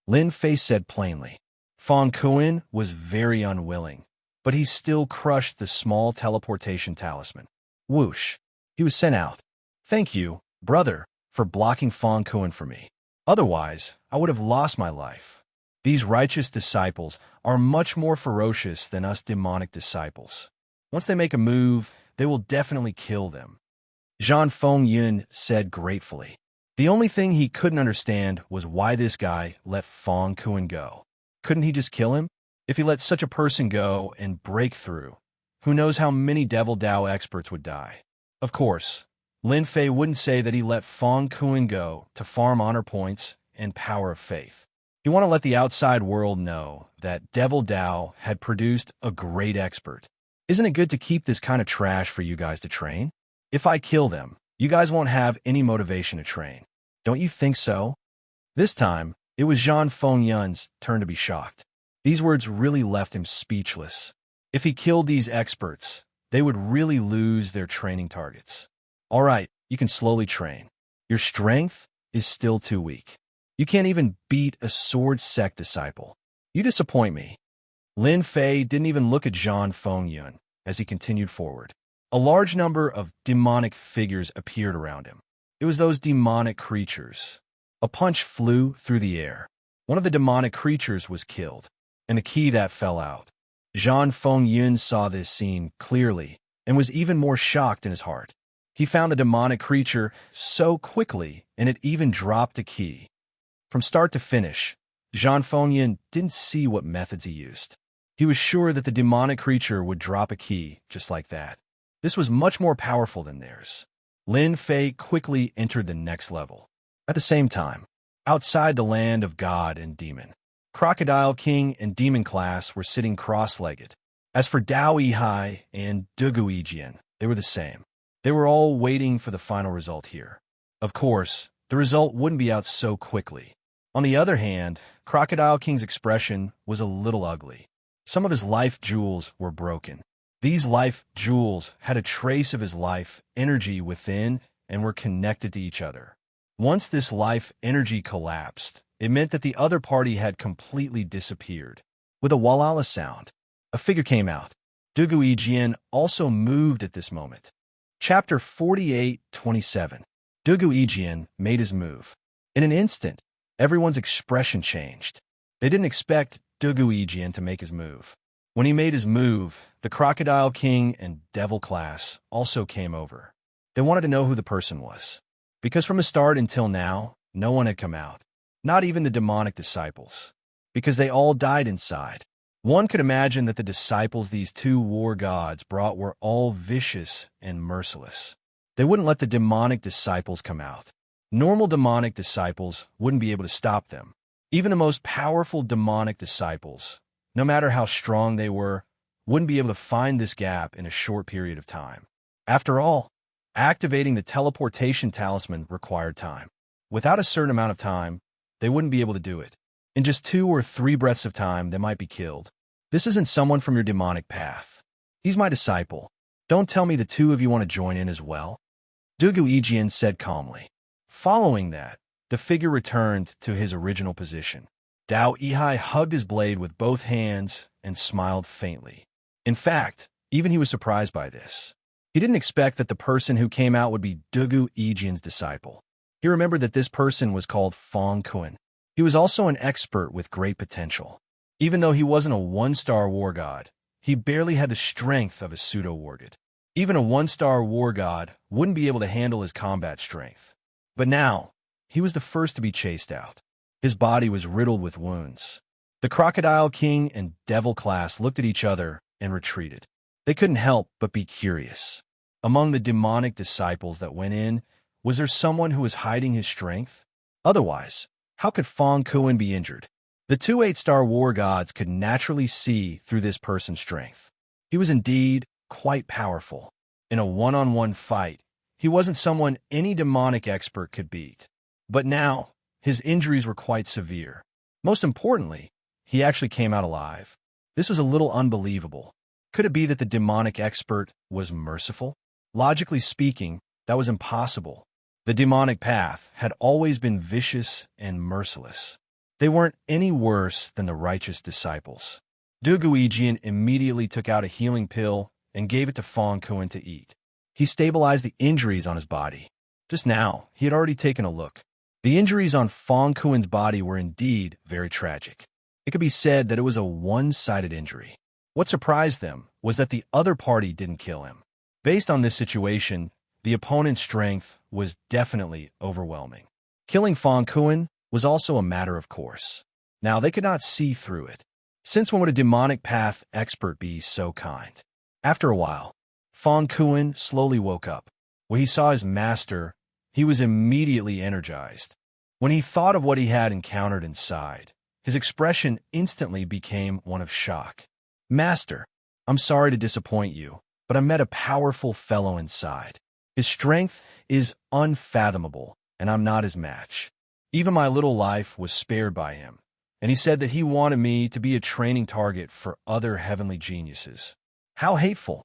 A: Lin Fei said plainly. Fang Kuan was very unwilling, but he still crushed the small teleportation talisman. Whoosh. He was sent out. Thank you, brother, for blocking Fang Kuan for me. Otherwise, I would have lost my life. These righteous disciples are much more ferocious than us demonic disciples. Once they make a move, they will definitely kill them. Zhang Fengyan said gratefully. The only thing he couldn't understand was why this guy let Fang Kuan go. Couldn't he just kill him? If he let such a person go and break through, who knows how many Devil Dao experts would die? Of course, Lin Fei wouldn't say that he let Fang Kuan go to farm honor points and power of faith. He wanted to let the outside world know that Devil Dao had produced a great expert. Isn't it good to keep this kind of trash for you guys to train? If I kill them, you guys won't have any motivation to train. Don't you think so? This time, it was Zhang Fengyan's turn to be shocked. These words really left him speechless. If he killed these experts, they would really lose their training targets. All right, you can slowly train. Your strength is still too weak. You can't even beat a sword sect disciple. You disappoint me. Lin Fei didn't even look at Zhang Fengyan as he continued forward. A large number of demonic figures appeared around him. It was those demonic creatures. A punch flew through the air. One of the demonic creatures was killed, and a key that fell out. Zhang Fengyan saw this scene clearly and was even more shocked in his heart. He found the demonic creature so quickly, and it even dropped a key. From start to finish, Zhang Fengyan didn't see what methods he used. He was sure that the demonic creature would drop a key just like that. This was much more powerful than theirs. Lin Fei quickly entered the next level. At the same time, outside the land of God and demon, Crocodile King and Demon Class were sitting cross-legged. As for Dao Yihai and Dugu Yijian, they were the same. They were all waiting for the final result here. Of course, the result wouldn't be out so quickly. On the other hand, Crocodile King's expression was a little ugly. Some of his life jewels were broken. These life jewels had a trace of his life energy within and were connected to each other. Once this life energy collapsed, it meant that the other party had completely disappeared. With a walala sound, a figure came out. Dugu Yijian also moved at this moment. Chapter 48:27. Dugu Yijian made his move. In an instant, everyone's expression changed. They didn't expect Dugu Yijian to make his move. When he made his move, the Crocodile King and Devil Class also came over. They wanted to know who the person was. Because from the start until now, no one had come out. Not even the demonic disciples. Because they all died inside. One could imagine that the disciples these two war gods brought were all vicious and merciless. They wouldn't let the demonic disciples come out. Normal demonic disciples wouldn't be able to stop them. Even the most powerful demonic disciples, no matter how strong they were, wouldn't be able to find this gap in a short period of time. After all, activating the teleportation talisman required time. Without a certain amount of time, they wouldn't be able to do it. In just 2 or 3 breaths of time, they might be killed. This isn't someone from your demonic path. He's my disciple. Don't tell me the two of you want to join in as well. Dugu Yijian said calmly. Following that, the figure returned to his original position. Dao Yihai hugged his blade with both hands and smiled faintly. In fact, even he was surprised by this. He didn't expect that the person who came out would be Dugu Yijian's disciple. He remembered that this person was called Fang Kuan. He was also an expert with great potential. Even though he wasn't a 1-star war god, he barely had the strength of a pseudo-war god. Even a 1-star war god wouldn't be able to handle his combat strength. But now, he was the first to be chased out. His body was riddled with wounds. The Crocodile King and Devil Class looked at each other and retreated. They couldn't help but be curious. Among the demonic disciples that went in, was there someone who was hiding his strength? Otherwise, how could Fang Kuan be injured? The 2 8-star war gods could naturally see through this person's strength. He was indeed quite powerful. In a one-on-one fight, he wasn't someone any demonic expert could beat. But now, his injuries were quite severe. Most importantly, he actually came out alive. This was a little unbelievable. Could it be that the demonic expert was merciful? Logically speaking, that was impossible. The demonic path had always been vicious and merciless. They weren't any worse than the righteous disciples. Duguijian immediately took out a healing pill and gave it to Fong Kuan to eat. He stabilized the injuries on his body. Just now, he had already taken a look. The injuries on Fong Kuan's body were indeed very tragic. It could be said that it was a one-sided injury. What surprised them was that the other party didn't kill him. Based on this situation, the opponent's strength was definitely overwhelming. Killing Fong Kuan was also a matter of course. Now, they could not see through it. Since when would a demonic path expert be so kind? After a while, Fong Kuan slowly woke up. When he saw his master, he was immediately energized. When he thought of what he had encountered inside, his expression instantly became one of shock. "Master, I'm sorry to disappoint you, but I met a powerful fellow inside. His strength is unfathomable, and I'm not his match. Even my little life was spared by him, and he said that he wanted me to be a training target for other heavenly geniuses." How hateful!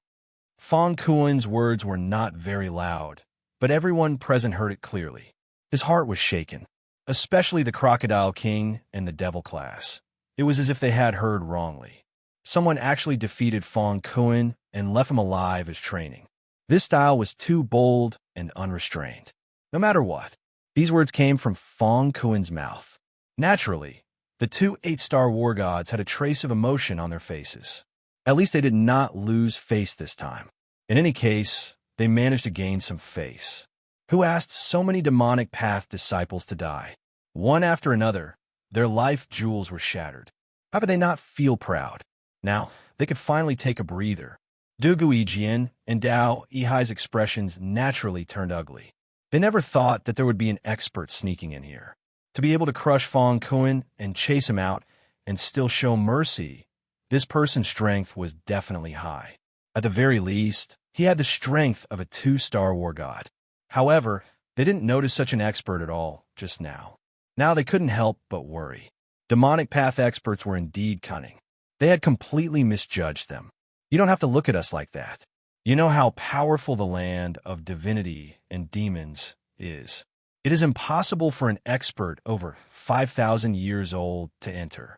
A: Fong Kuan's words were not very loud, but everyone present heard it clearly. His heart was shaken, especially the Crocodile King and the Devil class. It was as if they had heard wrongly. Someone actually defeated Fong Kuan and left him alive as training. This style was too bold and unrestrained. No matter what, these words came from Fong Kuan's mouth. Naturally, the two 8-star war gods had a trace of emotion on their faces. At least they did not lose face this time. In any case, they managed to gain some face. Who asked so many demonic path disciples to die? One after another, their life jewels were shattered. How could they not feel proud? Now, they could finally take a breather. Du Guijian and Dao Yihai's expressions naturally turned ugly. They never thought that there would be an expert sneaking in here. To be able to crush Fong Kuan and chase him out and still show mercy, this person's strength was definitely high. At the very least, he had the strength of a 2-star war god. However, they didn't notice such an expert at all just now. Now they couldn't help but worry. Demonic path experts were indeed cunning. They had completely misjudged them. You don't have to look at us like that. You know how powerful the land of divinity and demons is. It is impossible for an expert over 5,000 years old to enter.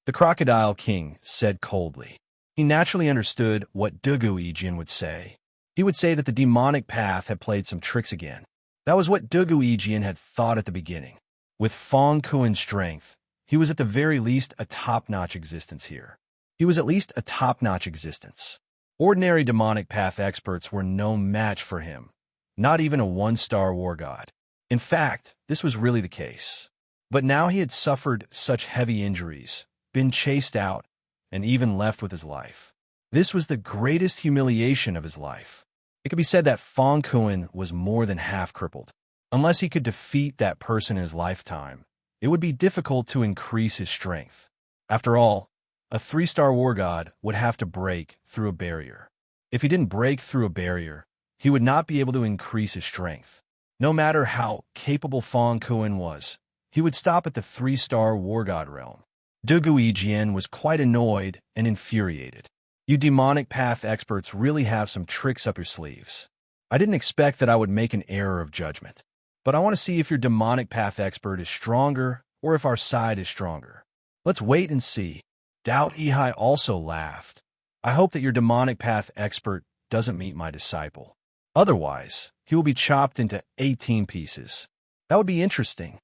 A: The Crocodile King said coldly. He naturally understood what Duguijian would say. He would say that the demonic path had played some tricks again. That was what Duguijian had thought at the beginning. With Fong Kuan's strength, he was at the very least a top-notch existence here. He was at least a top-notch existence. Ordinary demonic path experts were no match for him, not even a 1-star war god. In fact, this was really the case. But now he had suffered such heavy injuries, been chased out, and even left with his life. This was the greatest humiliation of his life. It could be said that Fong Kuan was more than half crippled. Unless he could defeat that person in his lifetime, it would be difficult to increase his strength. After all, a 3-star war god would have to break through a barrier. If he didn't break through a barrier, he would not be able to increase his strength. No matter how capable Fong Kuan was, he would stop at the 3-star war god realm. Duguijian was quite annoyed and infuriated. You demonic path experts really have some tricks up your sleeves. I didn't expect that I would make an error of judgment. But I want to see if your demonic path expert is stronger or if our side is stronger. Let's wait and see. Dao Yihai also laughed. I hope that your demonic path expert doesn't meet my disciple. Otherwise, he will be chopped into 18 pieces. That would be interesting.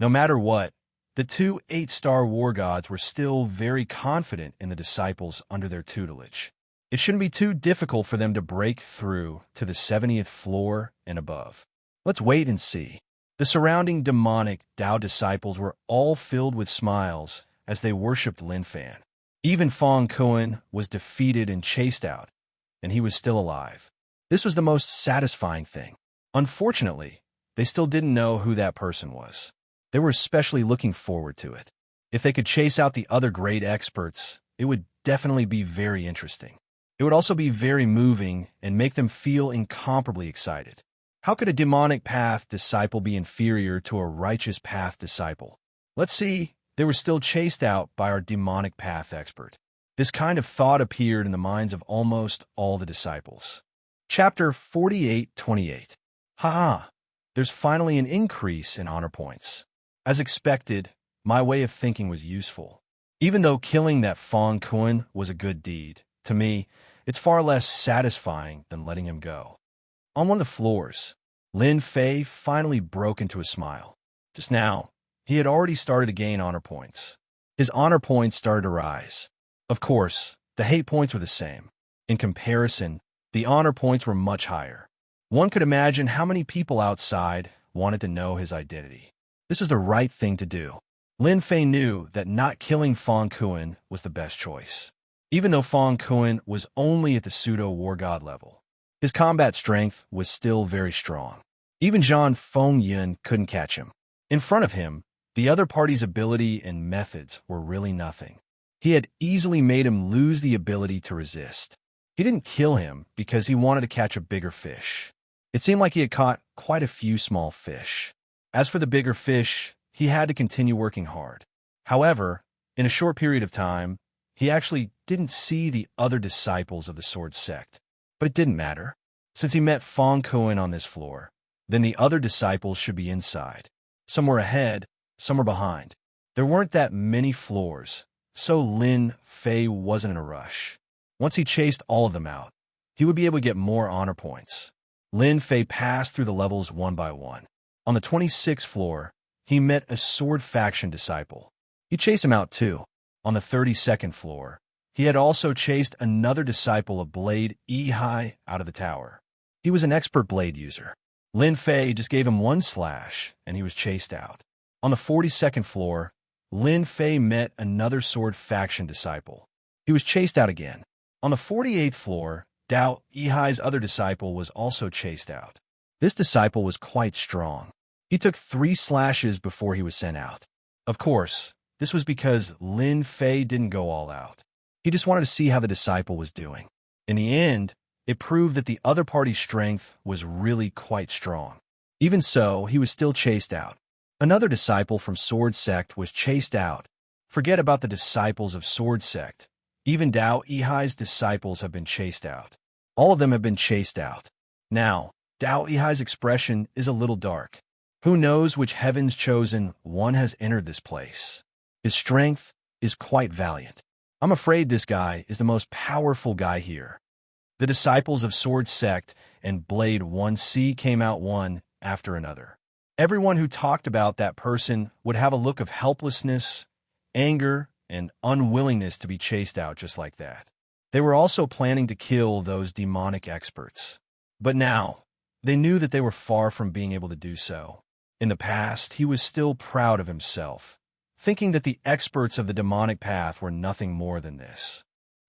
A: No matter what, the two 8-star war gods were still very confident in the disciples under their tutelage. It shouldn't be too difficult for them to break through to the 70th floor and above. Let's wait and see. The surrounding demonic Dao disciples were all filled with smiles as they worshipped Lin Fan. Even Fong Kuan was defeated and chased out, and he was still alive. This was the most satisfying thing. Unfortunately, they still didn't know who that person was. They were especially looking forward to it. If they could chase out the other great experts, it would definitely be very interesting. It would also be very moving and make them feel incomparably excited. How could a demonic path disciple be inferior to a righteous path disciple? Let's see, they were still chased out by our demonic path expert. This kind of thought appeared in the minds of almost all the disciples. Chapter 48:28. Haha, there's finally an increase in honor points. As expected, my way of thinking was useful. Even though killing that Fong Kun was a good deed, to me, it's far less satisfying than letting him go. On one of the floors, Lin Fei finally broke into a smile. Just now, he had already started to gain honor points. His honor points started to rise. Of course, the hate points were the same. In comparison, the honor points were much higher. One could imagine how many people outside wanted to know his identity. This was the right thing to do. Lin Fei knew that not killing Fong Kun was the best choice. Even though Fong Kun was only at the pseudo-war god level, his combat strength was still very strong. Even Zhang Fengyun couldn't catch him. In front of him, the other party's ability and methods were really nothing. He had easily made him lose the ability to resist. He didn't kill him because he wanted to catch a bigger fish. It seemed like he had caught quite a few small fish. As for the bigger fish, he had to continue working hard. However, in a short period of time, he actually didn't see the other disciples of the sword sect. But it didn't matter. Since he met Fong Kun on this floor, then the other disciples should be inside. Some were ahead, some were behind. There weren't that many floors, so Lin Fei wasn't in a rush. Once he chased all of them out, he would be able to get more honor points. Lin Fei passed through the levels one by one. On the 26th floor, he met a sword faction disciple. He chased him out too. On the 32nd floor, he had also chased another disciple of Blade Yi out of the tower. He was an expert blade user. Lin Fei just gave him one slash, and he was chased out. On the 42nd floor, Lin Fei met another sword faction disciple. He was chased out again. On the 48th floor, Dao Yihai's other disciple was also chased out. This disciple was quite strong. He took 3 slashes before he was sent out. Of course, this was because Lin Fei didn't go all out. He just wanted to see how the disciple was doing. In the end, it proved that the other party's strength was really quite strong. Even so, he was still chased out. Another disciple from Sword Sect was chased out. Forget about the disciples of Sword Sect. Even Dao Yihai's disciples have been chased out. All of them have been chased out. Now, Dao Yihai's expression is a little dark. Who knows which heaven's chosen one has entered this place? His strength is quite valiant. I'm afraid this guy is the most powerful guy here. The disciples of Sword Sect and Blade 1C came out one after another. Everyone who talked about that person would have a look of helplessness, anger, and unwillingness to be chased out just like that. They were also planning to kill those demonic experts. But now, they knew that they were far from being able to do so. In the past, he was still proud of himself, thinking that the experts of the demonic path were nothing more than this.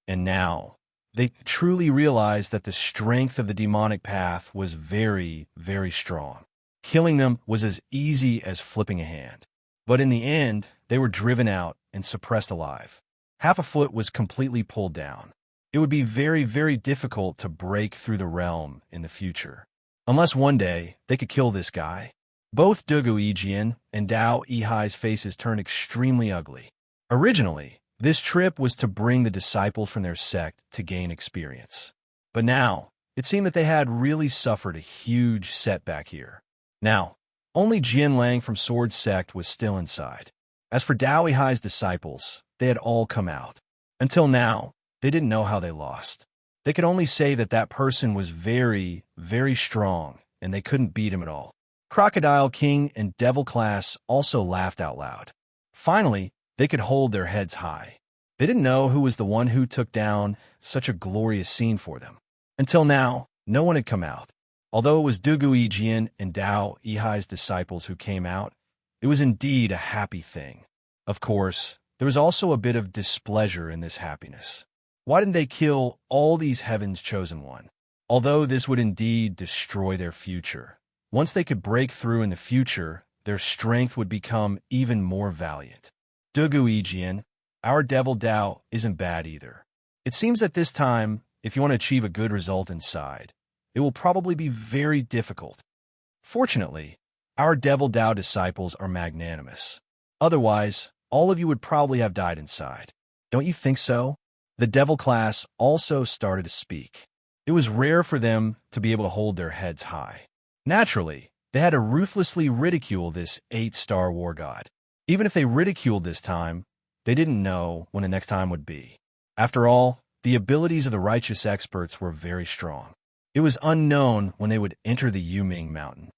A: And now, they truly realized that the strength of the demonic path was very, very strong. Killing them was as easy as flipping a hand. But in the end, they were driven out and suppressed alive. Half a foot was completely pulled down. It would be very, very difficult to break through the realm in the future. Unless one day, they could kill this guy. Both Dugu Yijian and Dao Yihai's faces turned extremely ugly. Originally, this trip was to bring the disciples from their sect to gain experience. But now, it seemed that they had really suffered a huge setback here. Now, only Jian Lang from Sword Sect was still inside. As for Dao Yihai's disciples, they had all come out. Until now, they didn't know how they lost. They could only say that that person was very, very strong, and they couldn't beat him at all. Crocodile King and Devil Class also laughed out loud. Finally, they could hold their heads high. They didn't know who was the one who took down such a glorious scene for them. Until now, no one had come out. Although it was Dugu Yijian and Dao Yihai's disciples who came out, it was indeed a happy thing. Of course, there was also a bit of displeasure in this happiness. Why didn't they kill all these heaven's chosen one? Although this would indeed destroy their future. Once they could break through in the future, their strength would become even more valiant. Dugu Yijian, our Devil Dao isn't bad either. It seems that this time, if you want to achieve a good result inside, it will probably be very difficult. Fortunately, our Devil Dao disciples are magnanimous. Otherwise, all of you would probably have died inside. Don't you think so? The Devil class also started to speak. It was rare for them to be able to hold their heads high. Naturally, they had to ruthlessly ridicule this 8-star war god. Even if they ridiculed this time, they didn't know when the next time would be. After all, the abilities of the righteous experts were very strong. It was unknown when they would enter the Yuming Mountain.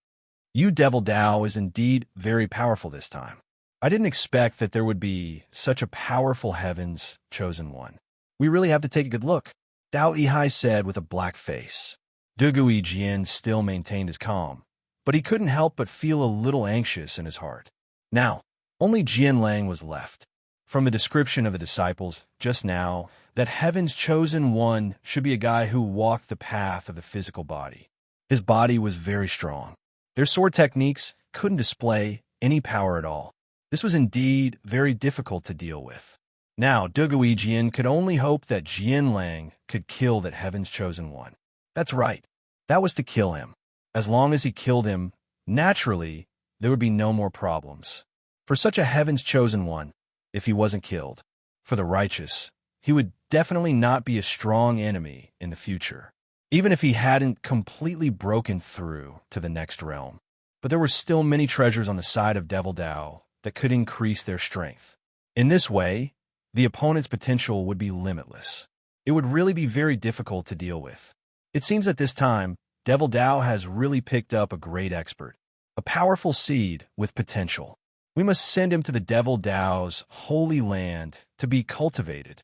A: Yu Devil Dao is indeed very powerful this time. I didn't expect that there would be such a powerful heaven's chosen one. We really have to take a good look, Dao Yihai said with a black face. Dugui Jian still maintained his calm, but he couldn't help but feel a little anxious in his heart. Now, only Jian Lang was left. From the description of the disciples just now, that heaven's chosen one should be a guy who walked the path of the physical body. His body was very strong. Their sword techniques couldn't display any power at all. This was indeed very difficult to deal with. Now, Dugui Jian could only hope that Jian Lang could kill that heaven's chosen one. That's right. That was to kill him. As long as he killed him, naturally, there would be no more problems. For such a heaven's chosen one, if he wasn't killed, for the righteous, he would definitely not be a strong enemy in the future, even if he hadn't completely broken through to the next realm. But there were still many treasures on the side of Devil Dao that could increase their strength. In this way, the opponent's potential would be limitless. It would really be very difficult to deal with. It seems at this time, Devil Dao has really picked up a great expert, a powerful seed with potential. We must send him to the Devil Dao's holy land to be cultivated.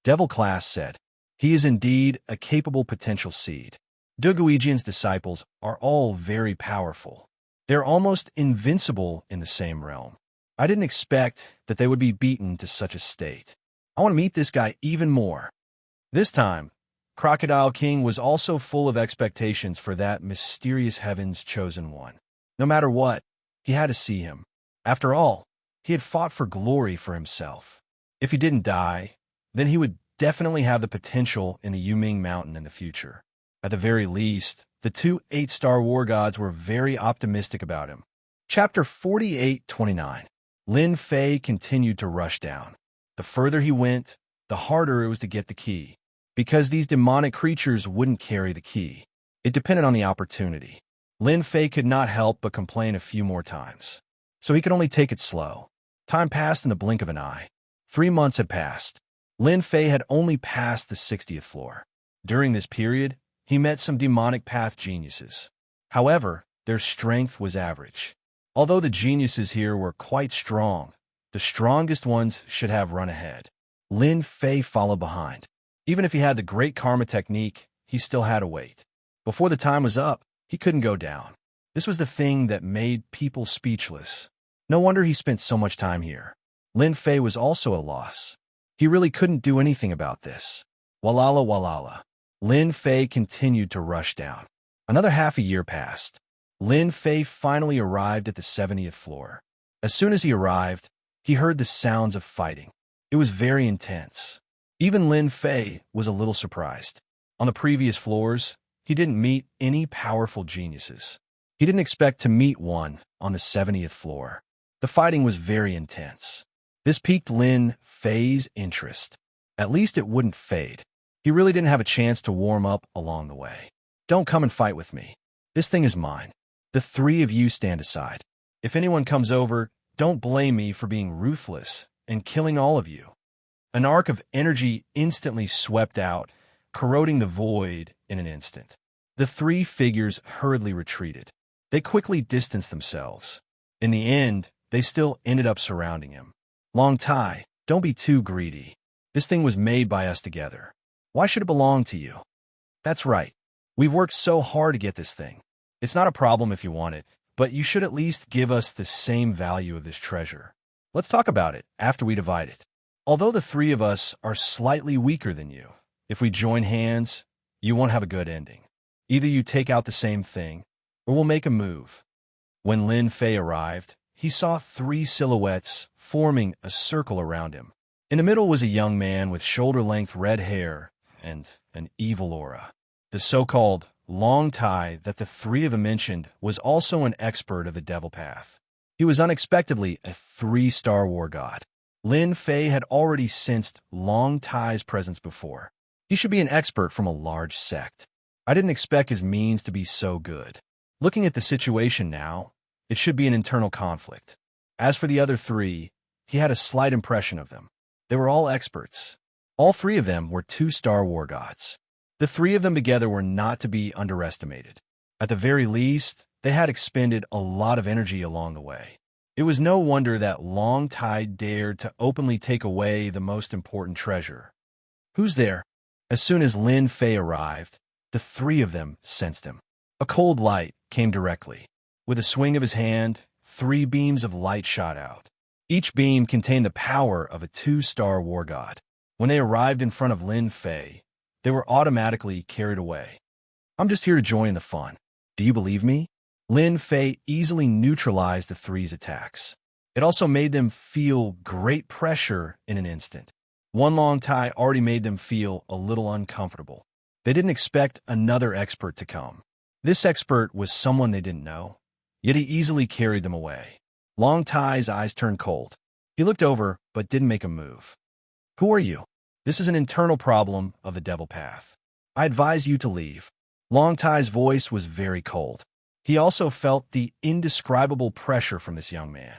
A: Devil class said, he is indeed a capable potential seed. Dugui Jian's disciples are all very powerful. They're almost invincible in the same realm. I didn't expect that they would be beaten to such a state. I want to meet this guy even more. This time, Crocodile King was also full of expectations for that mysterious heaven's chosen one. No matter what, he had to see him. After all, he had fought for glory for himself. If he didn't die, then he would definitely have the potential in the Yuming Mountain in the future. At the very least, the two 8-star war gods were very optimistic about him. Chapter 48:29. Lin Fei continued to rush down. The further he went, the harder it was to get the key, because these demonic creatures wouldn't carry the key. It depended on the opportunity. Lin Fei could not help but complain a few more times, so he could only take it slow. Time passed in the blink of an eye. 3 months had passed. Lin Fei had only passed the 60th floor. During this period, he met some demonic path geniuses. However, their strength was average. Although the geniuses here were quite strong, the strongest ones should have run ahead. Lin Fei followed behind. Even if he had the great karma technique, he still had to wait. Before the time was up, he couldn't go down. This was the thing that made people speechless. No wonder he spent so much time here. Lin Fei was also a loss. He really couldn't do anything about this. Walala walala. Lin Fei continued to rush down. Another half a year passed. Lin Fei finally arrived at the 70th floor. As soon as he arrived, he heard the sounds of fighting. It was very intense. Even Lin Fei was a little surprised. On the previous floors, he didn't meet any powerful geniuses. He didn't expect to meet one on the 70th floor. The fighting was very intense. This piqued Lin Fei's interest. At least it wouldn't fade. He really didn't have a chance to warm up along the way. Don't come and fight with me. This thing is mine. The three of you stand aside. If anyone comes over, don't blame me for being ruthless and killing all of you. An arc of energy instantly swept out, corroding the void in an instant. The three figures hurriedly retreated. They quickly distanced themselves. In the end, they still ended up surrounding him. Long Tai, don't be too greedy. This thing was made by us together. Why should it belong to you? That's right. We've worked so hard to get this thing. It's not a problem if you want it, but you should at least give us the same value of this treasure. Let's talk about it after we divide it. Although the three of us are slightly weaker than you, if we join hands, you won't have a good ending. Either you take out the same thing, or we'll make a move. When Lin Fei arrived, he saw three silhouettes forming a circle around him. In the middle was a young man with shoulder-length red hair and an evil aura. The so-called Long Tai that the three of them mentioned was also an expert of the devil path. He was unexpectedly a 3-star war god. Lin Fei had already sensed Long Tai's presence before. He should be an expert from a large sect. I didn't expect his means to be so good. Looking at the situation now, it should be an internal conflict. As for the other three, he had a slight impression of them. They were all experts. All three of them were 2-star war gods. The three of them together were not to be underestimated. At the very least, they had expended a lot of energy along the way. It was no wonder that Long Tai dared to openly take away the most important treasure. Who's there? As soon as Lin Fei arrived, the three of them sensed him. A cold light came directly. With a swing of his hand, 3 beams of light shot out. Each beam contained the power of a 2-star war god. When they arrived in front of Lin Fei, they were automatically carried away. I'm just here to join the fun. Do you believe me? Lin Fei easily neutralized the three's attacks. It also made them feel great pressure in an instant. One Long Tai already made them feel a little uncomfortable. They didn't expect another expert to come. This expert was someone they didn't know, yet he easily carried them away. Long Tai's eyes turned cold. He looked over, but didn't make a move. Who are you? This is an internal problem of the devil path. I advise you to leave. Long Tai's voice was very cold. He also felt the indescribable pressure from this young man.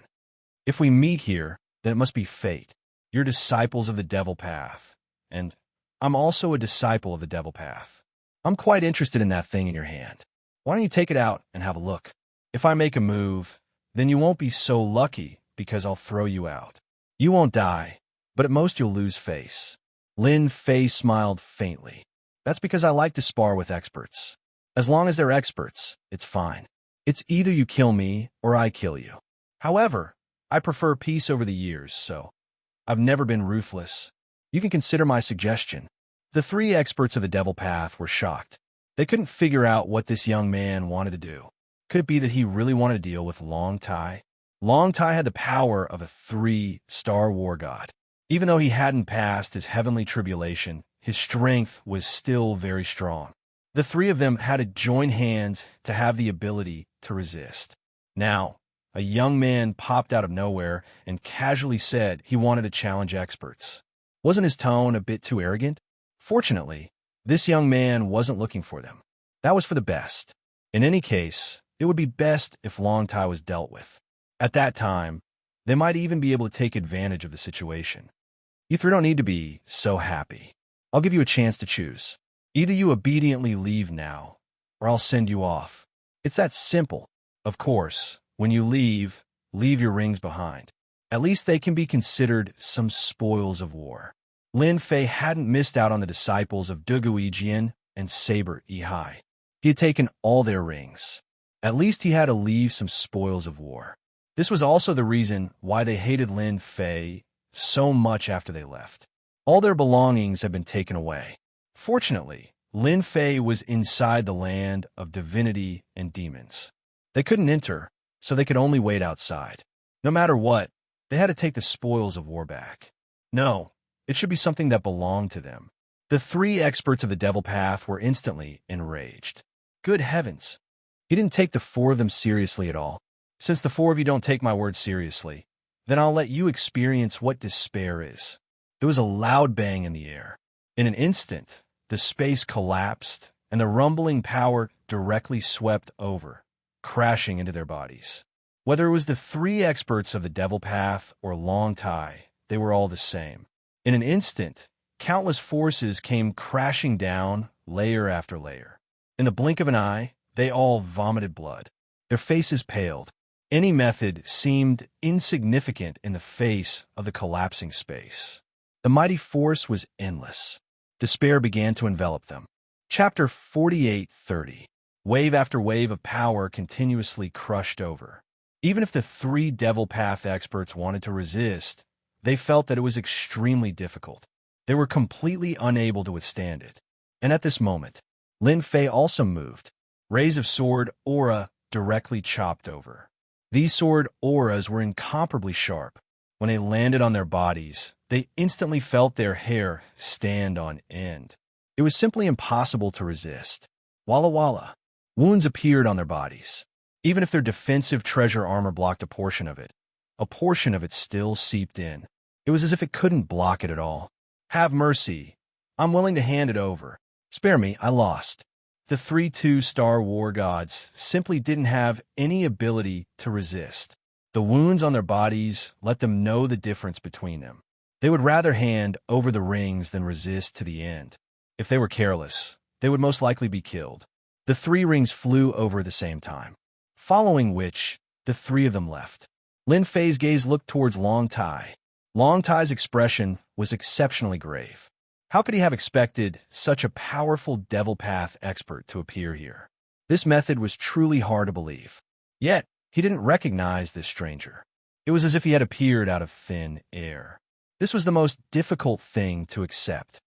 A: If we meet here, then it must be fate. You're disciples of the devil path, and I'm also a disciple of the devil path. I'm quite interested in that thing in your hand. Why don't you take it out and have a look? If I make a move, then you won't be so lucky because I'll throw you out. You won't die, but at most you'll lose face. Lin Fei smiled faintly. That's because I like to spar with experts. As long as they're experts, it's fine. It's either you kill me or I kill you. However, I prefer peace over the years, so I've never been ruthless. You can consider my suggestion. The three experts of the devil path were shocked. They couldn't figure out what this young man wanted to do. Could it be that he really wanted to deal with Long Tai? Long Tai had the power of a 3-star war god. Even though he hadn't passed his heavenly tribulation, his strength was still very strong. The three of them had to join hands to have the ability to resist. Now, a young man popped out of nowhere and casually said he wanted to challenge experts. Wasn't his tone a bit too arrogant? Fortunately, this young man wasn't looking for them. That was for the best. In any case, it would be best if Long Tai was dealt with. At that time, they might even be able to take advantage of the situation. You three don't need to be so happy. I'll give you a chance to choose. Either you obediently leave now, or I'll send you off. It's that simple. Of course, when you leave your rings behind. At least they can be considered some spoils of war. Lin Fei hadn't missed out on the disciples of Dugui Jian and Saber Yihai. He had taken all their rings. At least he had to leave some spoils of war. This was also the reason why they hated Lin Fei so much after they left. All their belongings had been taken away. Fortunately, Lin Fei was inside the land of divinity and demons. They couldn't enter, so they could only wait outside. No matter what, they had to take the spoils of war back. No, it should be something that belonged to them. The three experts of the devil path were instantly enraged. Good heavens! He didn't take the four of them seriously at all. Since the four of you don't take my word seriously, then I'll let you experience what despair is. There was a loud bang in the air. In an instant, the space collapsed, and the rumbling power directly swept over, crashing into their bodies. Whether it was the three experts of the devil path or Long Tai, they were all the same. In an instant, countless forces came crashing down, layer after layer. In the blink of an eye, they all vomited blood. Their faces paled. Any method seemed insignificant in the face of the collapsing space. The mighty force was endless. Despair began to envelop them. Chapter 48:30. Wave after wave of power continuously crushed over. Even if the three devil path experts wanted to resist, they felt that it was extremely difficult. They were completely unable to withstand it. And at this moment, Lin Fei also moved. Rays of sword aura directly chopped over. These sword auras were incomparably sharp. When they landed on their bodies, they instantly felt their hair stand on end. It was simply impossible to resist. Walla walla. Wounds appeared on their bodies. Even if their defensive treasure armor blocked a portion of it still seeped in. It was as if it couldn't block it at all. Have mercy. I'm willing to hand it over. Spare me, I lost. The 3 2-star war gods simply didn't have any ability to resist. The wounds on their bodies let them know the difference between them. They would rather hand over the rings than resist to the end. If they were careless, they would most likely be killed. The 3 rings flew over at the same time, following which the 3 of them left. Lin Fei's gaze looked towards Long Tai. Long Tai's expression was exceptionally grave. How could he have expected such a powerful devil path expert to appear here? This method was truly hard to believe. Yet, he didn't recognize this stranger. It was as if he had appeared out of thin air. This was the most difficult thing to accept.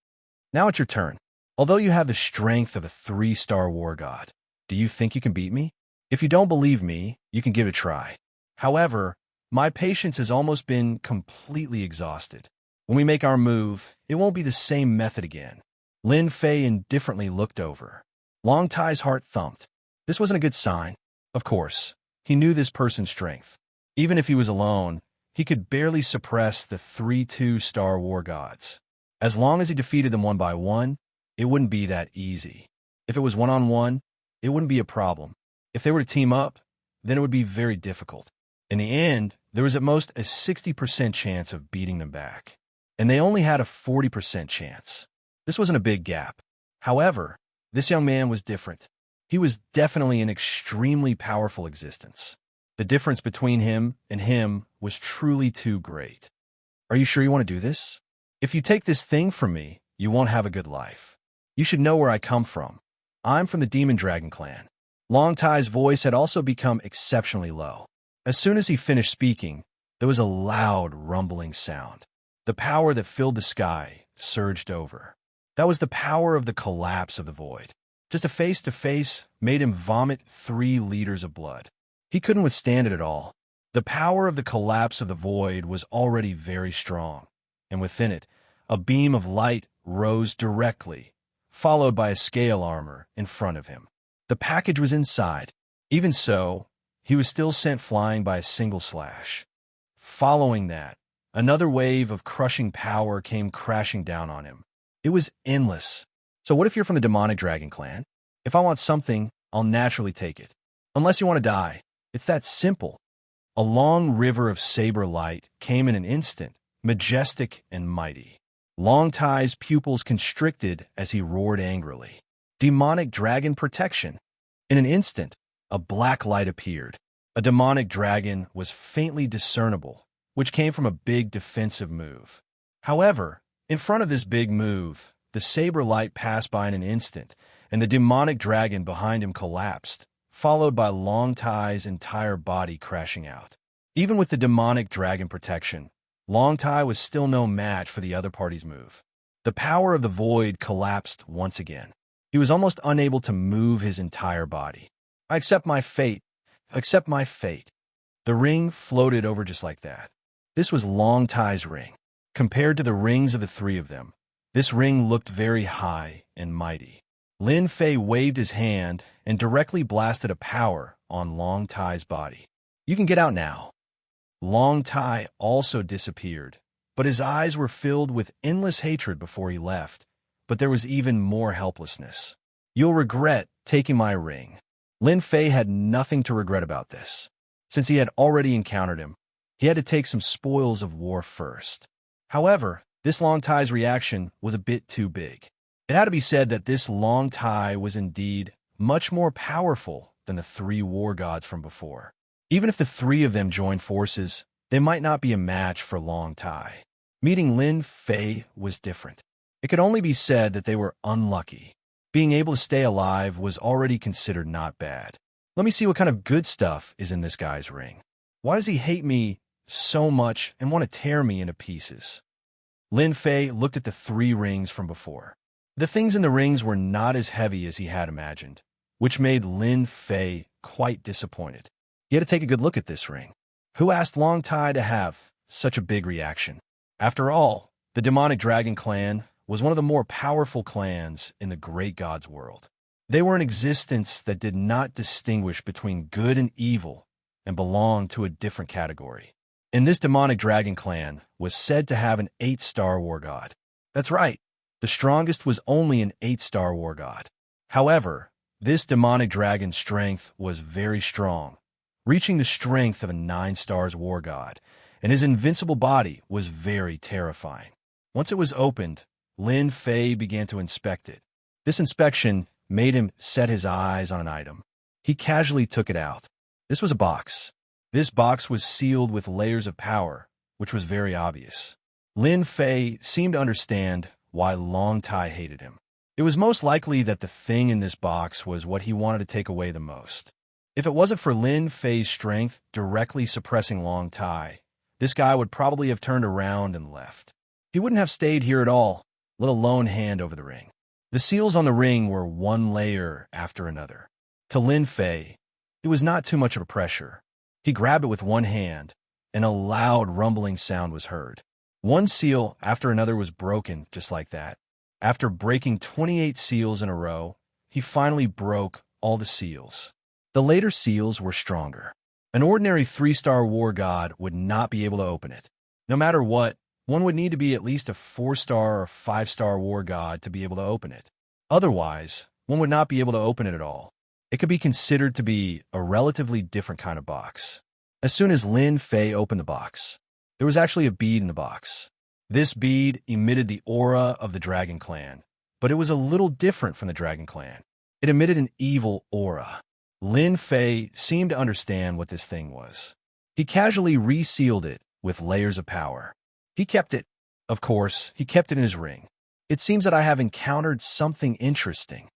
A: Now it's your turn. Although you have the strength of a 3-star war god, do you think you can beat me? If you don't believe me, you can give it a try. However, my patience has almost been completely exhausted. When we make our move, it won't be the same method again. Lin Fei indifferently looked over. Long Tai's heart thumped. This wasn't a good sign. Of course, he knew this person's strength. Even if he was alone, he could barely suppress the 3 2-star war gods. As long as he defeated them one by one, it wouldn't be that easy. If it was one-on-one, it wouldn't be a problem. If they were to team up, then it would be very difficult. In the end, there was at most a 60% chance of beating them back. And they only had a 40% chance. This wasn't a big gap. However, this young man was different. He was definitely an extremely powerful existence. The difference between him and him was truly too great. Are you sure you want to do this? If you take this thing from me, you won't have a good life. You should know where I come from. I'm from the Demon Dragon clan. Long Tai's voice had also become exceptionally low. As soon as he finished speaking, there was a loud rumbling sound. The power that filled the sky surged over. That was the power of the collapse of the void. Just a face-to-face made him vomit 3 liters of blood. He couldn't withstand it at all. The power of the collapse of the void was already very strong, and within it, a beam of light rose directly, followed by a scale armor in front of him. The package was inside. Even so, he was still sent flying by a single slash. Following that, another wave of crushing power came crashing down on him. It was endless. So what if you're from the Demonic Dragon clan? If I want something, I'll naturally take it. Unless you want to die. It's that simple. A long river of saber light came in an instant, majestic and mighty. Long Tai's pupils constricted as he roared angrily. Demonic Dragon Protection. In an instant, a black light appeared. A demonic dragon was faintly discernible, which came from a big defensive move. However, in front of this big move, the saber light passed by in an instant, and the demonic dragon behind him collapsed, followed by Long Tai's entire body crashing out. Even with the demonic dragon protection, Long Tai was still no match for the other party's move. The power of the void collapsed once again. He was almost unable to move his entire body. I accept my fate. Accept my fate. The ring floated over just like that. This was Long Tai's ring. Compared to the rings of the 3 of them, this ring looked very high and mighty. Lin Fei waved his hand and directly blasted a power on Long Tai's body. You can get out now. Long Tai also disappeared, but his eyes were filled with endless hatred before he left. But there was even more helplessness. You'll regret taking my ring. Lin Fei had nothing to regret about this. Since he had already encountered him, he had to take some spoils of war first. However, this Long Tai's reaction was a bit too big. It had to be said that this Long Tai was indeed much more powerful than the 3 war gods from before. Even if the 3 of them joined forces, they might not be a match for Long Tai. Meeting Lin Fei was different. It could only be said that they were unlucky. Being able to stay alive was already considered not bad. Let me see what kind of good stuff is in this guy's ring. Why does he hate me so much and want to tear me into pieces? Lin Fei looked at the 3 rings from before. The things in the rings were not as heavy as he had imagined, which made Lin Fei quite disappointed. He had to take a good look at this ring. Who asked Long Tai to have such a big reaction? After all, the Demonic Dragon clan was one of the more powerful clans in the great god's world. They were an existence that did not distinguish between good and evil and belonged to a different category. And this demonic dragon clan was said to have an 8-star war god. That's right, the strongest was only an 8-star war god. However, this demonic dragon's strength was very strong, reaching the strength of a 9-star war god, and his invincible body was very terrifying. Once it was opened, Lin Fei began to inspect it. This inspection made him set his eyes on an item. He casually took it out. This was a box. This box was sealed with layers of power, which was very obvious. Lin Fei seemed to understand why Long Tai hated him. It was most likely that the thing in this box was what he wanted to take away the most. If it wasn't for Lin Fei's strength directly suppressing Long Tai, this guy would probably have turned around and left. He wouldn't have stayed here at all, let alone hand over the ring. The seals on the ring were one layer after another. To Lin Fei, it was not too much of a pressure. He grabbed it with one hand, and a loud rumbling sound was heard. One seal after another was broken just like that. After breaking 28 seals in a row, he finally broke all the seals. The later seals were stronger. An ordinary 3-star war god would not be able to open it. No matter what, one would need to be at least a 4-star or 5-star war god to be able to open it. Otherwise, one would not be able to open it at all. It could be considered to be a relatively different kind of box. As soon as Lin Fei opened the box, there was actually a bead in the box. This bead emitted the aura of the Dragon Clan, but it was a little different from the Dragon Clan. It emitted an evil aura. Lin Fei seemed to understand what this thing was. He casually resealed it with layers of power. He kept it. Of course, he kept it in his ring. It seems that I have encountered something interesting.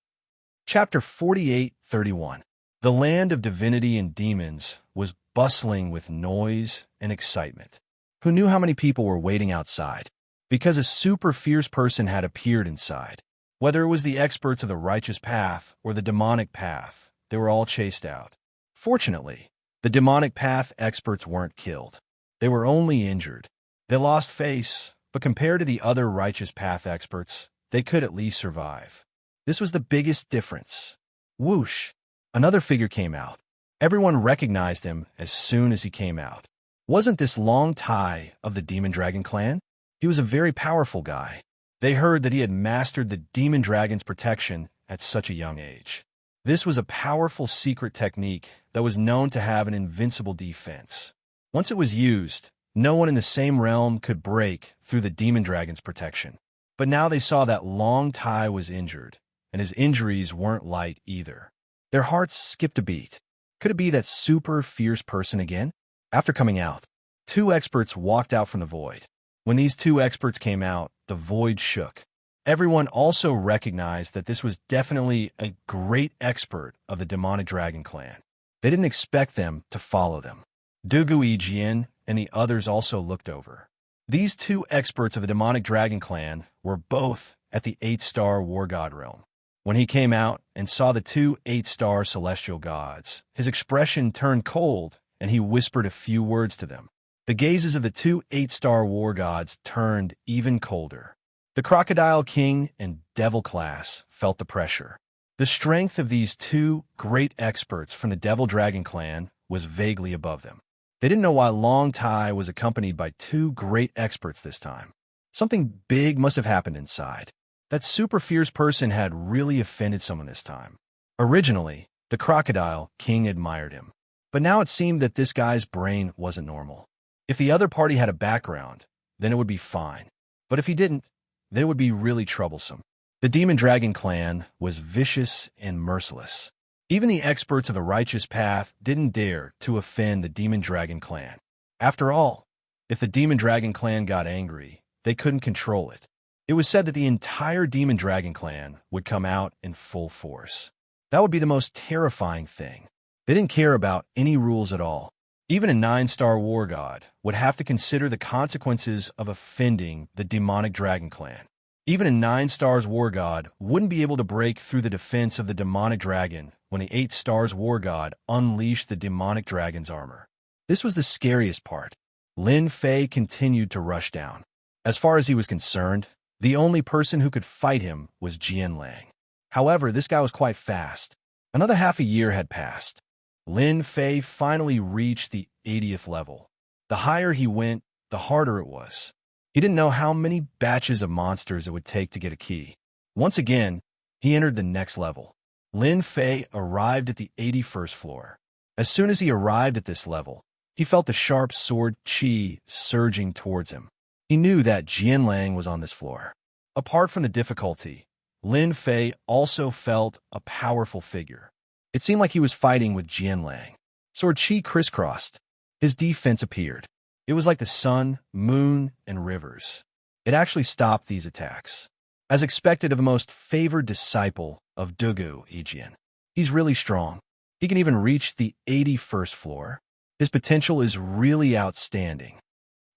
A: Chapter 48:31. The land of divinity and demons was bustling with noise and excitement. Who knew how many people were waiting outside? Because a super fierce person had appeared inside. Whether it was the experts of the righteous path or the demonic path, they were all chased out. Fortunately, the demonic path experts weren't killed. They were only injured. They lost face, but compared to the other righteous path experts, they could at least survive. This was the biggest difference. Whoosh! Another figure came out. Everyone recognized him as soon as he came out. Wasn't this Long Tai of the Demon Dragon clan? He was a very powerful guy. They heard that he had mastered the Demon Dragon's protection at such a young age. This was a powerful secret technique that was known to have an invincible defense. Once it was used, no one in the same realm could break through the Demon Dragon's protection. But now they saw that Long Tai was injured, and his injuries weren't light either. Their hearts skipped a beat. Could it be that super fierce person again? After coming out, 2 experts walked out from the void. When these 2 experts came out, the void shook. Everyone also recognized that this was definitely a great expert of the demonic dragon clan. They didn't expect them to follow them. Dugu Yijian and the others also looked over. These 2 experts of the demonic dragon clan were both at the 8-star war god realm. When he came out and saw the 2 8-star celestial gods, his expression turned cold and he whispered a few words to them. The gazes of the 2 8-star war gods turned even colder. The Crocodile King and Devil class felt the pressure. The strength of these 2 great experts from the Devil Dragon clan was vaguely above them. They didn't know why Long Tai was accompanied by 2 great experts this time. Something big must have happened inside. That super fierce person had really offended someone this time. Originally, the Crocodile King admired him. But now it seemed that this guy's brain wasn't normal. If the other party had a background, then it would be fine. But if he didn't, then it would be really troublesome. The Demon Dragon clan was vicious and merciless. Even the experts of the righteous path didn't dare to offend the Demon Dragon clan. After all, if the Demon Dragon clan got angry, they couldn't control it. It was said that the entire Demon Dragon clan would come out in full force. That would be the most terrifying thing. They didn't care about any rules at all. Even a 9-star war god would have to consider the consequences of offending the demonic dragon clan. Even a 9-star war god wouldn't be able to break through the defense of the demonic dragon when the 8-star war god unleashed the demonic dragon's armor. This was the scariest part. Lin Fei continued to rush down. As far as he was concerned, The only person who could fight him was Jianlang. However, this guy was quite fast. Another half a year had passed. Lin Fei finally reached the 80th level. The higher he went, the harder it was. He didn't know how many batches of monsters it would take to get a key. Once again, he entered the next level. Lin Fei arrived at the 81st floor. As soon as he arrived at this level, he felt the sharp sword qi surging towards him. He knew that Jianlang was on this floor. Apart from the difficulty, Lin Fei also felt a powerful figure. It seemed like he was fighting with Jianlang. Sword qi crisscrossed. His defense appeared. It was like the sun, moon, and rivers. It actually stopped these attacks. As expected of the most favored disciple of Dugu Yijian. He's really strong. He can even reach the 81st floor. His potential is really outstanding.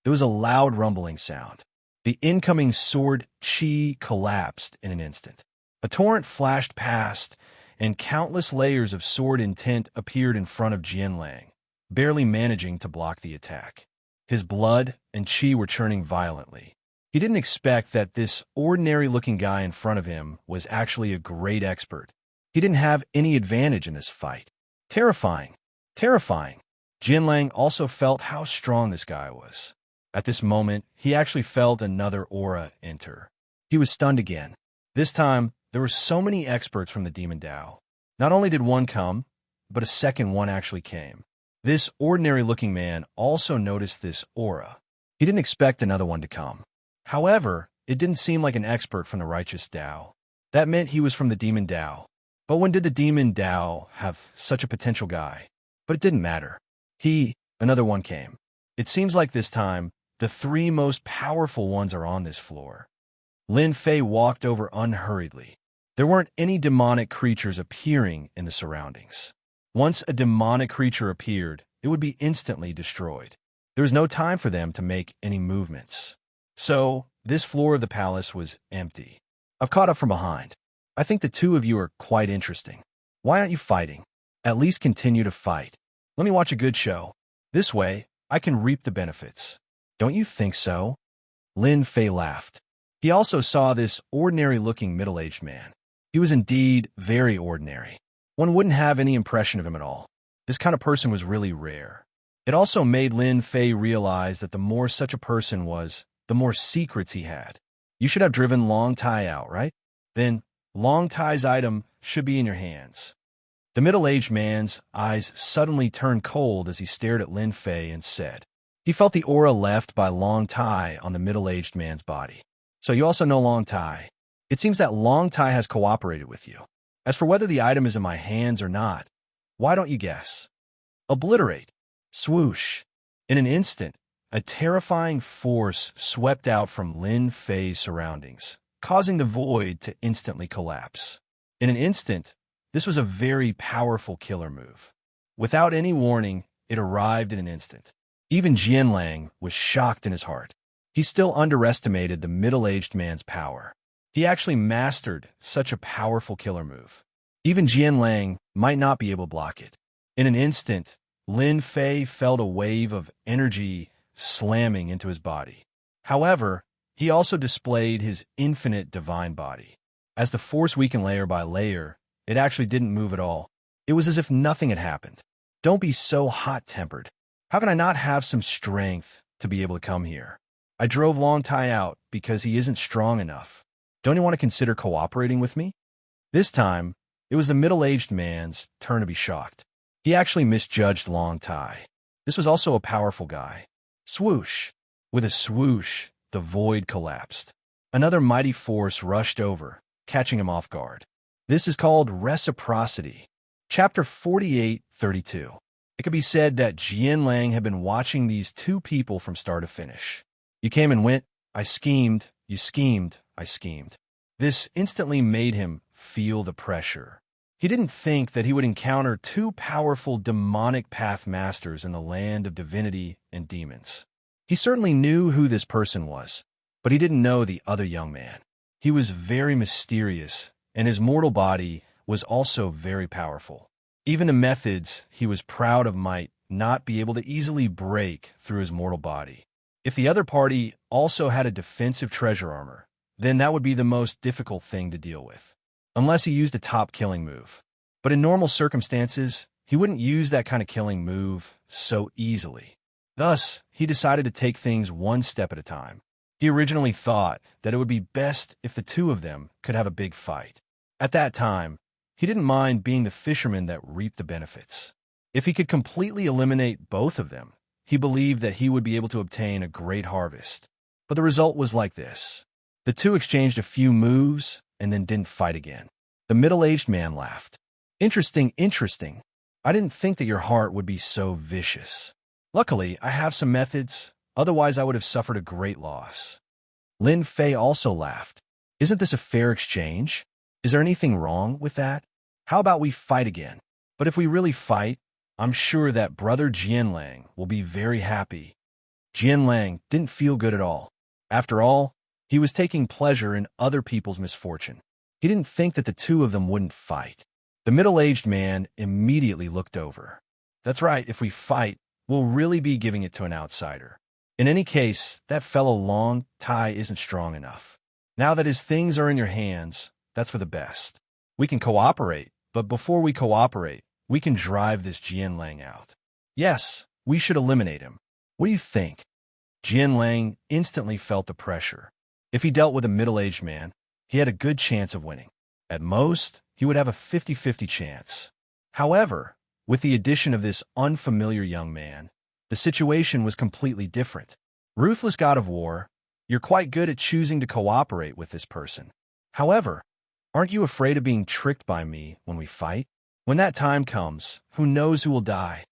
A: There was a loud rumbling sound. The incoming sword qi collapsed in an instant. A torrent flashed past, and countless layers of sword intent appeared in front of Jianlang, barely managing to block the attack. His blood and qi were churning violently. He didn't expect that this ordinary-looking guy in front of him was actually a great expert. He didn't have any advantage in this fight. Terrifying. Terrifying. Jianlang also felt how strong this guy was. At this moment, he actually felt another aura enter. He was stunned again. This time, there were so many experts from the Demon Dao. Not only did one come, but a second one actually came. This ordinary-looking man also noticed this aura. He didn't expect another one to come. However, it didn't seem like an expert from the Righteous Dao. That meant he was from the Demon Dao. But when did the Demon Dao have such a potential guy? But it didn't matter. Another one came. It seems like this time, the three most powerful ones are on this floor. Lin Fei walked over unhurriedly. There weren't any demonic creatures appearing in the surroundings. Once a demonic creature appeared, it would be instantly destroyed. There was no time for them to make any movements. So, this floor of the palace was empty. I've caught up from behind. I think the two of you are quite interesting. Why aren't you fighting? At least continue to fight. Let me watch a good show. This way, I can reap the benefits. Don't you think so? Lin Fei laughed. He also saw this ordinary-looking middle-aged man. He was indeed very ordinary. One wouldn't have any impression of him at all. This kind of person was really rare. It also made Lin Fei realize that the more such a person was, the more secrets he had. You should have driven Long Tai out, right? Then, Long Tai's item should be in your hands. The middle-aged man's eyes suddenly turned cold as he stared at Lin Fei and said, he felt the aura left by Long Tai on the middle-aged man's body. So you also know Long Tai. It seems that Long Tai has cooperated with you. As for whether the item is in my hands or not, why don't you guess? Obliterate. Swoosh. In an instant, a terrifying force swept out from Lin Fei's surroundings, causing the void to instantly collapse. In an instant, this was a very powerful killer move. Without any warning, it arrived in an instant. Even Jianlang was shocked in his heart. He still underestimated the middle-aged man's power. He actually mastered such a powerful killer move. Even Jianlang might not be able to block it. In an instant, Lin Fei felt a wave of energy slamming into his body. However, he also displayed his infinite divine body. As the force weakened layer by layer, it actually didn't move at all. It was as if nothing had happened. Don't be so hot-tempered. How can I not have some strength to be able to come here? I drove Long Tai out because he isn't strong enough. Don't you want to consider cooperating with me? This time, it was the middle-aged man's turn to be shocked. He actually misjudged Long Tai. This was also a powerful guy. Swoosh. With a swoosh, the void collapsed. Another mighty force rushed over, catching him off guard. This is called reciprocity. Chapter 48:32. It could be said that Jianlang had been watching these two people from start to finish. You came and went, I schemed, you schemed, I schemed. This instantly made him feel the pressure. He didn't think that he would encounter two powerful demonic path masters in the land of divinity and demons. He certainly knew who this person was, but he didn't know the other young man. He was very mysterious, and his mortal body was also very powerful. Even the methods he was proud of might not be able to easily break through his mortal body. If the other party also had a defensive treasure armor, then that would be the most difficult thing to deal with, unless he used a top killing move. But in normal circumstances, he wouldn't use that kind of killing move so easily. Thus, he decided to take things one step at a time. He originally thought that it would be best if the two of them could have a big fight. At that time, he didn't mind being the fisherman that reaped the benefits. If he could completely eliminate both of them, he believed that he would be able to obtain a great harvest. But the result was like this. The two exchanged a few moves and then didn't fight again. The middle-aged man laughed. Interesting. I didn't think that your heart would be so vicious. Luckily, I have some methods, otherwise I would have suffered a great loss. Lin Fei also laughed. Isn't this a fair exchange? Is there anything wrong with that? How about we fight again? But if we really fight, I'm sure that brother Jianlang will be very happy. Jianlang didn't feel good at all. After all, he was taking pleasure in other people's misfortune. He didn't think that the two of them wouldn't fight. The middle-aged man immediately looked over. That's right, if we fight, we'll really be giving it to an outsider. In any case, that fellow Long Tai isn't strong enough. Now that his things are in your hands, that's for the best. We can cooperate, but before we cooperate, we can drive this Jianlang out. Yes, we should eliminate him. What do you think? Jianlang instantly felt the pressure. If he dealt with a middle-aged man, he had a good chance of winning. At most, he would have a 50-50 chance. However, with the addition of this unfamiliar young man, the situation was completely different. Ruthless God of War, you're quite good at choosing to cooperate with this person. However, aren't you afraid of being tricked by me when we fight? When that time comes, who knows who will die?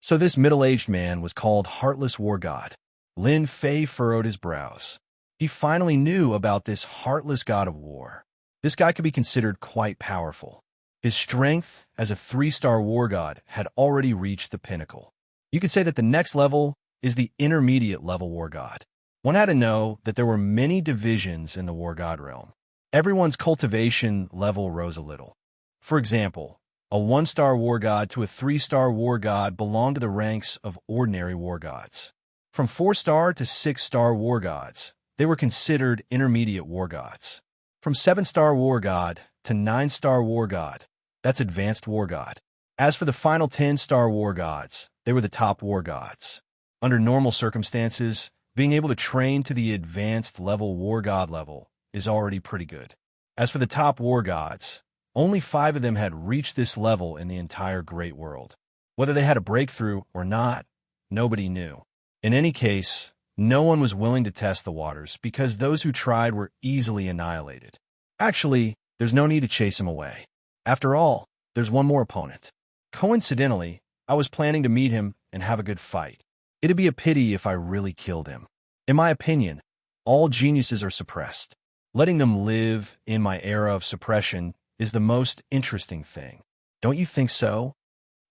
A: So this middle-aged man was called Heartless War God. Lin Fei furrowed his brows. He finally knew about this Heartless God of War. This guy could be considered quite powerful. His strength as a 3-star war god had already reached the pinnacle. You could say that the next level is the intermediate level war god. One had to know that there were many divisions in the war god realm. Everyone's cultivation level rose a little. For example, a 1-star war god to a 3-star war god belonged to the ranks of ordinary war gods. From 4-star to 6-star war gods, they were considered intermediate war gods. From 7-star war god to 9-star war god, that's advanced war god. As for the final 10-star war gods, they were the top war gods. Under normal circumstances, being able to train to the advanced level war god level is already pretty good. As for the top war gods, only 5 of them had reached this level in the entire great world. Whether they had a breakthrough or not, nobody knew. In any case, no one was willing to test the waters because those who tried were easily annihilated. Actually, there's no need to chase him away. After all, there's one more opponent. Coincidentally, I was planning to meet him and have a good fight. It'd be a pity if I really killed him. In my opinion, all geniuses are suppressed. Letting them live in my era of suppression is the most interesting thing. Don't you think so?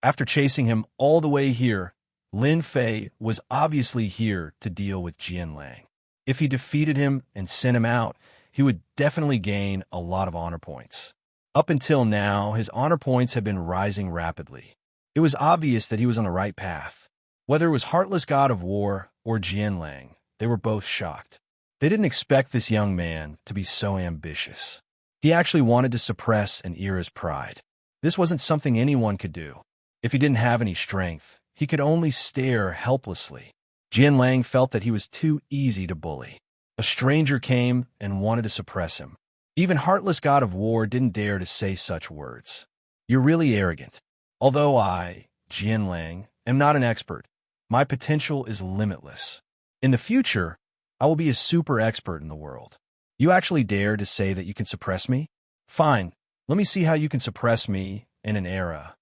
A: After chasing him all the way here, Lin Fei was obviously here to deal with Jianlang. If he defeated him and sent him out, he would definitely gain a lot of honor points. Up until now, his honor points had been rising rapidly. It was obvious that he was on the right path. Whether it was Heartless God of War or Jianlang, they were both shocked. They didn't expect this young man to be so ambitious. He actually wanted to suppress and ear his pride. This wasn't something anyone could do. If he didn't have any strength, he could only stare helplessly. Jianlang felt that he was too easy to bully. A stranger came and wanted to suppress him. Even Heartless God of War didn't dare to say such words. You're really arrogant. Although I, Jianlang, am not an expert, my potential is limitless. In the future, I will be a super expert in the world. You actually dare to say that you can suppress me? Fine, let me see how you can suppress me in an era.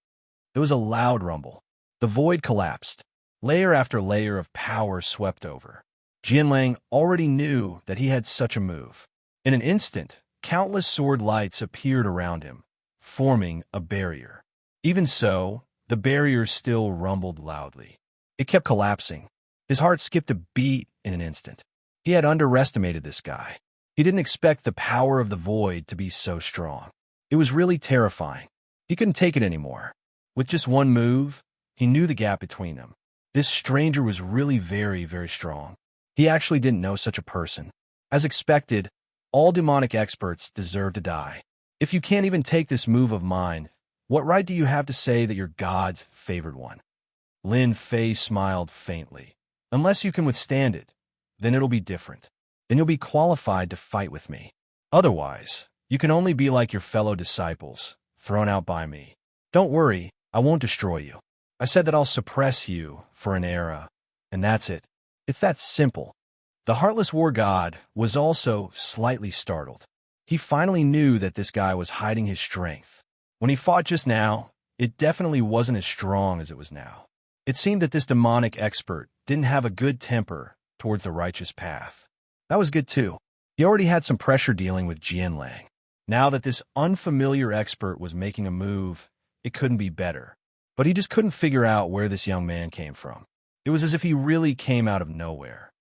A: There was a loud rumble. The void collapsed. Layer after layer of power swept over. Jianlang already knew that he had such a move. In an instant, countless sword lights appeared around him, forming a barrier. Even so, the barrier still rumbled loudly. It kept collapsing. His heart skipped a beat in an instant. He had underestimated this guy. He didn't expect the power of the void to be so strong. It was really terrifying. He couldn't take it anymore. With just one move, he knew the gap between them. This stranger was really very, very strong. He actually didn't know such a person. As expected, All demonic experts deserve to die. If you can't even take this move of mine, what right do you have to say that you're God's favored one? Lin Fei smiled faintly. Unless you can withstand it, then it'll be different. Then you'll be qualified to fight with me. Otherwise, you can only be like your fellow disciples, thrown out by me. Don't worry, I won't destroy you. I said that I'll suppress you for an era, and that's it. It's that simple. The Heartless War God was also slightly startled. He finally knew that this guy was hiding his strength. When he fought just now, it definitely wasn't as strong as it was now. It seemed that this demonic expert didn't have a good temper towards the righteous path. That was good too. He already had some pressure dealing with Jianlang. Now that this unfamiliar expert was making a move, it couldn't be better. But he just couldn't figure out where this young man came from. It was as if he really came out of nowhere.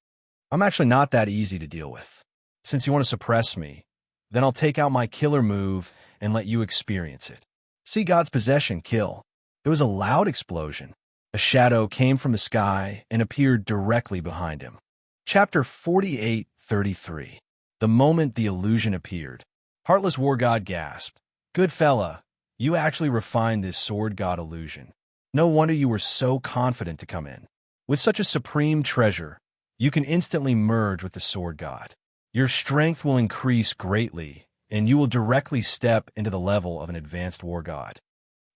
A: I'm actually not that easy to deal with. Since you want to suppress me, then I'll take out my killer move and let you experience it. See God's possession kill. There was a loud explosion. A shadow came from the sky and appeared directly behind him. Chapter 48:33. The moment the illusion appeared, Heartless War God gasped. Good fella, you actually refined this sword god illusion. No wonder you were so confident to come in. With such a supreme treasure, you can instantly merge with the sword god. Your strength will increase greatly, and you will directly step into the level of an advanced war god.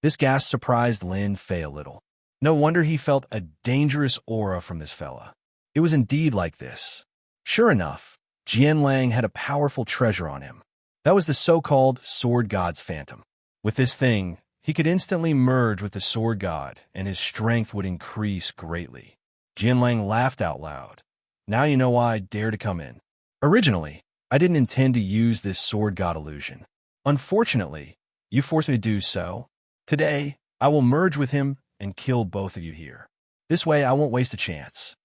A: This gasp surprised Lin Fei a little. No wonder he felt a dangerous aura from this fella. It was indeed like this. Sure enough, Jianlang had a powerful treasure on him. That was the so-called sword god's phantom. With this thing, he could instantly merge with the sword god, and his strength would increase greatly. Jianlang laughed out loud. Now you know why I dare to come in. Originally, I didn't intend to use this sword god illusion. Unfortunately, you forced me to do so. Today, I will merge with him and kill both of you here. This way, I won't waste a chance.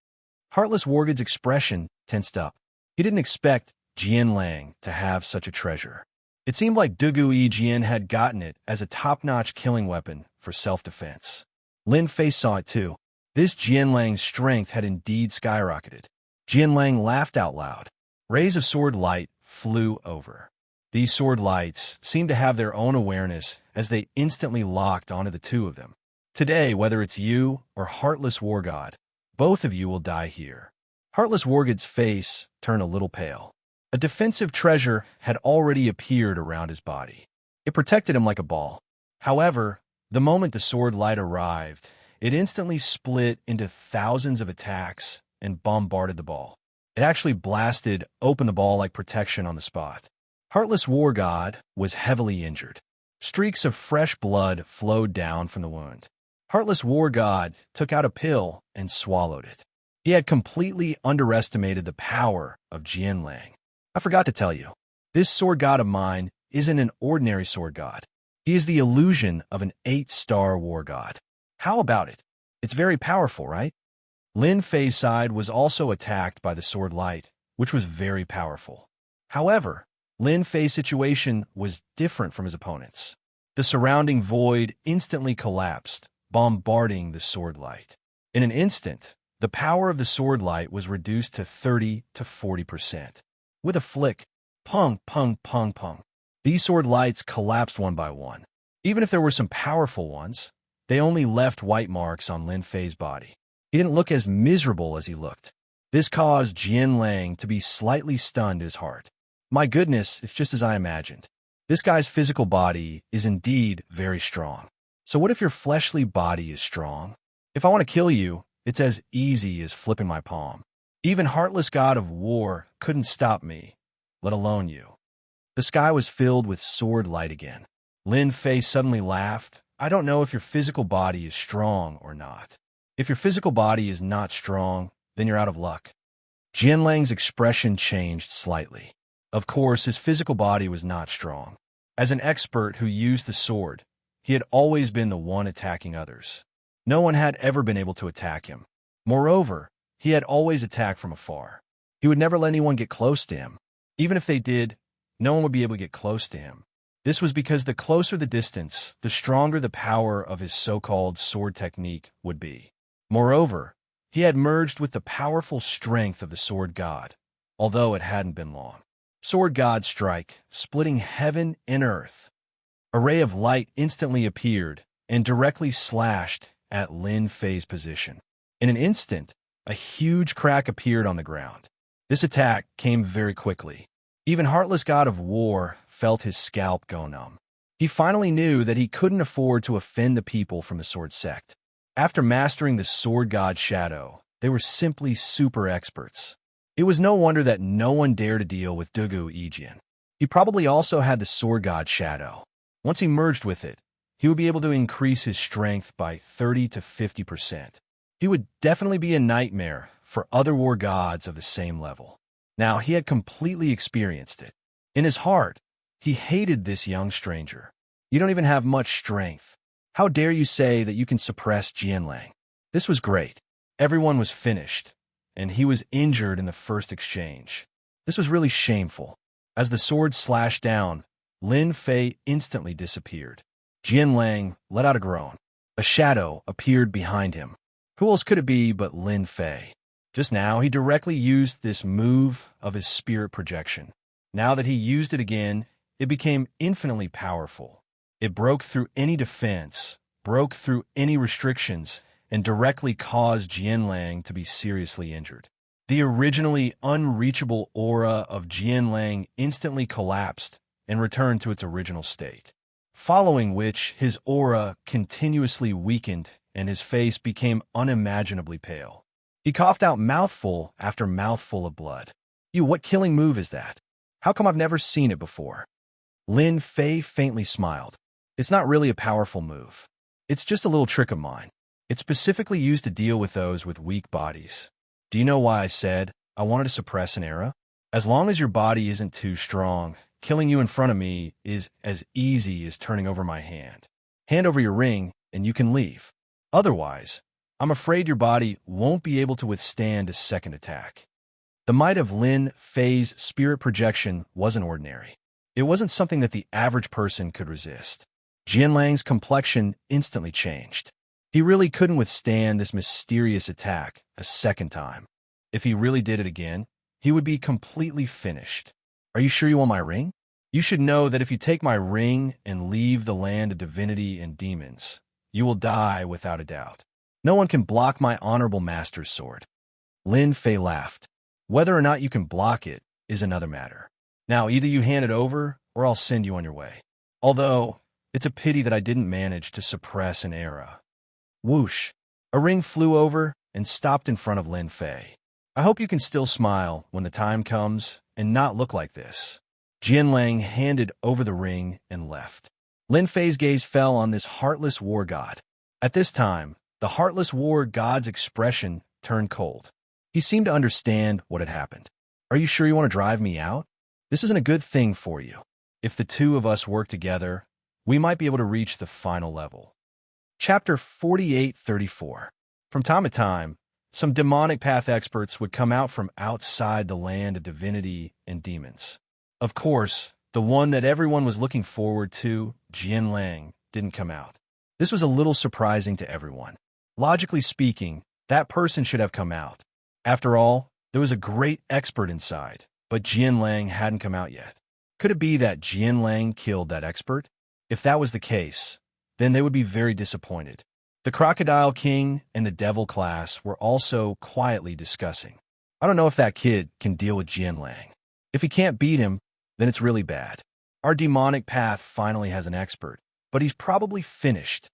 A: Heartless Wargod's expression tensed up. He didn't expect Jianlang to have such a treasure. It seemed like Dugu Jian had gotten it as a top-notch killing weapon for self-defense. Lin Fei saw it too. This Jianlang's strength had indeed skyrocketed. Jianlang laughed out loud. Rays of sword light flew over. These sword lights seemed to have their own awareness as they instantly locked onto the two of them. Today, whether it's you or Heartless War God, both of you will die here. Heartless Wargod's face turned a little pale. A defensive treasure had already appeared around his body. It protected him like a ball. However, the moment the sword light arrived, it instantly split into thousands of attacks and bombarded the ball. It actually blasted open the ball like protection on the spot. Heartless War God was heavily injured. Streaks of fresh blood flowed down from the wound. Heartless War God took out a pill and swallowed it. He had completely underestimated the power of Jianlang. I forgot to tell you, this sword god of mine isn't an ordinary sword god. He is the illusion of an 8-star war god. How about it? It's very powerful, right? Lin Fei's side was also attacked by the sword light, which was very powerful. However, Lin Fei's situation was different from his opponent's. The surrounding void instantly collapsed, bombarding the sword light. In an instant, the power of the sword light was reduced to 30 to 40%. With a flick, pung, pung, pung, pung, these sword lights collapsed one by one. Even if there were some powerful ones, they only left white marks on Lin Fei's body. He didn't look as miserable as he looked. This caused Jianlang to be slightly stunned his heart. My goodness, it's just as I imagined. This guy's physical body is indeed very strong. So what if your fleshly body is strong? If I want to kill you, it's as easy as flipping my palm. Even Heartless God of War couldn't stop me, let alone you. The sky was filled with sword light again. Lin Fei suddenly laughed. I don't know if your physical body is strong or not. If your physical body is not strong, then you're out of luck. Jianlang's expression changed slightly. Of course, his physical body was not strong. As an expert who used the sword, he had always been the one attacking others. No one had ever been able to attack him. Moreover, he had always attacked from afar. He would never let anyone get close to him. Even if they did, no one would be able to get close to him. This was because the closer the distance, the stronger the power of his so-called sword technique would be. Moreover, he had merged with the powerful strength of the sword god, although it hadn't been long. Sword God strike, splitting heaven and earth. A ray of light instantly appeared and directly slashed at Lin Fei's position. In an instant, a huge crack appeared on the ground. This attack came very quickly. Even Heartless God of War felt his scalp go numb. He finally knew that he couldn't afford to offend the people from the Sword Sect. After mastering the Sword God Shadow, they were simply super experts. It was no wonder that no one dared to deal with Dugu Yijian. He probably also had the Sword God Shadow. Once he merged with it, he would be able to increase his strength by 30 to 50%. He would definitely be a nightmare for other war gods of the same level. Now, he had completely experienced it. In his heart, he hated this young stranger. You don't even have much strength. How dare you say that you can suppress Jianlang? This was great. Everyone was finished, and he was injured in the first exchange. This was really shameful. As the sword slashed down, Lin Fei instantly disappeared. Jianlang let out a groan. A shadow appeared behind him. Who else could it be but Lin Fei? Just now, he directly used this move of his spirit projection. Now that he used it again, it became infinitely powerful. It broke through any defense, broke through any restrictions, and directly caused Jianlang to be seriously injured. The originally unreachable aura of Jianlang instantly collapsed and returned to its original state, following which his aura continuously weakened and his face became unimaginably pale. He coughed out mouthful after mouthful of blood. What killing move is that? How come I've never seen it before? Lin Fei faintly smiled. It's not really a powerful move. It's just a little trick of mine. It's specifically used to deal with those with weak bodies. Do you know why I said I wanted to suppress an era? As long as your body isn't too strong, killing you in front of me is as easy as turning over my hand. Hand over your ring, and you can leave. Otherwise, I'm afraid your body won't be able to withstand a second attack. The might of Lin Fei's spirit projection wasn't ordinary. It wasn't something that the average person could resist. Jianlang's complexion instantly changed. He really couldn't withstand this mysterious attack a second time. If he really did it again, he would be completely finished. Are you sure you want my ring? You should know that if you take my ring and leave the land of divinity and demons, you will die without a doubt. No one can block my honorable master's sword. Lin Fei laughed. Whether or not you can block it is another matter. Now, either you hand it over, or I'll send you on your way. Although, it's a pity that I didn't manage to suppress an era. Whoosh! A ring flew over and stopped in front of Lin Fei. I hope you can still smile when the time comes and not look like this. Jianlang handed over the ring and left. Lin Fei's gaze fell on this heartless war god. At this time, the heartless war god's expression turned cold. He seemed to understand what had happened. Are you sure you want to drive me out? This isn't a good thing for you. If the two of us work together, we might be able to reach the final level. Chapter 4834. From time to time, some demonic path experts would come out from outside the land of divinity and demons. Of course, the one that everyone was looking forward to, Jianlang, didn't come out. This was a little surprising to everyone. Logically speaking, that person should have come out. After all, there was a great expert inside, but Jianlang hadn't come out yet. Could it be that Jianlang killed that expert? If that was the case, then they would be very disappointed. The Crocodile King and the Devil class were also quietly discussing. I don't know if that kid can deal with Jianlang. If he can't beat him, then it's really bad. Our demonic path finally has an expert, but he's probably finished.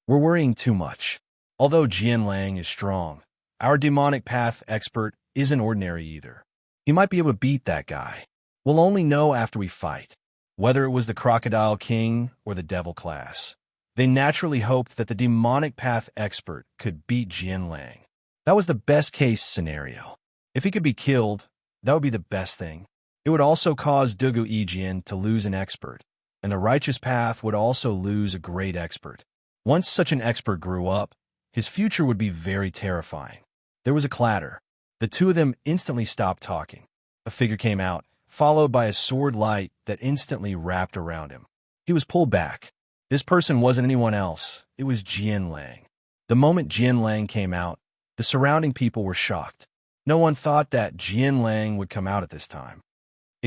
A: We're worrying too much. Although Jianlang is strong, our demonic path expert isn't ordinary either. He might be able to beat that guy. We'll only know after we fight, whether it was the Crocodile King or the Devil class. They naturally hoped that the demonic path expert could beat Jianlang. That was the best-case scenario. If he could be killed, that would be the best thing. It would also cause Dugu Yijian to lose an expert, and the righteous path would also lose a great expert. Once such an expert grew up, his future would be very terrifying. There was a clatter. The two of them instantly stopped talking. A figure came out, followed by a sword light that instantly wrapped around him. He was pulled back. This person wasn't anyone else. It was Jianlang. The moment Jianlang came out, the surrounding people were shocked. No one thought that Jianlang would come out at this time.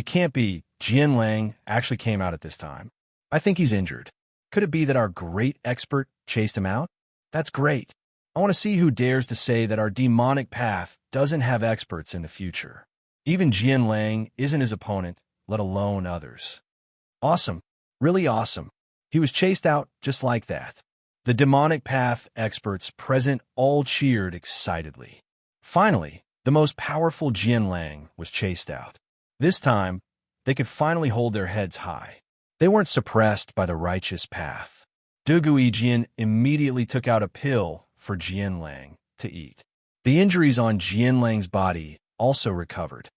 A: It can't be. Xianlang actually came out at this time. I think he's injured. Could it be that our great expert chased him out? That's great. I want to see who dares to say that our demonic path doesn't have experts in the future. Even Xianlang isn't his opponent, let alone others. Awesome. Really awesome. He was chased out just like that. The demonic path experts present all cheered excitedly. Finally, the most powerful Xianlang was chased out. This time, they could finally hold their heads high. They weren't suppressed by the righteous path. Duguijian immediately took out a pill for Xianlang to eat. The injuries on Xianlang's body also recovered.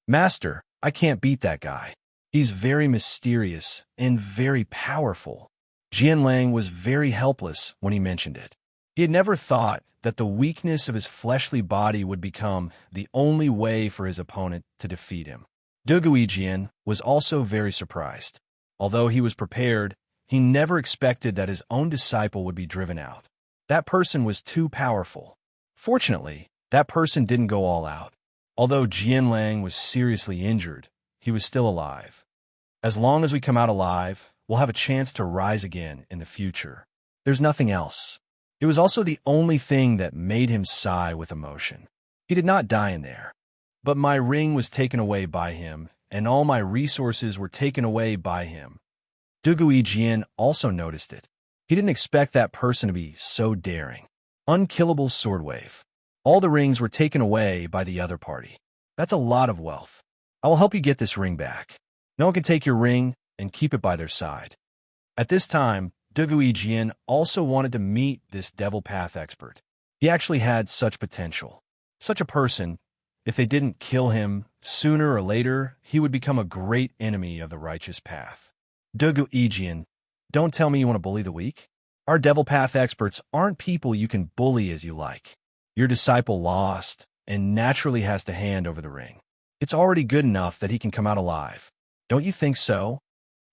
A: Master, I can't beat that guy. He's very mysterious and very powerful. Xianlang was very helpless when he mentioned it. He had never thought that the weakness of his fleshly body would become the only way for his opponent to defeat him. Duguijian was also very surprised. Although he was prepared, he never expected that his own disciple would be driven out. That person was too powerful. Fortunately, that person didn't go all out. Although Xianlang was seriously injured, he was still alive. As long as we come out alive, we'll have a chance to rise again in the future. There's nothing else. It was also the only thing that made him sigh with emotion. He did not die in there. But my ring was taken away by him, and all my resources were taken away by him. Duguijian also noticed it. He didn't expect that person to be so daring. Unkillable sword wave. All the rings were taken away by the other party. That's a lot of wealth. I will help you get this ring back. No one can take your ring and keep it by their side. At this time, Duguijian also wanted to meet this devil path expert. He actually had such potential. Such a person, if they didn't kill him, sooner or later, he would become a great enemy of the righteous path. Duguijian, don't tell me you want to bully the weak. Our devil path experts aren't people you can bully as you like. Your disciple lost and naturally has to hand over the ring. It's already good enough that he can come out alive. Don't you think so?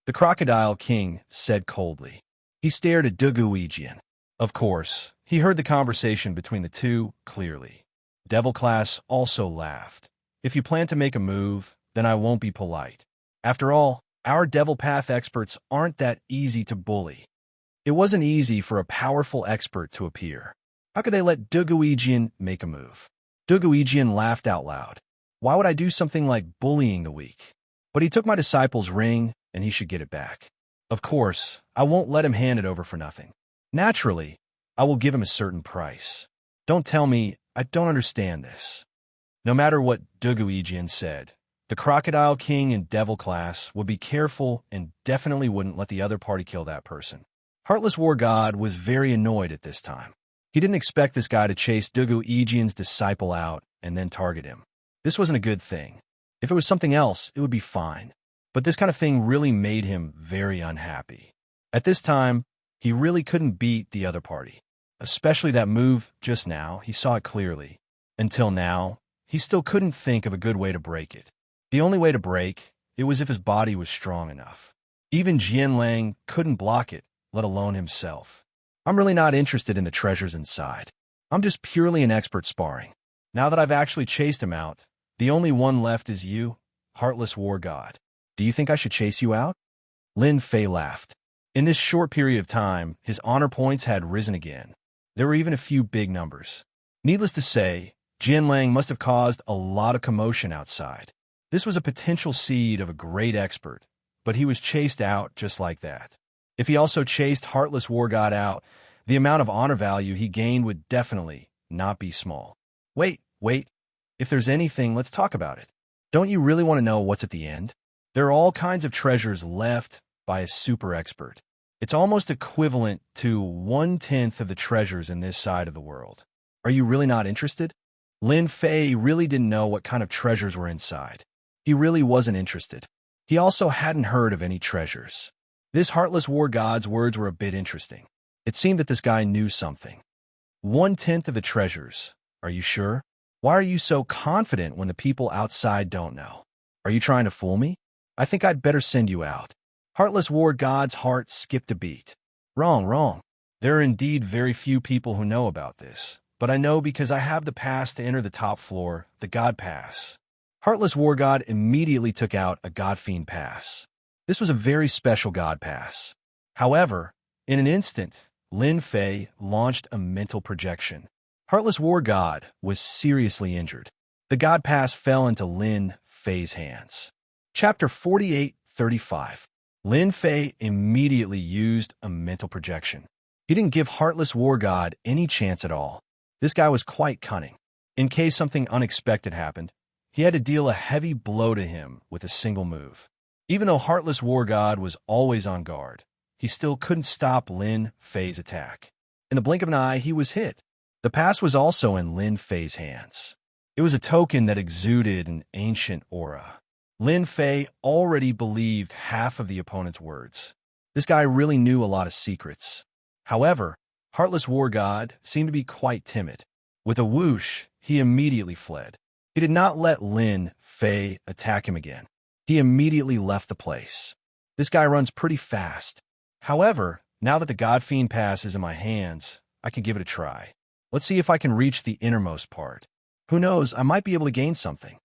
A: The Crocodile King said coldly. He stared at Duguijian. Of course, he heard the conversation between the two clearly. Devil Class also laughed. If you plan to make a move, then I won't be polite. After all, our devil path experts aren't that easy to bully. It wasn't easy for a powerful expert to appear. How could they let Duguijian make a move? Duguijian laughed out loud. Why would I do something like bullying the weak? But he took my disciple's ring, and he should get it back. Of course, I won't let him hand it over for nothing. Naturally, I will give him a certain price. Don't tell me I don't understand this. No matter what Duguijian said, the Crocodile King and Devil Class would be careful and definitely wouldn't let the other party kill that person. Heartless War God was very annoyed at this time. He didn't expect this guy to chase Duguijian's disciple out and then target him. This wasn't a good thing. If it was something else, it would be fine. But this kind of thing really made him very unhappy. At this time, he really couldn't beat the other party. Especially that move just now, he saw it clearly. Until now, he still couldn't think of a good way to break it. The only way to break it was if his body was strong enough. Even Xianlang couldn't block it, let alone himself. I'm really not interested in the treasures inside. I'm just purely an expert sparring. Now that I've actually chased him out, the only one left is you, Heartless War God. Do you think I should chase you out? Lin Fei laughed. In this short period of time, his honor points had risen again. There were even a few big numbers. Needless to say, Xianlang must have caused a lot of commotion outside. This was a potential seed of a great expert, but he was chased out just like that. If he also chased Heartless War God out, the amount of honor value he gained would definitely not be small. Wait. If there's anything, let's talk about it. Don't you really want to know what's at the end? There are all kinds of treasures left by a super expert. It's almost equivalent to 1/10 of the treasures in this side of the world. Are you really not interested? Lin Fei really didn't know what kind of treasures were inside. He really wasn't interested. He also hadn't heard of any treasures. This Heartless War God's words were a bit interesting. It seemed that this guy knew something. 1/10 of the treasures. Are you sure? Why are you so confident when the people outside don't know? Are you trying to fool me? I think I'd better send you out. Heartless War God's heart skipped a beat. Wrong. There are indeed very few people who know about this, but I know because I have the pass to enter the top floor, the God Pass. Heartless War God immediately took out a God Fiend pass. This was a very special God pass. However, in an instant, Lin Fei launched a mental projection. Heartless War God was seriously injured. The God pass fell into Lin Fei's hands. Chapter 48:35. Lin Fei immediately used a mental projection. He didn't give Heartless War God any chance at all. This guy was quite cunning. In case something unexpected happened, he had to deal a heavy blow to him with a single move. Even though Heartless War God was always on guard, he still couldn't stop Lin Fei's attack. In the blink of an eye, he was hit. The pass was also in Lin Fei's hands. It was a token that exuded an ancient aura. Lin Fei already believed half of the opponent's words. This guy really knew a lot of secrets. However, Heartless War God seemed to be quite timid. With a whoosh, he immediately fled. He did not let Lin Fei attack him again. He immediately left the place. This guy runs pretty fast. However, now that the God Fiend pass is in my hands, I can give it a try. Let's see if I can reach the innermost part. Who knows, I might be able to gain something.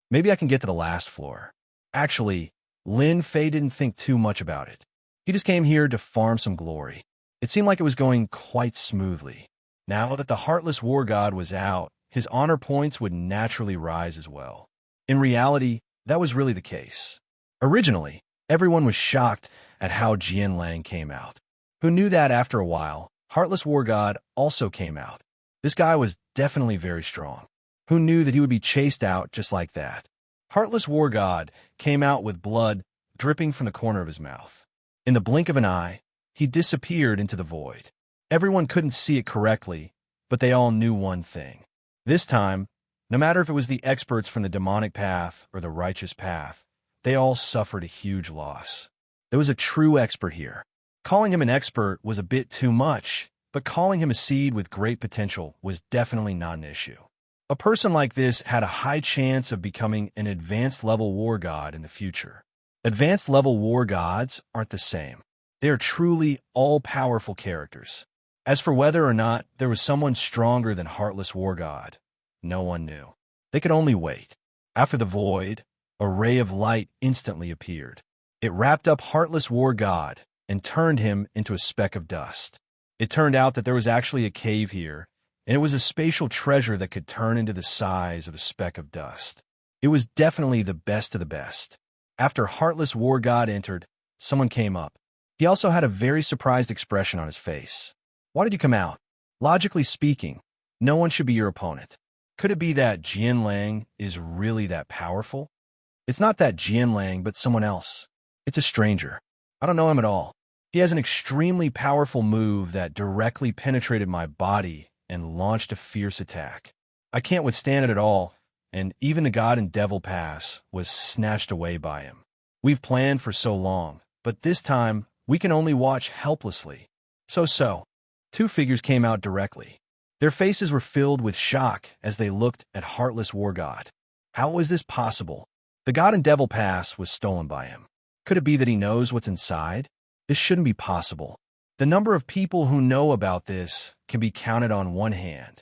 A: Maybe I can get to the last floor. Actually, Lin Fei didn't think too much about it. He just came here to farm some glory. It seemed like it was going quite smoothly. Now that the Heartless War God was out, his honor points would naturally rise as well. In reality, that was really the case. Originally, everyone was shocked at how Xianxia came out. Who knew that after a while, Heartless War God also came out. This guy was definitely very strong. Who knew that he would be chased out just like that? Heartless War God came out with blood dripping from the corner of his mouth. In the blink of an eye, he disappeared into the void. Everyone couldn't see it correctly, but they all knew one thing. This time, no matter if it was the experts from the demonic path or the righteous path, they all suffered a huge loss. There was a true expert here. Calling him an expert was a bit too much, but calling him a seed with great potential was definitely not an issue. A person like this had a high chance of becoming an advanced level war god in the future. Advanced level war gods aren't the same. They are truly all-powerful characters. As for whether or not there was someone stronger than Heartless War God, no one knew. They could only wait. After the void, a ray of light instantly appeared. It wrapped up Heartless War God and turned him into a speck of dust. It turned out that there was actually a cave here, and it was a spatial treasure that could turn into the size of a speck of dust. It was definitely the best of the best. After Heartless War God entered, someone came up. He also had a very surprised expression on his face. Why did you come out? Logically speaking, no one should be your opponent. Could it be that Xianxia is really that powerful? It's not that Xianxia, but someone else. It's a stranger. I don't know him at all. He has an extremely powerful move that directly penetrated my body and launched a fierce attack. I can't withstand it at all, and even the God and Devil pass was snatched away by him. We've planned for so long, but this time we can only watch helplessly. So. Two figures came out directly. Their faces were filled with shock as they looked at Heartless War God. How was this possible? The God and Devil pass was stolen by him. Could it be that he knows what's inside? This shouldn't be possible. The number of people who know about this can be counted on one hand.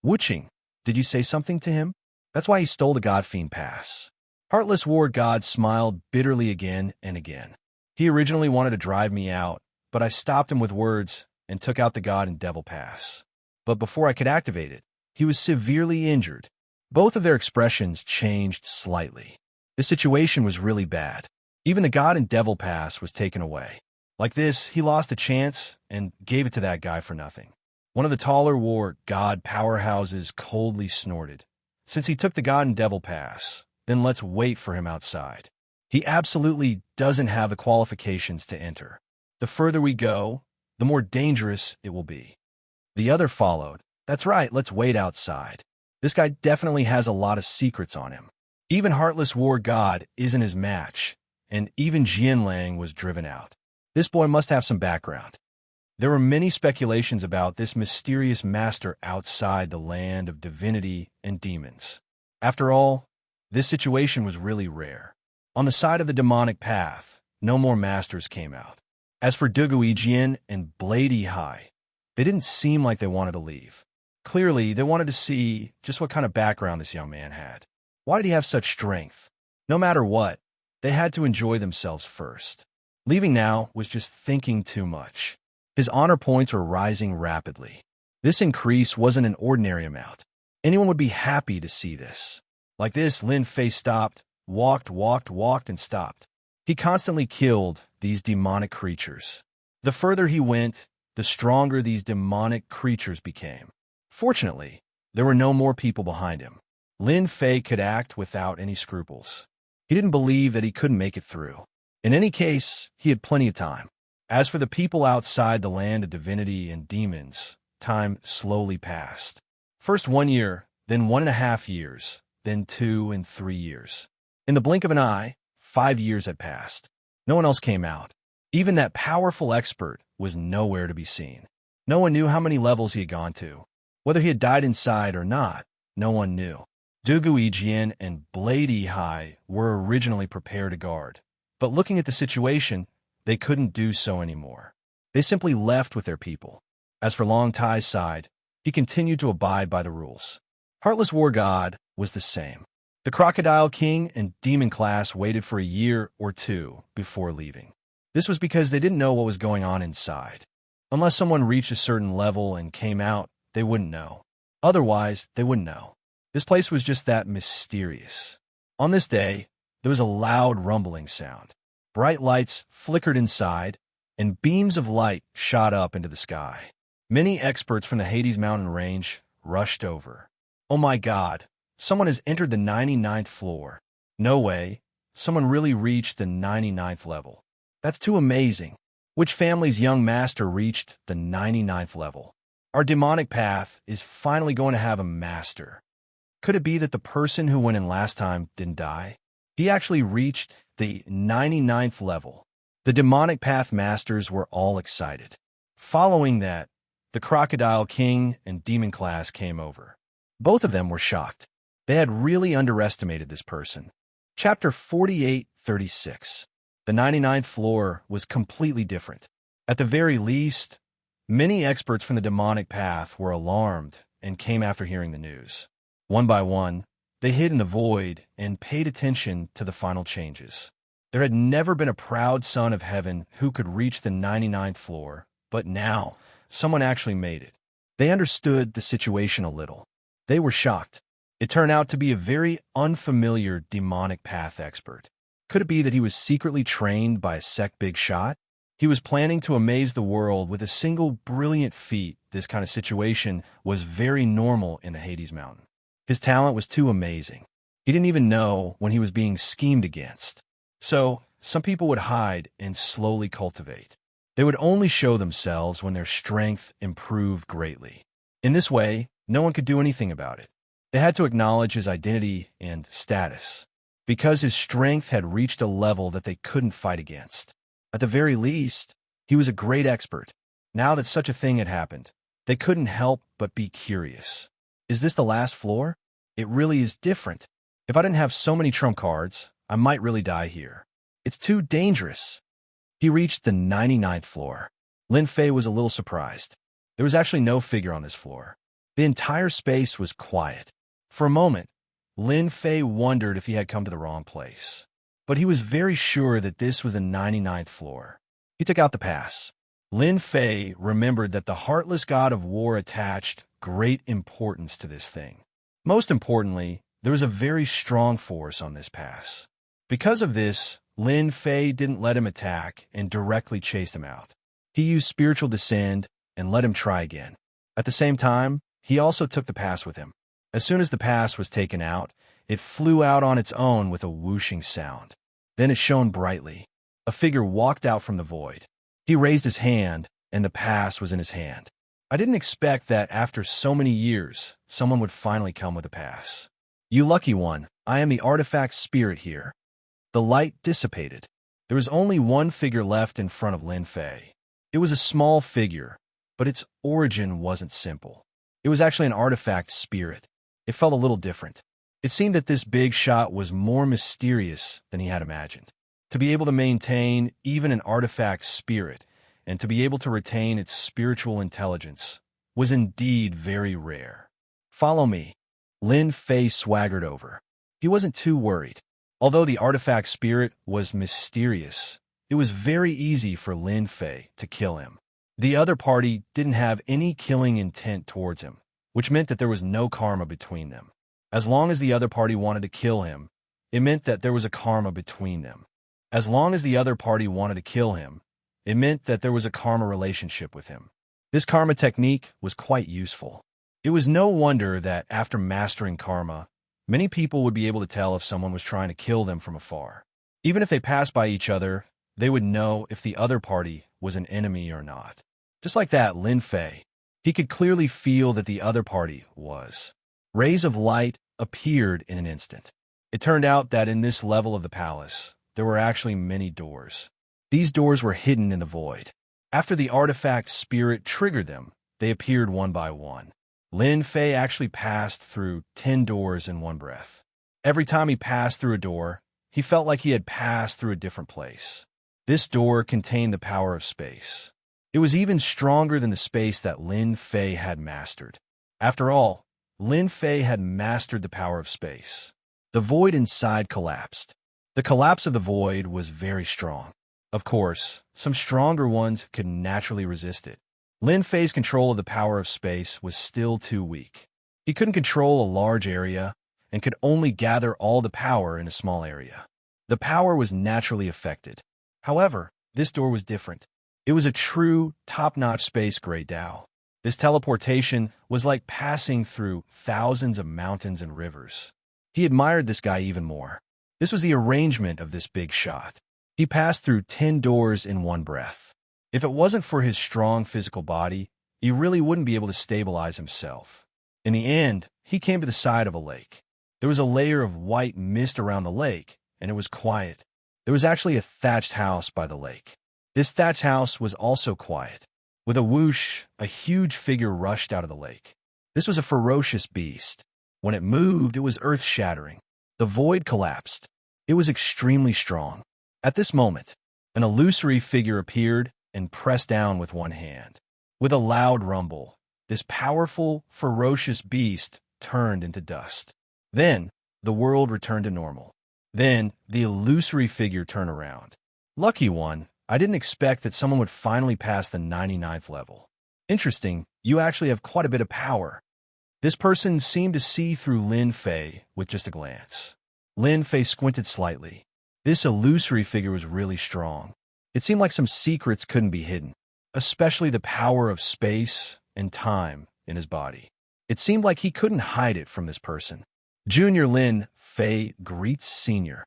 A: Wuxia, did you say something to him? That's why he stole the God Fiend pass. Heartless War God smiled bitterly again and again. He originally wanted to drive me out, but I stopped him with words and took out the God and Devil pass. But before I could activate it, he was severely injured. Both of their expressions changed slightly. The situation was really bad. Even the God and Devil pass was taken away. Like this, he lost a chance and gave it to that guy for nothing. One of the taller war God powerhouses coldly snorted. Since he took the God and Devil pass, then let's wait for him outside. He absolutely doesn't have the qualifications to enter. The further we go, the more dangerous it will be. The other followed. That's right, let's wait outside. This guy definitely has a lot of secrets on him. Even Heartless War God isn't his match, and even Xianxia was driven out. This boy must have some background. There were many speculations about this mysterious master outside the land of divinity and demons. After all, this situation was really rare. On the side of the demonic path, no more masters came out. As for Dugui Jian and Blady Hai, they didn't seem like they wanted to leave. Clearly, they wanted to see just what kind of background this young man had. Why did he have such strength? No matter what, they had to enjoy themselves first. Leaving now was just thinking too much. His honor points were rising rapidly. This increase wasn't an ordinary amount. Anyone would be happy to see this. Like this, Lin Fei stopped, walked, and stopped. He constantly killed these demonic creatures. The further he went, the stronger these demonic creatures became. Fortunately, there were no more people behind him. Lin Fei could act without any scruples. He didn't believe that he couldn't make it through. In any case, he had plenty of time. As for the people outside the land of divinity and demons, time slowly passed. First 1 year, then 1.5 years, then 2 and 3 years. In the blink of an eye, 5 years had passed. No one else came out. Even that powerful expert was nowhere to be seen. No one knew how many levels he had gone to. Whether he had died inside or not, no one knew. Dugu Yijian and Blade Yihai were originally prepared to guard, but looking at the situation, they couldn't do so anymore. They simply left with their people. As for Long Tai's side, he continued to abide by the rules. Heartless War God was the same. The Crocodile King and Demon class waited for 1 year or 2 before leaving. This was because they didn't know what was going on inside. Unless someone reached a certain level and came out, they wouldn't know. Otherwise, they wouldn't know. This place was just that mysterious. On this day, there was a loud rumbling sound. Bright lights flickered inside, and beams of light shot up into the sky. Many experts from the Hades mountain range rushed over. Oh my God, someone has entered the 99th floor. No way, someone really reached the 99th level. That's too amazing. Which family's young master reached the 99th level? Our demonic path is finally going to have a master. Could it be that the person who went in last time didn't die? He actually reached the 99th level. The demonic path masters were all excited. Following that, the Crocodile King and Demon class came over. Both of them were shocked. They had really underestimated this person. Chapter 48:36. The 99th floor was completely different. At the very least, many experts from the demonic path were alarmed and came after hearing the news. One by one, they hid in the void and paid attention to the final changes. There had never been a proud son of heaven who could reach the 99th floor, but now, someone actually made it. They understood the situation a little. They were shocked. It turned out to be a very unfamiliar demonic path expert. Could it be that he was secretly trained by a sect big shot? He was planning to amaze the world with a single brilliant feat. This kind of situation was very normal in the Hades Mountain. His talent was too amazing. He didn't even know when he was being schemed against. So, some people would hide and slowly cultivate. They would only show themselves when their strength improved greatly. In this way, no one could do anything about it. They had to acknowledge his identity and status, because his strength had reached a level that they couldn't fight against. At the very least, he was a great expert. Now that such a thing had happened, they couldn't help but be curious. Is this the last floor? It really is different. If I didn't have so many trump cards, I might really die here. It's too dangerous. He reached the 99th floor. Lin Fei was a little surprised. There was actually no figure on this floor. The entire space was quiet. For a moment, Lin Fei wondered if he had come to the wrong place. But he was very sure that this was the 99th floor. He took out the pass. Lin Fei remembered that the heartless god of war attached great importance to this thing. Most importantly, there was a very strong force on this pass. Because of this, Lin Fei didn't let him attack and directly chased him out. He used spiritual descend and let him try again. At the same time, he also took the pass with him. As soon as the pass was taken out, it flew out on its own with a whooshing sound. Then it shone brightly. A figure walked out from the void. He raised his hand, and the pass was in his hand. I didn't expect that after so many years, someone would finally come with a pass. You lucky one, I am the artifact spirit here. The light dissipated. There was only one figure left in front of Lin Fei. It was a small figure, but its origin wasn't simple. It was actually an artifact spirit. It felt a little different. It seemed that this big shot was more mysterious than he had imagined. To be able to maintain even an artifact spirit, and to be able to retain its spiritual intelligence, was indeed very rare. Follow me. Lin Fei swaggered over. He wasn't too worried. Although the artifact spirit was mysterious, it was very easy for Lin Fei to kill him. The other party didn't have any killing intent towards him, which meant that there was no karma between them. As long as the other party wanted to kill him, it meant that there was a karma between them. As long as the other party wanted to kill him, it meant that there was a karma relationship with him. This karma technique was quite useful. It was no wonder that after mastering karma, many people would be able to tell if someone was trying to kill them from afar. Even if they passed by each other, they would know if the other party was an enemy or not. Just like that, Lin Fei, he could clearly feel that the other party was. Rays of light appeared in an instant. It turned out that in this level of the palace, there were actually many doors. These doors were hidden in the void. After the artifact spirit triggered them, they appeared one by one. Lin Fei actually passed through 10 doors in one breath. Every time he passed through a door, he felt like he had passed through a different place. This door contained the power of space. It was even stronger than the space that Lin Fei had mastered. After all, Lin Fei had mastered the power of space. The void inside collapsed. The collapse of the void was very strong. Of course, some stronger ones could naturally resist it. Lin Fei's control of the power of space was still too weak. He couldn't control a large area and could only gather all the power in a small area. The power was naturally affected. However, this door was different. It was a true, top-notch space gray Dao. This teleportation was like passing through thousands of mountains and rivers. He admired this guy even more. This was the arrangement of this big shot. He passed through 10 doors in one breath. If it wasn't for his strong physical body, he really wouldn't be able to stabilize himself. In the end, he came to the side of a lake. There was a layer of white mist around the lake, and it was quiet. There was actually a thatched house by the lake. This thatched house was also quiet. With a whoosh, a huge figure rushed out of the lake. This was a ferocious beast. When it moved, it was earth-shattering. The void collapsed. It was extremely strong. At this moment, an illusory figure appeared and pressed down with one hand. With a loud rumble, this powerful, ferocious beast turned into dust. Then, the world returned to normal. Then, the illusory figure turned around. Lucky one, I didn't expect that someone would finally pass the 99th level. Interesting, you actually have quite a bit of power. This person seemed to see through Lin Fei with just a glance. Lin Fei squinted slightly. This illusory figure was really strong. It seemed like some secrets couldn't be hidden, especially the power of space and time in his body. It seemed like he couldn't hide it from this person. Junior Lin Fei greets Senior.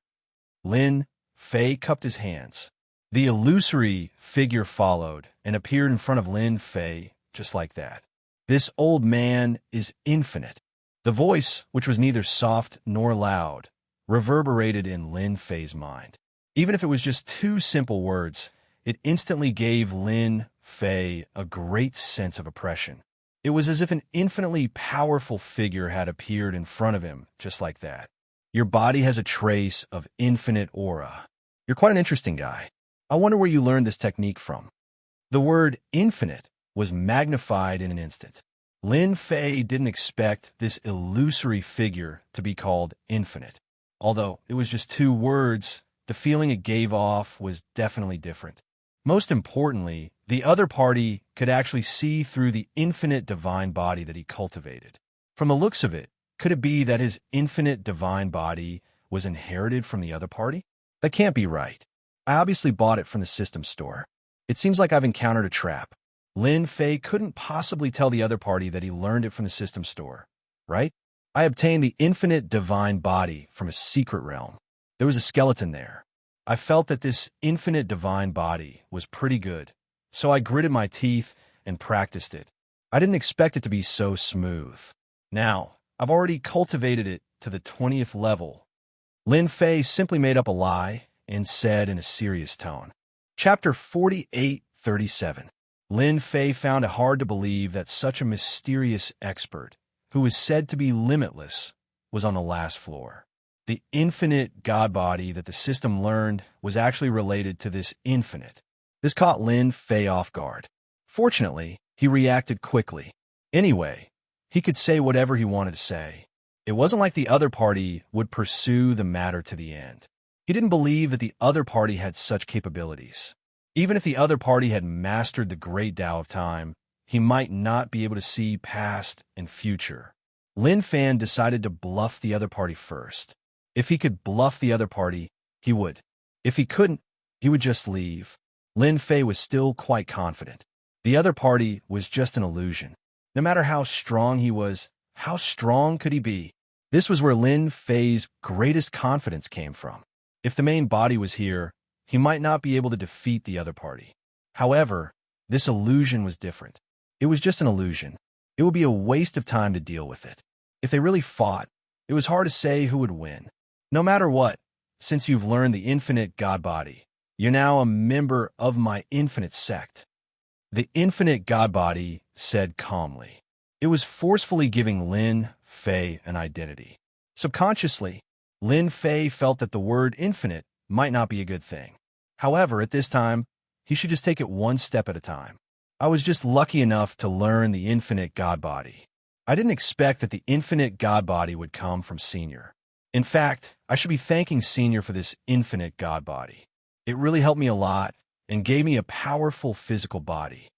A: Lin Fei cupped his hands. The illusory figure followed and appeared in front of Lin Fei just like that. This old man is infinite. The voice, which was neither soft nor loud, reverberated in Lin Fei's mind. Even if it was just 2 simple words, it instantly gave Lin Fei a great sense of oppression. It was as if an infinitely powerful figure had appeared in front of him just like that. Your body has a trace of infinite aura. You're quite an interesting guy. I wonder where you learned this technique from. The word infinite was magnified in an instant. Lin Fei didn't expect this illusory figure to be called infinite. Although it was just 2 words, the feeling it gave off was definitely different. Most importantly, the other party could actually see through the infinite divine body that he cultivated. From the looks of it, could it be that his infinite divine body was inherited from the other party? That can't be right. I obviously bought it from the system store. It seems like I've encountered a trap. Lin Fei couldn't possibly tell the other party that he learned it from the system store, right? I obtained the infinite divine body from a secret realm. There was a skeleton there. I felt that this infinite divine body was pretty good, so I gritted my teeth and practiced it. I didn't expect it to be so smooth. Now, I've already cultivated it to the 20th level. Lin Fei simply made up a lie and said in a serious tone. Chapter 48:37. Lin Fei found it hard to believe that such a mysterious expert, who was said to be limitless, was on the last floor. The infinite god body that the system learned was actually related to this infinite. This caught Lin Fei off guard. Fortunately, he reacted quickly. Anyway, he could say whatever he wanted to say. It wasn't like the other party would pursue the matter to the end. He didn't believe that the other party had such capabilities. Even if the other party had mastered the great Tao of time, he might not be able to see past and future. Lin Fan decided to bluff the other party first. If he could bluff the other party, he would. If he couldn't, he would just leave. Lin Fei was still quite confident. The other party was just an illusion. No matter how strong he was, how strong could he be? This was where Lin Fei's greatest confidence came from. If the main body was here, he might not be able to defeat the other party. However, this illusion was different. It was just an illusion. It would be a waste of time to deal with it. If they really fought, it was hard to say who would win. No matter what, since you've learned the infinite God body, you're now a member of my infinite sect. The infinite God body said calmly. It was forcefully giving Lin Fei an identity. Subconsciously, Lin Fei felt that the word infinite might not be a good thing. However, at this time, he should just take it one step at a time. I was just lucky enough to learn the infinite God body. I didn't expect that the infinite God body would come from Senior. In fact, I should be thanking Senior for this infinite God body. It really helped me a lot and gave me a powerful physical body.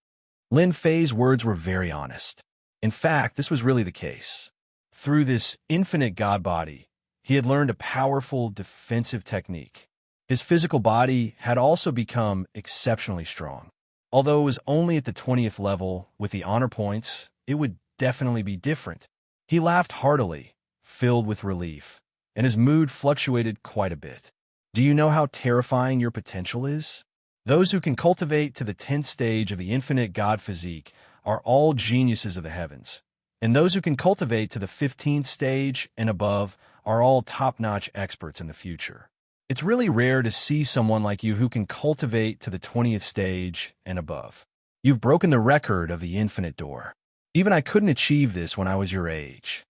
A: Lin Fei's words were very honest. In fact, this was really the case. Through this infinite God body, he had learned a powerful defensive technique. His physical body had also become exceptionally strong. Although it was only at the 20th level with the honor points, it would definitely be different. He laughed heartily, filled with relief, and his mood fluctuated quite a bit. Do you know how terrifying your potential is? Those who can cultivate to the 10th stage of the infinite God physique are all geniuses of the heavens, and those who can cultivate to the 15th stage and above are all top-notch experts in the future. It's really rare to see someone like you who can cultivate to the 20th stage and above. You've broken the record of the infinite door. Even I couldn't achieve this when I was your age.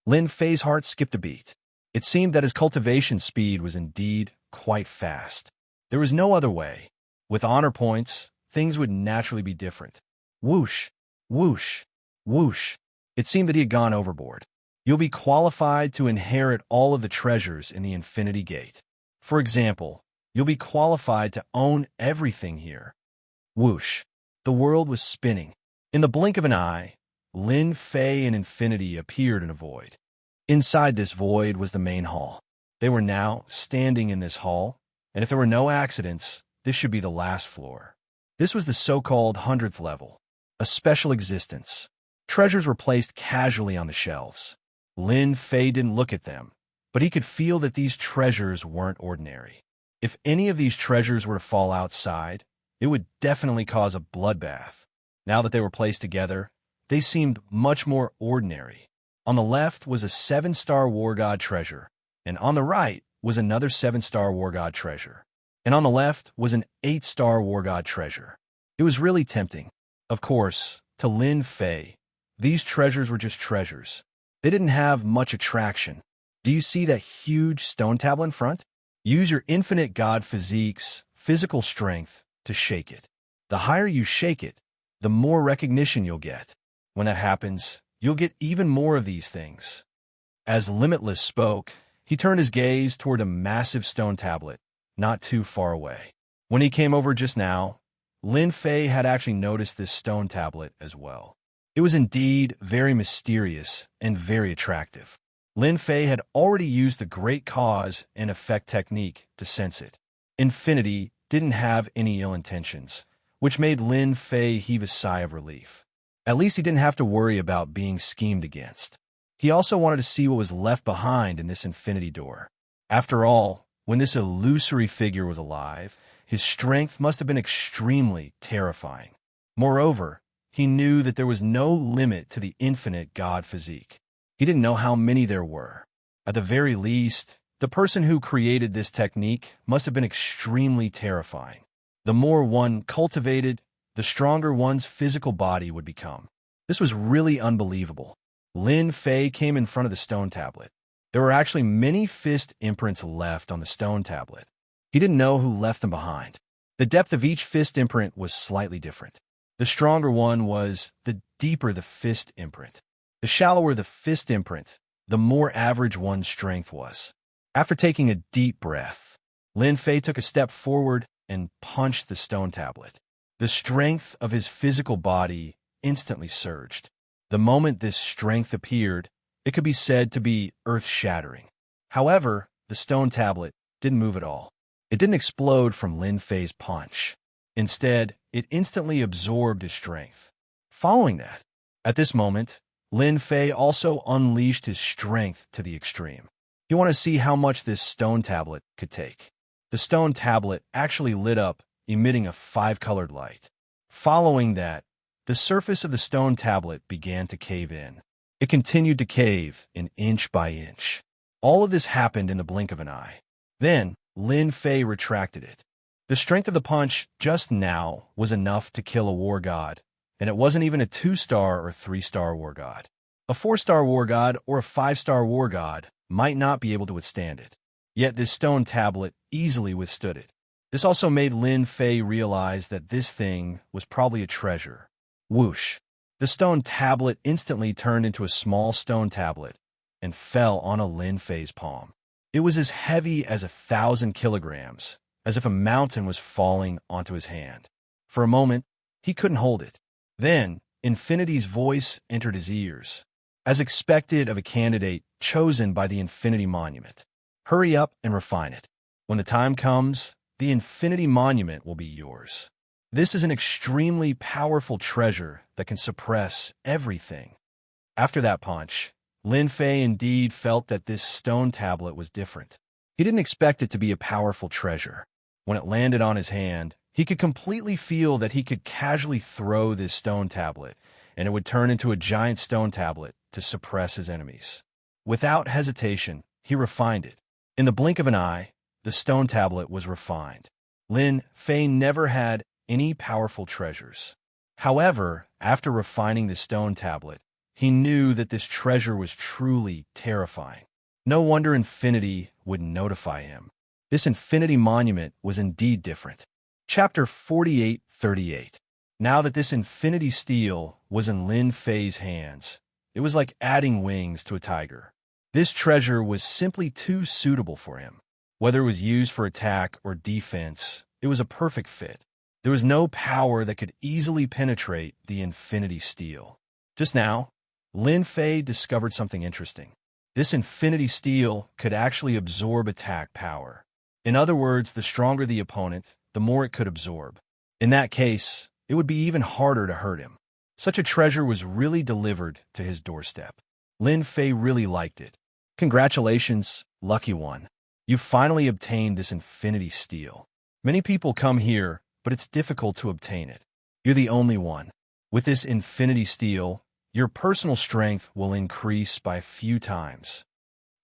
A: Lin Fei's heart skipped a beat. It seemed that his cultivation speed was indeed quite fast. There was no other way. With honor points, things would naturally be different. Whoosh, whoosh, whoosh. It seemed that he had gone overboard. You'll be qualified to inherit all of the treasures in the Infinity Gate. For example, you'll be qualified to own everything here. Whoosh. The world was spinning. In the blink of an eye, Lin Fei and Infinity appeared in a void. Inside this void was the main hall. They were now standing in this hall, and if there were no accidents, this should be the last floor. This was the so-called 100th level, a special existence. Treasures were placed casually on the shelves. Lin Fei didn't look at them, but he could feel that these treasures weren't ordinary. If any of these treasures were to fall outside, it would definitely cause a bloodbath. Now that they were placed together, they seemed much more ordinary. On the left was a 7-star War God treasure, and on the right was another 7-star War God treasure. And on the left was an 8-star War God treasure. It was really tempting. Of course, to Lin Fei, these treasures were just treasures. They didn't have much attraction. Do you see that huge stone tablet in front? Use your infinite God physique's physical strength to shake it. The higher you shake it, the more recognition you'll get. When that happens, you'll get even more of these things. As Limitless spoke, he turned his gaze toward a massive stone tablet, not too far away. When he came over just now, Lin Fei had actually noticed this stone tablet as well. It was indeed very mysterious and very attractive. Lin Fei had already used the great cause and effect technique to sense it. Infinity didn't have any ill intentions, which made Lin Fei heave a sigh of relief. At least he didn't have to worry about being schemed against. He also wanted to see what was left behind in this infinity door. After all, when this illusory figure was alive, his strength must have been extremely terrifying. Moreover, he knew that there was no limit to the infinite God physique. He didn't know how many there were. At the very least, the person who created this technique must have been extremely terrifying. The more one cultivated, the stronger one's physical body would become. This was really unbelievable. Lin Fei came in front of the stone tablet. There were actually many fist imprints left on the stone tablet. He didn't know who left them behind. The depth of each fist imprint was slightly different. The stronger one was, the deeper the fist imprint. The shallower the fist imprint, the more average one's strength was. After taking a deep breath, Lin Fei took a step forward and punched the stone tablet. The strength of his physical body instantly surged. The moment this strength appeared, it could be said to be earth-shattering. However, the stone tablet didn't move at all. It didn't explode from Lin Fei's punch. Instead, it instantly absorbed his strength. Following that, at this moment, Lin Fei also unleashed his strength to the extreme. He wanted to see how much this stone tablet could take. The stone tablet actually lit up, emitting a 5-colored light. Following that, the surface of the stone tablet began to cave in. It continued to cave in inch by inch. All of this happened in the blink of an eye. Then, Lin Fei retracted it. The strength of the punch just now was enough to kill a war god, and it wasn't even a 2-star or 3-star war god. A 4-star war god or a 5-star war god might not be able to withstand it. Yet this stone tablet easily withstood it. This also made Lin Fei realize that this thing was probably a treasure. Whoosh! The stone tablet instantly turned into a small stone tablet and fell onto Lin Fei's palm. It was as heavy as 1,000 kilograms, as if a mountain was falling onto his hand. For a moment, he couldn't hold it. Then, Infinity's voice entered his ears, as expected of a candidate chosen by the Infinity Monument. Hurry up and refine it. When the time comes, the Infinity Monument will be yours. This is an extremely powerful treasure that can suppress everything. After that punch, Lin Fei indeed felt that this stone tablet was different. He didn't expect it to be a powerful treasure. When it landed on his hand, he could completely feel that he could casually throw this stone tablet, and it would turn into a giant stone tablet to suppress his enemies. Without hesitation, he refined it. In the blink of an eye, the stone tablet was refined. Lin Fei never had any powerful treasures. However, after refining the stone tablet, he knew that this treasure was truly terrifying. No wonder Infinity would notify him. This Infinity Monument was indeed different. Chapter 48:38. Now that this Infinity Steel was in Lin Fei's hands, it was like adding wings to a tiger. This treasure was simply too suitable for him. Whether it was used for attack or defense, it was a perfect fit. There was no power that could easily penetrate the Infinity Steel. Just now, Lin Fei discovered something interesting. This Infinity Steel could actually absorb attack power. In other words, the stronger the opponent, the more it could absorb. In that case, it would be even harder to hurt him. Such a treasure was really delivered to his doorstep. Lin Fei really liked it. Congratulations, lucky one. You finally obtained this Infinity Steel. Many people come here, but it's difficult to obtain it. You're the only one. With this Infinity Steel, your personal strength will increase by a few times.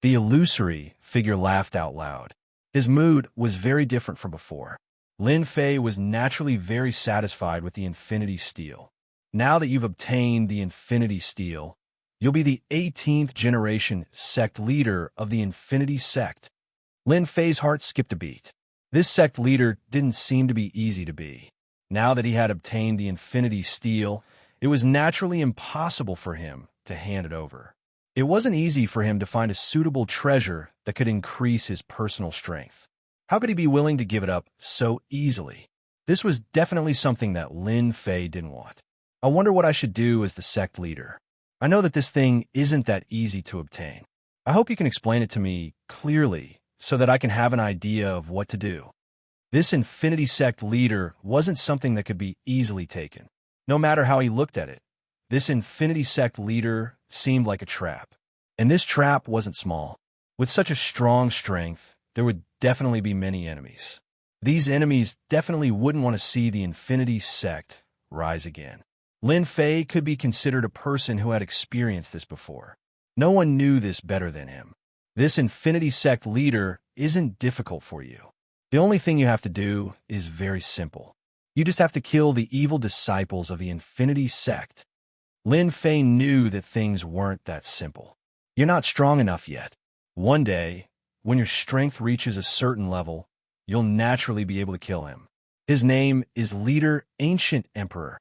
A: The illusory figure laughed out loud. His mood was very different from before. Lin Fei was naturally very satisfied with the Infinity Steel. Now that you've obtained the Infinity Steel, you'll be the 18th generation sect leader of the Infinity Sect. Lin Fei's heart skipped a beat. This sect leader didn't seem to be easy to be. Now that he had obtained the Infinity Steel, it was naturally impossible for him to hand it over. It wasn't easy for him to find a suitable treasure that could increase his personal strength. How could he be willing to give it up so easily? This was definitely something that Lin Fei didn't want. I wonder what I should do as the sect leader. I know that this thing isn't that easy to obtain. I hope you can explain it to me clearly so that I can have an idea of what to do. This Infinity Sect leader wasn't something that could be easily taken. No matter how he looked at it, this Infinity Sect leader seemed like a trap. And this trap wasn't small. With such a strong strength, there would definitely be many enemies. These enemies definitely wouldn't want to see the Infinity Sect rise again. Lin Fei could be considered a person who had experienced this before. No one knew this better than him. This Infinity Sect leader isn't difficult for you. The only thing you have to do is very simple. You just have to kill the evil disciples of the Infinity Sect. Lin Fei knew that things weren't that simple. You're not strong enough yet. One day, when your strength reaches a certain level, you'll naturally be able to kill him. His name is Leader Ancient Emperor.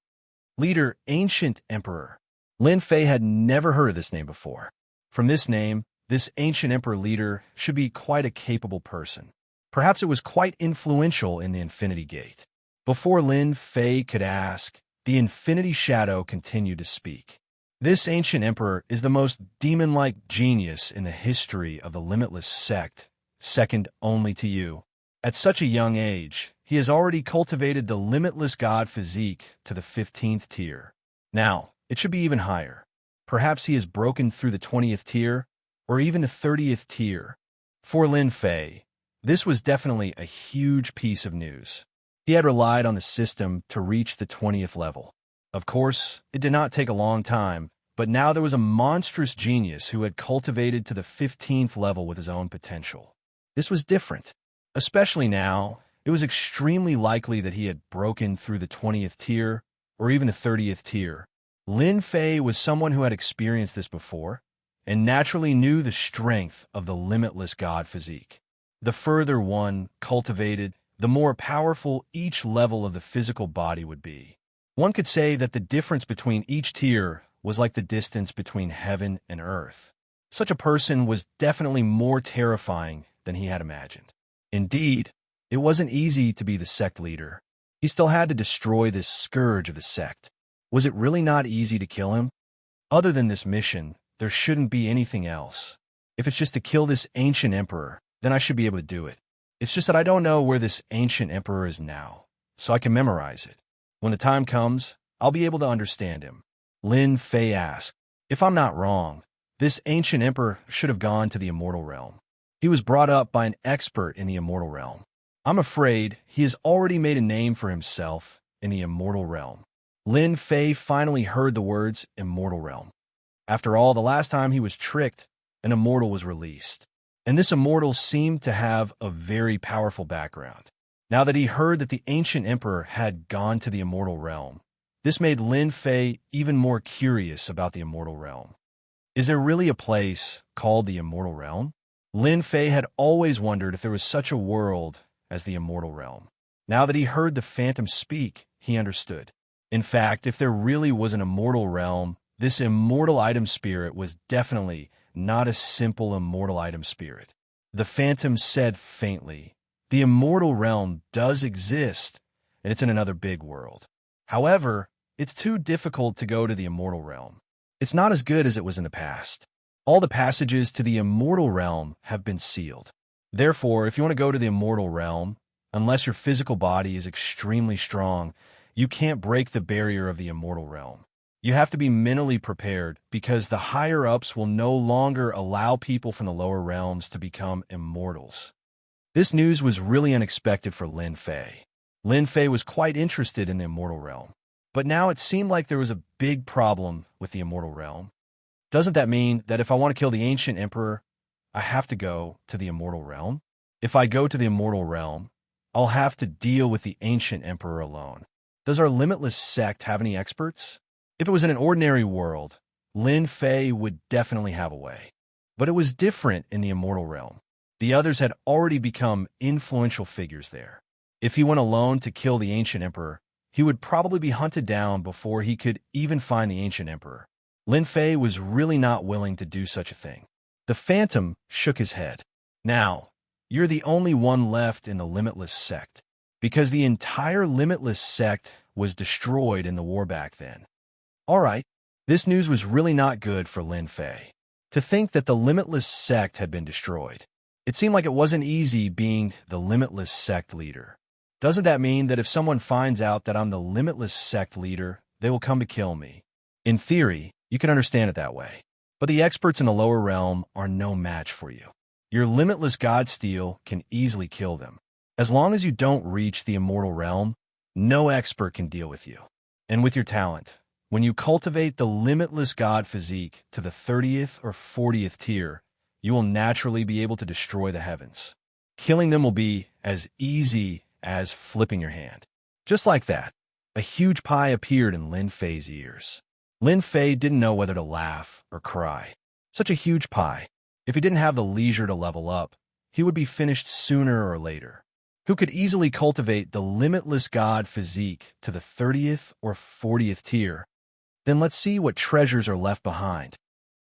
A: Leader Ancient Emperor. Lin Fei had never heard of this name before. From this name, this ancient emperor leader should be quite a capable person. Perhaps it was quite influential in the Infinity Gate. Before Lin Fei could ask, the Infinity Shadow continued to speak. This ancient emperor is the most demon-like genius in the history of the Limitless Sect, second only to you. At such a young age, he has already cultivated the Limitless God physique to the 15th tier. Now, it should be even higher. Perhaps he has broken through the 20th tier, or even the 30th tier. For Lin Fei, this was definitely a huge piece of news. He had relied on the system to reach the 20th level. Of course, it did not take a long time, but now there was a monstrous genius who had cultivated to the 15th level with his own potential. This was different. Especially now, it was extremely likely that he had broken through the 20th tier, or even the 30th tier. Lin Fei was someone who had experienced this before, and naturally knew the strength of the Limitless God physique. The further one cultivated, the more powerful each level of the physical body would be. One could say that the difference between each tier was like the distance between heaven and earth. Such a person was definitely more terrifying than he had imagined. Indeed, it wasn't easy to be the sect leader. He still had to destroy this scourge of the sect. Was it really not easy to kill him? Other than this mission, there shouldn't be anything else. If it's just to kill this ancient emperor, then I should be able to do it. It's just that I don't know where this ancient emperor is now, so I can memorize it. When the time comes, I'll be able to understand him. Lin Fei asked. If I'm not wrong, this ancient emperor should have gone to the immortal realm. He was brought up by an expert in the immortal realm. I'm afraid he has already made a name for himself in the immortal realm. Lin Fei finally heard the words immortal realm. After all, the last time he was tricked, an immortal was released. And this immortal seemed to have a very powerful background. Now that he heard that the ancient emperor had gone to the immortal realm, this made Lin Fei even more curious about the immortal realm. Is there really a place called the immortal realm? Lin Fei had always wondered if there was such a world as the immortal realm. Now that he heard the phantom speak, he understood. In fact, if there really was an immortal realm, this immortal item spirit was definitely not a simple immortal item spirit. The phantom said faintly, the immortal realm does exist, and it's in another big world. However, it's too difficult to go to the immortal realm. It's not as good as it was in the past. All the passages to the immortal realm have been sealed. Therefore, if you want to go to the immortal realm, unless your physical body is extremely strong, you can't break the barrier of the immortal realm. You have to be mentally prepared because the higher-ups will no longer allow people from the lower realms to become immortals. This news was really unexpected for Lin Fei. Lin Fei was quite interested in the immortal realm, but now it seemed like there was a big problem with the immortal realm. Doesn't that mean that if I want to kill the ancient emperor, I have to go to the immortal realm? If I go to the immortal realm, I'll have to deal with the ancient emperor alone. Does our limitless sect have any experts? If it was in an ordinary world, Lin Fei would definitely have a way. But it was different in the immortal realm. The others had already become influential figures there. If he went alone to kill the ancient emperor, he would probably be hunted down before he could even find the ancient emperor. Lin Fei was really not willing to do such a thing. The phantom shook his head. Now, you're the only one left in the limitless sect, because the entire limitless sect was destroyed in the war back then. All right, this news was really not good for Lin Fei. To think that the limitless sect had been destroyed. It seemed like it wasn't easy being the limitless sect leader. Doesn't that mean that if someone finds out that I'm the limitless sect leader, they will come to kill me? In theory, you can understand it that way. But the experts in the lower realm are no match for you. Your limitless god steel can easily kill them. As long as you don't reach the immortal realm, no expert can deal with you. And with your talent, when you cultivate the limitless god physique to the 30th or 40th tier, you will naturally be able to destroy the heavens. Killing them will be as easy as flipping your hand. Just like that, a huge pie appeared in Lin Fei's ears. Lin Fei didn't know whether to laugh or cry. Such a huge pie. If he didn't have the leisure to level up, he would be finished sooner or later. Who could easily cultivate the limitless god physique to the 30th or 40th tier? Then let's see what treasures are left behind.